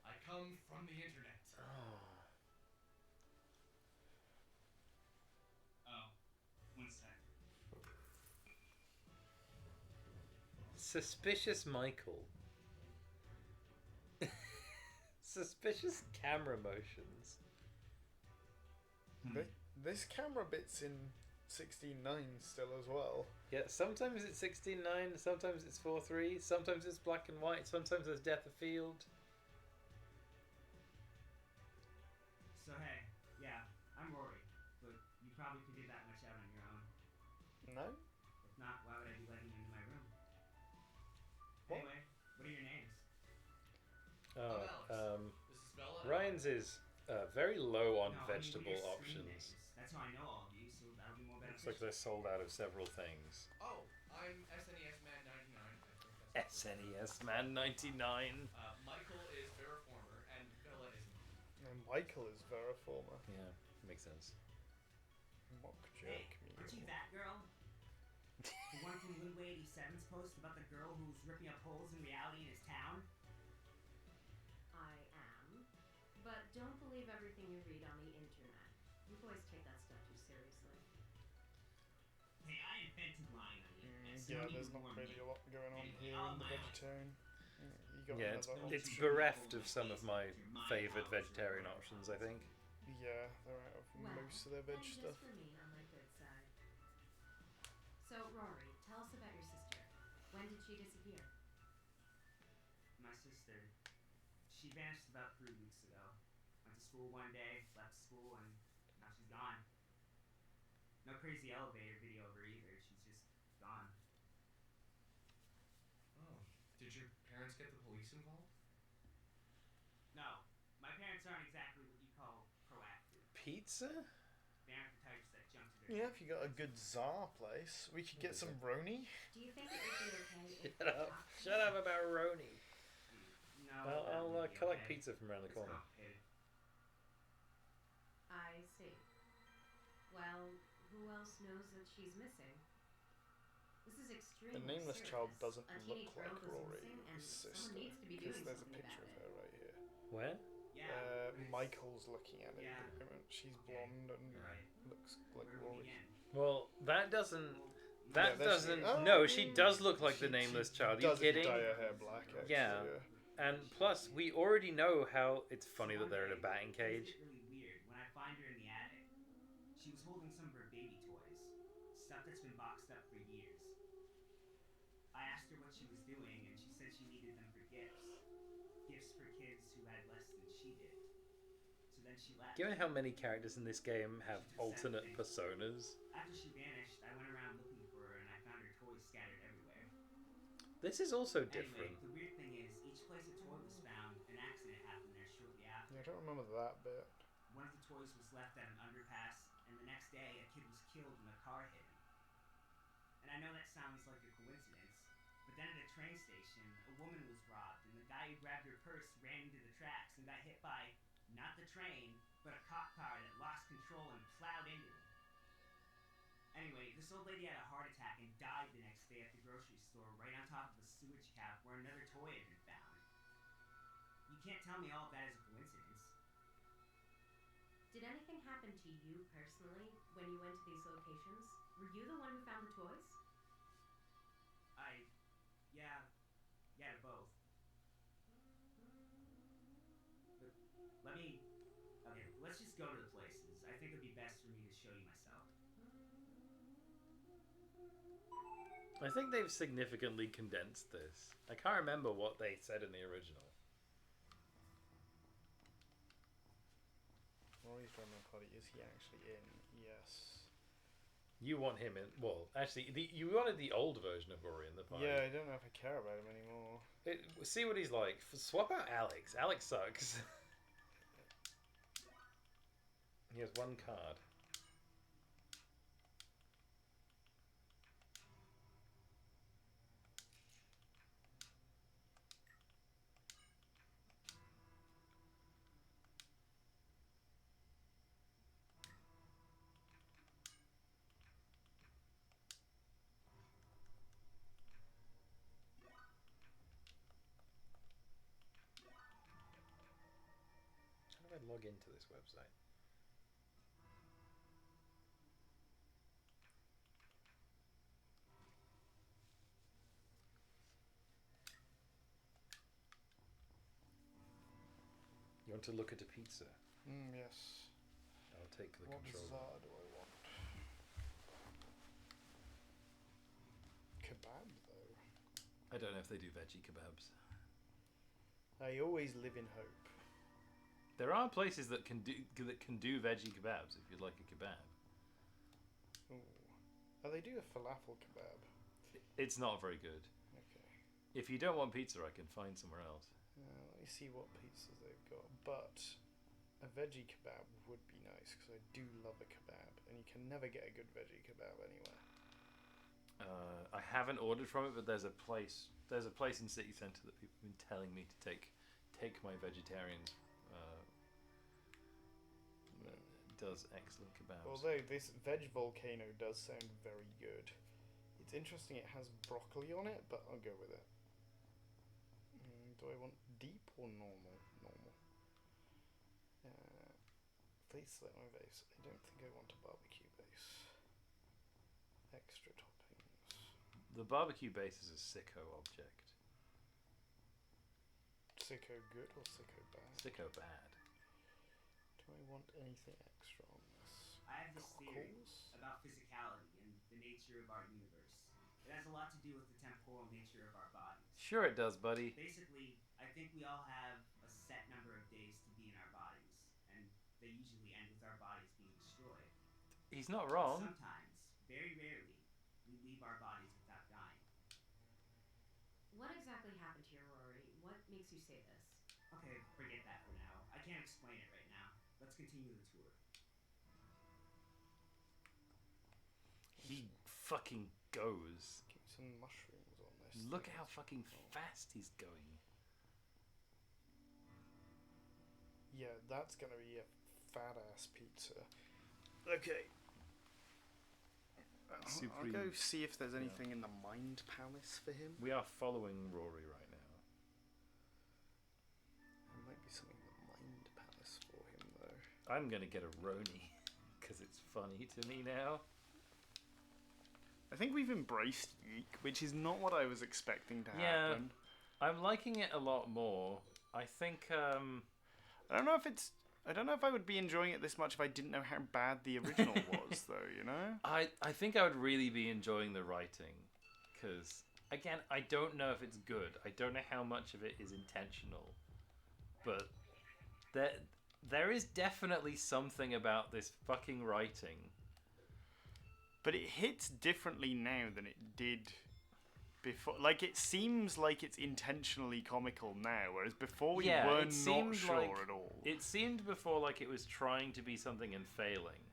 I come from the internet. Oh, one sec. Suspicious Michael. Suspicious camera motions. This camera bit's in 16:9 still as well. Yeah, sometimes it's 16:9, sometimes it's 4:3, sometimes it's black and white, sometimes there's depth of field. So hey, yeah, I'm Rory, but you probably figured that much out on your own. No? If not, why would I be letting you into my room? What? Anyway, what are your names? This is Bella. Ryan's is very low on No, I mean, vegetable what are your screen options. names? That's how I know all of you, so that'll be more Looks beneficial. like they're sold out of several things. Oh, I'm SNES Man 99. I think that's SNES Man 99. Michael is Veriformer, and Bella is me. And Michael is Veriformer. Yeah, makes sense. Mock Hey, jerk me. aren't you that girl? The one from Winway 87's post about the girl who's ripping up holes in reality in his town? I am. But don't believe everything you read on the internet. You boys take that stuff too seriously. Hey, I invented lying on the internet. So Yeah, don't there's even not warn really me. a lot going on Anyway, here all in the my vegetarian. got Yeah, another it's option. bereft of some of my favoured vegetarian options, I think. Yeah, they're out of Well, most of their veg then just stuff. remain on my good side. So, Rory, tell us about your sister. When did she disappear? My sister, she vanished about 3 weeks ago. Went to school one day, left school, and now she's gone. No crazy elevator video of her either. She's just gone. Oh, did your parents get the police involved? No, my parents aren't exactly what you call proactive. Pizza? They aren't the types that jump to their Yeah, if you got a good Tsar place, we could get some Roni. Do you think it would be okay if Shut up. Shut up about Roni. No, I'll that'd be collect okay. pizza from around the It's corner. complicated. I see. Well, who else knows that she's missing? This is extremely The nameless serious. child doesn't A look teenage like girl goes Rory, missing, and his someone sister, needs to be because doing there's a something picture of about her it. right here. Where? Michael's looking at it Yeah. at the moment. She's blonde and looks like Where do we Rory. begin? Well, that doesn't. Yeah, That there she doesn't. is. Oh, No, she does look like She the nameless child. Are does you if kidding? dye her hair black, actually, Yeah. And plus, we already know how it's funny that they're in a batting cage. Things get really weird when I find her in the attic. She was holding some of her baby toys, stuff that's been boxed up for years. I asked her what she was doing, and she said she needed them for gifts. Gifts for kids who had less than she did. So then she left. Given how many characters in this game have She just alternate said personas, After she vanished, I went around looking for her, and I found her toys scattered everywhere. this is also Anyway, different. the weird thing is, each place a toy was found, an accident happened there shortly after. Yeah, I don't remember that bit. One of the toys was left at an underpass, and the next day a kid was killed when a car hit him. And I know that sounds like a coincidence, but then at a train station, a woman was robbed, and the guy who grabbed her purse ran into the tracks and got hit by, not the train, but a cop car that lost control and plowed into him. Anyway, this old lady had a heart attack and died the next day at the grocery store right on top of a sewage cap where another toy had been found. You can't tell me all of that is a coincidence. Did anything happen to you personally when you went to these locations? Were you the one who found the toys? Yeah, to both. But okay, let's just go to the places. I think it'd be best for me to show you myself. I think they've significantly condensed this. I can't remember what they said in the original. Rory's drama party, is he actually in? Yes. You want him in? Well, actually, you wanted the old version of Rory in the party. Yeah, I don't know if I care about him anymore. See what he's like. Swap out Alex. Alex sucks. He has one card. How do I log into this website? You want to look at a pizza? Yes. I'll take the What control. Tsar do I want? Kebab, though. I don't know if they do veggie kebabs. I always live in hope. There are places that can do veggie kebabs if you'd like a kebab. Ooh. Oh, they do a falafel kebab. It's not very good. Okay. If you don't want pizza, I can find somewhere else. Let me see what pizzas they've got. But a veggie kebab would be nice because I do love a kebab, and you can never get a good veggie kebab anywhere. I haven't ordered from it, but there's a place in city centre that people have been telling me to take my vegetarians. Does excellent kebabs. Although this veg volcano does sound very good. It's interesting it has broccoli on it, but I'll go with it. Do I want deep or normal? Normal. Please select my base. I don't think I want a barbecue base. Extra toppings. The barbecue base is a sicko object. Sicko good or sicko bad? Sicko bad. Do I want anything extra on this? I have this theory Goggles? about physicality and the nature of our universe. It has a lot to do with the temporal nature of our bodies. Sure it does, buddy. Basically, I think we all have a set number of days to be in our bodies, and they usually end with our bodies being destroyed. He's not wrong. Sometimes, very rarely, we leave our bodies without dying. What exactly happened here, Rory? What makes you say this? Okay, forget that for now. I can't explain it right now. Let's continue the tour. He fucking goes. Keep some mushrooms on this. Look how fucking fast he's going. Yeah, that's gonna be a fat ass pizza. Okay. I'll go see if there's anything in the Mind Palace for him. We are following Rory right now. There might be something in the Mind Palace for him, though. I'm gonna get a Roni because it's funny to me now. I think we've embraced YiiK, which is not what I was expecting to Yeah, happen. I'm liking it a lot more. I think I don't know if I would be enjoying it this much if I didn't know how bad the original was, though, you know? I think I would really be enjoying the writing, because again, I don't know if it's good. I don't know how much of it is intentional, but there is definitely something about this fucking writing. But it hits differently now than it did before. Like, it seems like it's intentionally comical now, whereas before we were not sure at all. It seemed before like it was trying to be something and failing.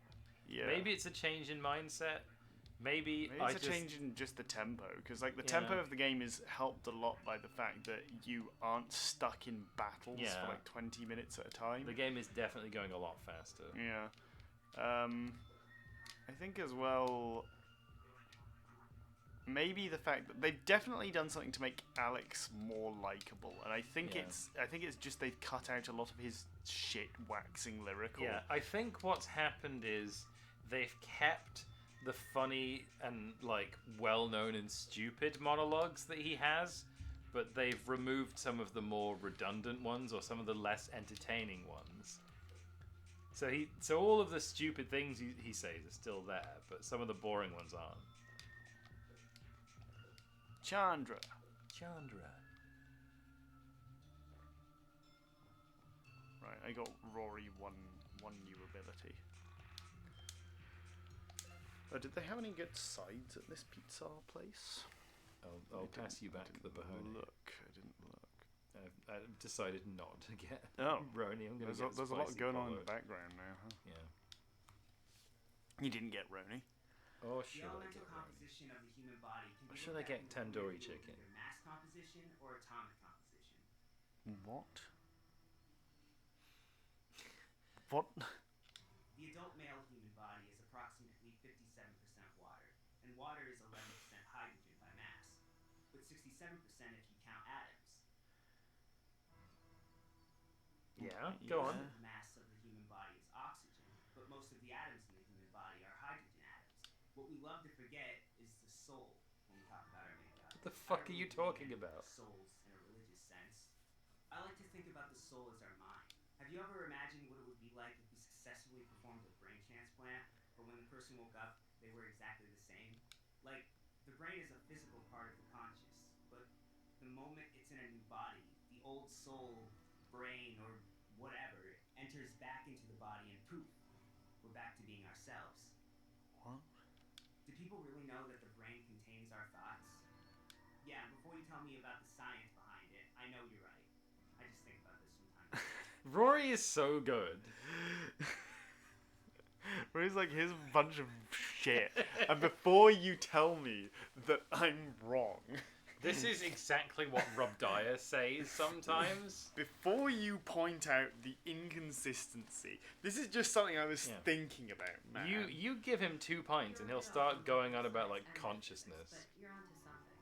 Yeah. Maybe it's a change in mindset. Maybe it's a change in just the tempo, because like the tempo of the game is helped a lot by the fact that you aren't stuck in battles for like 20 minutes at a time. The game is definitely going a lot faster. Yeah. I think as well, maybe the fact that they've definitely done something to make Alex more likable, and I think it's just they've cut out a lot of his shit waxing lyrical. Yeah, I think what's happened is they've kept the funny and like well-known and stupid monologues that he has, but they've removed some of the more redundant ones or some of the less entertaining ones. So all of the stupid things he says are still there, but some of the boring ones aren't. Chandra. Right, I got Rory one new ability. Oh, did they have any good sides at this pizza place? I'll pass you back the Bahoni. I didn't look. I've decided not to get Roni. There's a lot going on in the background now, huh? Yeah. You didn't get Roni. Oh, The should I elemental get composition of the human body can Or be should I looked get at in tandoori either chicken? mass composition or atomic composition. What? What? The adult male human body is approximately 57% water, and water is 11% hydrogen by mass, but 67% if you count atoms. Yeah, go on. The mass of the human body is oxygen, but most of the atoms in the human body are hydrogen atoms. What we love to forget is the soul when we talk about our main god. What the fuck are you talking about? Souls in a religious sense. I like to think about the soul as our mind. Have you ever imagined what it would be like if we successfully performed a brain transplant, but when the person woke up, they were exactly the same? Like, the brain is a physical part of the conscious, but the moment it's in a new body, the old soul, brain, or whatever enters back into the body and poof, we're back to being ourselves. What? Do people really know that the brain contains our thoughts? Yeah, and before you tell me about the science behind it, I know you're right. I just think about this sometimes. Rory is so good. Rory's like, here's a bunch of shit, and before you tell me that I'm wrong... This is exactly what Rob Dyer says sometimes. Before you point out the inconsistency, this is just something I was thinking about, man. You give him 2 pints and he'll start going on about like consciousness. But you're onto something.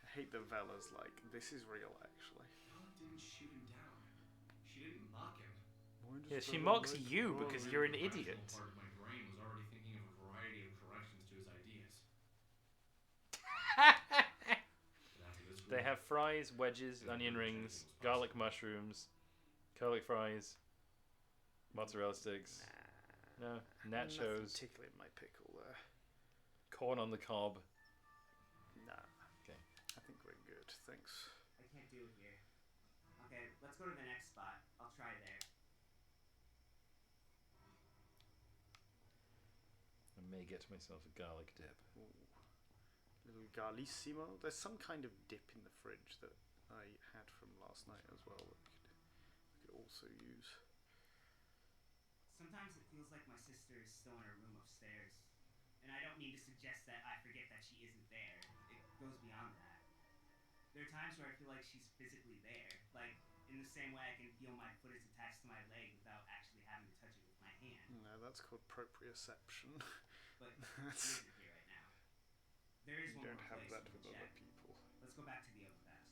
I hate that Vela's like, this is real, actually. Bella didn't shoot him down. She didn't mock him. Yeah, she mocks you because you're an idiot. Part of my brain was already thinking of a variety of corrections to his ideas. But after this They have fries, wedges, onion rings, garlic mushrooms, garlic fries, mozzarella sticks. No, Nothing nachos, tickling my pickle there. corn on the cob. Nah. Okay. I think we're good. Thanks. I can't do it here. Okay, let's go to the next spot. I'll try there. I may get myself a garlic dip. Little garlissimo. There's some kind of dip in the fridge that I had from last night as well that we could also use. Sometimes it feels like my sister is still in her room upstairs. And I don't mean to suggest that I forget that she isn't there. It goes beyond that. There are times where I feel like she's physically there. Like, in the same way I can feel my foot is attached to my leg without actually having to touch it with my hand. No, that's called proprioception. But she isn't here right now. There is You one don't more have place that we with can other check. people. Let's go back to the overpass.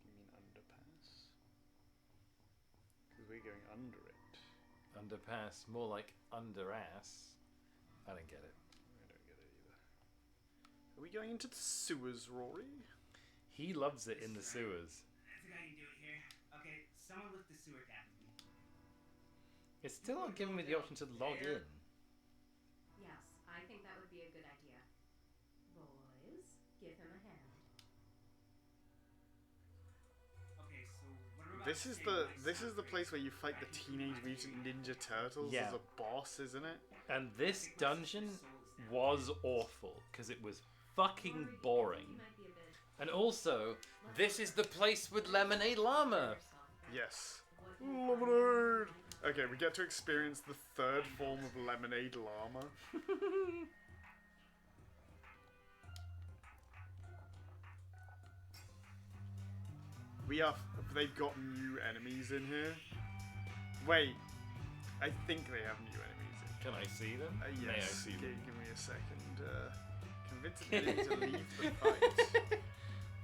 You mean underpass? Because we're going under it. Underpass, more like under ass. I don't get it. I don't get it either. Are we going into the sewers, Rory? He loves it in the sewers. I think I can do it here. Okay, someone lift the sewer cap with me. It's still not giving me the option to log in. Yes, I think that would be a good idea. Boys, give him a hand. Okay, so what are we about This to is say the might sound place where you fight Back the into Teenage my Mutant theory. Ninja Turtles Yeah. as a boss, isn't it? And this dungeon was awful because it was fucking boring. And also, this is the place with Lemonade Llama. Yes. Lemonade! Okay, we get to experience the third form of Lemonade Llama. They've got new enemies in here. Wait, I think they have new enemies in. Can I see them? Yes. May I see them? Give me a second. Convince an enemy to leave the fight.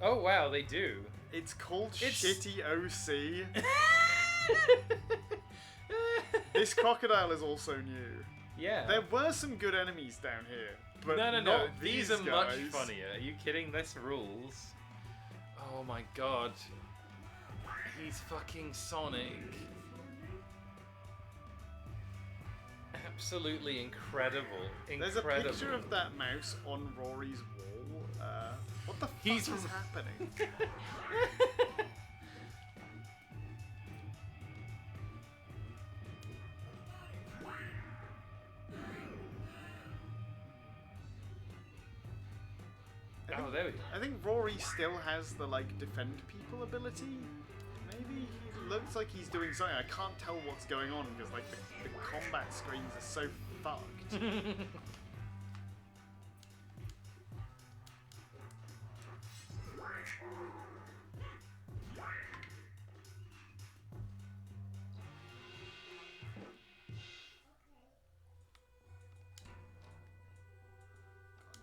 Oh wow, they do. It's called Shitty OC. This crocodile is also new. Yeah. There were some good enemies down here, but no. not These these are much guys. funnier. Are you kidding? This rules. Oh my god. He's fucking Sonic. Absolutely incredible. There's a picture of that mouse on Rory's wall. What the fuck is happening? Oh, there we go. I think Rory still has the defend people ability. Maybe he looks like he's doing something. I can't tell what's going on because the combat screens are so fucked.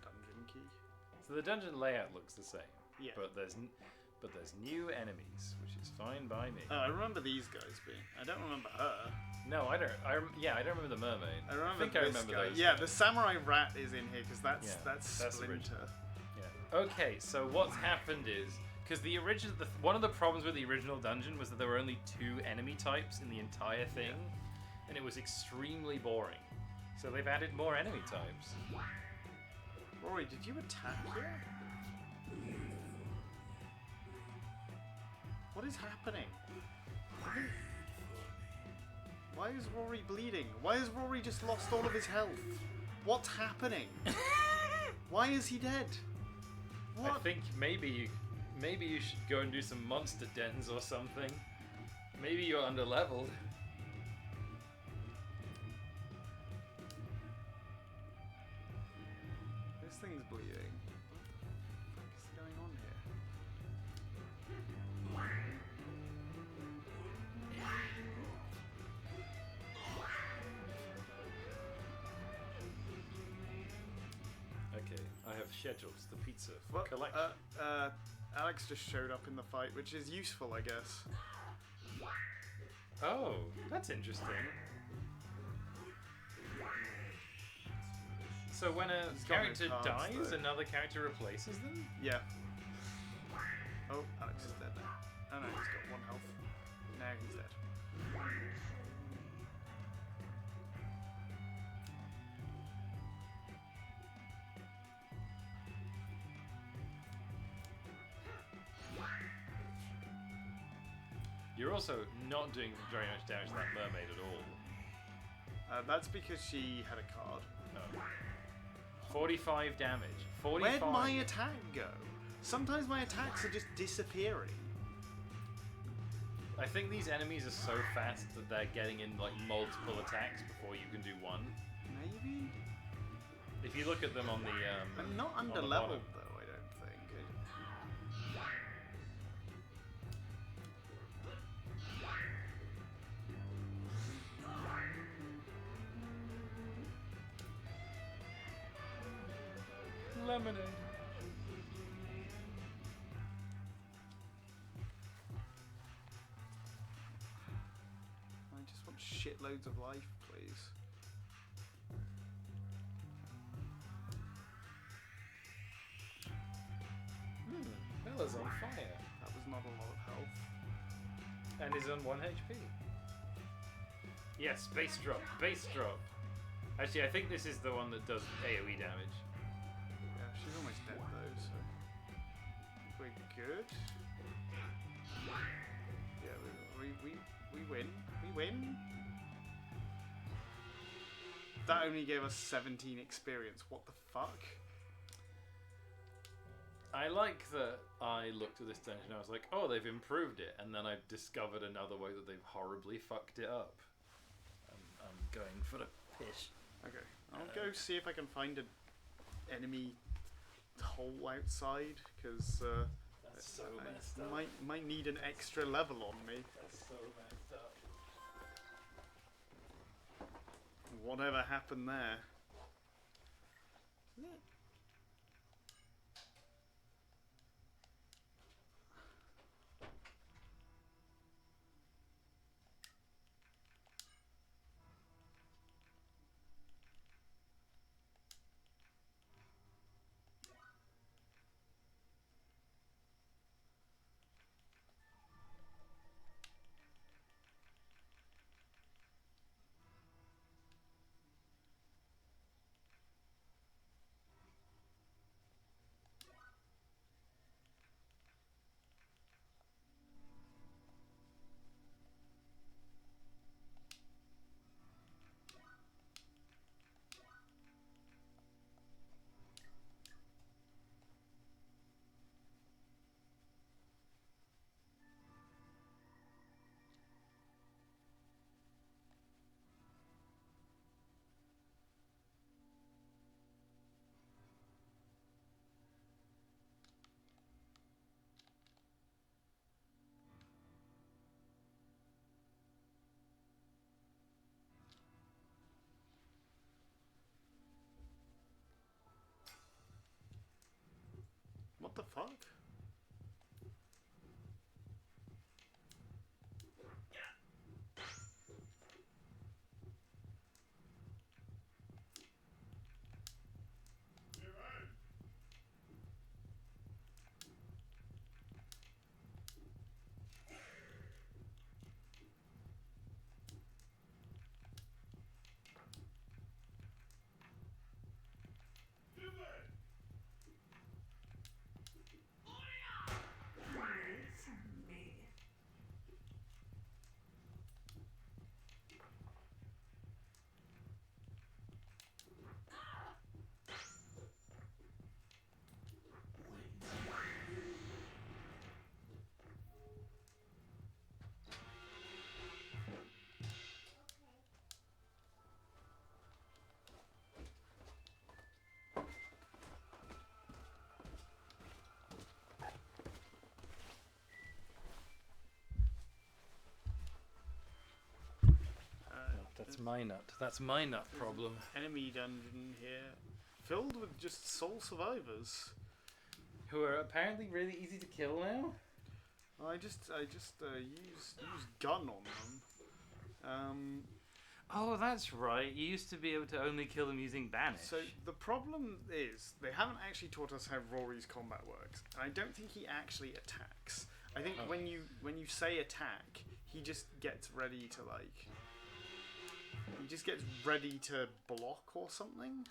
Dungeon key. So the dungeon layout looks the same. Yeah. But there's new enemies, which is fine by me. I remember these guys being. I don't remember her. No, I don't. I don't remember the mermaid. I remember think this I remember guy. those. Yeah, guys. the samurai rat is in here because that's that's Splinter. original. Yeah. Okay, so what's happened is because one of the problems with the original dungeon was that there were only 2 enemy types in the entire thing, and it was extremely boring. So they've added more enemy types. Rory, did you attack here? What is happening? Why is Rory bleeding? Why has Rory just lost all of his health? What's happening? Why is he dead? What? I think maybe you should go and do some monster dens or something. Maybe you're underleveled. This thing's bleeding. What the fuck is going on here? Okay, I have scheduled the pizza for Well, collection. Alex just showed up in the fight, which is useful, I guess. Oh, that's interesting. So when a He's got no character cards, dies, though. another character replaces them? Yeah. Oh, Alex is dead now. Oh no, he's got 1 health. Now he's dead. You're also not doing very much damage to that mermaid at all. That's because she had a card. No. 45 damage. 45. Where'd my attack go? Sometimes my attacks are just disappearing. I think these enemies are so fast that they're getting in like multiple attacks before you can do one. Maybe? If you look at them on the I'm not on the under bottom. leveled though, I don't think. Lemonade. I just want shitloads of life, please. Bella's on fire. That was not a lot of health. And is on 1 HP. Yes, base drop, base drop. Actually, I think this is the one that does AoE damage. Yeah, she's almost dead though, so we're good. Yeah, we win. We win. That only gave us 17 experience. What the fuck? I like that I looked at this dungeon and I was like, oh, they've improved it. And then I discovered another way that they've horribly fucked it up. I'm going for the piss. Okay, I'll go see if I can find an enemy hole outside, because That's so messed up. might need an extra level on me. That's so messed up. Whatever happened there. What the fuck? That's my nut. That's my nut problem. Enemy dungeon here, filled with just soul survivors. Who are apparently really easy to kill now? I just use gun on them. Oh, that's right. You used to be able to only kill them using banish. So the problem is they haven't actually taught us how Rory's combat works. I don't think he actually attacks. I think when you say attack, he just gets ready to like. He just gets ready to block or something.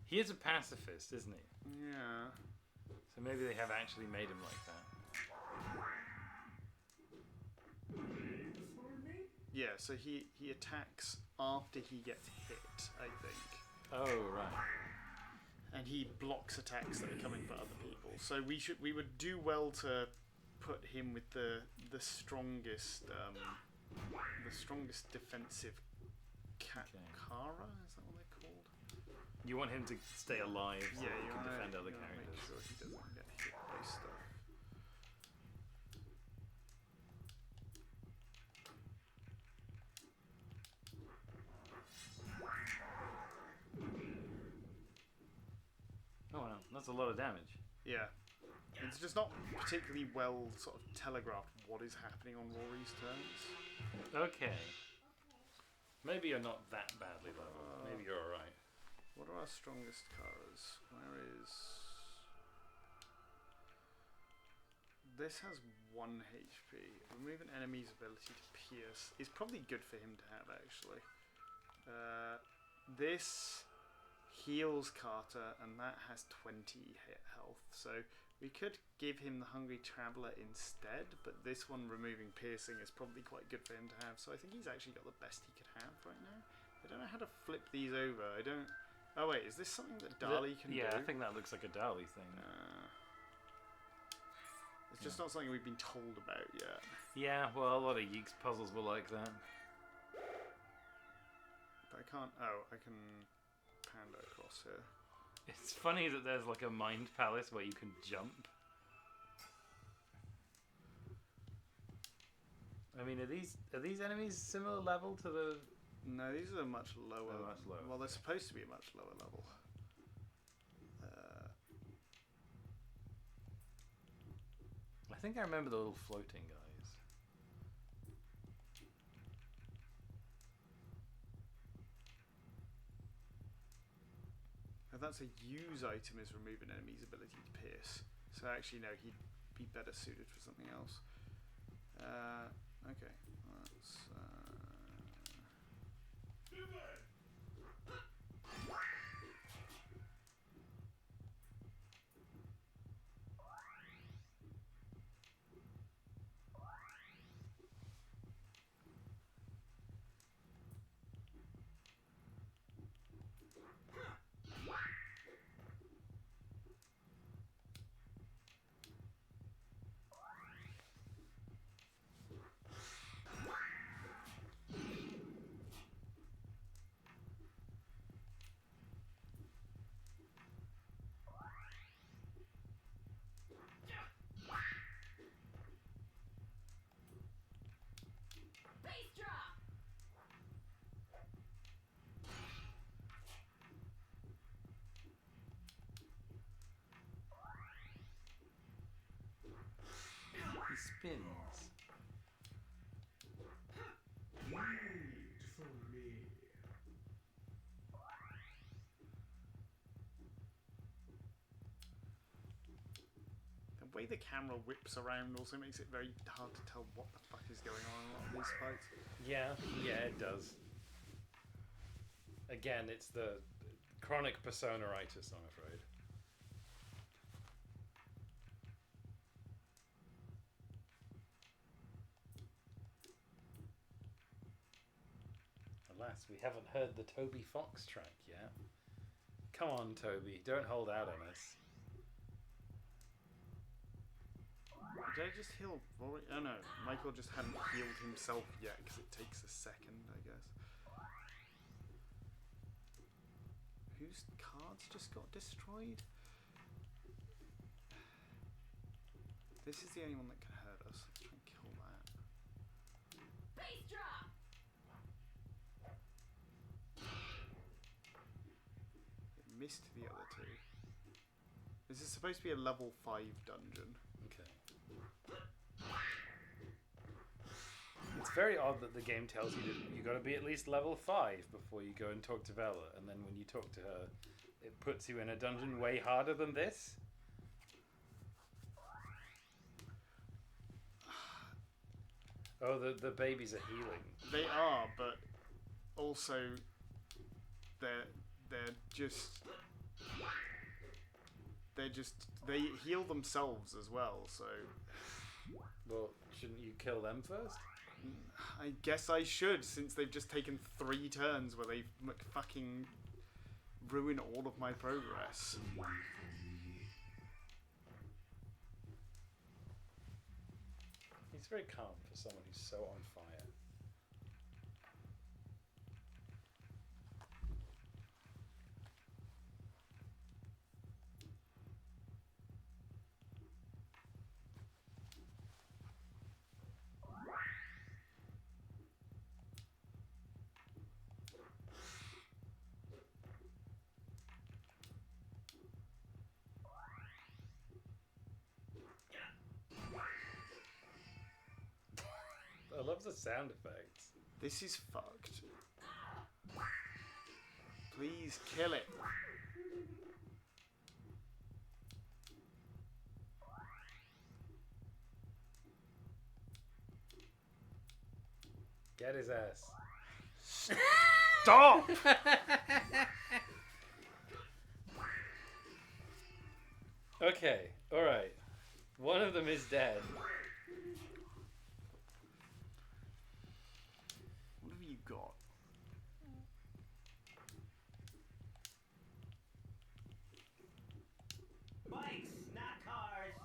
He is a pacifist, isn't he? Yeah. So maybe they have actually made him like that. Yeah, so he attacks after he gets hit, I think. Oh, right. And he blocks attacks that are coming for other people. So we would do well to put him with the strongest defensive Kara, is that what they're called? You want him to stay alive so Yeah, he you can wanna defend other make characters. sure he doesn't get hit by stuff. Oh wow, that's a lot of damage. Yeah. It's just not particularly well sort of telegraphed what is happening on Rory's turns. Okay. Maybe you're not that badly leveled. Maybe you're alright. What are our strongest Karas? Where is... This has 1 HP. Remove an enemy's ability to pierce is probably good for him to have, actually. This heals Carter, and that has 20 hit health. So we could give him the Hungry Traveller instead, but this one removing piercing is probably quite good for him to have. So I think he's actually got the best he could have right now. I don't know how to flip these over. I don't... Oh wait, is this something that Dali can do? Yeah, I think that looks like a Dali thing. It's just not something we've been told about yet. Yeah, well, a lot of YiiK's puzzles were like that. But I can't... Oh, I can panda across here. It's funny that there's like a mind palace where you can jump. I mean, are these enemies similar level to the... No, these are much lower. They're much lower. Well, they're supposed to be a much lower level. I think I remember the little floating guys. Now that's a use item is remove an enemy's ability to pierce. So actually, no, he'd be better suited for something else. Okay, let's... He spins. Wait for me. The way the camera whips around also makes it very hard to tell what the fuck is going on in a lot of these fights. Yeah, it does. Again, it's the chronic personaritis, I'm afraid. Alas, we haven't heard the Toby Fox track yet. Come on, Toby, don't hold out on us. Did I just heal Rory? Oh no, Michael just hadn't healed himself yet because it takes a second, I guess. Whose cards just got destroyed? This is the only one that can hurt us. Let's try and kill that. Base drop! It missed the other two. This is supposed to be a level 5 dungeon. Okay. It's very odd that the game tells you that you got to be at least level 5 before you go and talk to Vela, and then when you talk to her, it puts you in a dungeon way harder than this. Oh, the babies are healing. They are, but also they're just they heal themselves as well. So, well, shouldn't you kill them first? I guess I should, since they've just taken 3 turns where they've fucking ruined all of my progress. He's very calm for someone who's so on fire. I love the sound effects. This is fucked. Please kill it. Get his ass. Stop! Okay, alright. One of them is dead. What have you got? Bikes, not cars.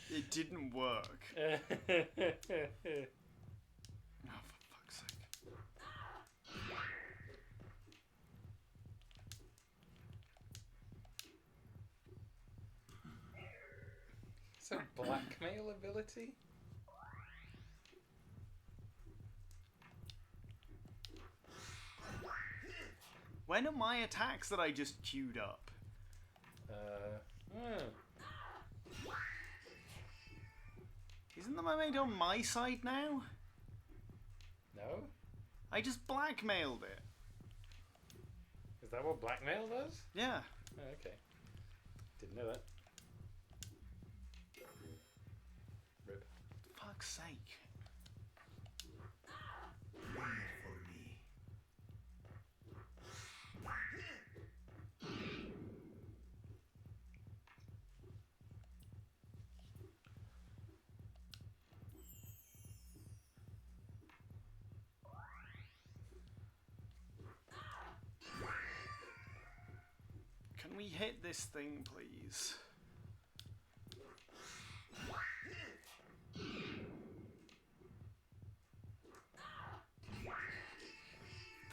It didn't work. Oh, for fuck's sake. It's a blackmail ability? When are my attacks that I just queued up? Isn't the mermaid on my side now? No? I just blackmailed it. Is that what blackmail does? Yeah. Oh, okay. Didn't know that. Rip. Fuck's sake. Can we hit this thing, please?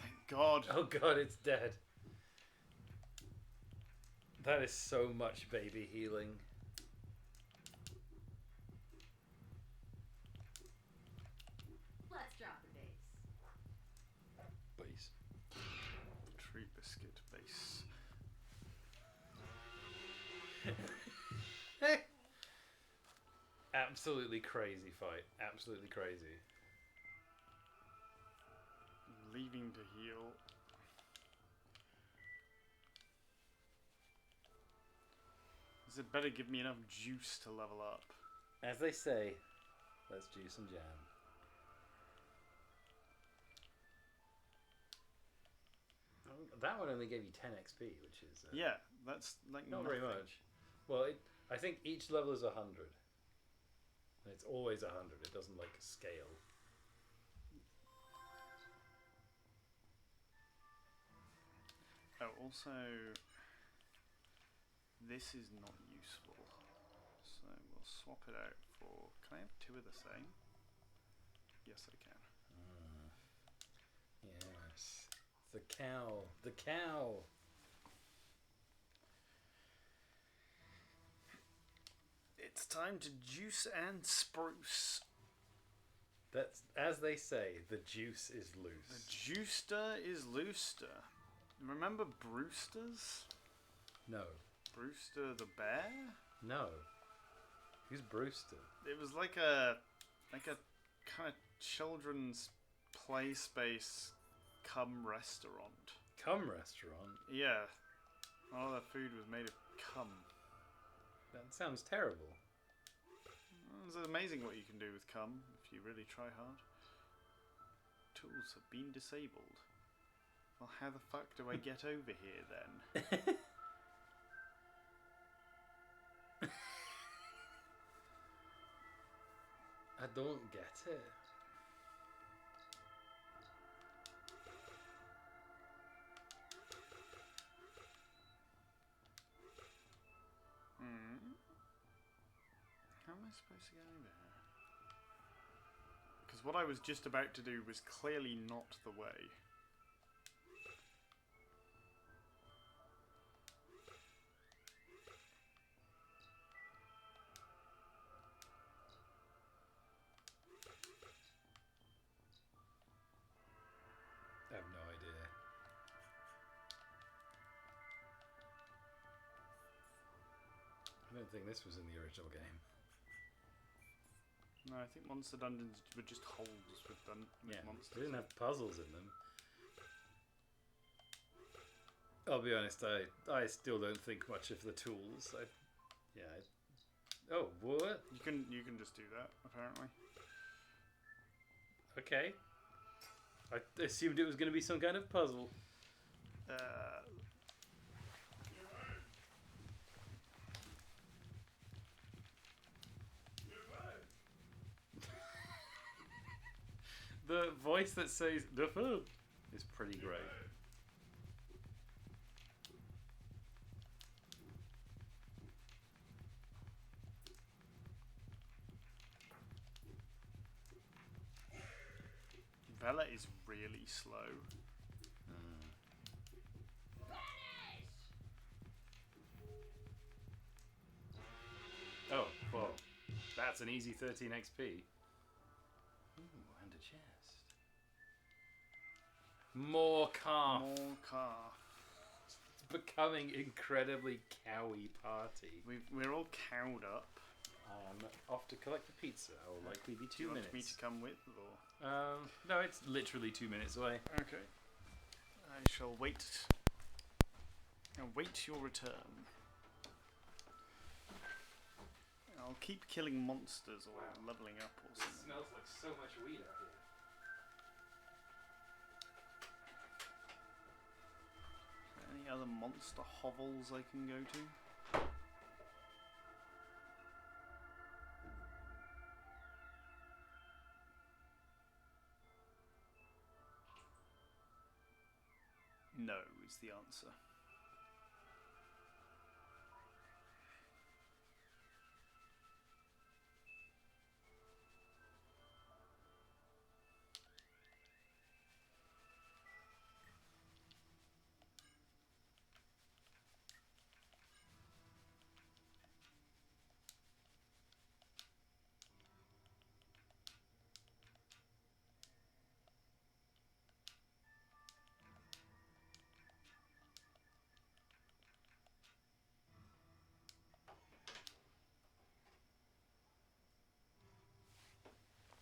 Thank God. Oh God, it's dead. That is so much baby healing. Let's drop the base. Base. Tree biscuit base. Absolutely crazy fight. Absolutely crazy. Leaving to heal. Does it better give me enough juice to level up? As they say, let's juice and jam. That one only gave you 10 XP, which is... yeah, that's like not nothing. very much. Well, I think each level is 100. And it's always 100. It doesn't, like, scale. Oh, also, this is not useful. So we'll swap it out for... Can I have 2 of the same? Yes, I can. Yes. The cow. The cow. It's time to juice and spruce. That's, as they say, the juice is loose. The juicer is looster. Remember Brewster's? No. Brewster the bear? No. Who's Brewster? It was like a kind of children's play space cum restaurant. Cum restaurant? Yeah. All the food was made of cum. That sounds terrible. It's amazing what you can do with cum if you really try hard. Tools have been disabled. Well, how the fuck do I get over here then? I don't get it. How am I supposed to get over here? Because what I was just about to do was clearly not the way. I have no idea. I don't think this was in the original game. No, I think Monster Dungeons were just holes with monsters. They didn't have puzzles in them. I'll be honest, I still don't think much of the tools. Oh, what? You can just do that, apparently. Okay. I assumed it was going to be some kind of puzzle. The voice that says "the food" is pretty great. Vela is really slow. Oh, well, that's an easy 13 XP. Ooh, and a chest. More calf. More calf. It's becoming incredibly cowy party. We're all cowed up. I'm off to collect the pizza. I will likely be 2 minutes. Do you want me to come with, or? No, it's literally 2 minutes away. Okay. I shall wait. Await your return. I'll keep killing monsters or leveling up or It something. smells like so much weed out here. Any other monster hovels I can go to? No is the answer.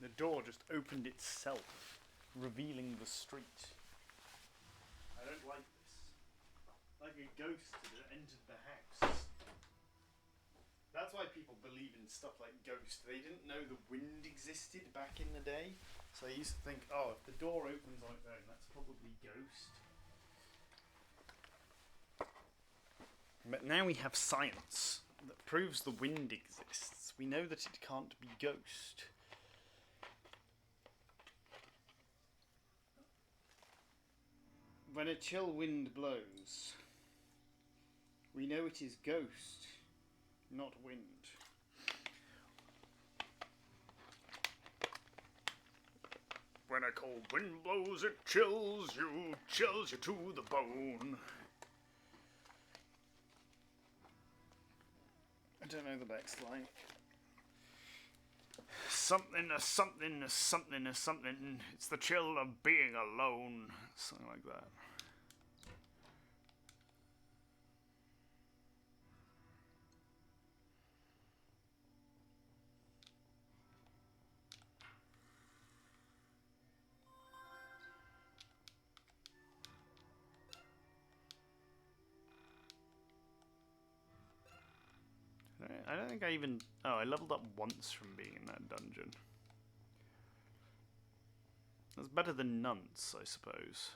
The door just opened itself, revealing the street. I don't like this. Like a ghost that entered the house. That's why people believe in stuff like ghost. They didn't know the wind existed back in the day. So they used to think, oh, if the door opens on its own, that's probably ghost. But now we have science that proves the wind exists. We know that it can't be ghost. When a chill wind blows, we know it is ghost, not wind. When a cold wind blows, it chills you to the bone. I don't know the next line. Something, something. It's the chill of being alone. Something like that. I don't think I even... Oh, I leveled up once from being in that dungeon. That's better than nonce, I suppose.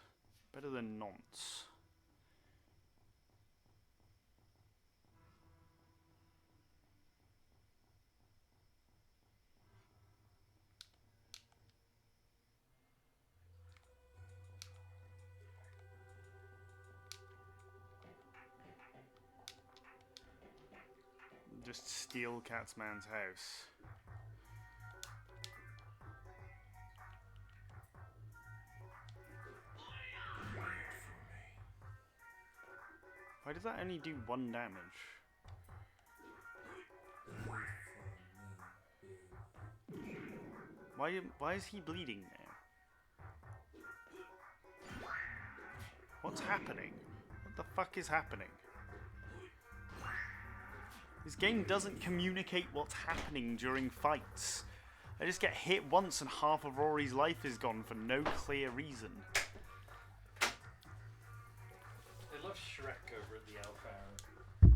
Better than nonce. Just steal Catsman's house. Why does that only do 1 damage? Why is he bleeding now? What's happening? What the fuck is happening? This game doesn't communicate what's happening during fights. I just get hit once and half of Rory's life is gone for no clear reason. They love Shrek over at the Alpha.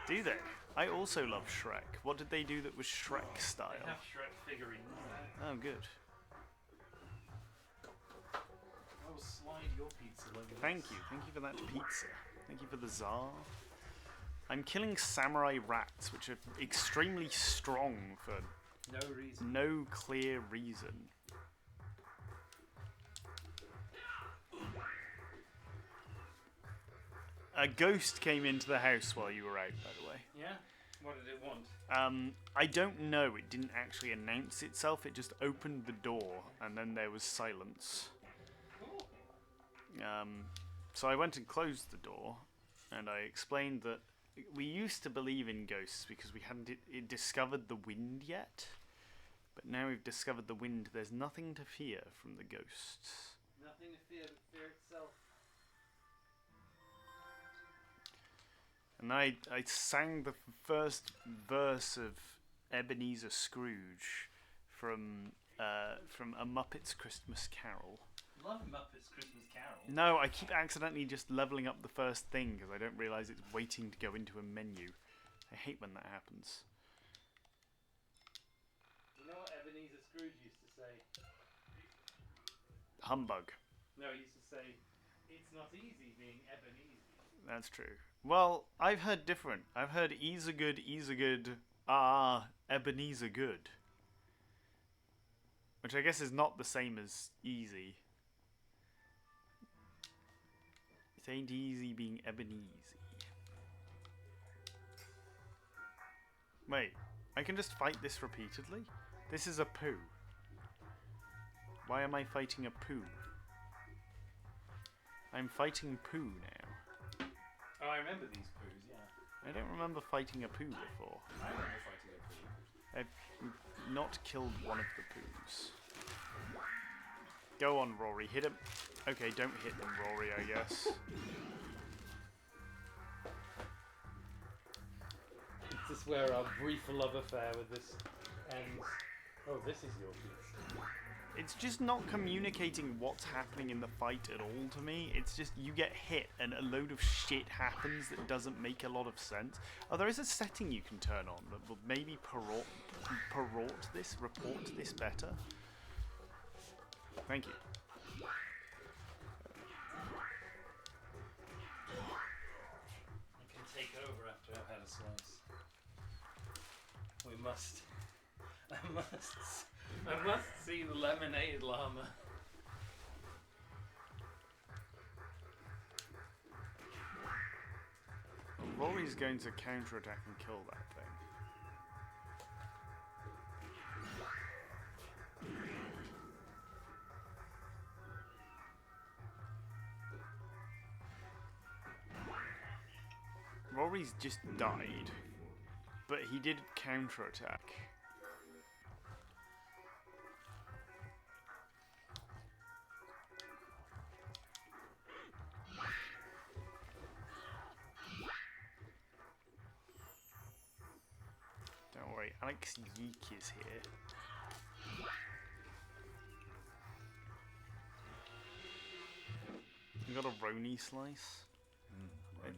Do they? I also love Shrek. What did they do that was Shrek style? They have Shrek figurines. Oh, good. I will slide your pizza like this. Thank you. Thank you for that pizza. Thank you for the Tsar. I'm killing samurai rats, which are extremely strong for no reason. No clear reason. A ghost came into the house while you were out, by the way. Yeah? What did it want? I don't know. It didn't actually announce itself. It just opened the door, and then there was silence. Cool. So I went and closed the door, and I explained that we used to believe in ghosts because we hadn't discovered the wind yet. But now we've discovered the wind, there's nothing to fear from the ghosts. Nothing to fear but fear itself. And I sang the first verse of Ebenezer Scrooge from A Muppet's Christmas Carol. Love Muppet's Christmas Carol. No, I keep accidentally just leveling up the first thing because I don't realise it's waiting to go into a menu. I hate when that happens. You know what Ebenezer Scrooge used to say? Humbug. No, he used to say, it's not easy being Ebenezer. That's true. Well, I've heard different. I've heard Easer good, Ebenezer good. Which I guess is not the same as easy. It ain't easy being Ebenezer. Wait, I can just fight this repeatedly? This is a poo. Why am I fighting a poo? I'm fighting poo now. Oh, I remember these poos, yeah. I don't remember fighting a poo before. I remember fighting a poo. I've not killed one of the poos. Go on, Rory, hit him. Okay, don't hit them, Rory, I guess. This is where our brief love affair with this ends. Oh, this is your piece. It's just not communicating what's happening in the fight at all to me. It's just you get hit and a load of shit happens that doesn't make a lot of sense. Oh, there is a setting you can turn on that will maybe report this better. Thank you. I can take over after I've had a slice. We must. I must see the lemonade llama. Rory's going to counterattack and kill that thing. Rory's just died, but he did counterattack. Don't worry, Alex YiiK is here. You got a Roni slice? Roni.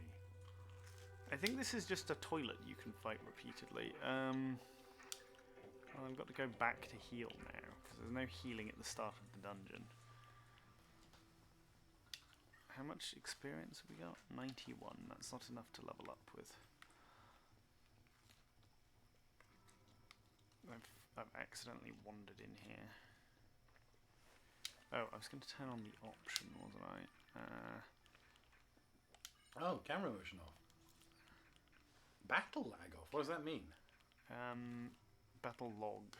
I I think this is just a toilet you can fight repeatedly. Well, I've got to go back to heal now, because there's no healing at the start of the dungeon. How much experience have we got? 91. That's not enough to level up with. I've accidentally wandered in here. Oh, I was going to turn on the option, wasn't I? Oh, camera motion off. Battle lag off. What does that mean? Battle log.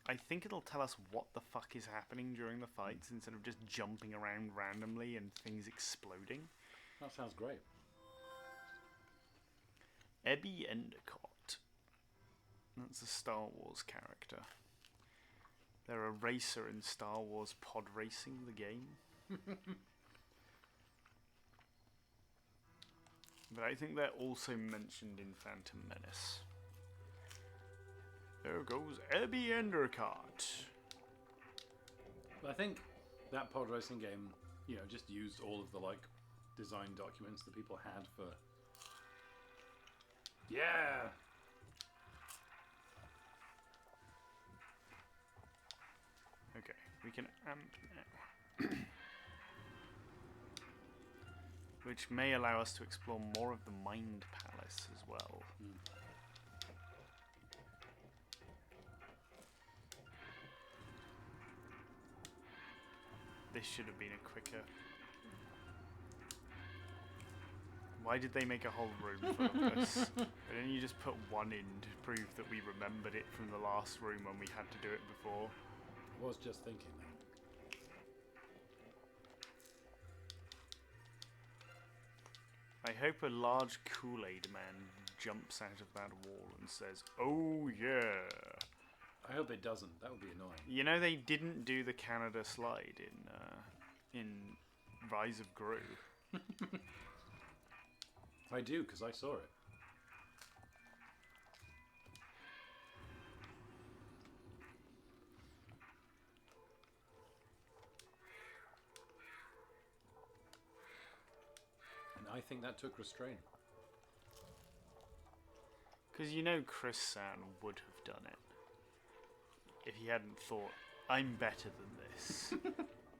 I think it'll tell us what the fuck is happening during the fights instead of just jumping around randomly and things exploding. That sounds great. Ebby Endicott. That's a Star Wars character. They're a racer in Star Wars Pod Racing, the game. But I think they're also mentioned in Phantom Menace. There goes Ebby Endicott. I think that pod racing game, you know, just used all of the like design documents that people had for. Yeah. Okay, we can amp now. Which may allow us to explore more of the Mind Palace as well. This should have been a quicker... Why did they make a whole room full of this? Why didn't you just put one in to prove that we remembered it from the last room when we had to do it before? I was just thinking that. I hope a large Kool-Aid man jumps out of that wall and says, "Oh yeah." I hope it doesn't. That would be annoying. You know they didn't do the Canada slide in Rise of Gru. I do, because I saw it. And I think that took restraint. Because you know Chris San would have done it. If he hadn't thought, I'm better than this.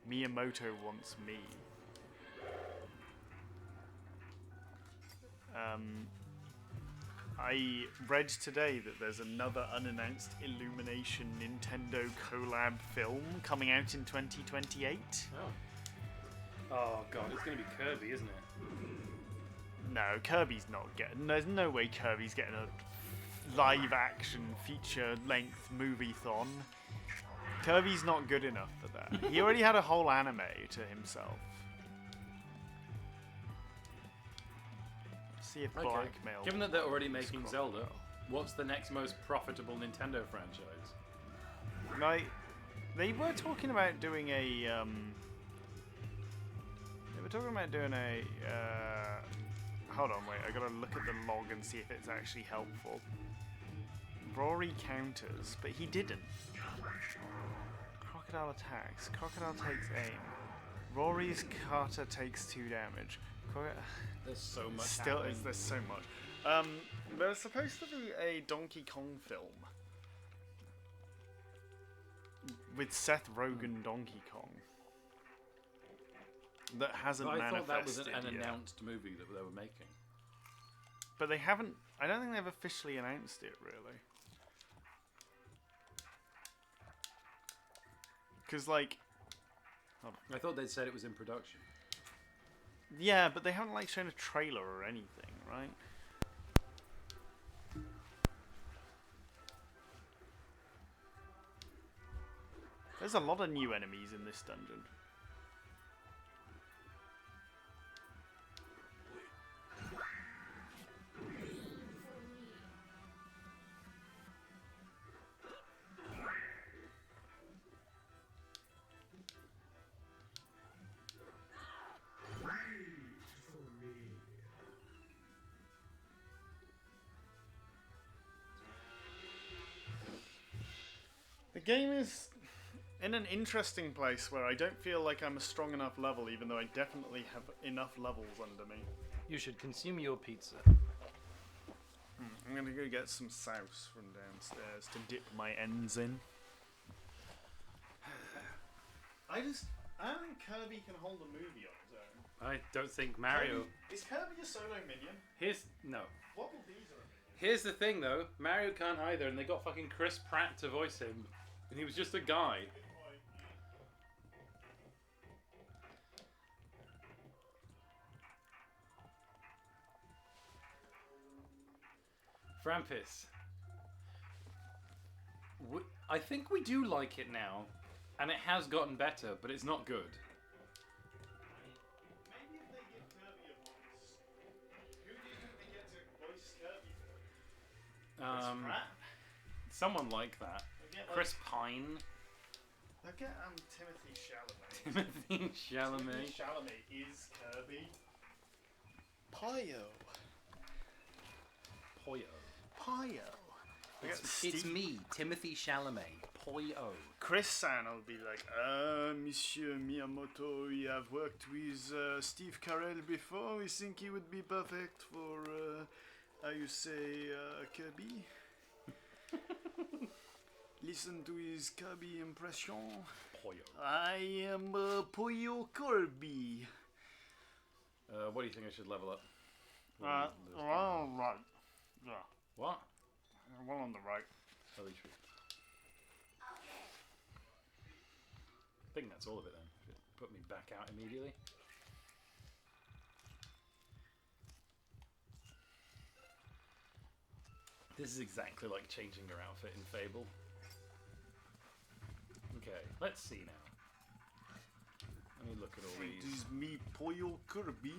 Miyamoto wants me. I read today that there's another unannounced Illumination Nintendo collab film coming out in 2028. Oh god, it's going to be Kirby, isn't it? No, Kirby's not getting... There's no way Kirby's getting a live-action, feature-length movie-thon. Kirby's not good enough for that. He already had a whole anime to himself. Let's see if Blackmail... Given that they're already making Zelda, what's the next most profitable Nintendo franchise? Like, they were talking about doing a... hold on, wait, I gotta look at the log and see if it's actually helpful. Rory counters, but he didn't. Crocodile attacks. Crocodile takes aim. Rory's Carter takes 2 damage. There's so much Still, happening. there's so much. There's supposed to be a Donkey Kong film with Seth Rogen Donkey Kong that hasn't manifested. I thought that was an yet. announced movie that they were making. But they haven't... I don't think they've officially announced it, really. Because, like... I thought they'd said it was in production. Yeah, but they haven't, like, shown a trailer or anything, right? There's a lot of new enemies in this dungeon. The game is in an interesting place where I don't feel like I'm a strong enough level, even though I definitely have enough levels under me. You should consume your pizza. I'm gonna go get some sauce from downstairs to dip my ends in. I don't think Kirby can hold a movie on his own. I don't think Mario. Is Kirby a solo minion? No. What will these are a minion? Here's the thing, though. Mario can't either, and they got fucking Chris Pratt to voice him, and he was just a guy. Frampus. I think we do like it now, and it has gotten better, but it's not good. Maybe if they give Kirby a voice, who do you think they get to voice Kirby for? Chris Pratt? Someone like that. Chris Pine. They'll get Timothy Chalamet. Timothy Chalamet. Timothy Chalamet is Kirby. Poyo. It's me, Timothy Chalamet. Poyo. Chris San will be like, Monsieur Miyamoto, we have worked with Steve Carell before. We think he would be perfect for, how you say, Kirby. Listen to his Kirby impression. Poyo. I am Poyo Kirby. What do you think I should level up? Right. Yeah. What? One on the right. Holy tree. I think that's all of it then. Should put me back out immediately. This is exactly like changing your outfit in Fable. Okay, let's see now. Let me look at all It these. is me, Poyo Kirby.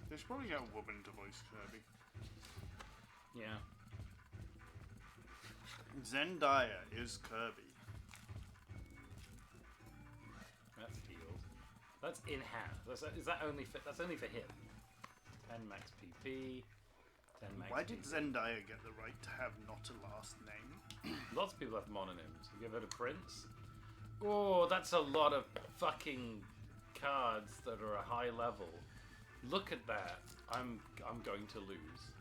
They should probably get a woman to voice Kirby. Yeah. Zendaya is Kirby. That's healed. That's in half. Is that only for? That's only for him. 10 max PP. 10 max. Why did PP. Zendaya get the right to have not a last name? Lots of people have mononyms. Have you ever heard of Prince? Oh, that's a lot of fucking cards that are a high level. Look at that. I'm going to lose.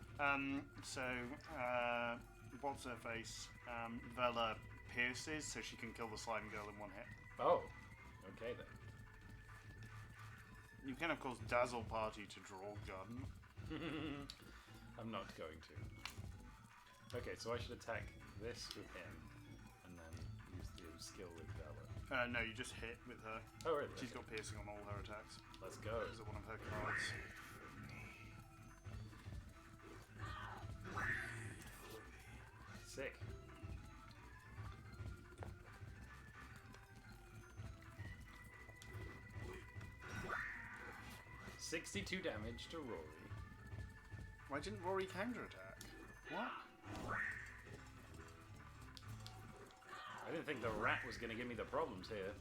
What's her face? Vela pierces so she can kill the slime girl in one hit. Oh, okay then. You can, of course, dazzle party to draw gun. I'm not going to. Okay, so I should attack this with him, and then use the skill with Vela. No, you just hit with her. Oh, really? She's got piercing on all her attacks. Let's go. Those are one of her cards. Sick. $62 damage to Rory. Why didn't Rory counterattack? What? I didn't think the rat was going to give me the problems here.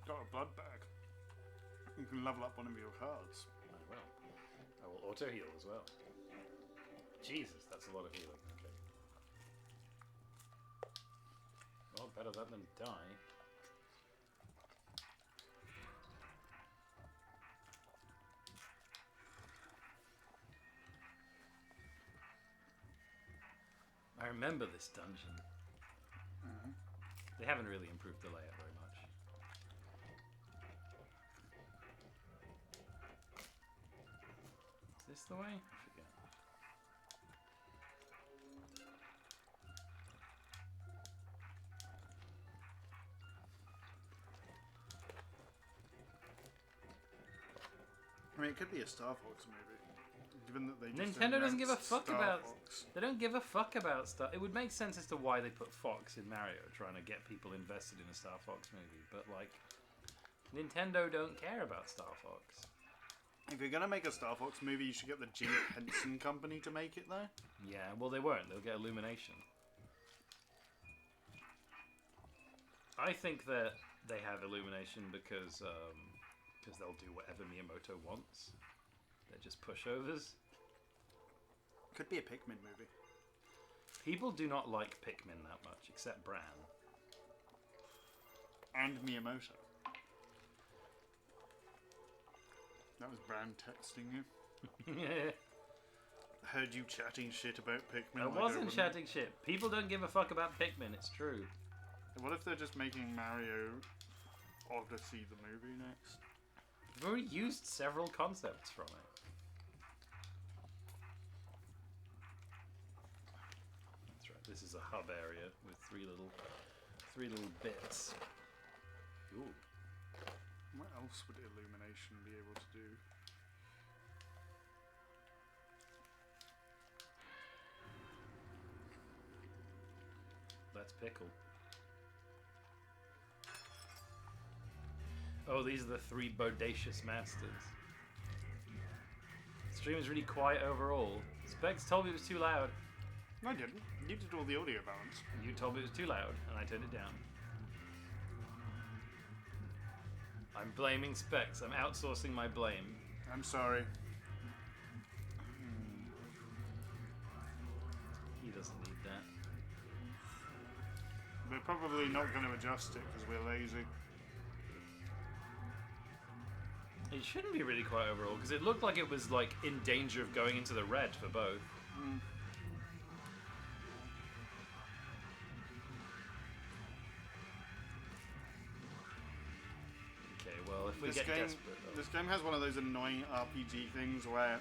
Got a blood bag. You can level up one of your cards. I will. I will auto heal as well. Jesus, that's a lot of healing. Okay. Well, better that than die. I remember this dungeon. They haven't really improved the layout very much. Is this the way? I forget. I mean, it could be a Star Fox movie. Given that they just Nintendo doesn't give a announced fuck Star about. Fox. They don't give a fuck about stuff. It would make sense as to why they put Fox in Mario, trying to get people invested in a Star Fox movie. But like, Nintendo don't care about Star Fox. If you're gonna make a Star Fox movie, you should get the Jim Henson Company to make it, though. Yeah, well, they won't. They'll get Illumination. I think that they have Illumination because they'll do whatever Miyamoto wants. They're just pushovers. Could be a Pikmin movie. People do not like Pikmin that much, except Bran. And Miyamoto. That was Brand texting you. Heard you chatting shit about Pikmin. I wasn't chatting shit. People don't give a fuck about Pikmin, it's true. What if they're just making Mario Odyssey the movie next? We've already used several concepts from it. That's right, this is a hub area with three little bits. Ooh. What else would Illumination be able to do? Let's pickle. Oh, these are the three bodacious masters. The stream is really quiet overall. Specs told me it was too loud. No, I didn't. You did all the audio balance. You told me it was too loud, and I turned it down. I'm blaming Specs. I'm outsourcing my blame. I'm sorry. He doesn't need that. We're probably not going to adjust it because we're lazy. It shouldn't be really quiet overall, because it looked like it was like in danger of going into the red for both. Okay, well, if we get desperate... This game has one of those annoying RPG things where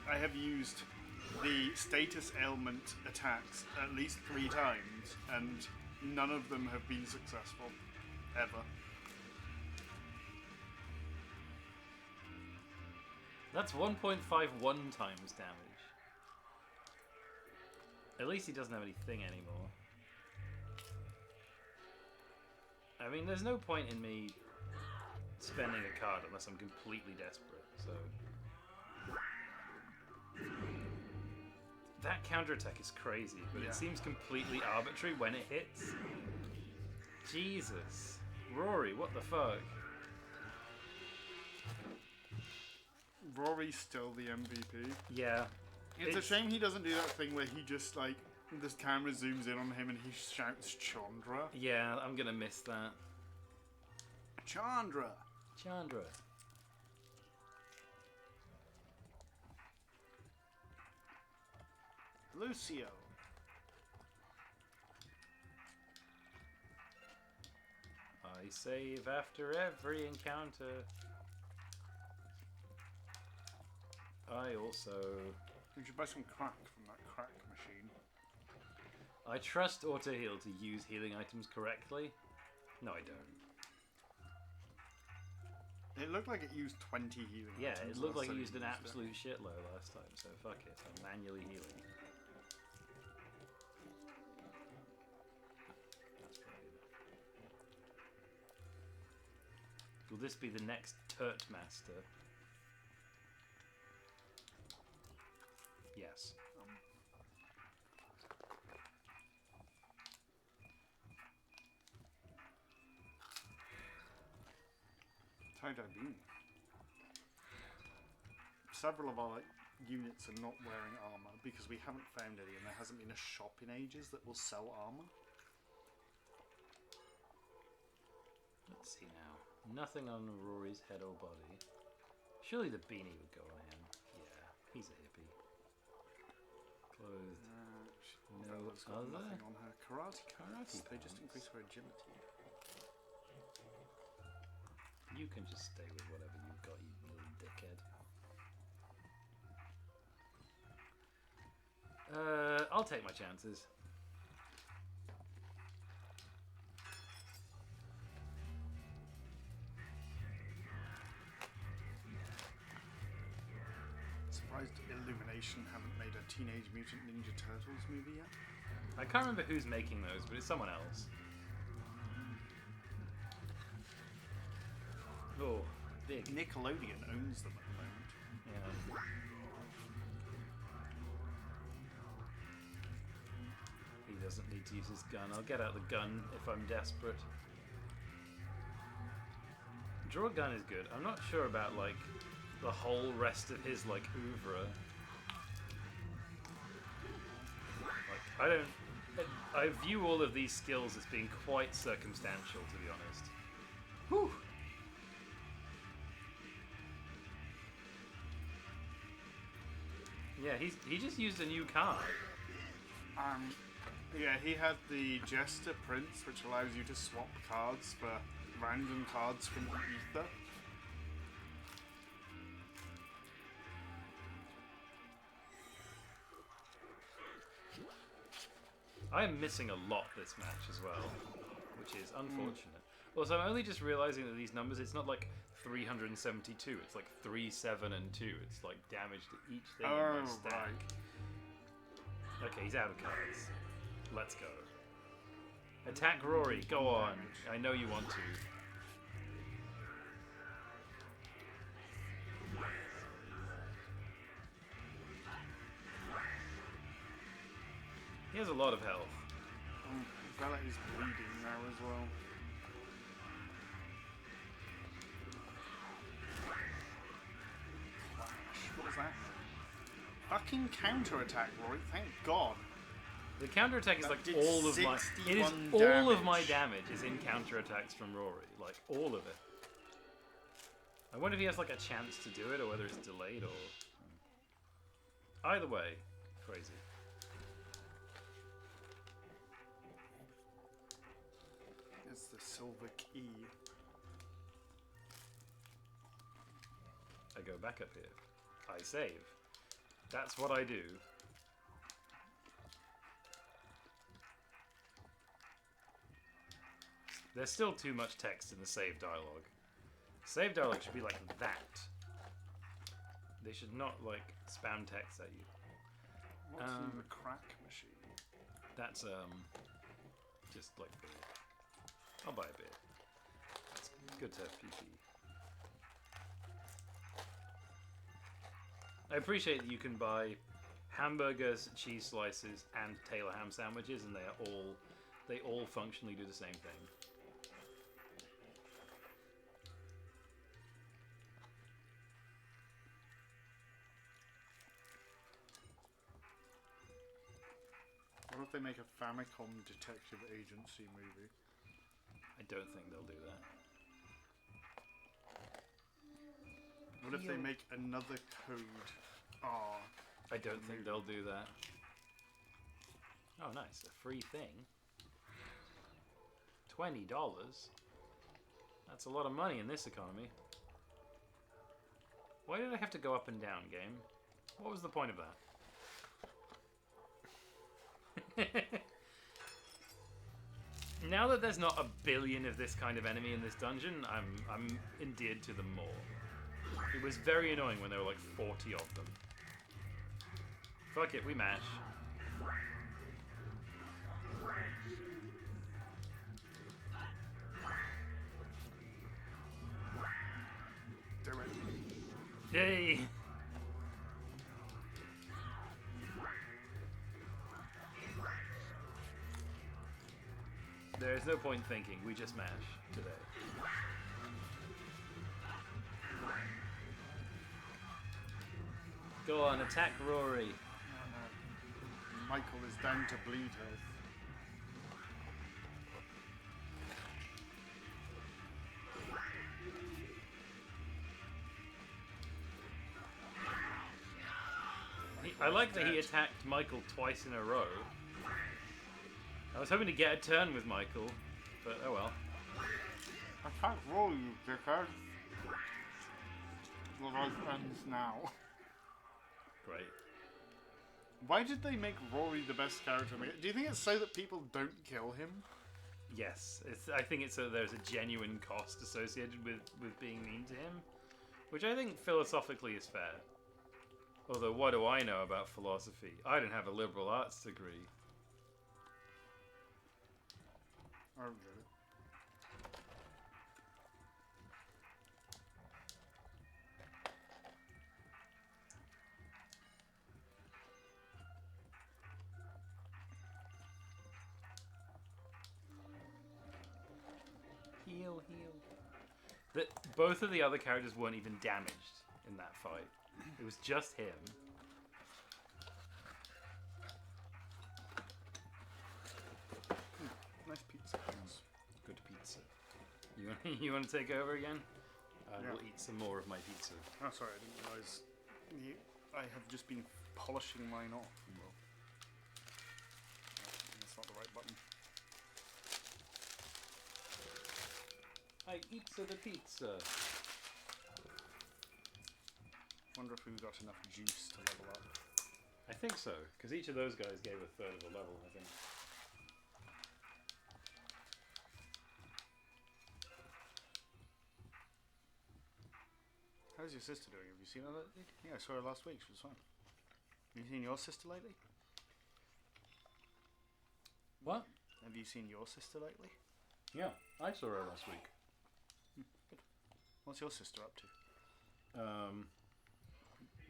I have used the status ailment attacks at least 3 times, and none of them have been successful. Ever. That's 1.51 times damage. At least he doesn't have anything anymore. I mean, there's no point in me spending a card unless I'm completely desperate, so... That counterattack is crazy, but it seems completely arbitrary when it hits. Jesus. Rory, what the fuck? Rory's still the MVP. Yeah. It's a shame he doesn't do that thing where he just, like, this camera zooms in on him and he shouts Chandra. Yeah, I'm gonna miss that. Chandra! Chandra. Lucio. I save after every encounter. I also... You should buy some crack from that crack machine. I trust auto heal to use healing items correctly. No, I don't. It looked like it used 20 healing items. Yeah, it looked like last it time used an it. absolute shitload last time, so fuck it. I'm manually healing. That's probably enough. Will this be the next Turt Master? Yes. Tie-dye bean. Several of our units are not wearing armor because we haven't found any, and there hasn't been a shop in ages that will sell armor. Let's see now. Nothing on Rory's head or body. Surely the beanie would go on him. Yeah, he's a hippie. Clothed. No got other. nothing on her. Karate Karate They just pants. increase her agility. You can just stay with whatever you've got, you little dickhead. I'll take my chances. Surprised Illumination haven't made a Teenage Mutant Ninja Turtles movie yet. I can't remember who's making those, but it's someone else. Oh, big. Nickelodeon owns them at the moment. Yeah. He doesn't need to use his gun. I'll get out the gun if I'm desperate. Draw a gun is good. I'm not sure about, like, the whole rest of his, like, oeuvre. Like, I don't... I view all of these skills as being quite circumstantial, to be honest. Whew. Yeah, he just used a new card. Yeah, he had the Jester Prince, which allows you to swap cards for random cards from the ether. I am missing a lot this match as well, which is unfortunate. Also, I'm only just realizing that these numbers, it's not like 372, it's like 3, 7, and 2. It's like damage to each thing in my stack. Right. Okay, he's out of cards. Let's go. Attack Rory, go on. I know you want to. He has a lot of health. I feel like he's bleeding now as well. What was that? Fucking counterattack, Rory, thank God. The counterattack is That like did all of my... It is 61 all of my damage. damage is in counterattacks from Rory. Like, all of it. I wonder if he has like a chance to do it or whether it's delayed or... Either way, crazy. It's the silver key. I go back up here. I save. That's what I do. There's still too much text in the save dialogue. Save dialogue should be like that. They should not like spam text at you. What's in the crack machine? That's just like beer. I'll buy a beer. It's good to have PP. I appreciate that you can buy hamburgers, cheese slices, and Taylor ham sandwiches, and they all functionally do the same thing. What if they make a Famicom detective agency movie? I don't think they'll do that. What if they make another code R? I don't think they'll do that. Oh, nice. A free thing. $20? That's a lot of money in this economy. Why did I have to go up and down, game? What was the point of that? Now that there's not a billion of this kind of enemy in this dungeon, I'm endeared to them more. It was very annoying when there were like 40 of them. Fuck it, we mash. Do it. Yay! There is no point thinking, we just mash today. Go on, attack Rory. Michael is down to bleed health. I like that he attacked Michael twice in a row. I was hoping to get a turn with Michael, but oh well. Attack roll, you dickhead. The life ends now. Great. Why did they make Rory the best character? Do you think it's so that people don't kill him? Yes, I think it's so there's a genuine cost associated with being mean to him, which I think philosophically is fair. Although, what do I know about philosophy? I didn't have a liberal arts degree. I don't get it. Heal, heal. Both of the other characters weren't even damaged in that fight. It was just him. You want to take over again? Yeah. We'll eat some more of my pizza. Oh, sorry, I didn't realise. I have just been polishing mine off. Well, that's not the right button. I eat the pizza. Wonder if we've got enough juice to level up. I think so, because each of those guys gave a third of a level, I think. How's your sister doing? Have you seen her lately? Yeah, I saw her last week. She was fine. Have you seen your sister lately? What? Have you seen your sister lately? Yeah, I saw her last week. Good. What's your sister up to?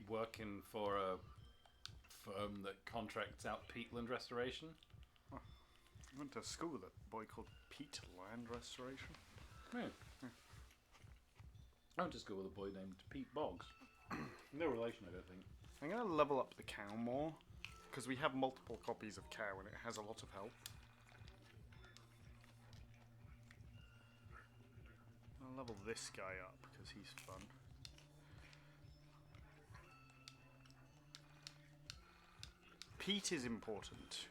Working for a firm that contracts out peatland restoration. Oh. I went to school with a boy called Pete Land Restoration. Yeah. I went to school with a boy named Pete Boggs. No relation, I don't think. I'm going to level up the cow more, because we have multiple copies of cow and it has a lot of health. I'll level this guy up, because he's fun. Peat is important.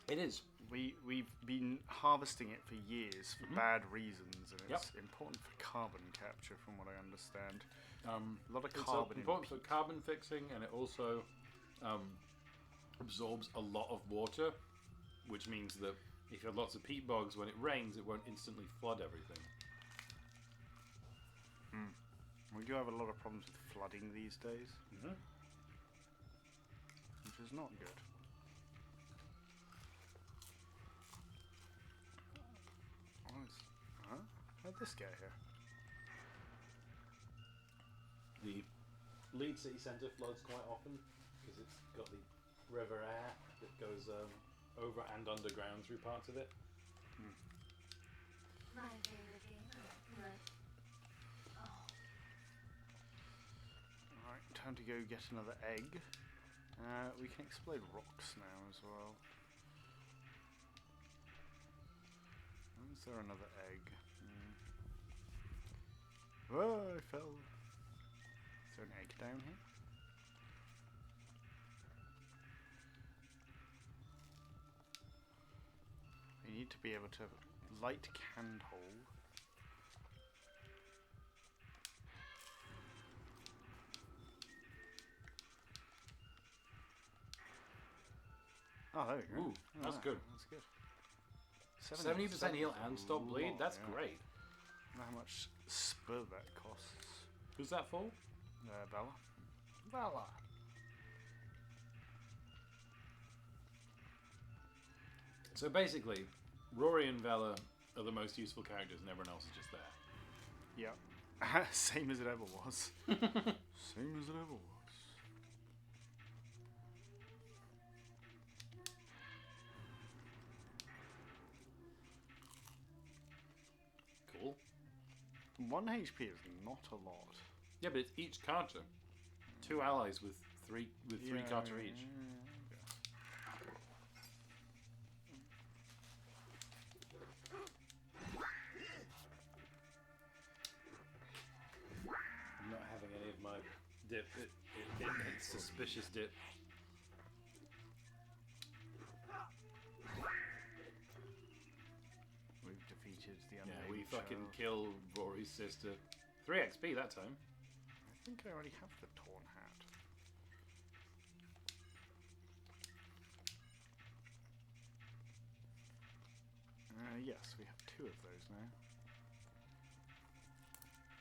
It is. We've been harvesting it for years for bad reasons, and it's important for carbon capture, from what I understand. A lot of carbon. It's important for carbon fixing, and it also absorbs a lot of water, which means that if you have lots of peat bogs, when it rains, it won't instantly flood everything. We do have a lot of problems with flooding these days, which is not good. How'd this get here? The Leeds city centre floods quite often because it's got the river Aire that goes over and underground through parts of it. My favorite game. Alright, time to go get another egg. We can explode rocks now as well. Is there another egg? Oh, I fell. Is there an egg down here? We need to be able to light canned hole. Oh, there we go. Ooh, that's good. That's good. 70% heal and stop bleed? That's yeah. great. I don't know how much spur that costs. Who's that for? Bella. Bella. So basically, Rory and Vela are the most useful characters and everyone else is just there. Yeah. Same as it ever was. Same as it ever was. Cool. 1 HP is not a lot. Yeah, but it's each Carter. 2 allies with three Carter each. I'm not having any of my dip. It's suspicious dip. We've defeated the Yeah, unnamed we fucking child. kill Rory's sister. 3 XP that time. I think I already have the torn hat. Yes, we have 2 of those now.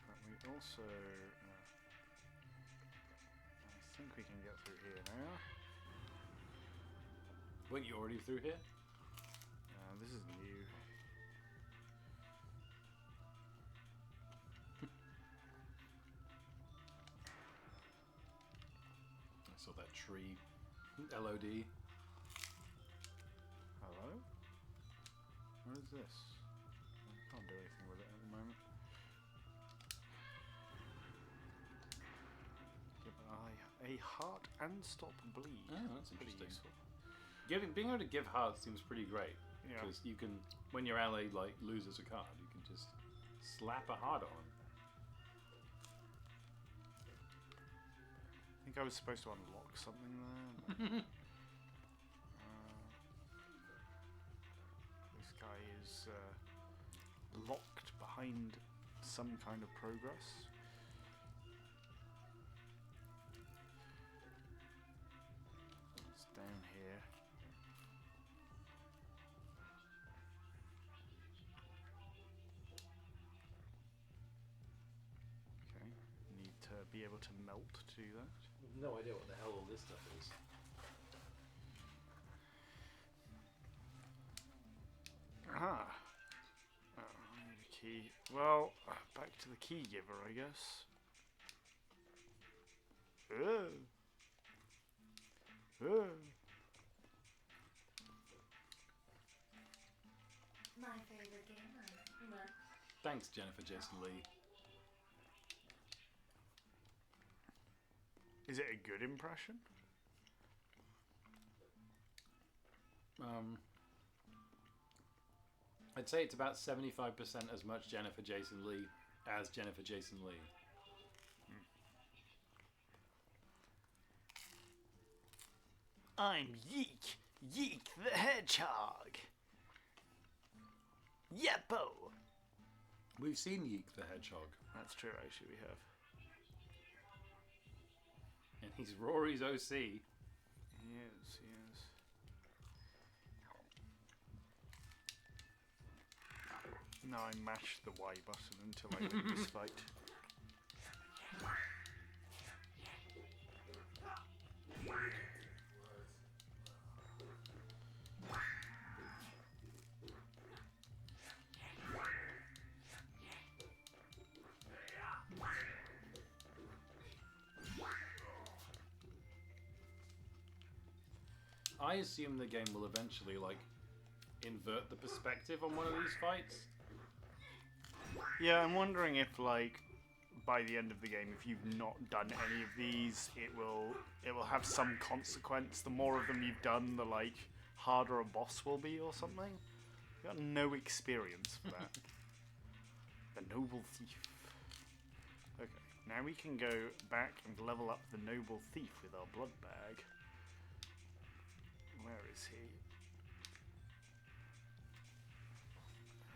But we also... I think we can get through here now. Wait, you already through here? This is new. I saw that tree. LOD. Hello? What is this? I can't do anything with it at the moment. Give a heart and stop bleed. Oh, that's Pretty interesting. useful. Being able to give hearts seems pretty great. Yeah. Because you can, when your ally loses a card, you can just Slap a hard on. I think I was supposed to unlock something there. This guy is locked behind some kind of progress. It's down here. Okay, need to be able to melt to do that. No idea what the hell all this stuff is. Aha! Oh, I need a key. Well, back to the key giver, I guess. My favorite gamer. Thanks, Jennifer Jason Leigh. Is it a good impression? I'd say it's about 75% as much Jennifer Jason Leigh as Jennifer Jason Leigh. I'm YiiK! YiiK the Hedgehog! Yeppo! We've seen YiiK the Hedgehog. That's true, actually, we have. And he's Rory's OC. He is, he is. Now I mash the Y button until I win this fight. I assume the game will eventually, like, invert the perspective on one of these fights. Yeah, I'm wondering if, like, by the end of the game, if you've not done any of these, it will have some consequence. The more of them you've done, the, like, harder a boss will be or something. You've got no experience for that. The Noble Thief. Okay, now we can go back and level up the Noble Thief with our blood bag. Where is he?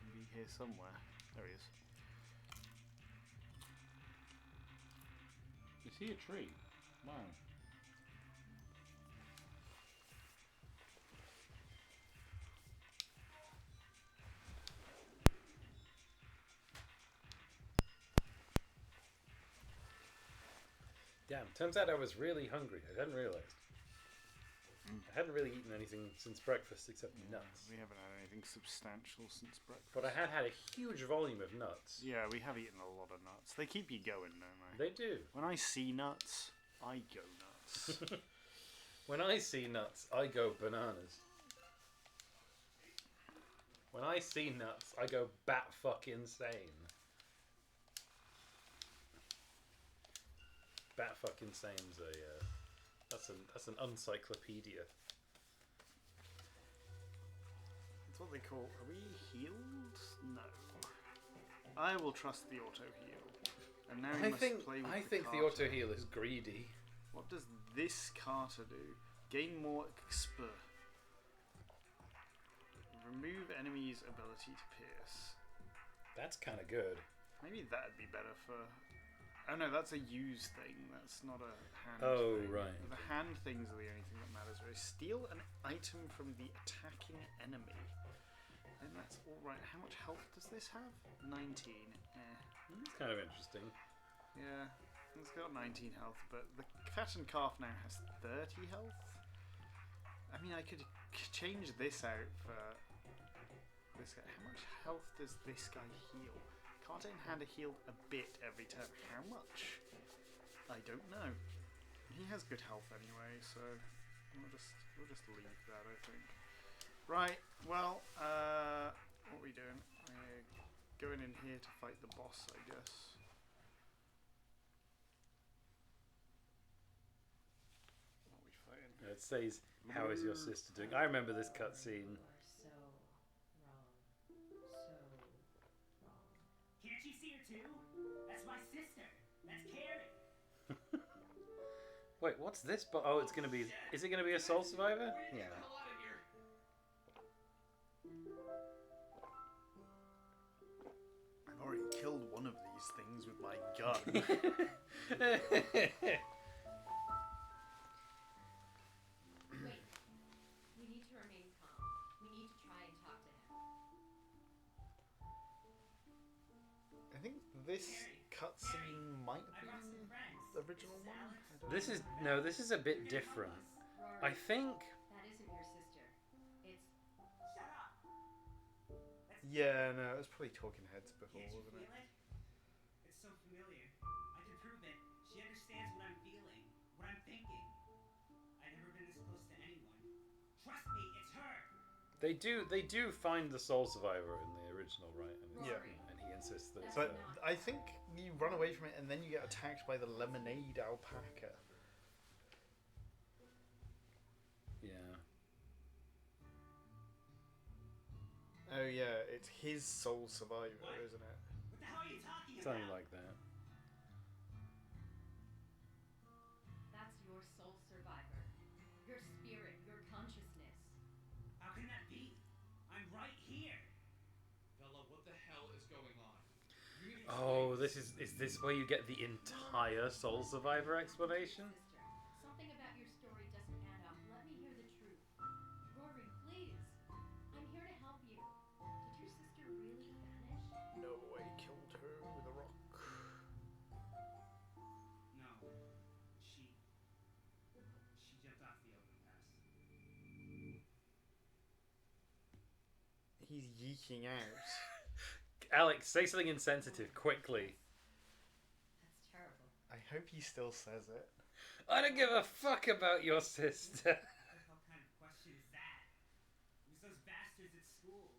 Maybe here somewhere. There he is. Is he a tree? Wow. Damn, turns out I was really hungry. I hadn't realized. I hadn't really eaten anything since breakfast except nuts. We haven't had anything substantial since breakfast. But I had a huge volume of nuts. Yeah, we have eaten a lot of nuts. They keep you going, don't they? They do. When I see nuts, I go nuts. When I see nuts, I go bananas. When I see nuts, I go bat fuck insane. Bat fuck insane's a that's an encyclopedia. That's what they call. Are we healed? No. I will trust the auto heal. And now we must play with I think the auto heal is greedy. What does this Carter do? Gain more XP. Remove enemy's ability to pierce. That's kind of good. Maybe that'd be better for. Oh no, that's a use thing. That's not a hand Oh, thing. right. The hand things are the only thing that matters. Really. Steal an item from the attacking enemy. And that's alright. How much health does this have? 19. That's kind of interesting. Yeah, it's got 19 health, but the fattened calf now has 30 health. I mean, I could change this out for this guy. How much health does this guy heal? Cartain had healed a bit every turn. How much? I don't know. He has good health anyway, so we'll just leave that, I think. Right. Well, what are we doing? We're going in here to fight the boss, I guess. What are we fighting? It says, "How is your sister doing?" I remember this cutscene. Can't you Wait, what's this? But oh, it's gonna be. Is it gonna be a Soul Survivor? We need to Yeah. get the hell out of here. I've already killed one of these things with my gun. Wait. We need to remain calm. We need to try and talk to him. I think this cutscene might be the original one. I don't This know. is no. This is a bit different. I think. That isn't your sister. It's. Shut up! Yeah, no, it was probably Talking Heads before, Can't you wasn't feel it? it? It's so familiar. I can prove it. She understands what I'm feeling, what I'm thinking. I've never been this close to anyone. Trust me, it's her! They do find the Soul Survivor in the original, right? And Yeah. And he insists that. But I think you run away from it and then you get attacked by the lemonade alpaca. Yeah. Oh yeah, it's his Soul Survivor, isn't it? What the hell are you talking about? Something like that. That's your soul survivor. Your spirit, your consciousness. How can that be? I'm right here. Bella, what the hell is going on? You need to Oh, this is this where you get the entire Soul Survivor explanation? Sister, something about your story doesn't add up. Let me hear the truth. Rory, please. I'm here to help you. Did your sister really vanish? No, I killed her with a rock. No. She jumped off the open pass. He's yeeking out. Alex, say something insensitive quickly. That's terrible. I hope he still says it. I don't give a fuck about your sister. What the hell kind of question is that? It was those bastards at school.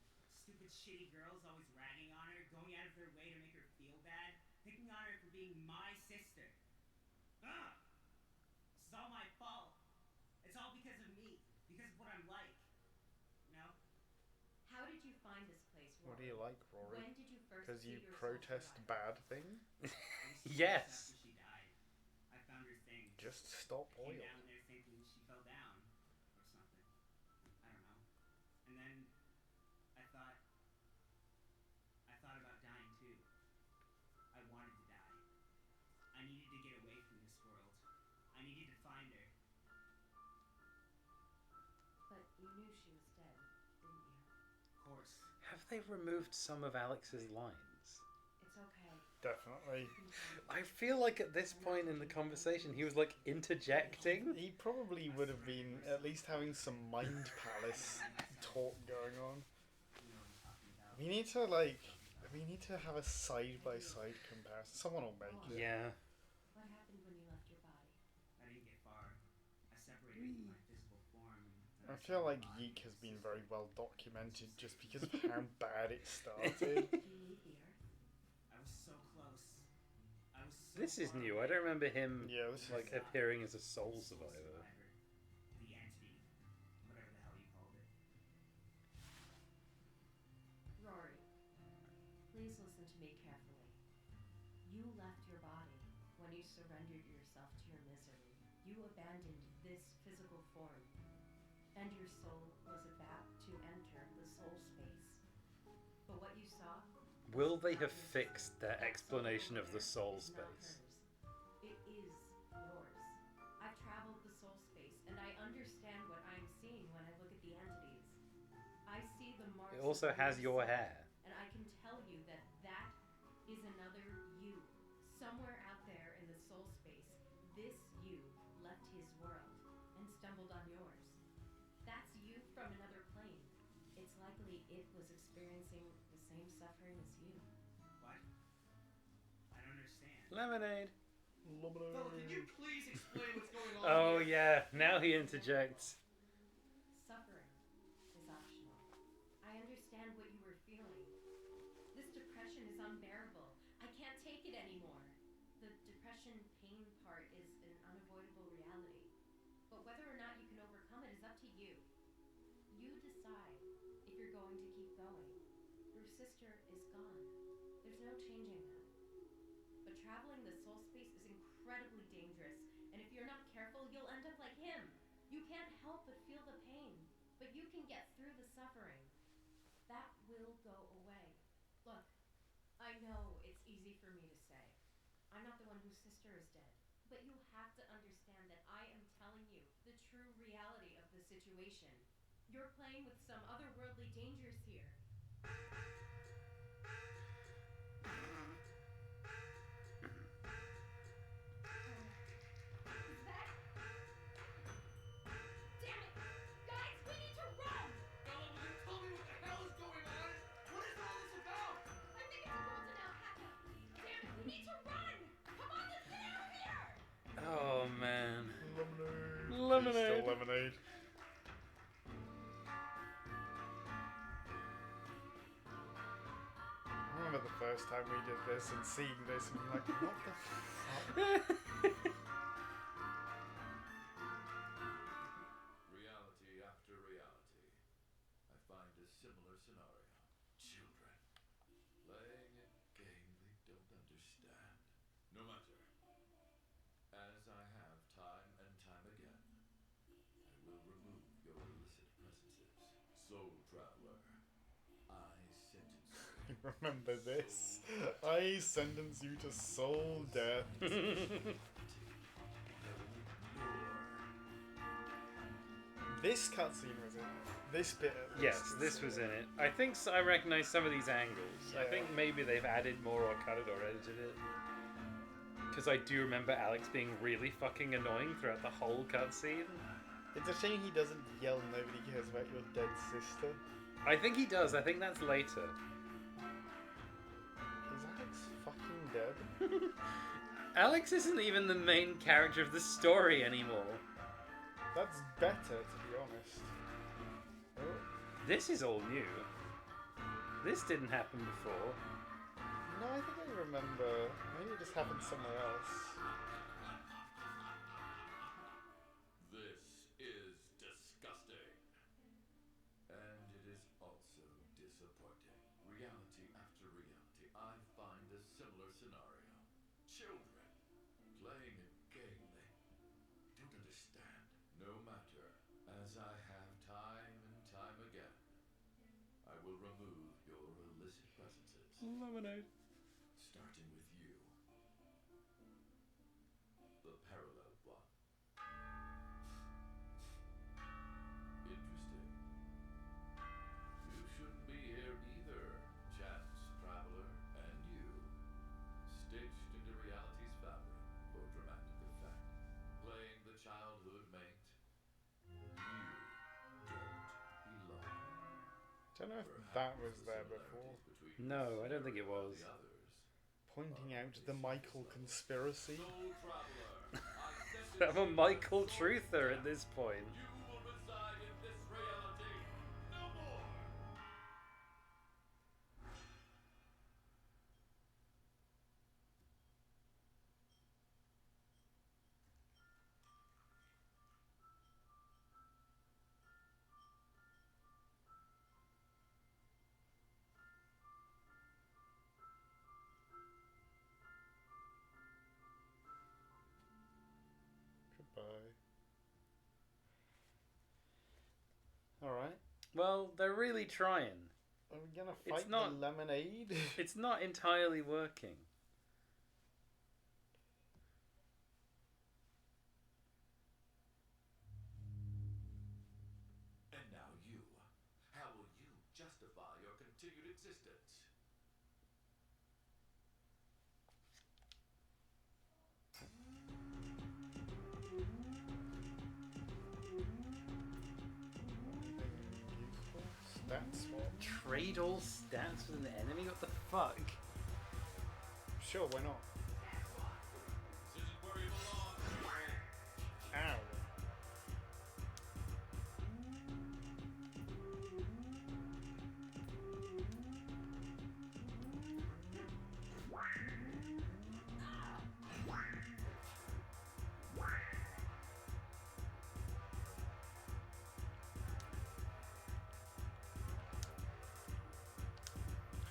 Stupid, shitty girls always ragging on her, going out of their way to make her feel bad, picking on her for being my sister. Ugh! This is all my fault. It's all because of me. Because of what I'm like. You know? How did you find this place, Rory? What do you like, Rory? When did you first Because you see your protest soul bad things? Yes. After she died, I found her thing. Just stop Came oil. down there thinking she fell down or something. I don't know. And then I thought about dying too. I wanted to die. I needed to get away from this world. I needed to find her. But you knew she was dead, didn't you? Of course. Have they removed some of Alex's lines? It's okay. Definitely. I feel like at this point in the conversation, he was like interjecting. He probably would have been at least having some Mind Palace talk going on. You know what I'm talking about. We need to have a side-by-side comparison. Someone will make it. Yeah. What happened when you left your body? I didn't get far. I separated from my physical form. And I feel like YiiK has been very well documented just because of how bad it started. Did you leave the earth? I was so close. I was so This is far new. away. I don't remember him Yeah, this is like appearing as a soul survivor. The entity. Whatever the hell you called it. Rory, please listen to me carefully. You left your body when you surrendered yourself to your misery. You abandoned this physical form, and your soul was about to enter the soul space. But what you saw. Will they have fixed their explanation of the soul space? It is yours. I've traveled the soul space, and I understand what I'm seeing when I look at the entities. I see the marks. It also of has your soul, hair. and I can tell you that that is another you. Somewhere out there in the soul space, this you left his world and stumbled on yours. That's you from another plane. It's likely it was experiencing the same suffering as you. What? I don't understand. Lemonade. Bella, can you please explain what's going on? Oh here? yeah, now he interjects. Suffering is optional. I understand what you were feeling. This depression is unbearable. I can't take it anymore. The depression pain part is an unavoidable reality. But whether or not you can overcome it is up to you. You decide if you're going to keep going. Your sister is gone. There's no changing that. But traveling the soul space is incredibly dangerous, and if you're not careful, help but feel the pain. But you can get through the suffering. That will go away. Look, I know it's easy for me to say. I'm not the one whose sister is dead. But you have to understand that I am telling you the true reality of the situation. You're playing with some otherworldly dangers here. Is that? Damn it! Guys, we need to run! Bella, will you tell me what the hell is going on? What is all this about? I think it's a golden alpaca. Damn it, we need to run! Come on, let's get out of here! Oh man. Lemonade. Crystal lemonade. I remember the first time we did this and seeing this and being like, what the fuck? Reality after reality. I find a similar scenario. Children playing a game they don't understand. No matter. As I have time and time again, I will remove your illicit presences. Soul Traveler, I sentence you. Remember this? I sentence you to soul death. This cutscene was in it. This bit at least. Yes, this was in it. I think I recognize some of these angles. I think maybe they've added more or cut it or edited it. Because I do remember Alex being really fucking annoying throughout the whole cutscene. It's a shame he doesn't yell "Nobody cares about your dead sister." I think he does. I think that's later. Is Alex fucking dead? Alex isn't even the main character of the story anymore. That's better, to be honest. Oh. This is all new. This didn't happen before. No, I think I remember. Maybe it just happened somewhere else. This is disgusting. And it is also disappointing. Reality after reality, I find a similar scenario. Children playing a game they don't understand. No matter. As I have time and time again, I will remove your illicit presences. Lemonade. Starting with you. The parallel one. Interesting. You shouldn't be here either, chance traveler, and you. Stitched into reality's fabric for dramatic effect. Playing the childhood mate. You don't belong. Don't know if that was there before. No, I don't think it was. Pointing out the Michael conspiracy. I'm a Michael truther at this point. You will reside in this reality. No more. Goodbye. Alright. Well, they're really trying. Are we gonna fight It's not- the lemonade? It's not entirely working. And now you. How will you justify your continued existence? Useful? Stats swap? Trade all stats with an enemy? What the fuck? Sure, why not? This isn't where you belong. Ow.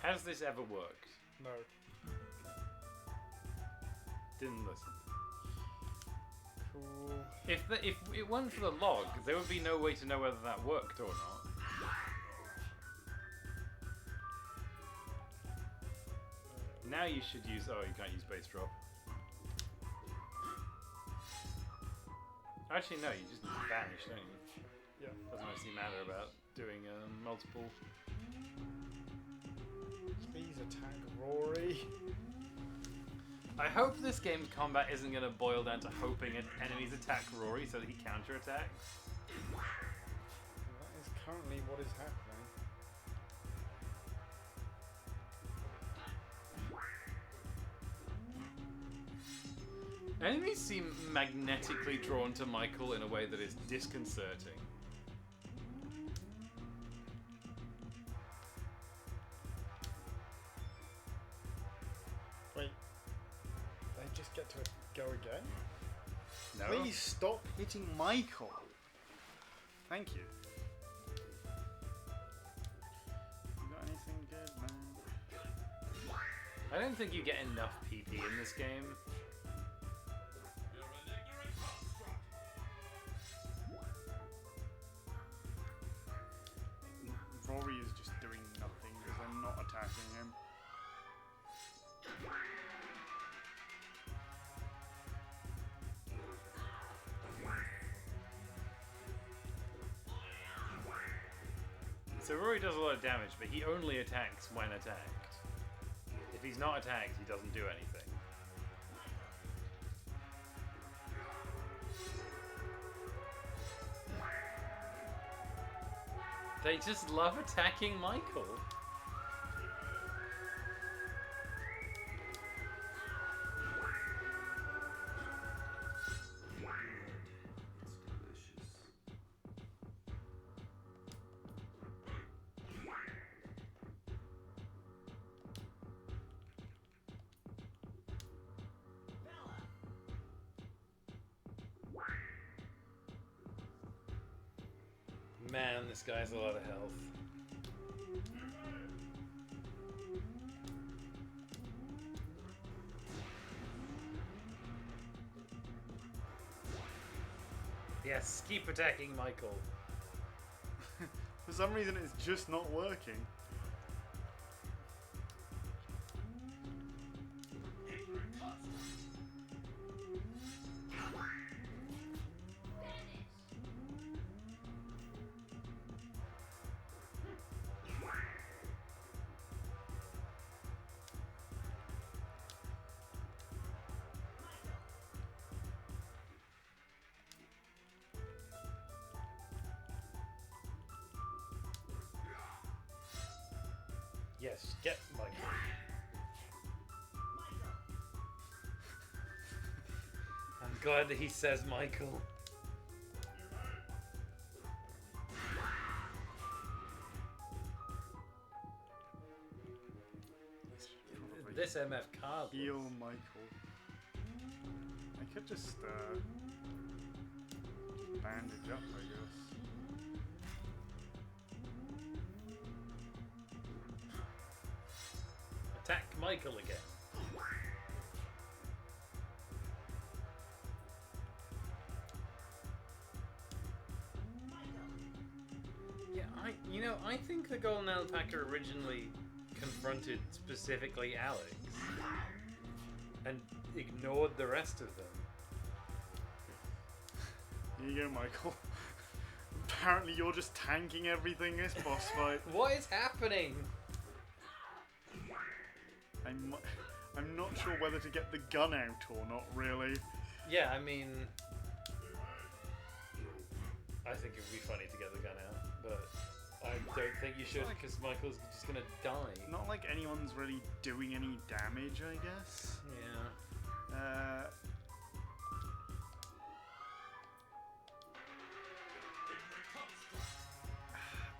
Has this ever worked? No. Didn't listen. Cool. If it went for the log, there would be no way to know whether that worked or not. Now you should use. Oh, you can't use base drop. Actually, no. You just vanish, don't you? Yeah. Doesn't actually matter about doing multiple. Please attack Rory. I hope this game's combat isn't going to boil down to hoping enemies attack Rory so that he counterattacks. That is currently what is happening. Enemies seem magnetically drawn to Michael in a way that is disconcerting. Wait. They just get to go again? No. Please stop hitting Michael. Thank you. You got anything good, man? I don't think you get enough PP in this game. Rory is just doing nothing because I'm not attacking him. So Rory does a lot of damage, but he only attacks when attacked. If he's not attacked, he doesn't do anything. They just love attacking Michael. Man, this guy has a lot of health. Yes, keep attacking Michael. For some reason, it's just not working. Yes, get Michael. I'm glad that he says Michael. This MF card. Heal Michael. I could just bandage up, I guess. Attack Michael again. Yeah, I think the Golden Alpaca originally confronted specifically Alex and ignored the rest of them. Here you go, Michael. Apparently you're just tanking everything this boss fight. What is happening? I'm not sure whether to get the gun out or not, really. Yeah, I mean, I think it would be funny to get the gun out, but I don't think you should because Michael's just gonna die. Not like anyone's really doing any damage, I guess. Yeah.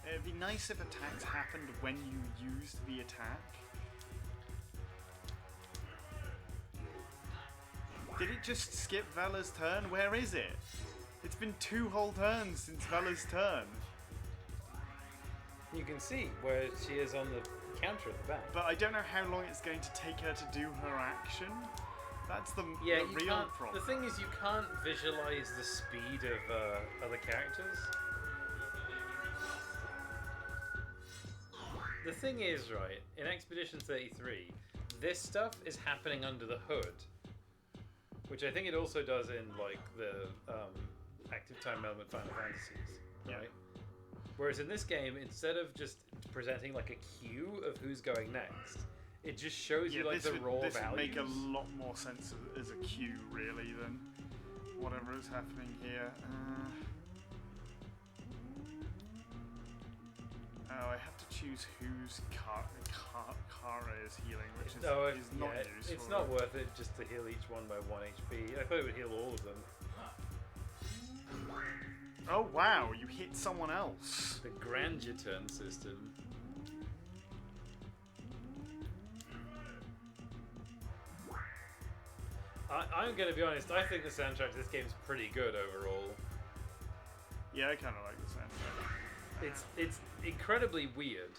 It'd be nice if attacks happened when you used the attack. Did it just skip Vala's turn? Where is it? It's been 2 whole turns since Vala's turn. You can see where she is on the counter at the back. But I don't know how long it's going to take her to do her action. That's the Yeah, the you real can't. problem. The thing is, you can't visualize the speed of other characters. The thing is, right, in Expedition 33, this stuff is happening under the hood, which I think it also does in like the active time element Final Fantasies, right? Whereas in this game, instead of just presenting like a queue of who's going next, it just shows you like the raw this values. would make a lot more sense as a queue, really, than whatever is happening here. Oh, I have to choose whose Kara is healing, which is, is not useful. It's not worth it just to heal each one by 1 HP. I thought it would heal all of them. Oh wow, you hit someone else. The grandeur turn system. I'm going to be honest, I think the soundtrack to this game is pretty good overall. Yeah, I kind of like the soundtrack. It's incredibly weird.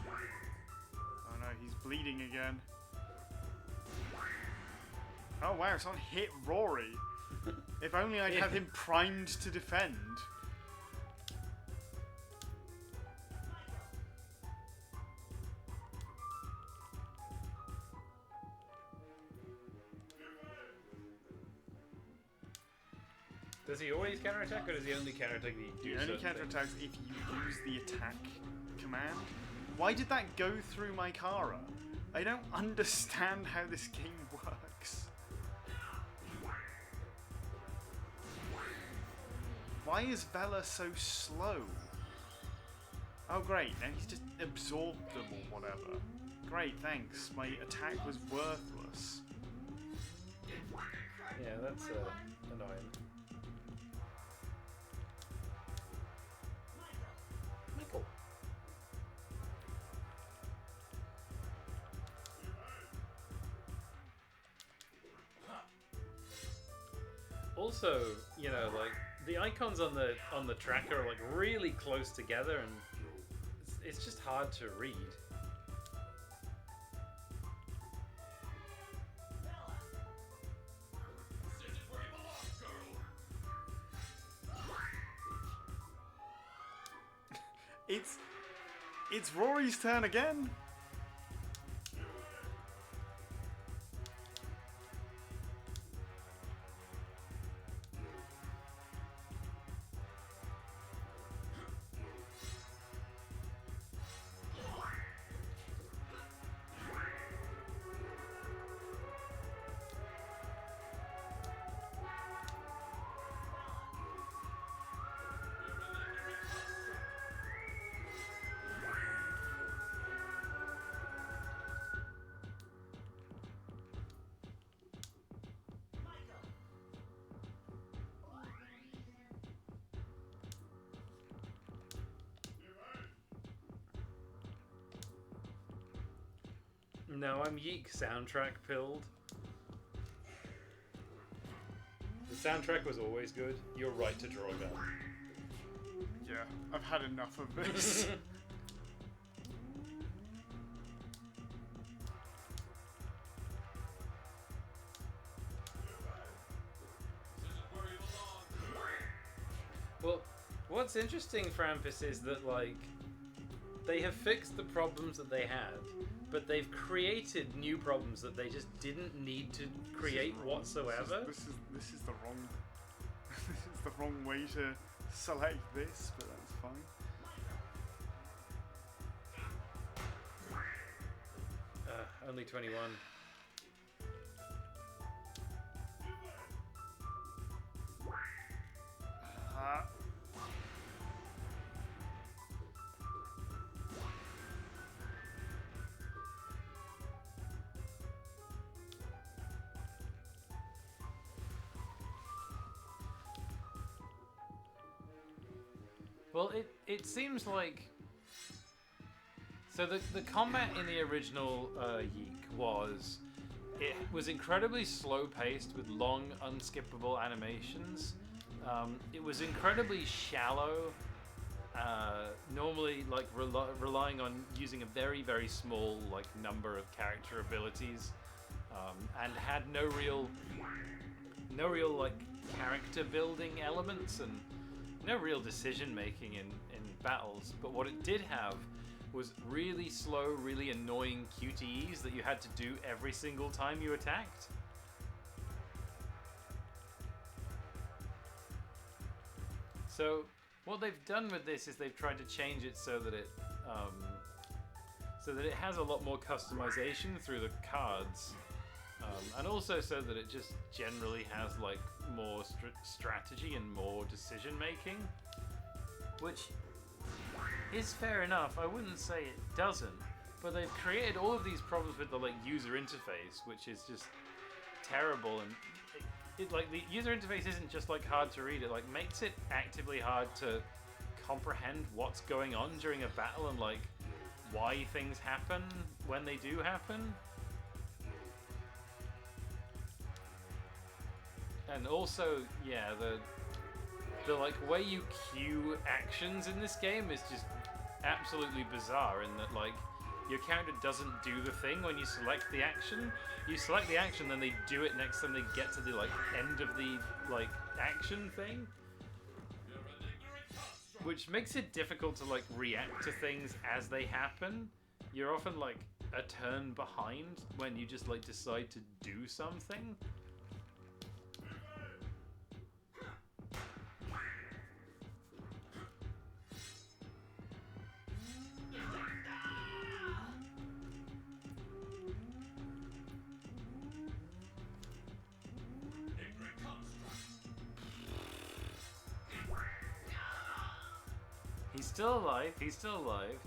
Oh no, he's bleeding again. Oh wow, someone hit Rory. If only I'd had him primed to defend. Does he always counterattack, or does he only counterattack the He only counterattacks if you use the attack command. Why did that go through my Kara? I don't understand how this game works. Why is Bella so slow? Oh great, now he's just absorbed them or whatever. Great, thanks. My attack was worthless. Yeah, that's annoying. Michael. Also, you know, like the icons on the tracker are like really close together, and it's just hard to read. It's Rory's turn again. No, I'm YiiK soundtrack pilled. The soundtrack was always good. You're right to draw a gun. Yeah, I've had enough of this. Well, what's interesting, Frampus, is that, like, they have fixed the problems that they had, but they've created new problems that they just didn't need to create whatsoever. This is the wrong this is the wrong way to select this, but that's fine. Only 21. Well, it seems like... So the combat in the original YiiK was... It was incredibly slow-paced with long, unskippable animations. It was incredibly shallow normally like relying on using a very very small like number of character abilities, and had no real like character building elements and no real decision making in battles. But what it did have was really slow, really annoying QTEs that you had to do every single time you attacked. So what they've done with this is they've tried to change it so that it has a lot more customization through the cards, and also so that it just generally has like more strategy and more decision making, which is fair enough. I wouldn't say it doesn't, but they've created all of these problems with the like user interface, which is just terrible. And it like the user interface isn't just like hard to read; it like makes it actively hard to comprehend what's going on during a battle and like why things happen when they do happen. And also, yeah, the like way you queue actions in this game is just absolutely bizarre, in that like your character doesn't do the thing when you select the action. You select the action, then they do it next time they get to the like end of the like action thing, which makes it difficult to like react to things as they happen. You're often like a turn behind when you just like decide to do something. He's still alive. He's still alive.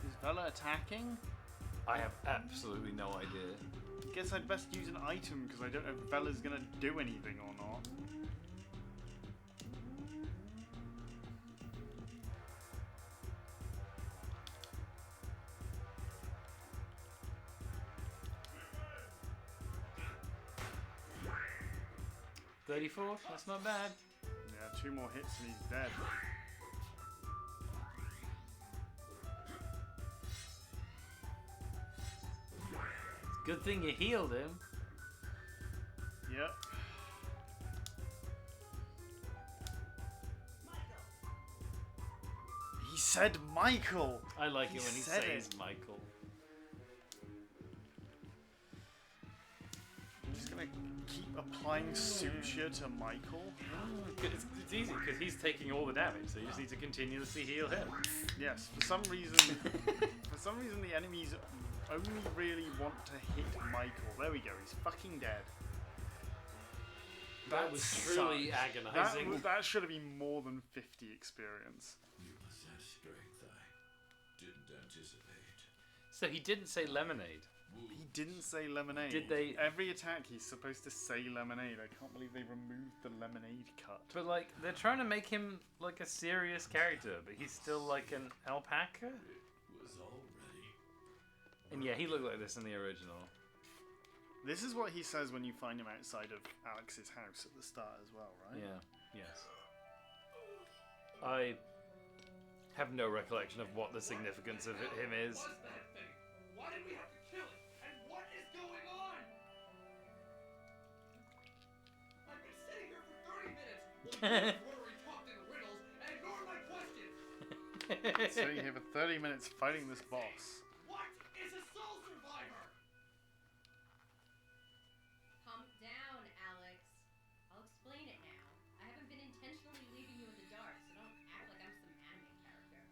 Is Vela attacking? I have absolutely no idea. Guess I'd best use an item because I don't know if Vela's gonna do anything or not. $34? That's not bad. Yeah, 2 more hits and he's dead. Good thing you healed him. Yep. He said Michael! I like it when he said says it. Michael. I'm just gonna keep applying suture to Michael. It's easy because he's taking all the damage, so you just need to continuously heal him. Yes, for some reason the enemies only really want to hit Michael. There we go, he's fucking dead. That was truly agonizing. That should have been more than 50 experience. You possess strength I didn't anticipate. So he didn't say lemonade. He didn't say lemonade. Did they? Every attack he's supposed to say lemonade. I can't believe they removed the lemonade cut. But like, they're trying to make him like a serious character, but he's still like an alpaca. It was already. And yeah, he looked like this in the original. This is what he says when you find him outside of Alex's house at the start as well, right? Yeah. Yes. I have no recollection of what the significance of him is. What's that thing? Why did we have to kill it? And what is going on? I've been sitting here for 30 minutes while you rotary talked in riddles and ignored my questions. Sitting here for 30 minutes fighting this boss. What is a soul survivor? Calm down, Alex. I'll explain it now. I haven't been intentionally leaving you in the dark, so don't act like I'm some anime character.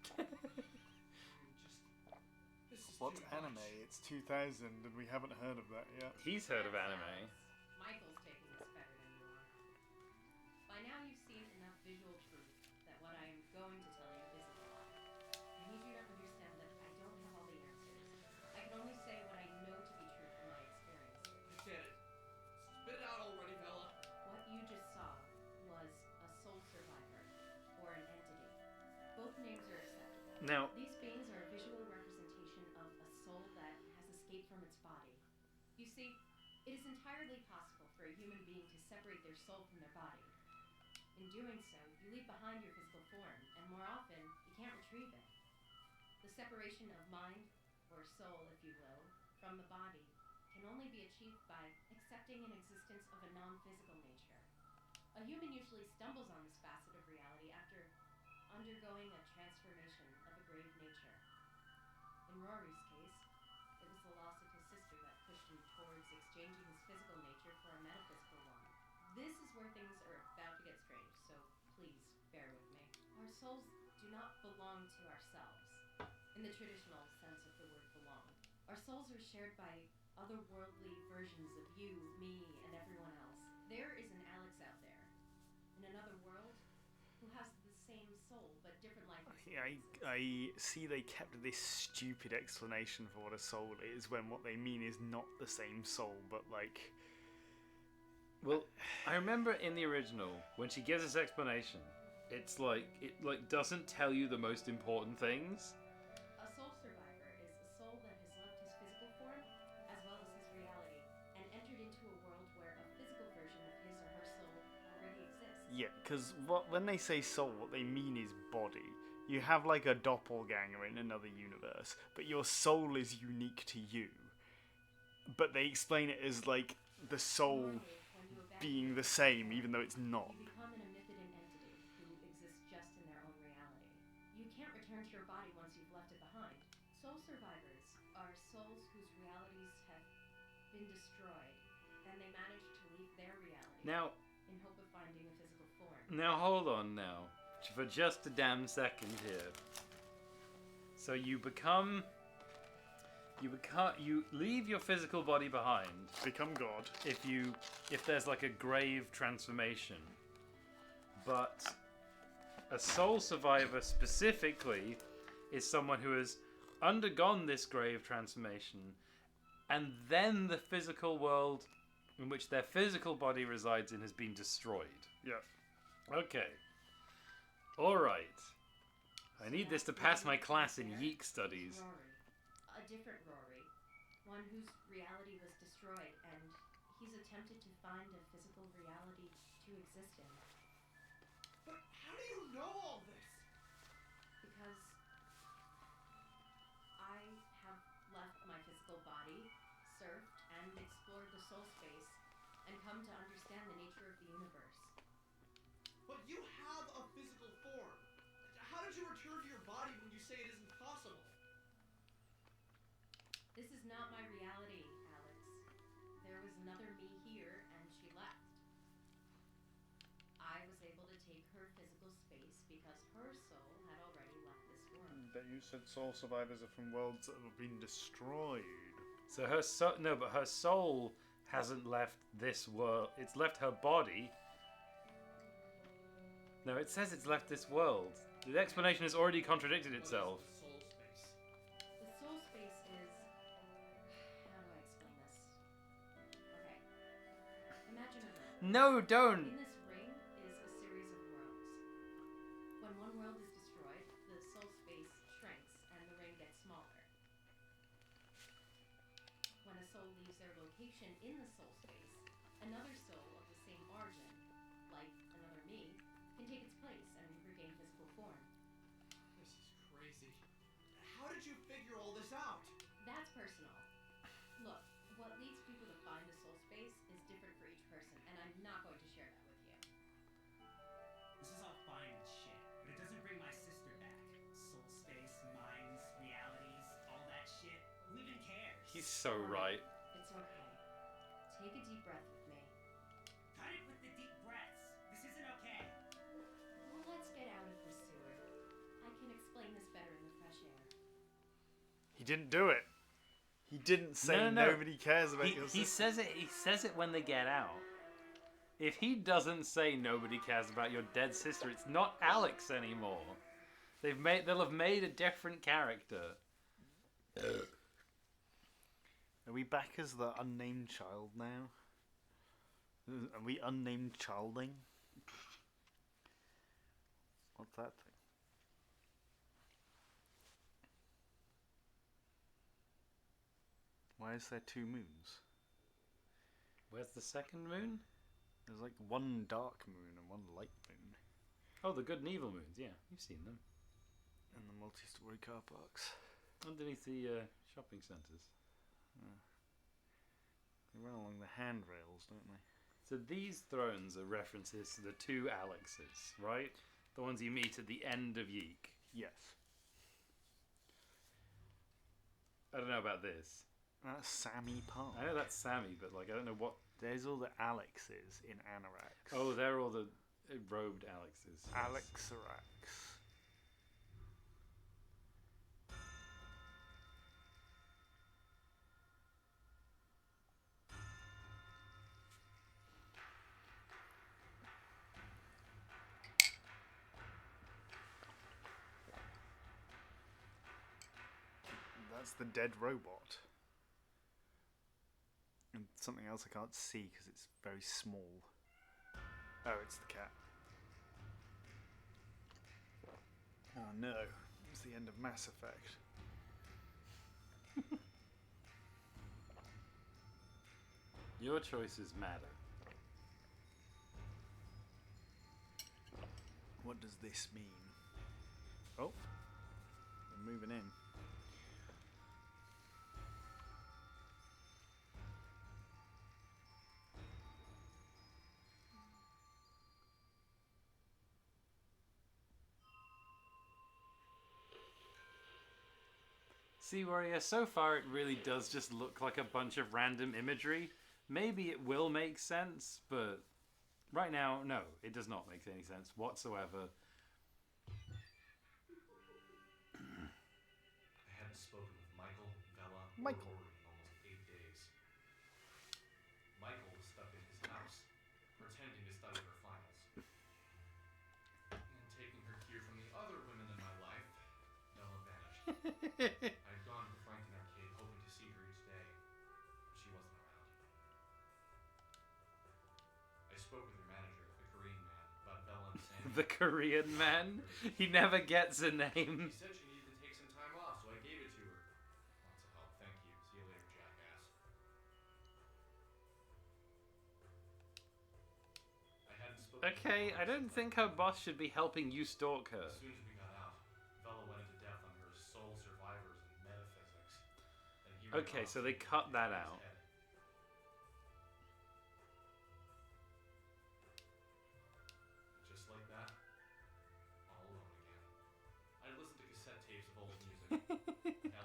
What's anime? It's 2000 and we haven't heard of that yet. He's heard of anime. Michael's taking this better than you are. By now you've seen enough visual proof that what I am going to tell you is a lie. I need you to understand that I don't have all the answers. I can only say what I know to be true from my experience. I get it. Spit it out already, Bella. What you just saw was a soul survivor, or an entity. Both names are acceptable. Now- These beings are a visual representation of a soul that has escaped from its body. You see, it is entirely possible for a human being to separate their soul from their body. In doing so, you leave behind your physical form, and more often, you can't retrieve it. The separation of mind, or soul if you will, from the body can only be achieved by accepting an existence of a non-physical nature. A human usually stumbles on this facet of reality after undergoing a transformation of a grave nature. In Rory's case, it was the loss of his sister that pushed him towards exchanging his physical nature for a metaphysical one. This is where things are about to get strange, so please bear with me. Our souls do not belong to ourselves, in the traditional sense of the word belong. Our souls are shared by otherworldly versions of you, me, and everyone else. There is an Alex out there, in another world, who has the same soul, but different life experiences. I see they kept this stupid explanation for what a soul is when what they mean is not the same soul, but like... Well, I remember in the original, when she gives this explanation, it's like, it like doesn't tell you the most important things. A soul survivor is a soul that has left his physical form, as well as his reality, and entered into a world where a physical version of his or her soul already exists. Yeah, because when they say soul, what they mean is body. You have like a doppelganger in another universe, but your soul is unique to you. But they explain it as like the soul being the same, even though it's not. You become an omnipotent entity who exists just in their own reality. You can't return to your body once you've left it behind. Soul survivors are souls whose realities have been destroyed, and they manage to leave their reality Now, in hope of finding a physical form. now hold on now, for just a damn second here. So you leave your physical body behind. Become God. If there's like a grave transformation. But a soul survivor specifically is someone who has undergone this grave transformation, and then the physical world in which their physical body resides in has been destroyed. Yeah. Okay. Alright. I need this to pass my class in YiiK studies. Rory. A different Rory. One whose reality was destroyed, and he's attempted to find a physical reality to exist in. But how do you know all this? Because I have left my physical body, surfed, and explored the soul space, and come to understand the nature of the universe. But you have a physical form. How did you return to your body when you say it isn't possible? This is not my reality, Alex. There was another me here, and she left. I was able to take her physical space because her soul had already left this world. But you said soul survivors are from worlds that have been destroyed. So her but her soul hasn't left this world. It's left her body. No, it says it's left this world. The explanation has already contradicted itself. The soul space is... How do I explain this? Okay. Imagine a ring. No, don't! In this ring is a series of worlds. When one world is destroyed, the soul space shrinks and the ring gets smaller. When a soul leaves their location in the soul space, another soul of the same origin, like another me, can take its place and regain physical form. This is crazy. How did you figure all this out? That's personal. Look, what leads people to find the soul space is different for each person, and I'm not going to share that with you. This is all fine and shit, but it doesn't bring my sister back. Soul space, minds, realities, all that shit. Who even cares? He's so right. It's okay. Take a deep breath with me. Cut it with the deep breaths. This isn't okay. Well, let's get out of this sewer. I can explain this better in the fresh air. He didn't do it. He didn't say No. nobody cares about your He sister. says it when they get out. If he doesn't say nobody cares about your dead sister, it's not Alex anymore. They'll have made a different character. Are we back as the unnamed child now? Are we unnamed childing? What's that thing? Why is there two moons? Where's the second moon? There's like one dark moon and one light moon. Oh, the good and evil moons. Yeah, you've seen them. And the multi-story car parks. Underneath the shopping centres. They run along the handrails, don't they? So these thrones are references to the two Alexes, right? The ones you meet at the end of YiiK. Yes. I don't know about this. That's Sammy Park. I know that's Sammy, but like I don't know what. There's all the Alexes in Anorax. Oh, they're all the robed Alexes. Yes. Alexarax. That's the dead robot. And something else I can't see because it's very small. Oh, it's the cat. Oh no, it's the end of Mass Effect. Your choices matter. What does this mean? Oh, we're moving in. See, Warrior, so far it really does just look like a bunch of random imagery. Maybe it will make sense, but right now, no, it does not make any sense whatsoever. I hadn't spoken with Michael, Bella, Michael. or Rory in almost 8 days. Michael was stuck in his house, pretending to study for finals. And taking her cue from the other women in my life, Bella vanished. I'd gone to the Franklin arcade hoping to see her each day, but she wasn't around. I spoke with her manager, the Korean man, about Bella and Sammy. The Korean man? He never gets a name. He said she needed to take some time off, so I gave it to her. Lots of help, thank you. See you later, jackass. I hadn't spoken with Okay, Bella I don't think her boss should be helping you stalk her. As soon as we got out, Bella went into depth on her soul survivors and metaphysics. Then he ran Okay, off so they to cut that his out. head. Just like that, all alone again. I listened to cassette tapes of old music.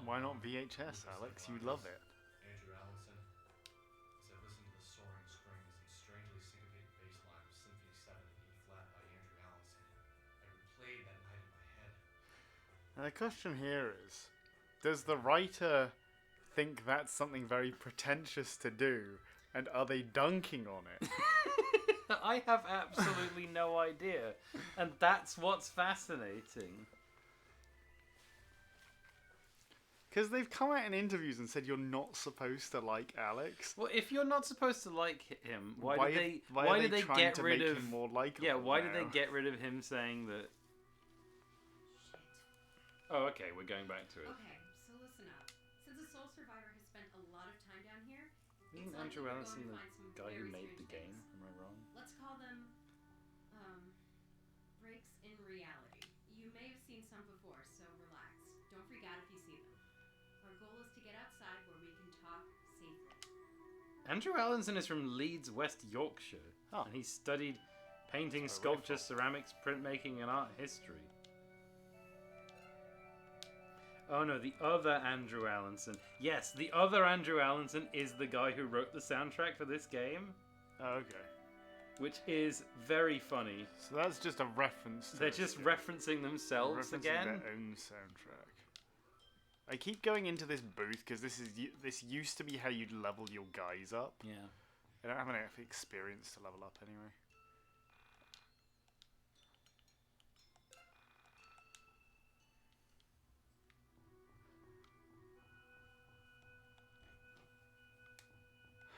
Why not VHS, Alex? You love it. Andrew Allenson. As I listened to the soaring strings and strangely syncopated bass line of Symphony 7 in E flat by Andrew Allenson, I replayed that night in my head. And the question here is, does the writer think that's something very pretentious to do, and are they dunking on it? I have absolutely no idea. And that's what's fascinating. Because they've come out in interviews and said you're not supposed to like Alex. Well, if you're not supposed to like him, why Why do are they trying get to rid make of him more likable Yeah, why did they now? get rid of him saying that? Oh, okay, we're going back to it. Okay, so listen up. Since a soul survivor has spent a lot of time down here, Isn't it's likely Andrew we're Allison going to the find some guy who very made the strange game? things. Am I wrong? Let's call them breaks in reality. You may have seen some before, so relax. Don't freak out if you see them. Our goal is to get outside where we can talk safely. Andrew Allenson is from Leeds, West Yorkshire, and he studied painting, That's where we're sculpture, ceramics, printmaking, and art history. Oh no, the other Andrew Allenson. Yes, the other Andrew Allenson is the guy who wrote the soundtrack for this game. Oh, okay. Which is very funny. So that's just a reference to They're this just game. referencing themselves Referencing again. their own soundtrack. I keep going into this booth because this used to be how you'd level your guys up. Yeah. I don't have enough experience to level up anyway.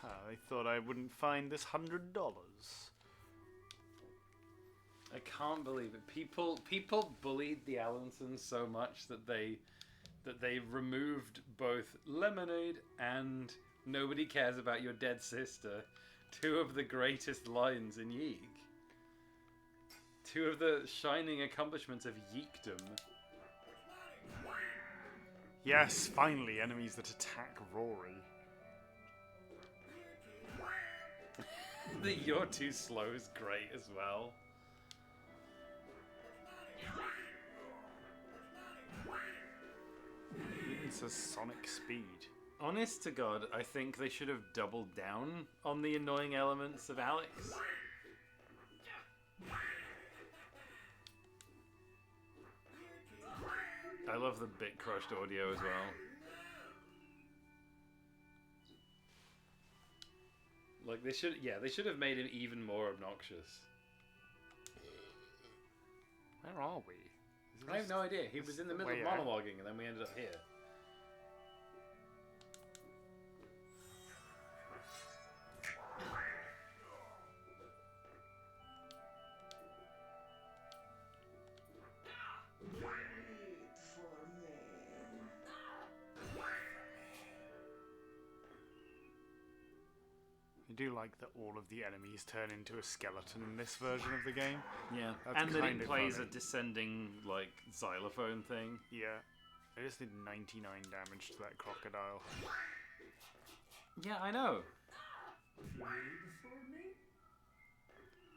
I thought I wouldn't find this $100. I can't believe it. People bullied the Allensons so much that they removed both Lemonade and Nobody Cares About Your Dead Sister Two of the greatest lines in YiiK. Two of the shining accomplishments of YiiKdom. Yes, finally, enemies that attack Rory. The "you're too slow" is great as well. Even says Sonic speed. Honest to God, I think they should have doubled down on the annoying elements of Alex. I love the bit crushed audio as well. Like they should have made him even more obnoxious. Where are we? I have no idea. He was in the middle of way out? monologuing and then we ended up here. I do like that all of the enemies turn into a skeleton in this version of the game. Yeah, That's and that kind it of plays funny. a descending like xylophone thing. Yeah. I just did 99 damage to that crocodile. Yeah, I know.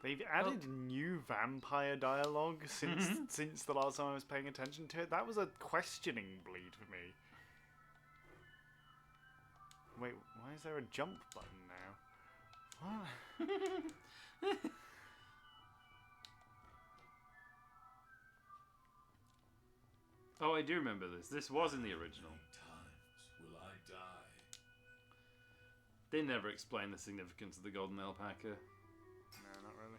They've added new vampire dialogue since the last time I was paying attention to it. That was a questioning bleed for me. Wait, why is there a jump button now? What? Oh, I do remember this. This was in the original. Times will I die? They never explain the significance of the golden alpaca. No, not really.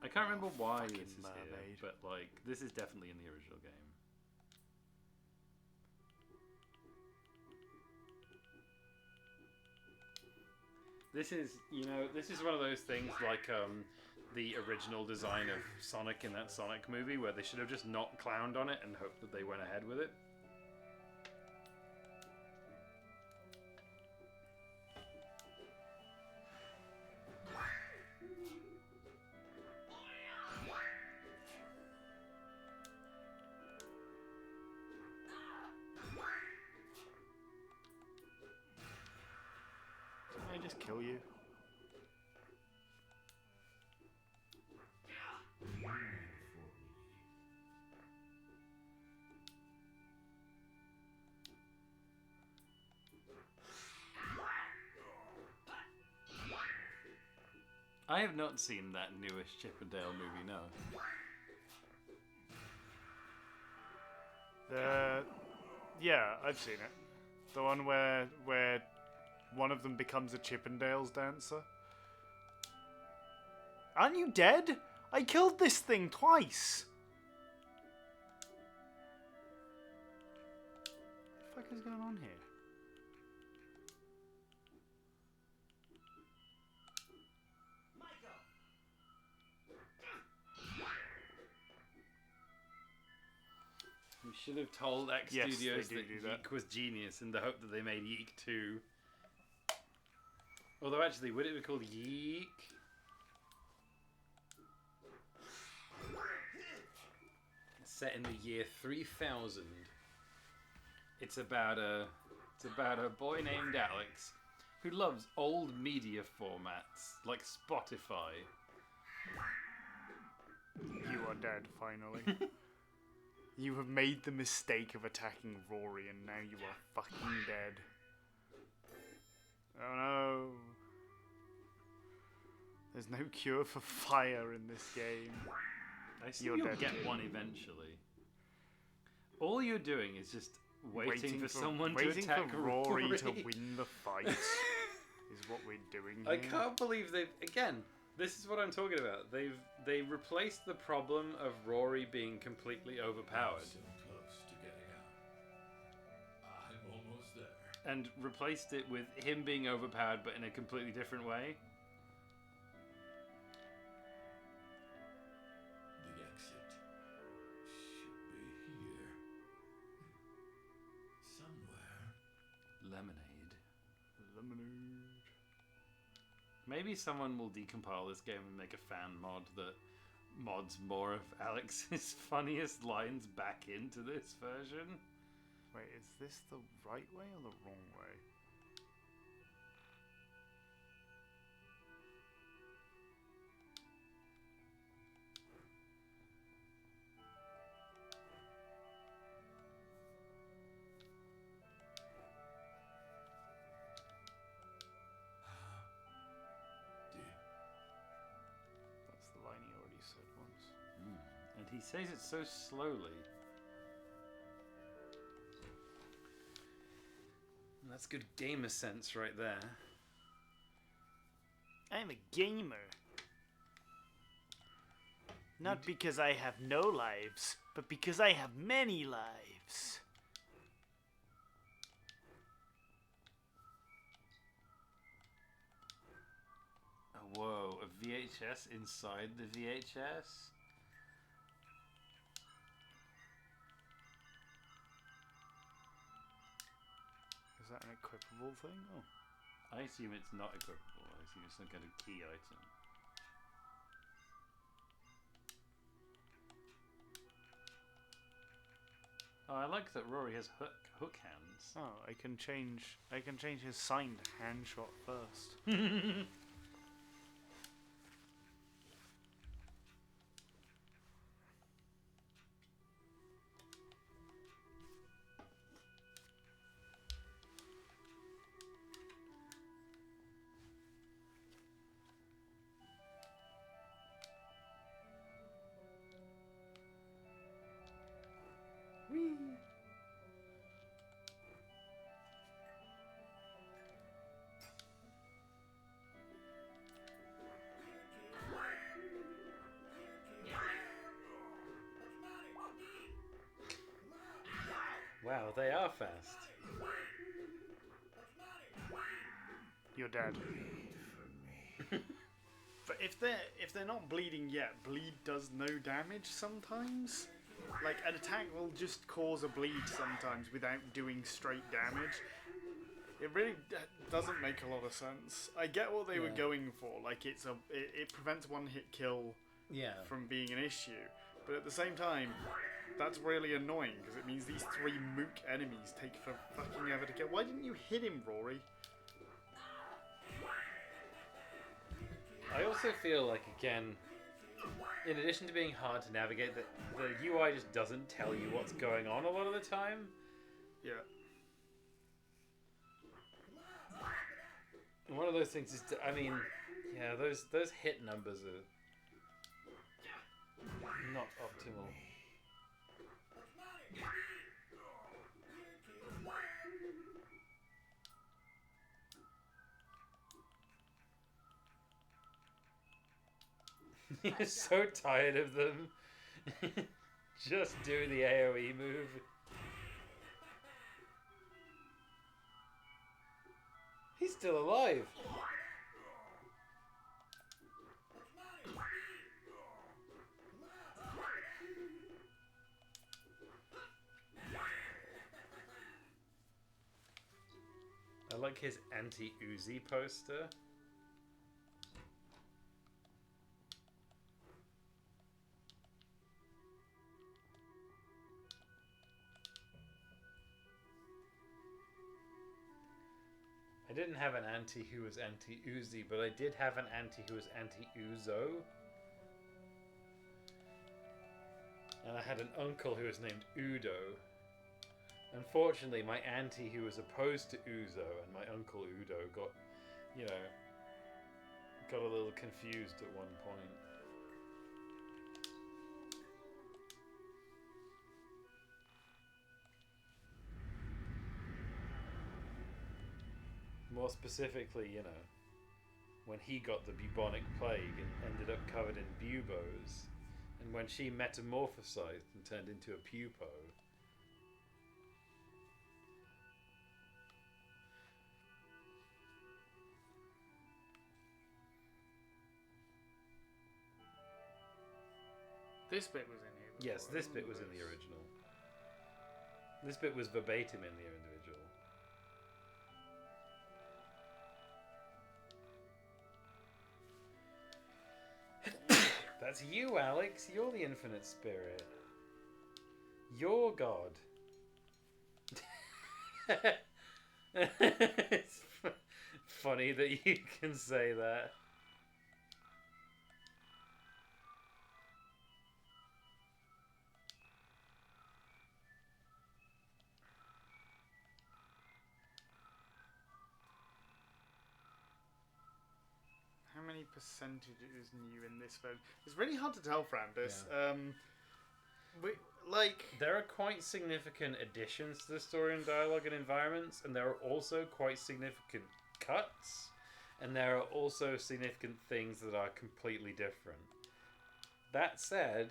I can't remember why fucking this is here, mermaid. but like this is definitely in the original game. This is, this is one of those things like the original design of Sonic in that Sonic movie where they should have just not clowned on it and hoped that they went ahead with it. Did I just kill you? I have not seen that newish Chip and Dale movie, no. Yeah, I've seen it. The one where one of them becomes a Chippendales dancer. Aren't you dead? I killed this thing twice. What the fuck is going on here? We should have told X Yes, Studios they that do that. YiiK was genius in the hope that they made YiiK 2. Although actually, would it be called YiiK? Set in the year 3000. It's about a boy named Alex who loves old media formats like Spotify. You are dead, finally. You have made the mistake of attacking Rory and now you are fucking dead. Oh no. There's no cure for fire in this game. I see You're you'll dead. get one eventually. All you're doing is just waiting for someone to waiting attack for Rory to win the fight is what we're doing here. I can't believe they've again. This is what I'm talking about. They replaced the problem of Rory being completely overpowered So close to getting out. I'm almost there. and replaced it with him being overpowered but in a completely different way. The exit should be here. Somewhere. Lemonade. Lemonade. Maybe someone will decompile this game and make a fan mod that mods more of Alex's funniest lines back into this version. Wait, is this the right way or the wrong way? That's the line he already said once. And he says it so slowly. That's good gamer sense right there. I'm a gamer. Not because I have no lives, but because I have many lives. Oh, whoa, a VHS inside the VHS? Is that an equipable thing? Oh. I assume it's not equipable. I assume it's some kind of key item. Oh, I like that Rory has hook hands. Oh, I can change his signed hand shot first. Whee! Wow, they are fast. You're dead. But if they're not bleeding yet, bleed does no damage sometimes. Like an attack will just cause a bleed sometimes without doing straight damage. It really doesn't make a lot of sense. I get what they were going for, like it prevents one hit kill from being an issue, but at the same time, that's really annoying because it means these 3 mook enemies take for fucking ever to kill. Why didn't you hit him, Rory? I also feel like, again, in addition to being hard to navigate, the UI just doesn't tell you what's going on a lot of the time. Yeah. And one of those things is, I mean, yeah, those hit numbers are not optimal. You're so tired of them. Just do the AoE move. He's still alive. I like his anti-Uzi poster. I didn't have an auntie who was anti-Uzi, but I did have an auntie who was anti-Uzo. And I had an uncle who was named Udo. Unfortunately, my auntie who was opposed to Uzo and my uncle Udo got a little confused at one point. More specifically, when he got the bubonic plague and ended up covered in buboes, and when she metamorphosized and turned into a pupo. This bit was in here. Yes, this bit was in the original. This bit was verbatim in the individual. That's you, Alex. You're the infinite spirit. You're God. It's funny that you can say that. How many percentage is new in this version? It's really hard to tell, Frandis. There are quite significant additions to the story and dialogue and environments, and there are also quite significant cuts, and there are also significant things that are completely different. That said,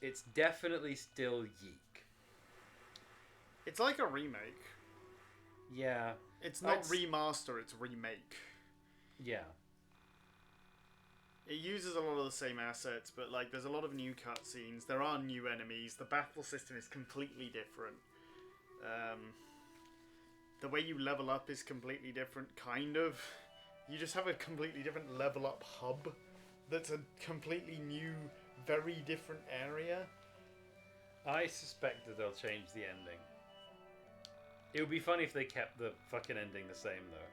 it's definitely still YiiK. It's like a remake. Yeah. It's not remaster, it's remake. Yeah. It uses a lot of the same assets, but like there's a lot of new cutscenes. There are new enemies. The battle system is completely different. The way you level up is completely different, kind of. You just have a completely different level up hub that's a completely new, very different area. I suspect that they'll change the ending. It would be funny if they kept the fucking ending the same, though.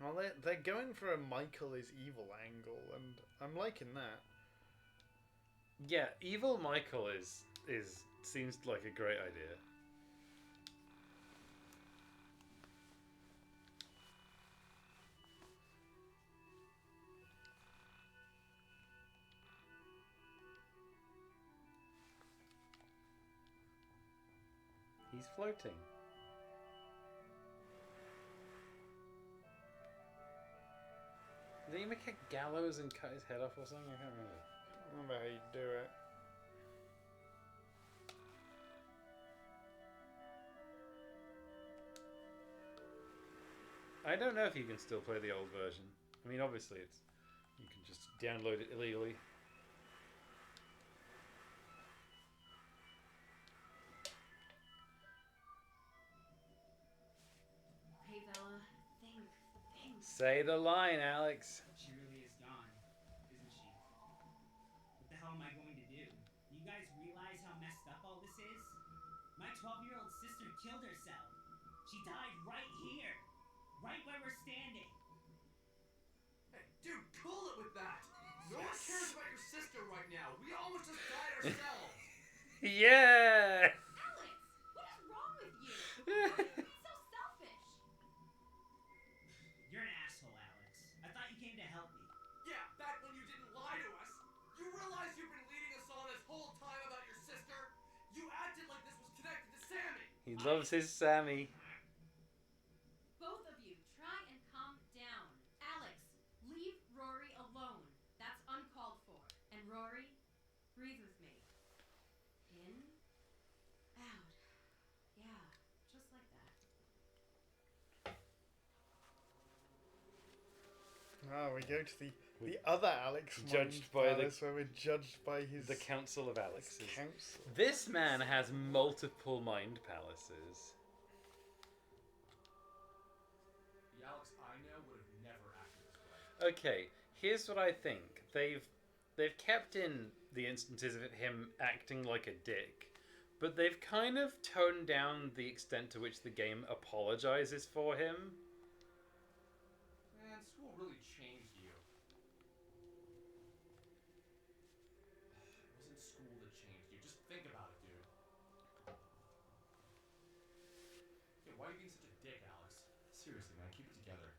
Well, they're going for a Michael is evil angle, and I'm liking that. Yeah, evil Michael is seems like a great idea. He's floating. Did he make a gallows and cut his head off or something? I can't remember. I don't remember how you do it. I don't know if you can still play the old version. I mean, obviously, you can just download it illegally. Okay, Bella, think. Say the line, Alex. She really is gone, isn't she? What the hell am I going to do? You guys realize how messed up all this is? My 12-year-old sister killed herself. She died right here. Right where we're standing. Hey, dude, cool it with that. No one cares about your sister right now. We almost just died ourselves. Yeah! Alex, what is wrong with you? Why are you being so selfish? You're an asshole, Alex. I thought you came to help me. Yeah, back when you didn't lie to us. You realize you've been leading us on this whole time about your sister? You acted like this was connected to Sammy. He loves his Sammy. Both of you, try and calm down. Alex, leave Rory alone. That's uncalled for. And Rory, breathe with me. In, out. Yeah, just like that. Oh, we go to the other Alex Judged by palace where we're judged by the Council of Alexes. Council. This man has multiple mind palaces. The Alex I know would have never acted this way. Okay, here's what I think. They've kept in the instances of him acting like a dick, but they've kind of toned down the extent to which the game apologizes for him. Man, school really changed you. It wasn't school that changed you. Just think about it, dude. Yeah, why are you being such a dick, Alex? Seriously, man, keep it together.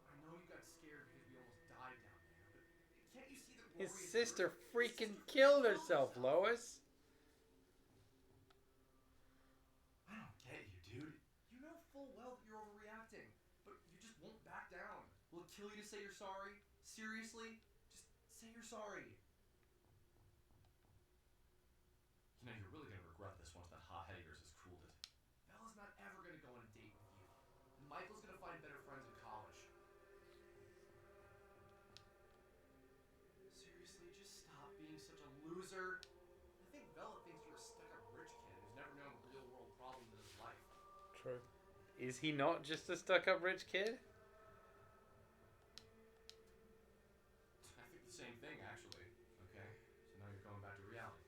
I know you got scared because we almost died down there, but can't you see that His Rory is sister hurt? freaking killed herself, Lois. I don't get you, dude. You know full well that you're overreacting, but you just won't back down. Will it kill you to say you're sorry? Seriously? Just say you're sorry. You know, you're really gonna regret this once that hothead of yours has cooled it. Bella's not ever gonna go on a date with you. And Michael's gonna find better friends in college. Seriously, just stop being such a loser. I think Bella thinks you're a stuck-up rich kid who's never True. Is he not just a stuck-up rich kid? I think the same thing, actually. Okay, so now you're going back to reality.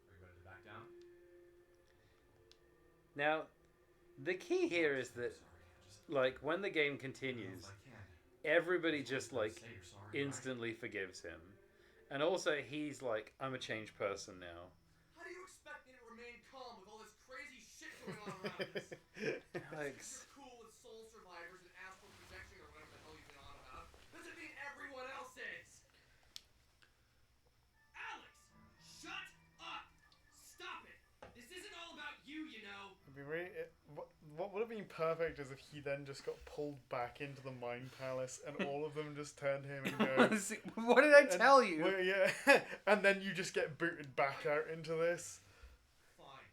Are you ready to back down? Now, the key here is that, like, when the game continues, everybody just, like, instantly forgives him. And also, he's like, I'm a changed person now. How do you expect me to remain calm with all this crazy shit going on around us? Alex. You're cool with soul survivors and astral projection or whatever the hell you've been on about. Doesn't mean everyone else is. Alex, shut up! Stop it! This isn't all about you, you know. It'd be really, what would have been perfect is if he then just got pulled back into the Mind Palace and all of them just turned to him and go, what did I tell you? Well, yeah, and then you just get booted back out into this. Fine.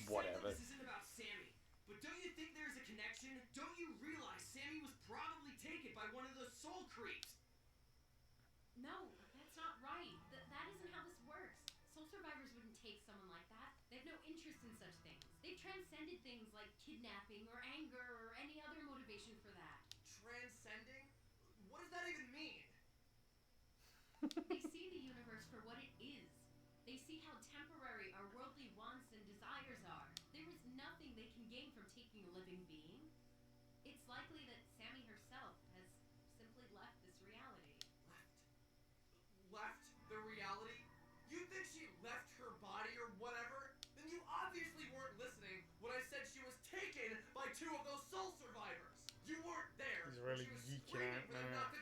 Whatever. This isn't about Sammy, but don't you think there's a connection? Don't you realize Sammy was probably taken by one of those soul creeps? No, that's not right. That isn't how this works. Soul survivors wouldn't take someone like that. They have no interest in such things. They've transcended things like kidnapping or anger or any other motivation for that. Transcending? What does that even mean? They see the universe for what it is. They see how temporary our worldly wants and desires are. There is nothing they can gain from taking a living being. It's likely that Sammy herself has simply left this reality. Left the reality? You think she left her body or whatever? Then you obviously weren't listening when I said she was taken by two of those soul survivors. You weren't there. He's really yeeking out now.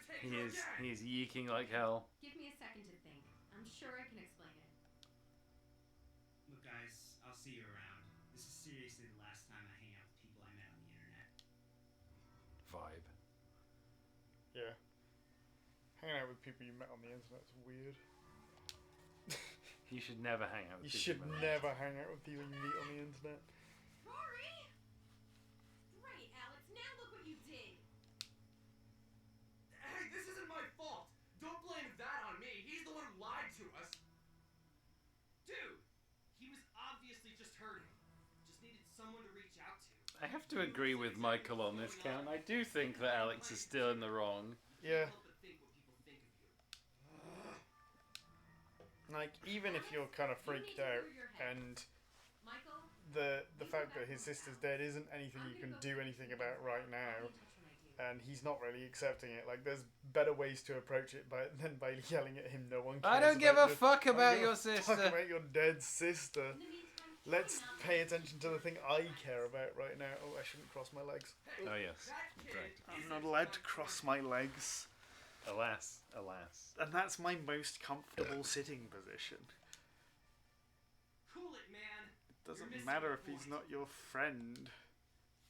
He's yeeking like hell. Give me a second to think. I'm sure I can explain it. Look, guys, I'll see you around. This is seriously the last time I hang out with people I met on the internet. Vibe. Yeah. Hanging out with people you met on the internet's weird. You should never hang out with You people. should never hang out with people you meet on the internet. Rory! Great, Alex. Now look what you did. Hey, this isn't my fault. Don't blame that on me. He's the one who lied to us. Dude, he was obviously just hurting. Just needed someone to reach out to. I have to agree with Michael on this count. I do think that Alex is still in the wrong. Yeah. Like, even if you're kind of freaked out and the fact that his sister's dead isn't anything you can do anything about right now, and he's not really accepting it. Like, there's better ways to approach it than by yelling at him. No one cares. I don't give a fuck about your sister. Fuck about your dead sister. Let's pay attention to the thing I care about right now. Oh, I shouldn't cross my legs. Oh yes, correct. I'm not allowed to cross my legs. Alas, alas. And that's my most comfortable sitting position. Cool it, man. It doesn't matter if he's not your friend.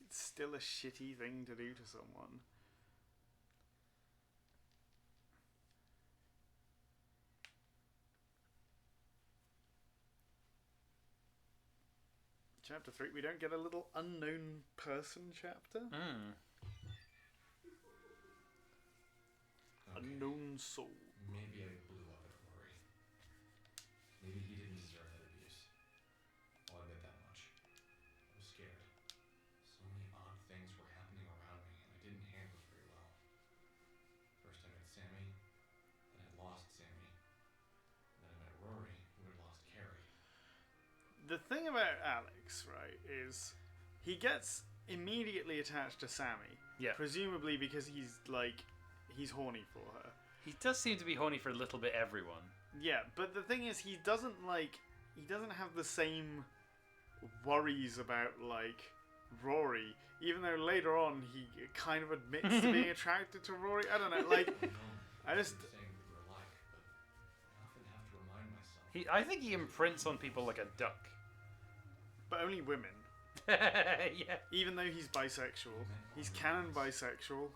It's still a shitty thing to do to someone. Chapter 3, we don't get a little unknown person chapter? Unknown soul. Maybe I blew up at Rory. Maybe he didn't deserve that abuse. I'll admit that much. I was scared. So many odd things were happening around me, and I didn't handle it very well. First I met Sammy, then I lost Sammy. Then I met Rory, who had lost Carrie. The thing about Alex, right, is he gets immediately attached to Sammy. Yeah. Presumably because he's horny for her. He does seem to be horny for a little bit everyone. Yeah, but the thing is, he doesn't have the same worries about, like, Rory, even though later on he kind of admits to being attracted to Rory. I don't know, like, I just... I think he imprints on people like a duck. But only women. Yeah. Even though he's bisexual. He's canon bisexual.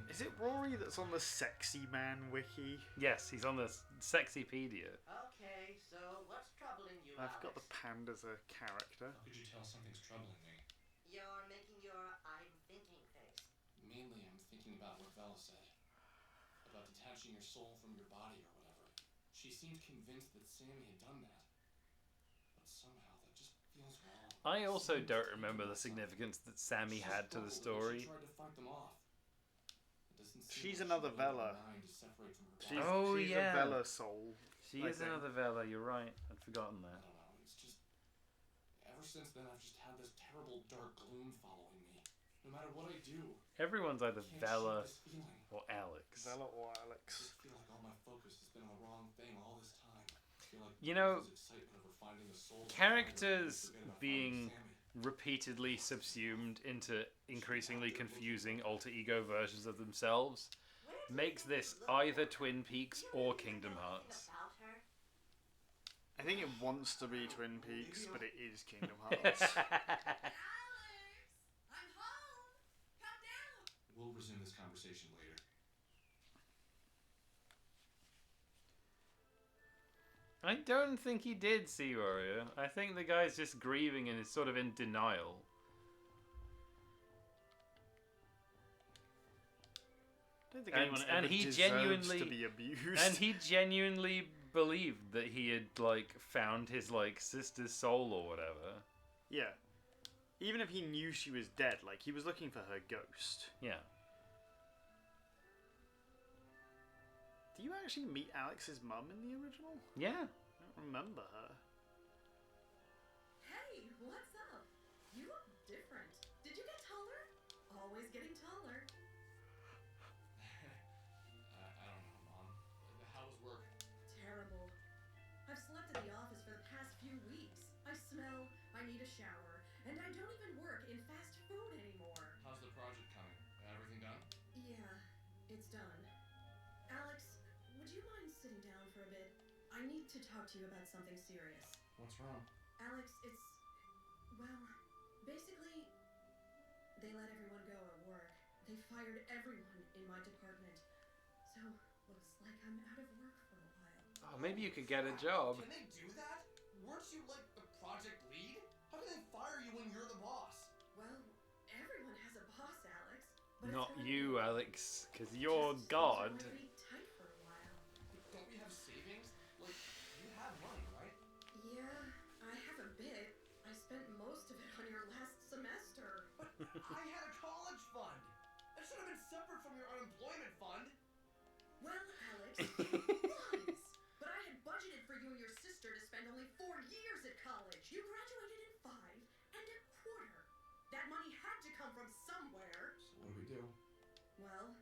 Is it Rory that's on the Sexy Man wiki? Yes, he's on the Sexypedia. Okay, so what's troubling you, I've Alex? got the panda as a character. How could you tell something's troubling me? You're making your I'm thinking face. Mainly I'm thinking about what Vela said. About detaching your soul from your body or whatever. She seemed convinced that Sammy had done that. But somehow that just as well. I also Seemed don't to remember keep the them outside. significance that Sammy She had to the struggled when story. She tried to fight them off. It doesn't seem She's like another she let her Vela. mind separate from her She's body. Oh, she's yeah. a Vela soul. She I is think. another Vela, you're right. I'd forgotten I that. don't know. It's just ever since then I've just had this terrible dark gloom following me. No matter what I do. Everyone's either I can't Vela shake this feeling. or Alex. Vela or I Alex. just feel like all my focus has been on the wrong thing all this time. I feel like You know, this excitement over finding the soul of the characters fire and forget about being finding Sammy. repeatedly subsumed into increasingly confusing alter ego versions of themselves makes this either Twin Peaks or Kingdom Hearts. I think it wants to be Twin Peaks, but it is Kingdom Hearts. We'll resume this conversation later. I don't think he did, Sea Warrior. I think the guy's just grieving and is sort of in denial. I don't think anyone ever deserves to be abused. And he genuinely believed that he had, like, found his, like, sister's soul or whatever. Yeah. Even if he knew she was dead, like, he was looking for her ghost. Yeah. Do you actually meet Alex's mum in the original? Yeah. I don't remember her. Hey, what's up? You look different. Did you get taller? Always getting taller. I don't know, Mom. How was work? Terrible. I've slept at the office for the past few weeks. I smell, I need a shower, and I don't even work in fast food anymore. How's the project coming? Everything done? Yeah, it's done. Alex, would you mind sitting down for a bit? I need to talk to you about something serious. What's wrong? Alex, it's... well, basically, they let everyone go at work. They fired everyone in my department. So, looks like I'm out of work for a while. Oh, maybe you could get a job. Can they do that? Weren't you like the project lead? How can they fire you when you're the boss? Well, everyone has a boss, Alex. But Not it's you, Alex, because you're just God. things are really tight for a while. Don't we have savings? Like, you have money, right? Yeah, I have a bit. I spent most of it on your last semester. But I had a college fund. That should have been separate from your unemployment fund. Well, Alex, it was. But I had budgeted for you and your sister to spend only 4 years at college. You graduated in 5 and a quarter. That money had to come from somewhere. So what do we do? Well,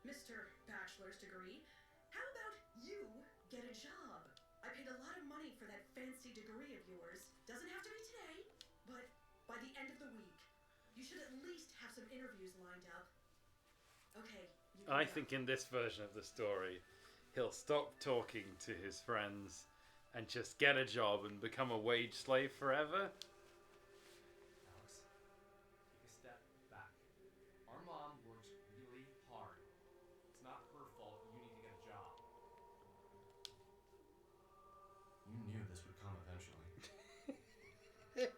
Mr. Bachelor's degree, how about you get a job? I paid a lot of money for that fancy degree of yours. Doesn't have to be today, but by the end of the week. You should at least have some interviews lined up. Okay. You can I go. think in this version of the story, he'll stop talking to his friends and just get a job and become a wage slave forever. Alex, take a step back. Our mom works really hard. It's not her fault you need to get a job. You knew this would come eventually. Come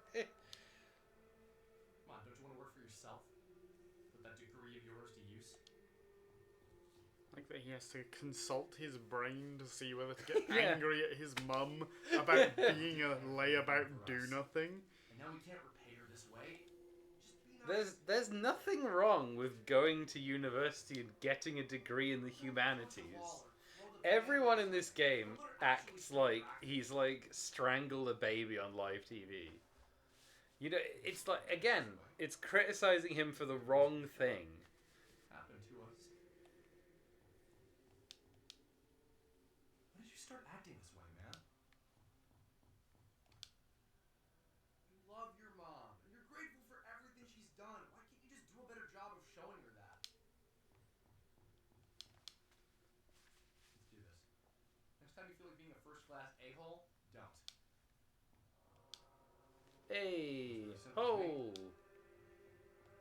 on, don't you want to work for yourself? Put that degree of yours to use? Like that he has to consult his brain to see whether to get Yeah. angry at his mum about being a layabout do-nothing. And now we can't repay her this way. Just be nice. There's nothing wrong with going to university and getting a degree in the humanities. Everyone in this game acts like he's like strangled a baby on live TV. You know, it's like, again, it's criticizing him for the wrong thing. Happened to us. When did you start acting this way, man? You love your mom, and you're grateful for everything she's done. Why can't you just do a better job of showing her that? Let's do this. Next time you feel like being a first-class a-hole, don't. Hey, ho,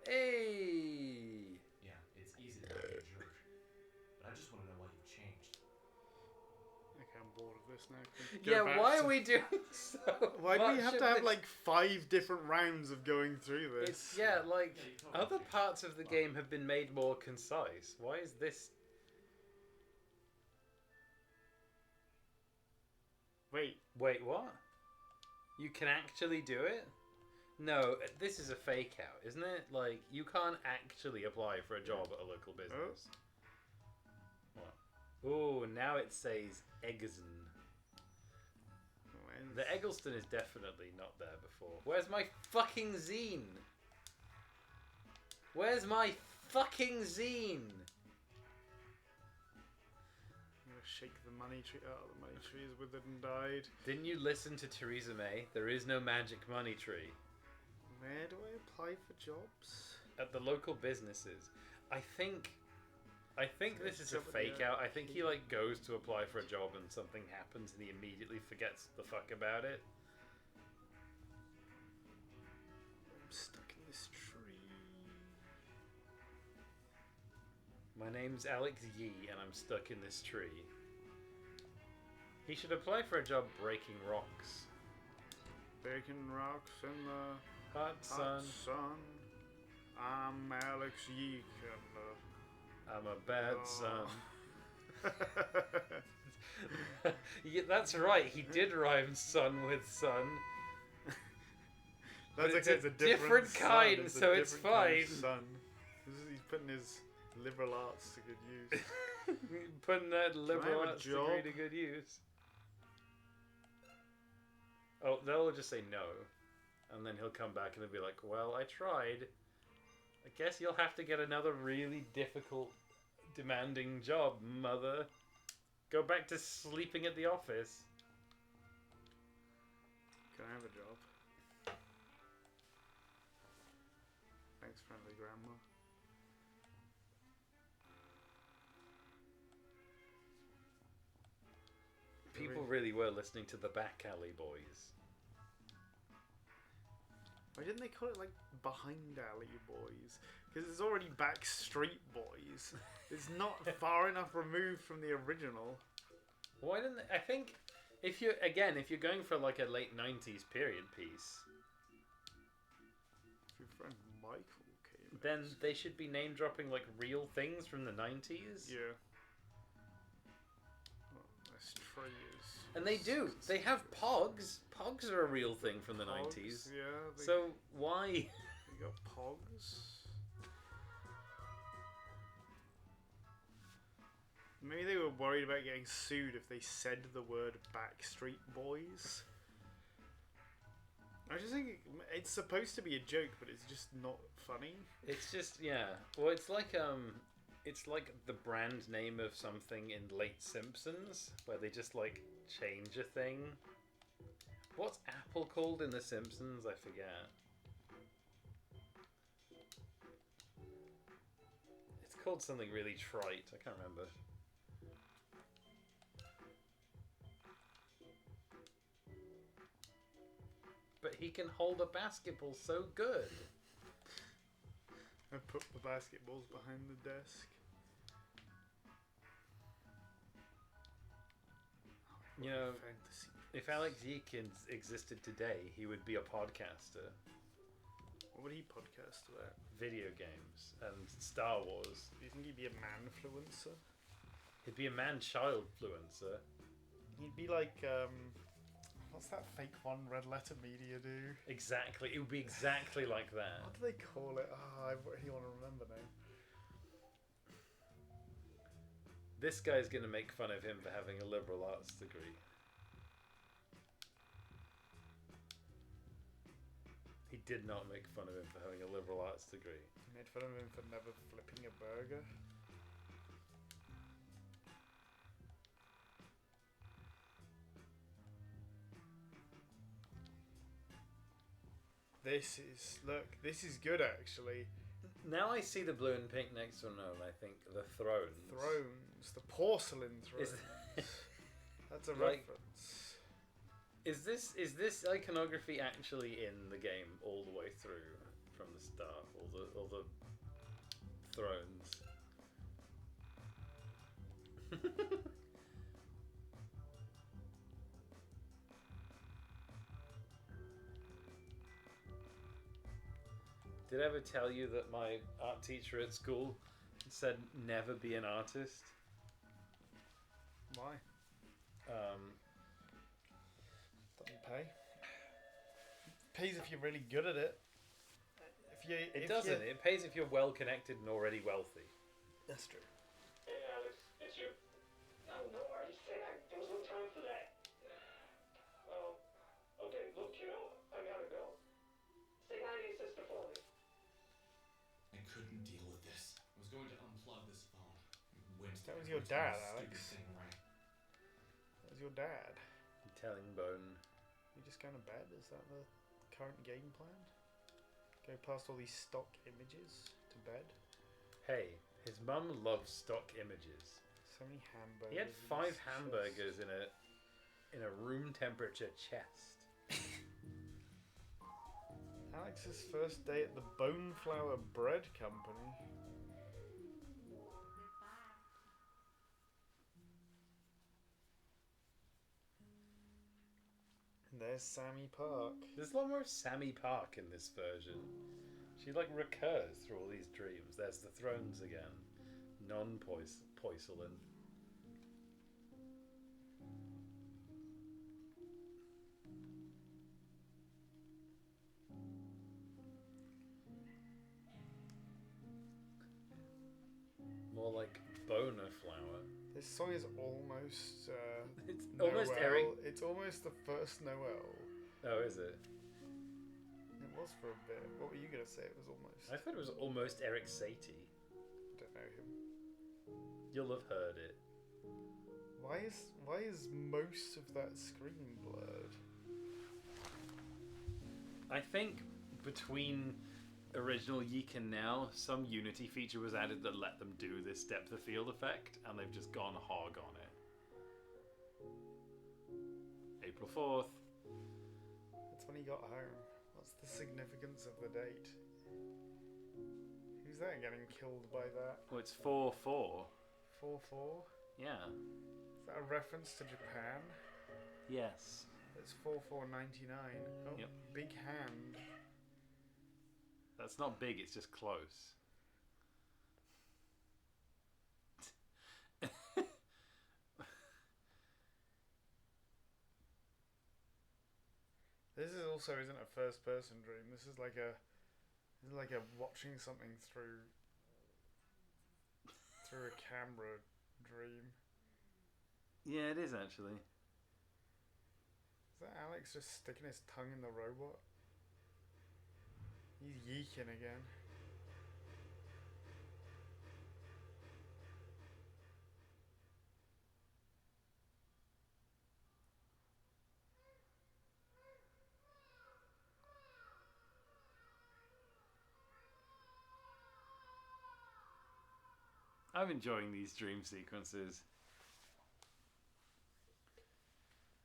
hey. Yeah, it's easy to be a jerk. But I just want to know why you've changed. Okay, I'm bored of this now. Can we go Yeah, back why to- are we doing so Why do we much have of to have this? like 5 different rounds of going through this? It's, yeah, like, other parts of the game have been made more concise. Why is this... Wait, Wait, what? You can actually do it? No, this is a fake out, isn't it? Like, you can't actually apply for a job at a local business. What? Oh, now it says Eggleston. The Eggleston is definitely not there before. Where's my fucking zine? Where's my fucking zine? I'm gonna shake the money tree. Oh, the money tree is withered and died. Didn't you listen to Theresa May? There is no magic money tree. Where do I apply for jobs? At the local businesses. I think this is a fake out. I think he like goes to apply for a job and something happens and he immediately forgets the fuck about it. I'm stuck in this tree. My name's Alex Yee and I'm stuck in this tree. He should apply for a job breaking rocks. Breaking rocks in the hot sun. I'm Alex YiiK and I'm a bad son. Yeah, that's right. He did rhyme son with son. That's it's okay. It's a different kind, it's so it's fine. Son. He's putting his liberal arts to good use. Putting that liberal have a arts job? degree to good use. Oh, they'll just say no. And then he'll come back and he'll be like, well, I tried. I guess you'll have to get another really difficult, demanding job, mother. Go back to sleeping at the office. Can I have a job? Thanks, friendly grandma. People really were listening to the Back Alley Boys. Why didn't they call it like Behind Alley Boys? Because it's already Back Street Boys. It's not far enough removed from the original. Why didn't they? I think if you're going for like a late 90s period piece, If your friend Michael came, then they should be name dropping like real things from the 90s. yeah. Well, this tree is. And they do. They have Pogs. Pogs are a real thing from the Pogs, 90s. Yeah. So why? They got Pogs. Maybe they were worried about getting sued if they said the word Backstreet Boys. I just think it's supposed to be a joke, but it's just not funny. It's just Well, it's like the brand name of something in late Simpsons, where they just like change a thing. What's Apple called in The Simpsons? I forget. It's called something really trite. I can't remember. But he can hold a basketball so good. I put the basketballs behind the desk. You know, Fantasy. if Alex YiiK existed today, he would be a podcaster. What would he podcast about? Video games and Star Wars. Do you think he'd be a man-fluencer? He'd be a man-child fluencer. He'd be like, what's that fake one Red Letter Media do? Exactly. It would be exactly like that. What do they call it? Oh, I really want to remember now. This guy's going to make fun of him for having a liberal arts degree. He did not make fun of him for having a liberal arts degree. He made fun of him for never flipping a burger. This is good actually. Now I see the blue and pink next to him and I think the thrones. Thrones, the porcelain thrones. That's a like, reference. Is this iconography actually in the game all the way through from the start? All the thrones. Did I ever tell you that my art teacher at school said never be an artist? Why? Doesn't pay. pays if you're really good at it. It doesn't. It pays if you're well connected and already wealthy. That's true. Hey, Alex, it's you. No, I just said there was no time for that. Okay, look, I gotta go. Say hi to your sister for me. I couldn't deal with this. I was going to unplug this phone. I winced That was every your time dad, this Alex. stupid thing rang. That was your dad. Telling Bone. You just going to bed? Is that the current game plan? Go past all these stock images to bed? Hey, his mum loves stock images. So many hamburgers. He had in 5 his hamburgers in a room temperature chest. Alex's first day at the Bone Flour Bread Company. And there's Sammy Park. There's a lot more of Sammy Park in this version. She like recurs through all these dreams. There's the thrones again. Non-porcelain. More like boner flour. This song is almost It's Noel. almost Eric. It's almost the first Noel. Oh, is it? It was for a bit. What were you gonna say? It was almost. I thought it was almost Eric Satie. Don't know him. You'll have heard it. Why is most of that screen blurred? I think between original YiiK and now, some Unity feature was added that let them do this depth of field effect, and they've just gone hog on it. April 4th. That's when he got home. What's the significance of the date? Who's that getting killed by that? Well, it's 4/4. 4/4? Yeah. Is that a reference to Japan? Yes. It's 4/4/99. Oh, Yep. big hand. That's not big, it's just close. This is also isn't a first person dream. This is like a watching something through a camera dream. Yeah, it is actually. Is that Alex just sticking his tongue in the robot? He's yeeking again. I'm enjoying these dream sequences.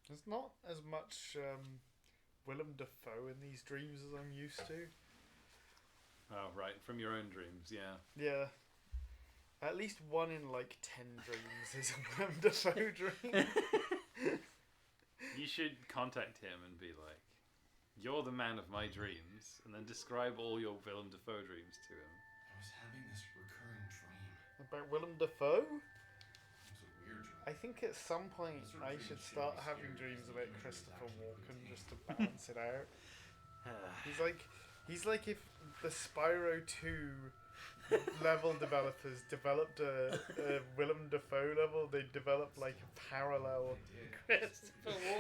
There's not as much Willem Dafoe in these dreams as I'm used to. Oh, right, from your own dreams, yeah. Yeah. At least 1 in like 10 dreams is a Willem Dafoe dream. You should contact him and be like, "You're the man of my dreams," and then describe all your Willem Dafoe dreams to him. I was having this recurring dream. About Willem Dafoe? It was a weird dream. I think at some point Sort of I dream should should start be having scary dreams because about the Christopher usual is Walken actually just to balance it out. He's like if the Spyro 2 level developers developed a Willem Dafoe level, they developed like a parallel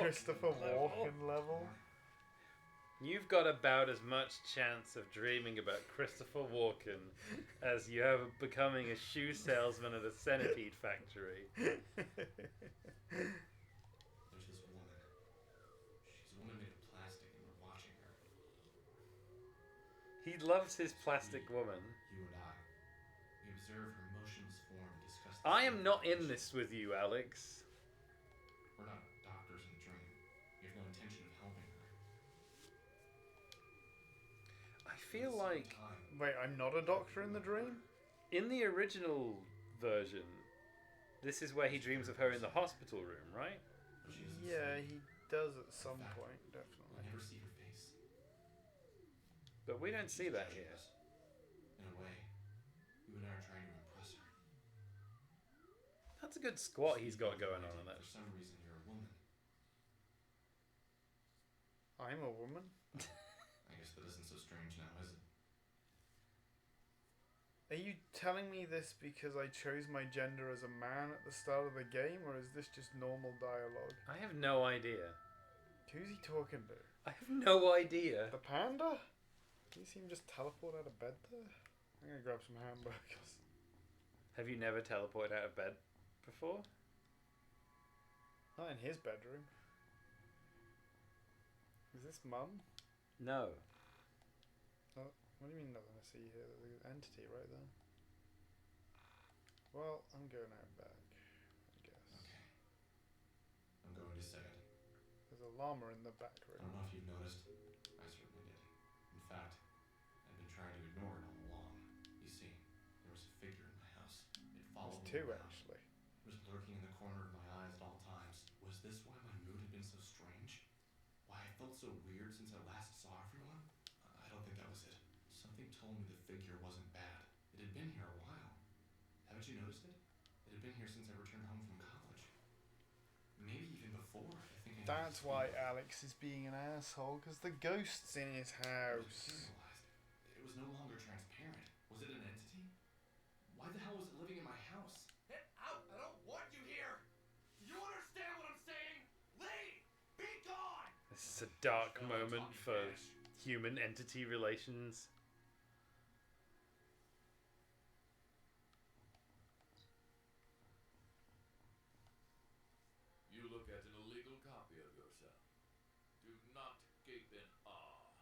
Christopher Walken level. You've got about as much chance of dreaming about Christopher Walken as you have of becoming a shoe salesman at a centipede factory. There's this woman. She's a woman made of plastic, and we're watching her. He loves his plastic woman. You and I. We observe her motionless form and discuss the I am state of not her in condition. this with you, Alex. We're not doctors in the dream. We have no intention of helping her. I feel like Wait, I'm not a doctor in the dream? in the original version, this is where he dreams of her in the hospital room, right? Yeah, he does at some point, definitely. We never see her face. But we don't see that here. In a way, you and I are trying to impress her. That's a good squat he's got going on in that. For some reason, you're a woman. I'm a woman? but isn't so strange now, is it? Are you telling me this because I chose my gender as a man at the start of the game, or is this just normal dialogue? I have no idea. Who's he talking to? I have no idea. The panda? Did you see him just teleport out of bed there? I'm gonna grab some hamburgers. Have you never teleported out of bed before? Not in his bedroom. Is this Mum? No. Oh, what do you mean nothing to see here? There's an entity right there. Well, I'm going out back, I guess. Okay. I'm going to say it. There's a llama in the back I room. don't know if you've noticed. I certainly did. In fact, I've been trying to ignore it all along. You see, there was a figure in my house. It followed There's me two, around. actually. It was lurking in the corner of my eyes at all times. Was this why my mood had been so strange? Why I felt so weird since I last saw everyone? I don't think that was it. Something told me the figure wasn't bad. It had been here a while. Haven't you noticed it? It had been here since I returned home from college. Maybe even before. I think I That's noticed why it. Alex is being an asshole, because the ghost's in his house. It was no longer transparent. Was it an entity? Why the hell was it living in my house? Get out! I don't want you here! Do you understand what I'm saying? Leave! Be gone! This is a dark moment for human entity relations. You look at an illegal copy of yourself. Do not gape in awe.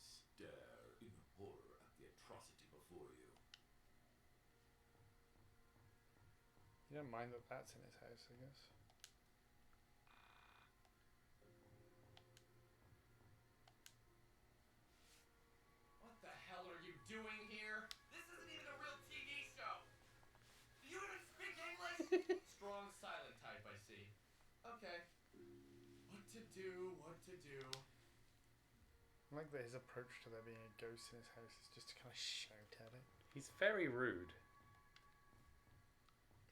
Stare in horror at the atrocity before you. You don't mind that that's in his house, I guess. What the hell are you doing here? This isn't even a real TV show! Do you even speak English? Strong silent type, I see. Okay. What to do, what to do. I like that his approach to there being a ghost in his house is just to kind of shout at it. He's very rude.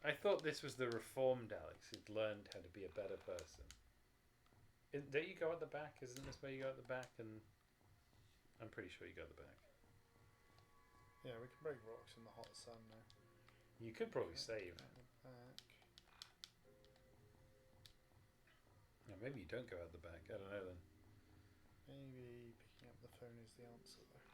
I thought this was the reformed Alex who'd learned how to be a better person. Don't you go at the back? Isn't this where you go at the back? And I'm pretty sure you go at the back. Yeah, we can break rocks in the hot sun now. You could probably save. At the back. Yeah, maybe you don't go out the back. I don't know then. Maybe picking up the phone is the answer though.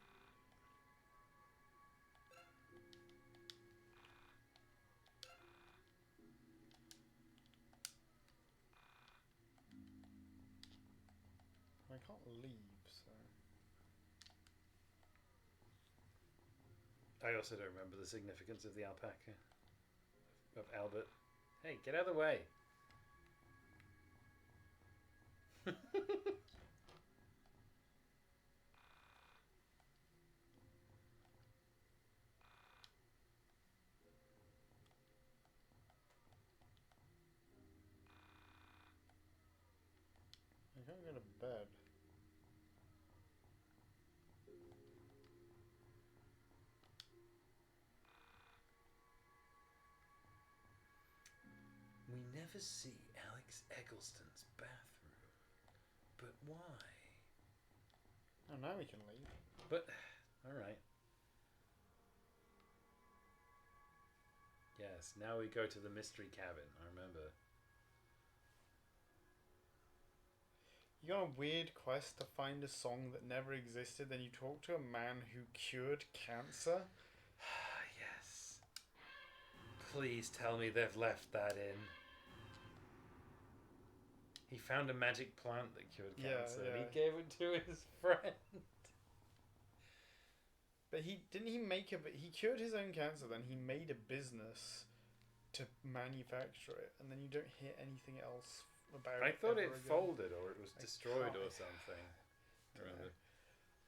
I can't leave, so... I also don't remember the significance of the alpaca. Of Albert. Hey, get out of the way. I can't go to bed. We never see Alex Eggleston's bathroom. But why? Oh, now we can leave. But, alright. Yes, now we go to the mystery cabin, I remember. You got a weird quest to find a song that never existed, then you talk to a man who cured cancer? Yes. Please tell me they've left that in. He found a magic plant that cured cancer. Yeah. And he gave it to his friend. But he cured his own cancer, then he made a business to manufacture it, and then you don't hear anything else about I it. thought it ever again. folded or it was I destroyed can't- or something. I remember.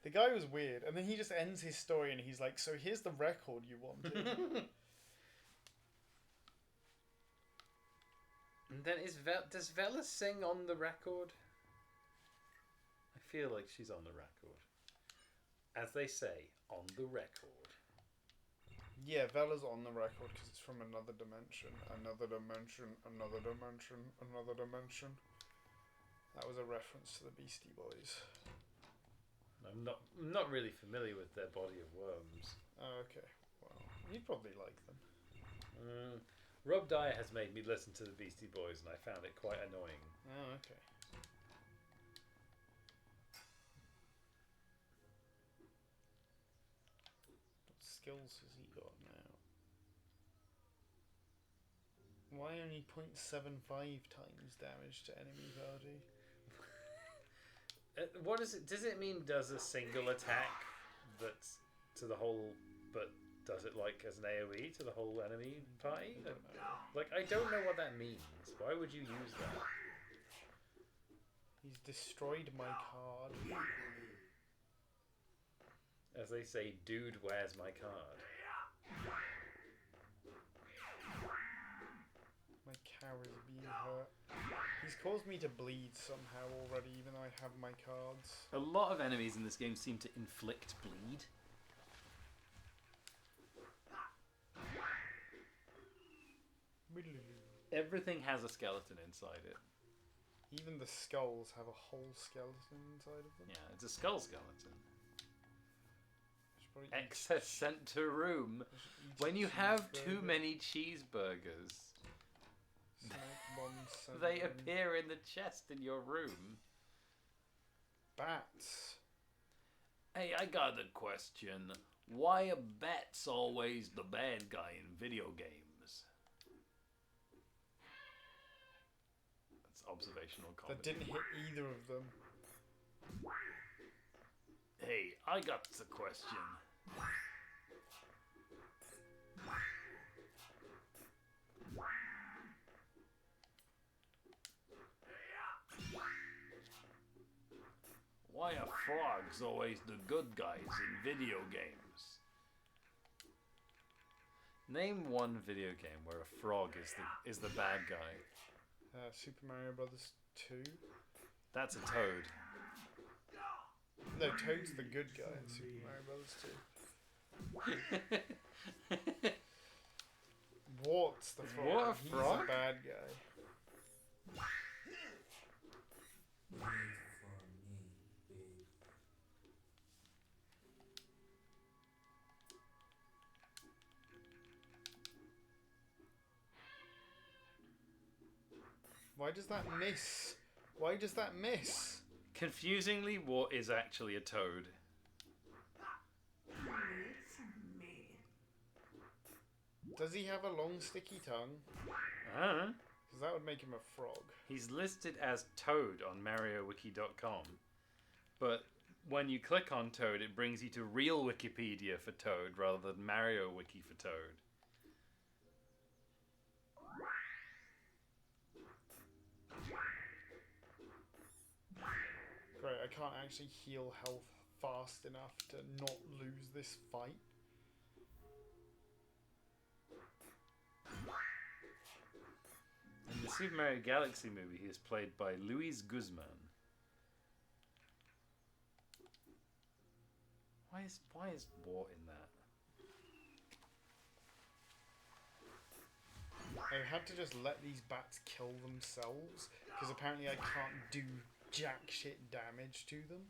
The guy was weird, and then he just ends his story and he's like, so here's the record you wanted. And then does Vela sing on the record? I feel like she's on the record. As they say, on the record. Yeah, Vela's on the record because it's from another dimension. Another dimension, another dimension, another dimension. That was a reference to the Beastie Boys. I'm not really familiar with their body of worms. Oh, okay. Well, you'd probably like them. Rob Dyer has made me listen to the Beastie Boys, and I found it quite annoying. Oh, okay. What skills has he got now? Why only 0.75 times damage to enemy body? What is it? Does it mean does a single attack that's to the whole, but does it like as an AoE to the whole enemy party? Like, I don't know what that means. Why would you use that? He's destroyed my card. As they say, dude, where's my card? My cow is being hurt. He's caused me to bleed somehow already, even though I have my cards. A lot of enemies in this game seem to inflict bleed. Everything has a skeleton inside it. Even the skulls have a whole skeleton inside of them. Yeah, it's a skull skeleton. Excess sent to room. When you have too many cheeseburgers, they appear in the chest in your room. Bats. Hey, I got a question. Why are bats always the bad guy in video games? That's observational comedy. That didn't hit either of them. Hey, I got a question. Why are frogs always the good guys in video games? Name one video game where a frog is the bad guy. Super Mario Brothers 2. That's a toad. No, Toad's the good guy in Super Mario Brothers 2. What's the frog? What a He's frog? a bad guy. Why does that miss? Why does that miss? Confusingly, what is actually a toad? Does he have a long sticky tongue? I don't know. Because that would make him a frog. He's listed as Toad on MarioWiki.com, but when you click on Toad, it brings you to real Wikipedia for Toad rather than Mario Wiki for Toad. Great, I can't actually heal health fast enough to not lose this fight. In the Super Mario Galaxy movie, he is played by Luis Guzman. Why is War in that? I had to just let these bats kill themselves, because apparently I can't do jack shit damage to them.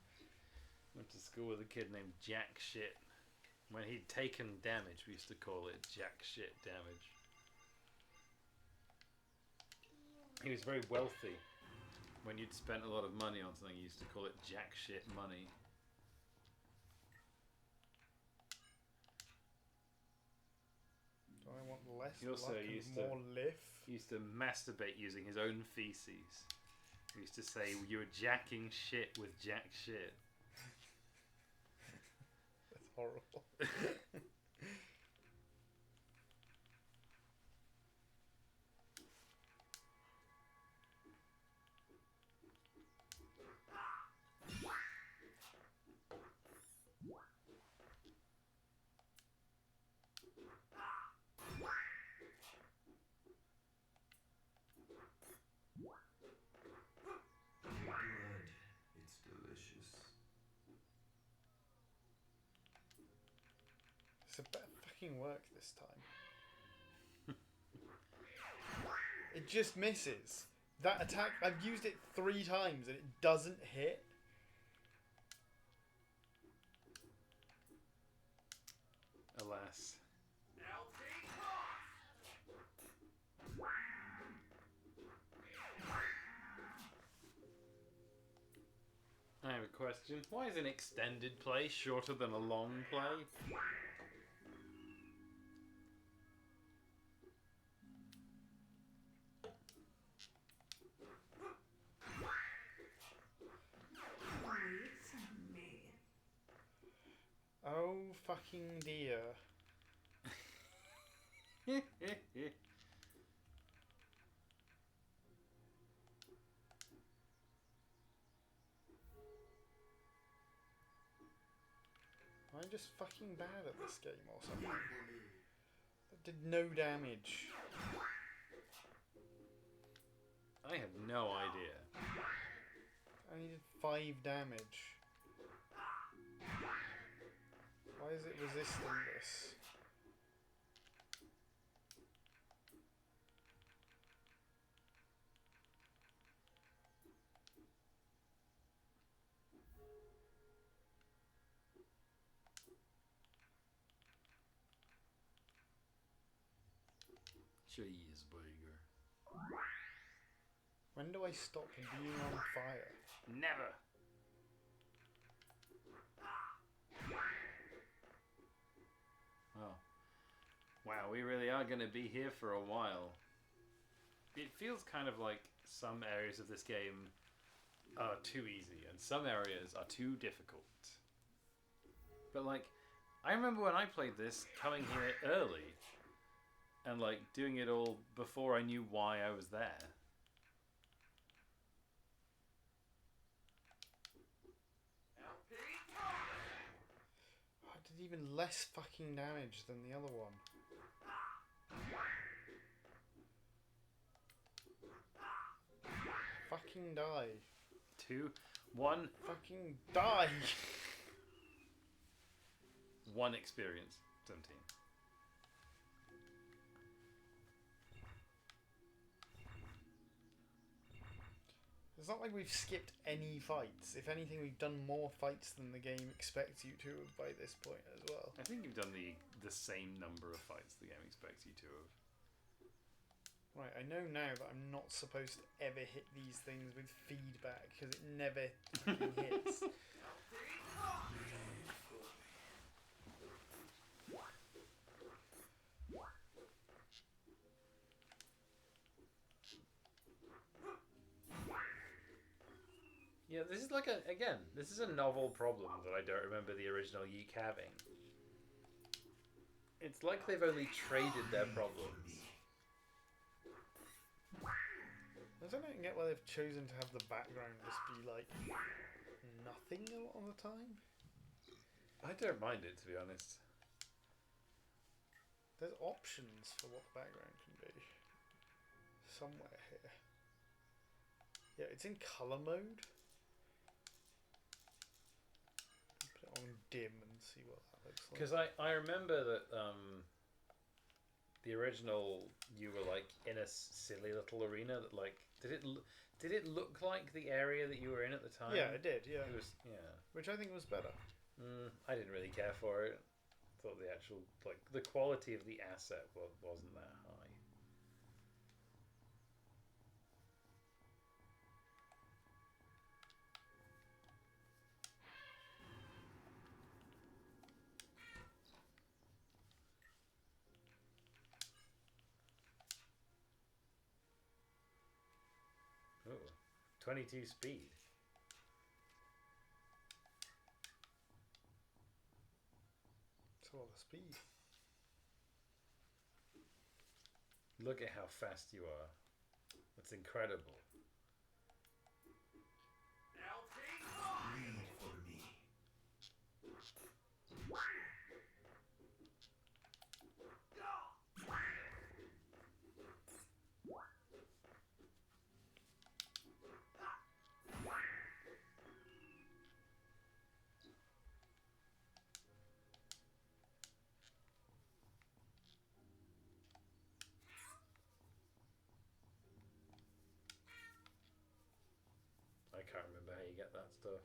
Went to school with a kid named Jack Shit. When he'd taken damage, we used to call it Jack Shit damage. He was very wealthy. When you'd spent a lot of money on something, you used to call it Jack Shit money. Do I want less He also luck and used more lift? He used to masturbate using his own feces. He used to say, you were jacking shit with Jack Shit. That's horrible. Blood. It's delicious. It's a better fucking work this time. It just misses. That attack, I've used it 3 times and it doesn't hit. Alas. I have a question. Why is an extended play shorter than a long play? Oh fucking dear. I'm just fucking bad at this game or something. That did no damage. I have no idea. I needed 5 damage. Why is it resisting this? Cheeseburger. When do I stop being on fire? Never. Oh. Wow, we really are going to be here for a while. It feels kind of like some areas of this game are too easy and some areas are too difficult. But like, I remember when I played this, coming here early and like doing it all before I knew why I was there. I did even less fucking damage than the other one. Fucking die. 2, 1. Fucking die. 1 experience. 17. It's not like we've skipped any fights. If anything, we've done more fights than the game expects you to have by this point as well. I think you've done the same number of fights the game expects you to have. Right, I know now that I'm not supposed to ever hit these things with feedback because it never fucking hits. Yeah, this is like this is a novel problem that I don't remember the original YiiK having. It's like they've only traded their problems. I don't get why they've chosen to have the background just be like nothing a lot of the time. I don't mind it, to be honest. There's options for what the background can be. Somewhere here. Yeah, it's in colour mode. Put it on dim and see what that looks like. Because I remember that the original, you were like in a silly little arena that like did it look like the area that you were in at the time? Yeah, it did. Yeah, It was which I think was better. I didn't really care for it. Thought the actual like the quality of the asset wasn't that high. Oh, 22 speed. It's a lot of speed. Look at how fast you are. That's incredible. Read for me. I can't remember how you get that stuff.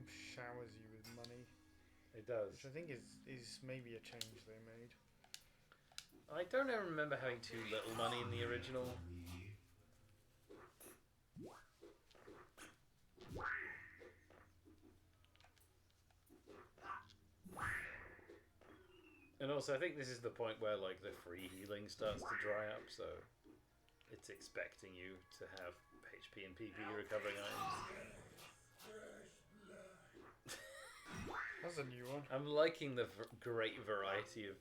game showers you with money. It does. Which I think is maybe a change they made. I don't ever remember having too little money in the original. And also, I think this is the point where like the free healing starts to dry up, so it's expecting you to have HP and PP recovering items. That's a new one. I'm liking the great variety of...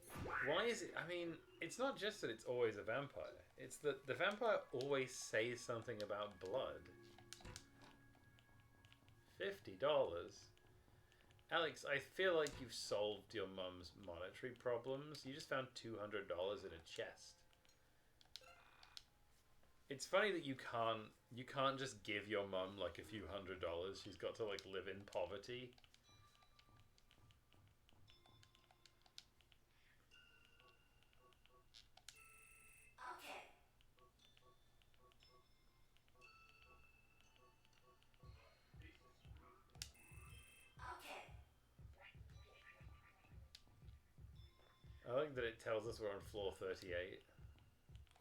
Why is it... I mean, it's not just that it's always a vampire. It's that the vampire always says something about blood. $50. Alex, I feel like you've solved your mum's monetary problems. You just found $200 in a chest. It's funny that you can't just give your mum like a few $100s. She's got to like live in poverty. I like that it tells us we're on floor 38.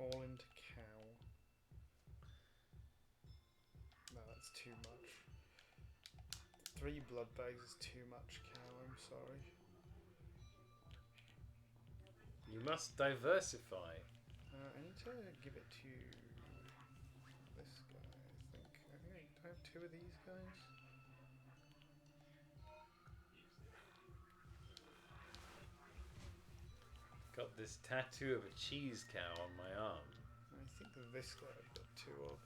All into cow. No, that's too much. 3 blood bags is too much cow, I'm sorry. You must diversify. I need to give it to this guy, I think. I have 2 of these guys. Got this tattoo of a cheese cow on my arm. I think that this guy I've got 2 of.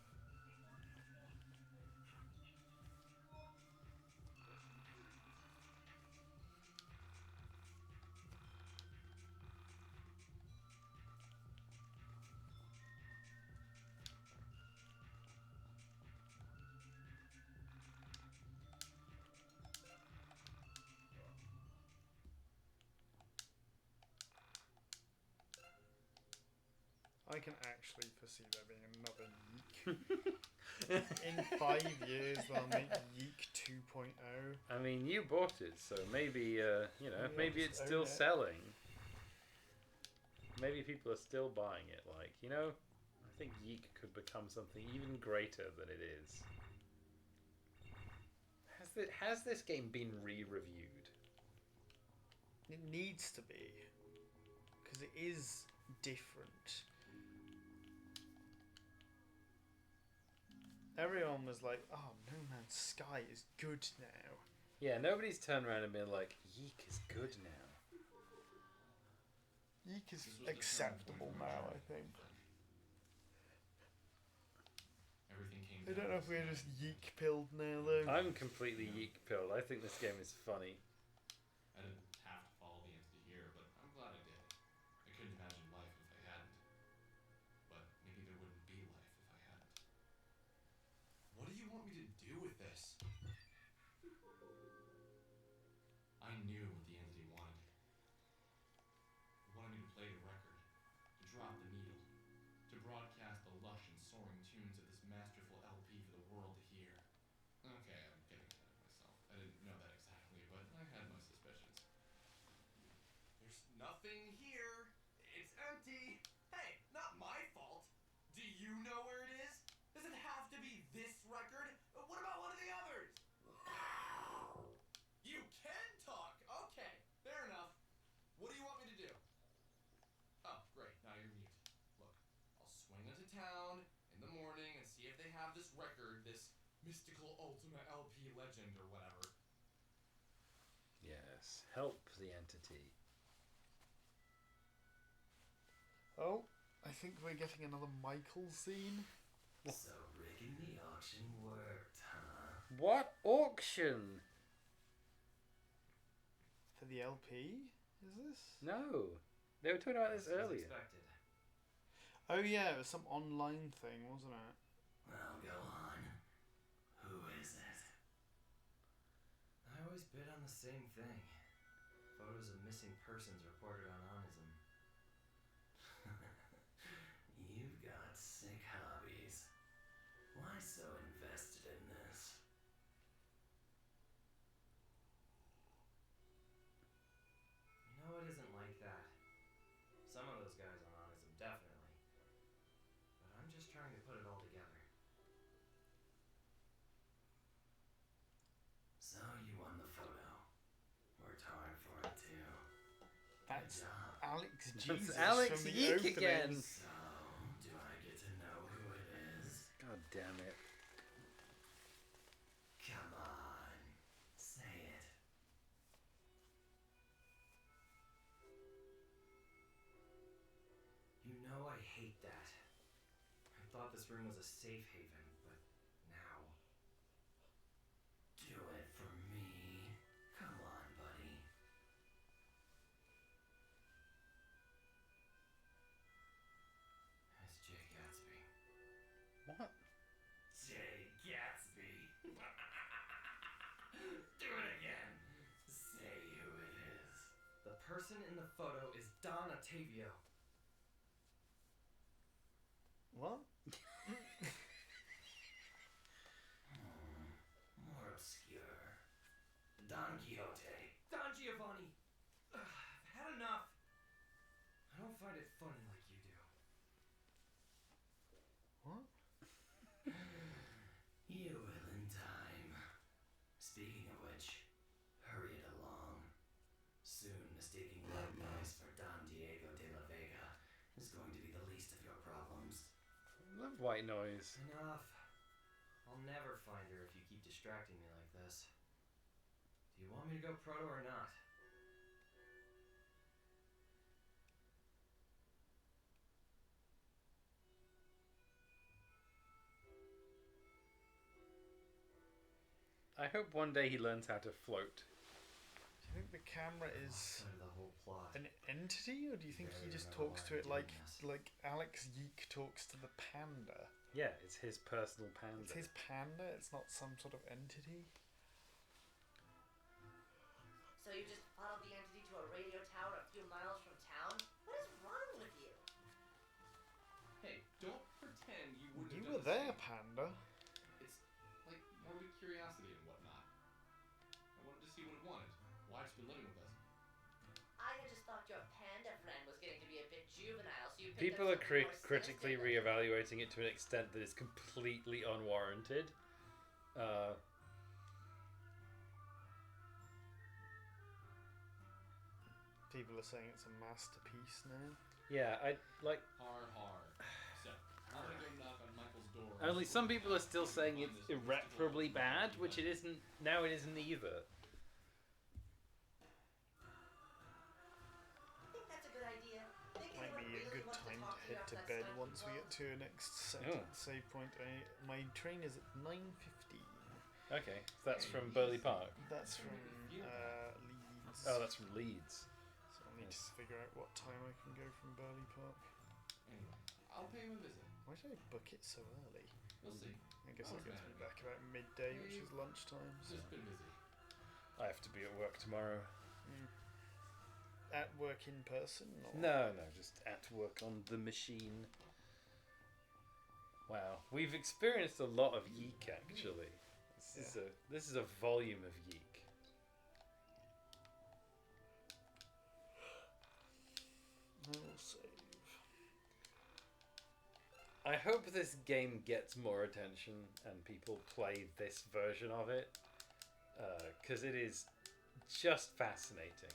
I can actually foresee there being another YiiK. In 5 years, they'll make YiiK 2.0. I mean, you bought it, so maybe, you know, maybe it's just still own it. selling. Maybe people are still buying it. Like, you know, I think YiiK could become something even greater than it is. Has this game been re-reviewed? It needs to be. Because it is different. Everyone was like, oh, No Man's Sky is good now. Yeah, nobody's turned around and been like, YiiK is good now. YiiK is acceptable now, I think. Everything came I don't know if we're just YiiK pilled now, though. I'm completely YiiK pilled. I think this game is funny. I didn't have to follow the entity here, but I'm glad I did. I couldn't imagine life if I hadn't. But maybe there wouldn't be life if I hadn't. What do you want me to do with this? I knew what the entity wanted. It wanted me to play the record, to drop the needle, to broadcast the lush and soaring tunes of this masterful LP for the world to hear. Okay, I'm getting ahead of myself. I didn't know that exactly, but I had my suspicions. There's nothing here. It's empty. Hey, not my fault. Do you know where it is? Does it have to be this record? What about one of the others? You can talk. Okay, fair enough. What do you want me to do? Oh, great. Now you're mute. Look, I'll swing into town in the morning and see if they have this record, this mystical Ultima LP legend or whatever. Yes, help the entity. Oh, I think we're getting another Michael scene. So rigging the auction worked, huh? What auction? For the LP? Is this? No. They were talking about this earlier. Expected. Oh yeah, it was some online thing, wasn't it? Well, go on. Who is it? I always bid on the same thing. Photos of missing persons reported on Onism. You've got sick hobbies. Why so invested in this? trying to put it all together. So you won the photo. Worked hard for it too. That's Good job. Alex That's Jesus Alex from the YiiK opening. again. So, do I get to know who it is? God damn it. Come on. Say it. You know I hate that. I thought this room was a safe haven, but now... Do it for me. Come on, buddy. It's Jay Gatsby. What? Jay Gatsby. Do it again. Say who it is. The person in the photo is Don Ottavio. What? More obscure. Don Quixote. Don Giovanni. I've had enough. I don't find it funny like you do. What? You will in time. Speaking of which, hurry it along. Soon mistaking white noise for Don Diego de la Vega is going to be the least of your problems. Love white noise. Enough. I'll never find her if you keep distracting me like this. Do you want me to go proto or not? I hope one day he learns how to float. Do you think the camera is The whole plot. an entity, or do you think he Very just remember talks why to it I'm like doing this. Alex YiiK talks to the panda? Yeah, it's his personal panda. It's his panda. It's not some sort of entity. So you just followed the entity to a radio tower a few miles from town? What is wrong with you? Hey, don't pretend you wouldn't You have were done the there, same. panda. It's like morbid curiosity and whatnot. I wanted to see what it wanted. Why it's been living with us. I had just thought your panda friend was getting to be a bit juvenile, so you picked People up are something more critically sinister. reevaluating it to an extent that is completely unwarranted. People are saying it's a masterpiece now. Yeah, I like. Har har. So, I'm gonna go knock on Michael's door. Only some people are still saying it's irreparably bad, which it isn't. Now it isn't either. I think that's a good idea. Think Might anyone be a really good wants to time talk to you head after to that bed sniper once we call? get to our next Oh. save point. My train is at 9:15. Okay, that's from Burley Park. That's from Leeds. Oh, that's from Leeds. So I'll need to figure out what time I can go from Burley Park. Anyway, I'll pay him a visit. Why did I book it so early? We'll see. I guess Oh, it it's gets me mad. back about midday, which is lunchtime. So. Just been busy. I have to be at work tomorrow. At work in person? Or? No, just at work on the machine. Wow, we've experienced a lot of YiiK actually. This is a volume of YiiK. I will save. I hope this game gets more attention and people play this version of it, because it is just fascinating.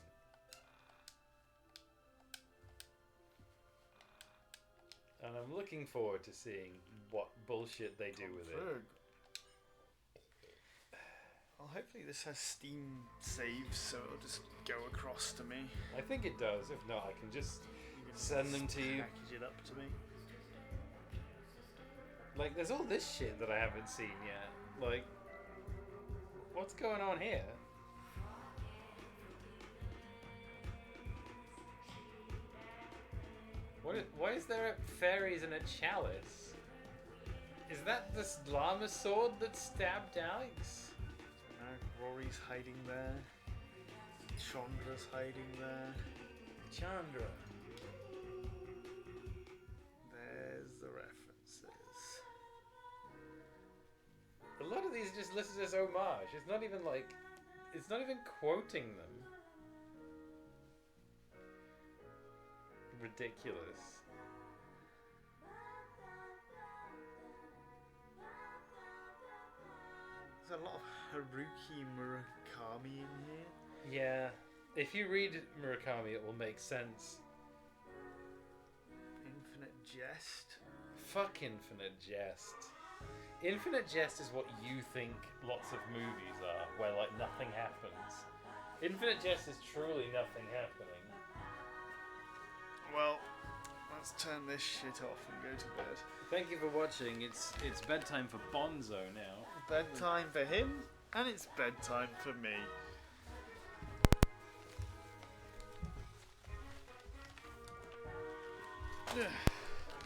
And I'm looking forward to seeing what bullshit they do with it. Well, hopefully this has Steam saves, so it'll just go across to me. I think it does. If not, I can just send them to you. Package it up to me. Like, there's all this shit that I haven't seen yet. Like, what's going on here? Why is there fairies and a chalice? Is that this llama sword that stabbed Alex? Rory's hiding there. Chandra's hiding there. Chandra. There's the references. A lot of these are just listed as homage. It's not even like... It's not even quoting them. Ridiculous. There's a lot of Haruki Murakami in here. Yeah. If you read Murakami, it will make sense. Infinite Jest. Fuck Infinite Jest. Infinite Jest is what you think lots of movies are, where like nothing happens. Infinite Jest is truly nothing happening. Well, let's turn this shit off and go to bed. Thank you for watching. It's bedtime for Bonzo now. Bedtime for him, and it's bedtime for me.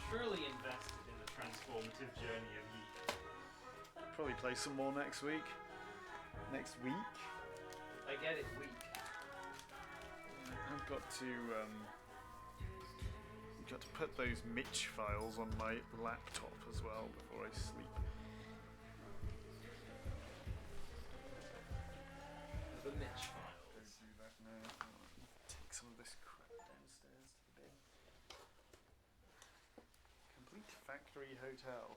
Truly invested in the transformative journey of YiiK. Probably play some more next week. Next week? I get it, weak. I've got to put those Mitch files on my laptop as well before I sleep. The Mitch files. Go through that now. Take some of this crap downstairs to the bin. Complete factory hotel.